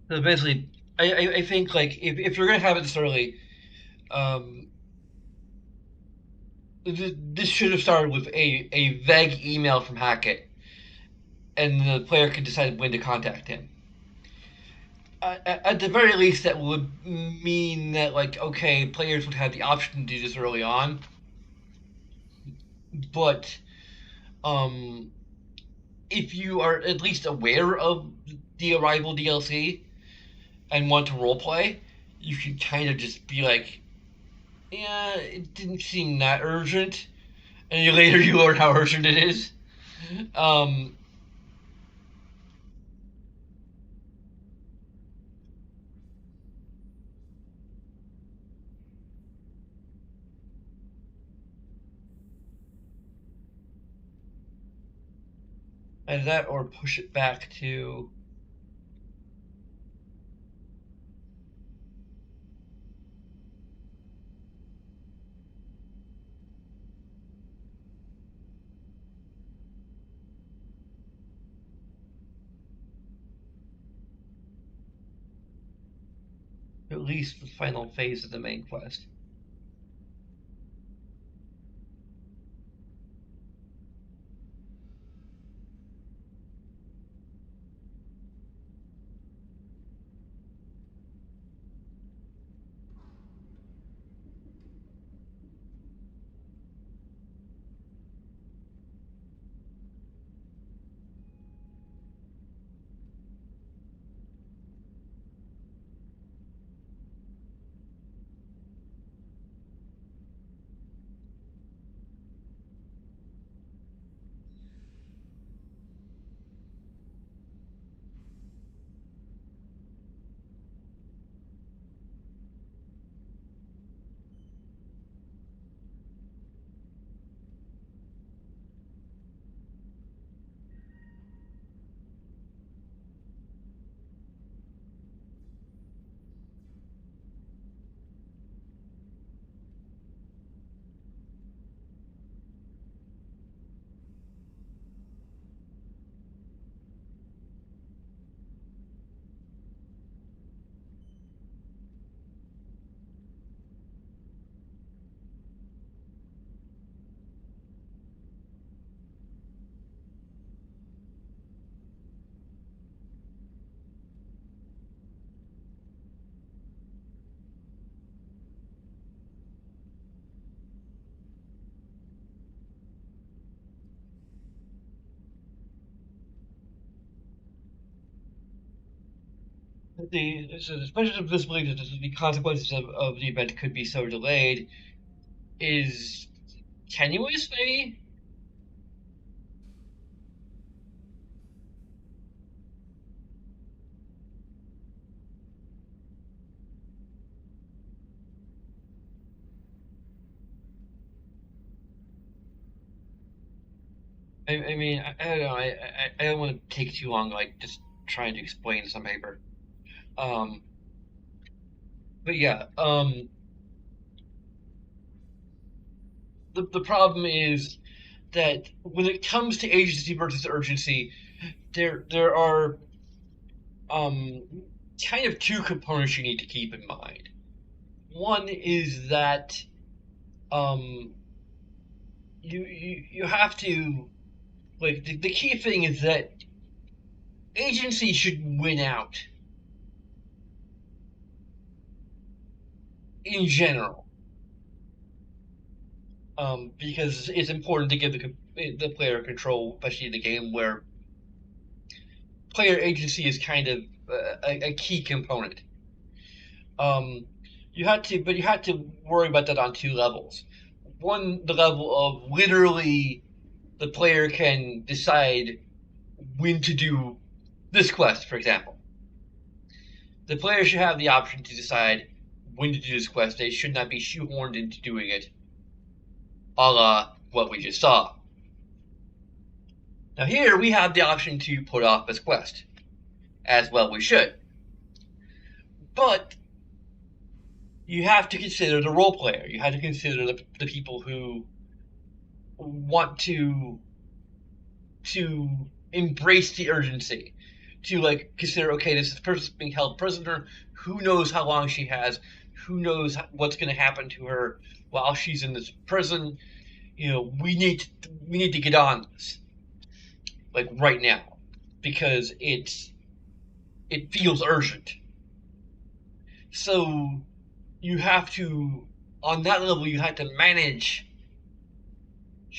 So basically, I think like if you're gonna have it this early, um, this should have started with a vague email from Hackett, and the player could decide when to contact him. At the very least, that would mean that like okay, players would have the option to do this early on, but um, if you are at least aware of the Arrival DLC and want to roleplay, you can kind of just be like, yeah, it didn't seem that urgent, and you later you learn how urgent it is. Um, Either that or push it back to at least the final phase of the main quest. So the suspension of disbelief that the consequences of the event could be so delayed is tenuous, maybe? I mean, I don't know. I don't want to take too long, like just trying to explain some paper. Um, but yeah, the problem is that when it comes to agency versus urgency, there are um kind of two components you need to keep in mind. One is that um you have to like the key thing is that agency should win out in general, because it's important to give the player control, especially in the game where player agency is kind of a key component. But you had to worry about that on two levels. One, the level of literally the player can decide when to do this quest, for example. The player should have the option to decide when to do this quest. They should not be shoehorned into doing it, a la what we just saw. Now here we have the option to put off this quest, as well we should. But you have to consider the role player. You have to consider the people who want to embrace the urgency, to like consider, okay, this person's being held prisoner. Who knows how long she has? Who knows what's going to happen to her while she's in this prison? You know, we need to get on this, like right now, because it feels urgent. So you have to, on that level, you have to manage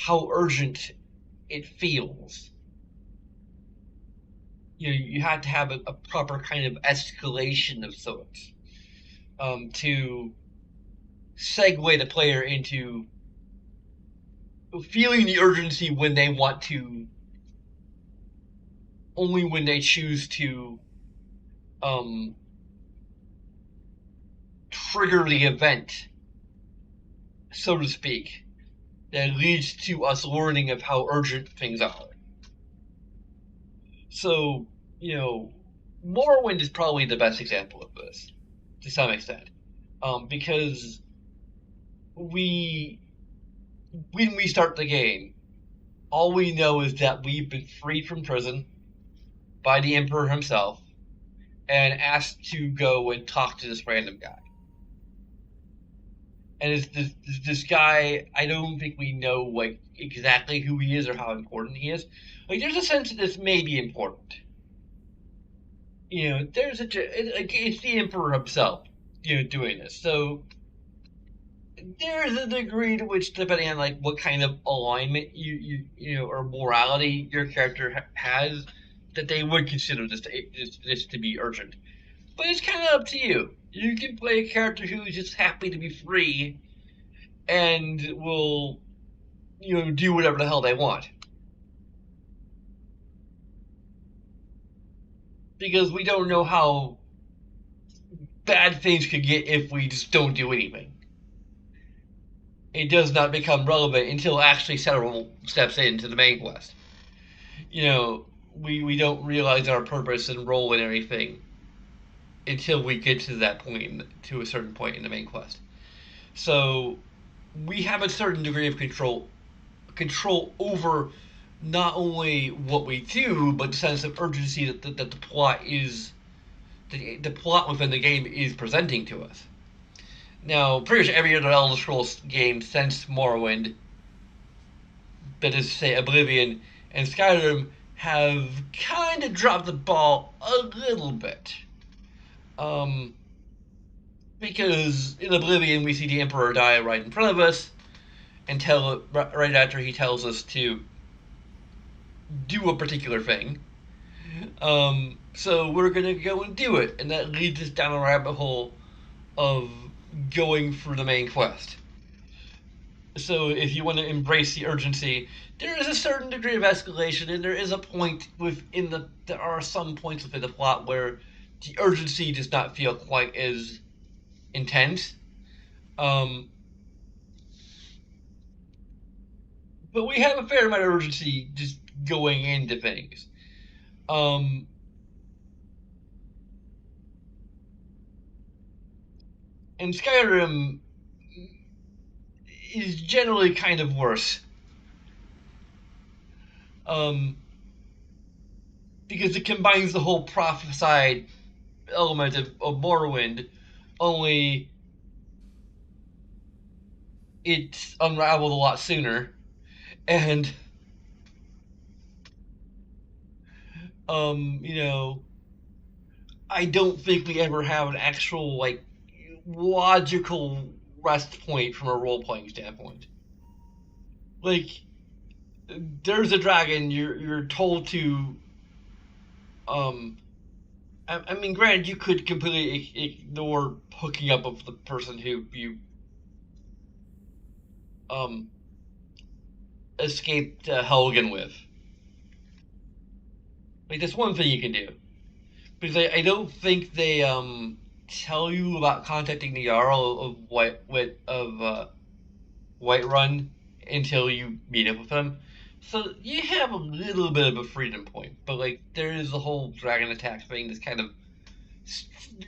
how urgent it feels. You know, you have to have a proper kind of escalation of sorts, to segue the player into feeling the urgency when they want to, only when they choose to um, trigger the event, so to speak, that leads to us learning of how urgent things are. So, you know, Morrowind is probably the best example of this to some extent, because we when we start the game, all we know is that we've been freed from prison by the Emperor himself and asked to go and talk to this random guy. And it's this guy. I don't think we know like exactly who he is or how important he is. Like, there's a sense that this may be important. You know, it's the Emperor himself, doing this. So there's a degree to which, depending on like what kind of alignment or morality your character has, that they would consider this to be urgent. But it's kind of up to you. You can play a character who is just happy to be free and will, do whatever the hell they want. Because we don't know how bad things could get if we just don't do anything. It does not become relevant until actually several steps into the main quest. We don't realize our purpose and role in everything until we get to that point, to a certain point in the main quest. So we have a certain degree of control over not only what we do, but the sense of urgency that the plot is the plot within the game is presenting to us. Now, pretty much every other Elder Scrolls game since Morrowind, that is to say Oblivion and Skyrim, have kind of dropped the ball a little bit. Because in Oblivion we see the Emperor die right in front of us, and right after he tells us to do a particular thing. So we're gonna go and do it, and that leads us down a rabbit hole of going through the main quest. So if you want to embrace the urgency, there is a certain degree of escalation, and there is a point there are some points within the plot where the urgency does not feel quite as intense. But we have a fair amount of urgency just going into things. And Skyrim is generally kind of worse. Because it combines the whole prophesied element of Morrowind, only it's unraveled a lot sooner. And, I don't think we ever have an actual, like, logical rest point from a role playing standpoint. Like, there's a dragon, you're told to, I mean, granted, you could completely ignore hooking up with the person who you um escaped Helgen with. Like, that's one thing you can do, because I don't think they tell you about contacting the Jarl of Whiterun until you meet up with him. So you have a little bit of a freedom point, but like there is the whole dragon attack thing that's kind of,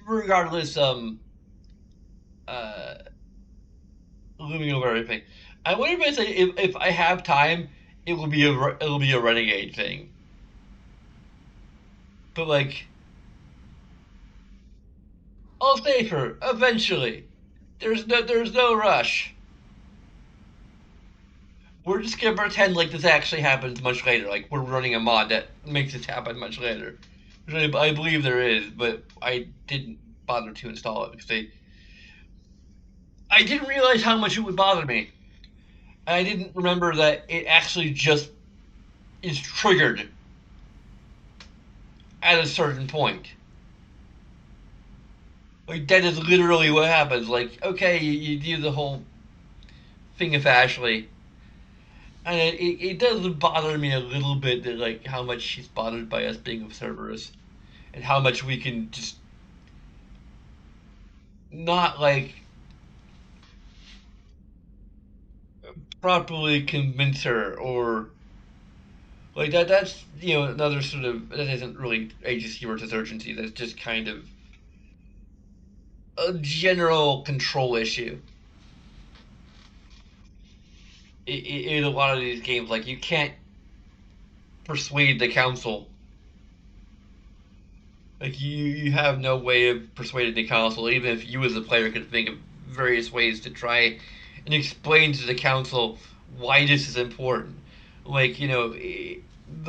regardless, uh looming over everything. I wonder if I say, if I have time, it'll be a renegade thing. But like, I'll stay for eventually. There's no rush. We're just gonna pretend like this actually happens much later. Like we're running a mod that makes this happen much later. Which I believe there is, but I didn't bother to install it because I didn't realize how much it would bother me. I didn't remember that it actually just is triggered at a certain point. Like, that is literally what happens. Like, okay, you do the whole thing of Ashley, and it does bother me a little bit that, like, how much she's bothered by us being of Cerberus, and how much we can just not, like, properly convince her, or Like that's another sort of that isn't really agency versus urgency. That's just kind of a general control issue. In a lot of these games, like you can't persuade the council. Like you have no way of persuading the council, even if you as a player could think of various ways to try and explain to the council why this is important. Like the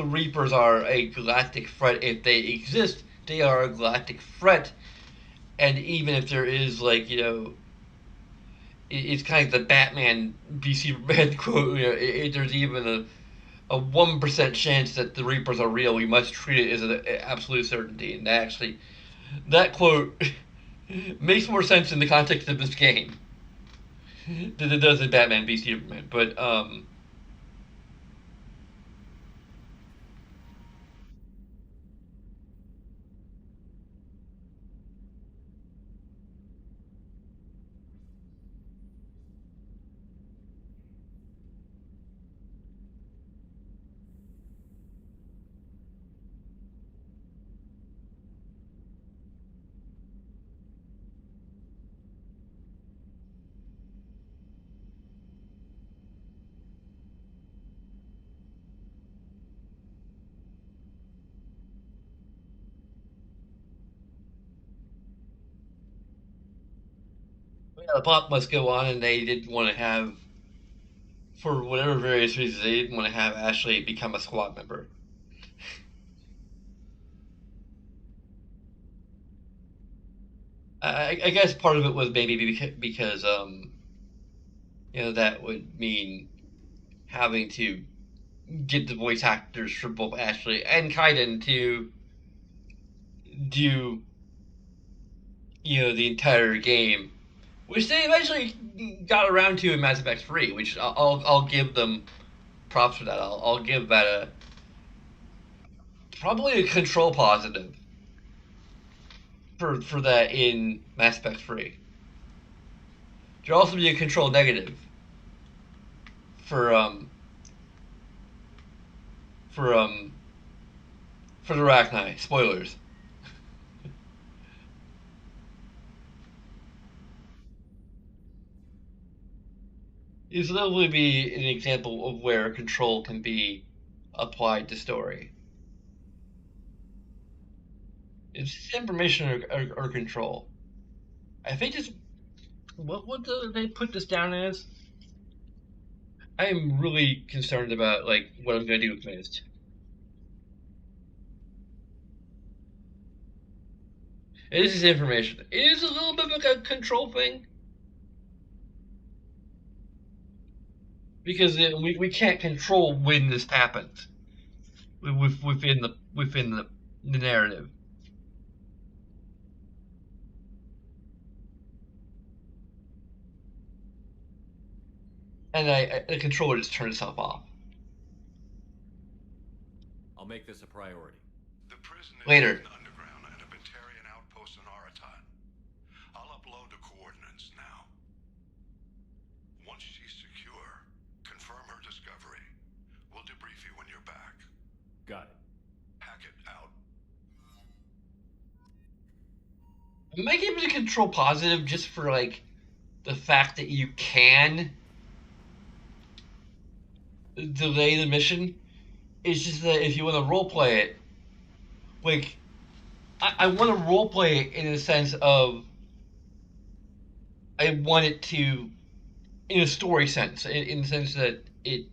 Reapers are a galactic threat. If they exist, they are a galactic threat. And even if there is it's kind of the Batman BC Red quote. There's even a 1% chance that the Reapers are real. We must treat it as an absolute certainty. And actually, that quote makes more sense in the context of this game than it does in Batman v Superman. But the plot must go on, and they didn't want to have, for whatever various reasons, they didn't want to have Ashley become a squad member. I guess part of it was maybe because that would mean having to get the voice actors for both Ashley and Kaiden to do the entire game, which they eventually got around to in Mass Effect 3, which I'll give them props for that. I'll give that a probably a control positive for that in Mass Effect 3. There'd also be a control negative for for um for the Rachni. Spoilers. This will literally be an example of where control can be applied to story. It's information or control. I think it's what do they put this down as? I am really concerned about what I'm going to do with Mist. This is information. It is a little bit of a control thing because we can't control when this happens within the narrative. And the controller just turned itself off. I'll make this a priority. The prison is Later. an underground and a Batarian outpost in Aratat. I'll upload the coordinates now. Once she's secure, confirm her discovery. We'll debrief you when you're back. Got it. Hackett out. I might give it a control positive just for the fact that you can delay the mission. It's just that if you want to roleplay it, I want to roleplay it in a sense of I want it to, in a story sense, in the sense that it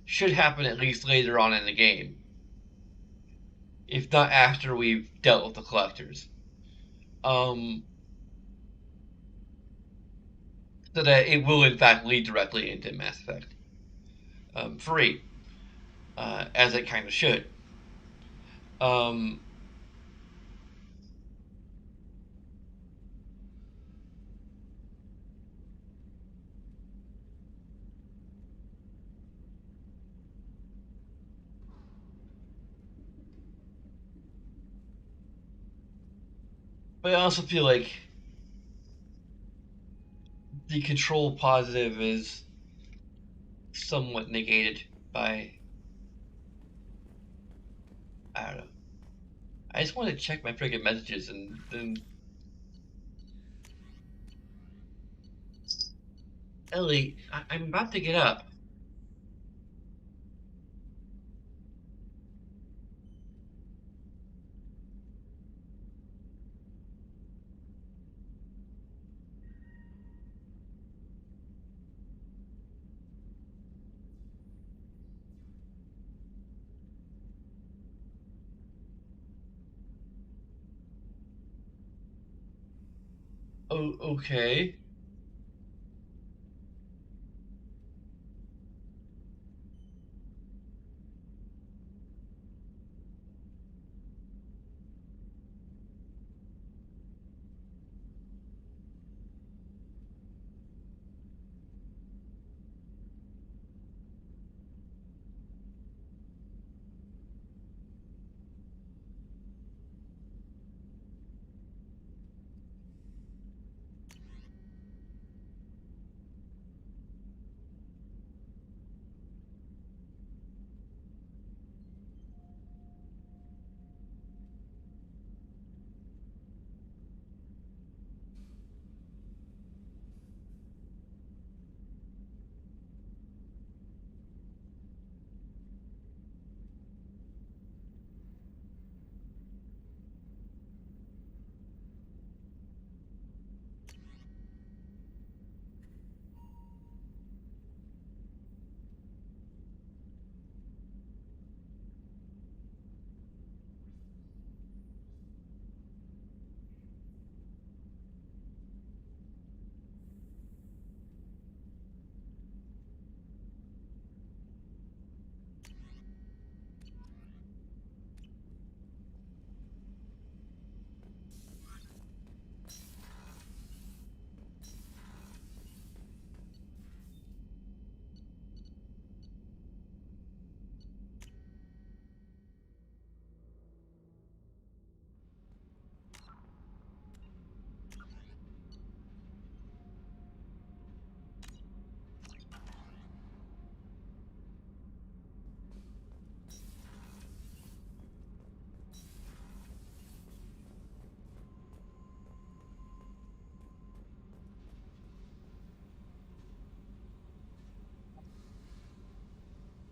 should happen at least later on in the game, if not after we've dealt with the collectors. So that it will in fact lead directly into Mass Effect 3, as it kind of should. Um, but I also feel like the control positive is somewhat negated by I don't know. I just want to check my freaking messages and then Ellie, I'm about to get up. Oh, okay.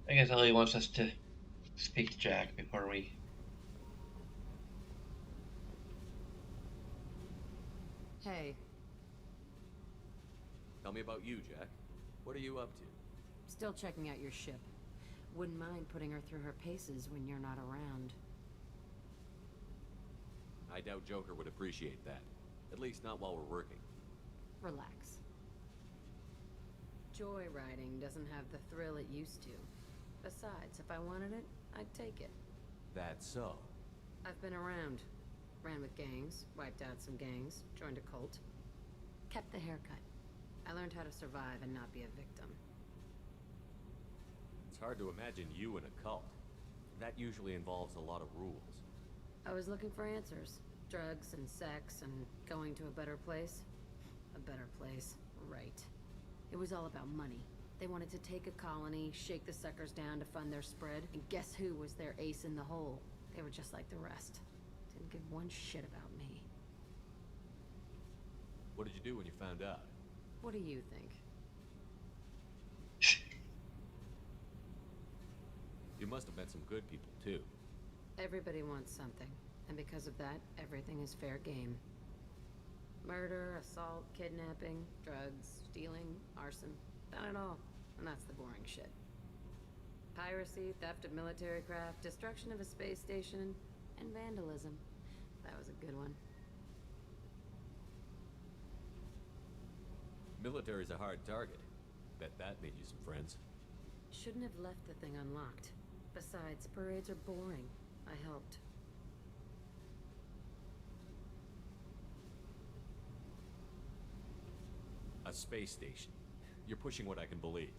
I guess Ellie wants us to speak to Jack before we. Hey. Tell me about you, Jack. What are you up to? Still checking out your ship. Wouldn't mind putting her through her paces when you're not around. I doubt Joker would appreciate that. At least not while we're working. Relax. Joyriding doesn't have the thrill it used to. Besides, if I wanted it, I'd take it. That's so. I've been around. Ran with gangs, wiped out some gangs, joined a cult. Kept the haircut. I learned how to survive and not be a victim. It's hard to imagine you in a cult. That usually involves a lot of rules. I was looking for answers. Drugs and sex and going to a better place. A better place, right. It was all about money. They wanted to take a colony, shake the suckers down to fund their spread, and guess who was their ace in the hole? They were just like the rest. Didn't give one shit about me. What did you do when you found out? What do you think? You must have met some good people, too. Everybody wants something, and because of that, everything is fair game. Murder, assault, kidnapping, drugs, stealing, arson. Done it all, and that's the boring shit. Piracy, theft of military craft, destruction of a space station, and vandalism. That was a good one. Military's a hard target. Bet that made you some friends. Shouldn't have left the thing unlocked. Besides, parades are boring. I helped. A space station. You're pushing what I can believe.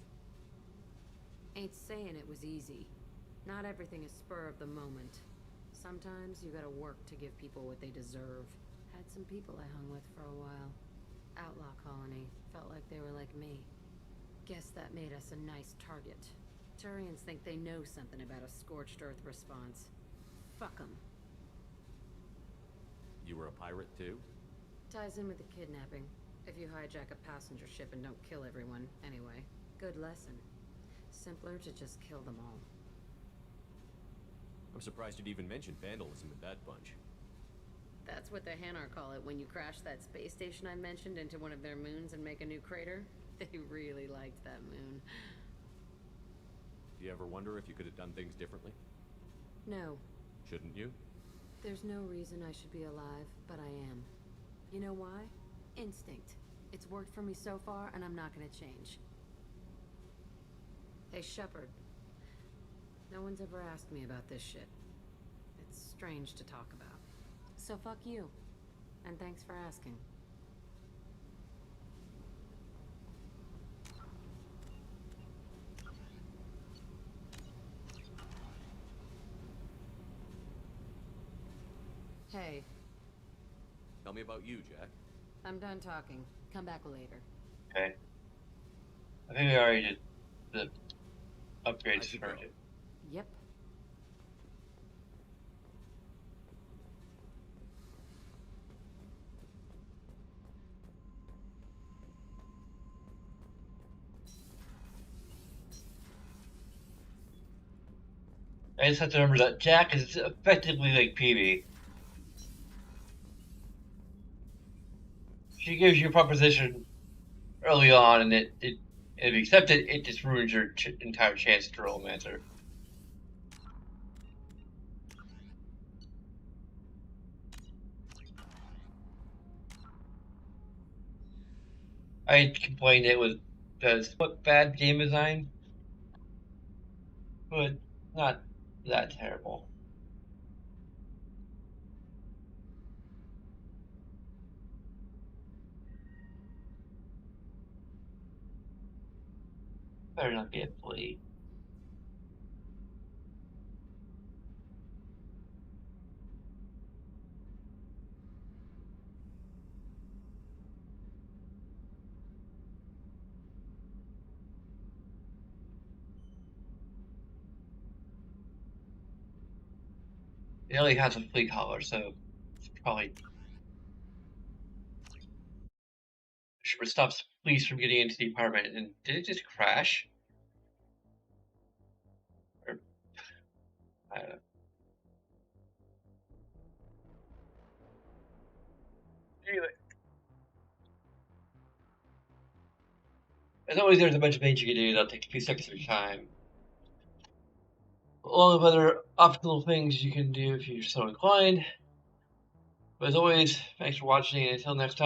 Ain't saying it was easy. Not everything is spur of the moment. Sometimes you gotta work to give people what they deserve. Had some people I hung with for a while. Outlaw colony. Felt like they were like me. Guess that made us a nice target. Turians think they know something about a scorched earth response. Fuck them. You were a pirate too? Ties in with the kidnapping. If you hijack a passenger ship and don't kill everyone, anyway. Good lesson. Simpler to just kill them all. I'm surprised you'd even mention vandalism in that bunch. That's what the Hanar call it when you crash that space station I mentioned into one of their moons and make a new crater. They really liked that moon. Do you ever wonder if you could have done things differently? No. Shouldn't you? There's no reason I should be alive, but I am. You know why? Instinct. It's worked for me so far, and I'm not gonna change. Hey, Shepard. No one's ever asked me about this shit. It's strange to talk about. So fuck you. And thanks for asking. Hey. Tell me about you, Jack. I'm done talking. Come back later. Okay. I think we already did the upgrades for it. Yep. I just have to remember that Jack is effectively like Peavy. She gives you a proposition early on, and if you accept it, it just ruins your entire chance to romance her. I complained it was bad game design, but not that terrible. Better not be a flea. It only has a flea collar, so it's probably should stop fleas from getting into the apartment. And did it just crash? Or I don't know. Anyway, as always, there's a bunch of things you can do that'll take a few seconds of your time. A lot of other optional things you can do if you're so inclined. But as always, thanks for watching, and until next time.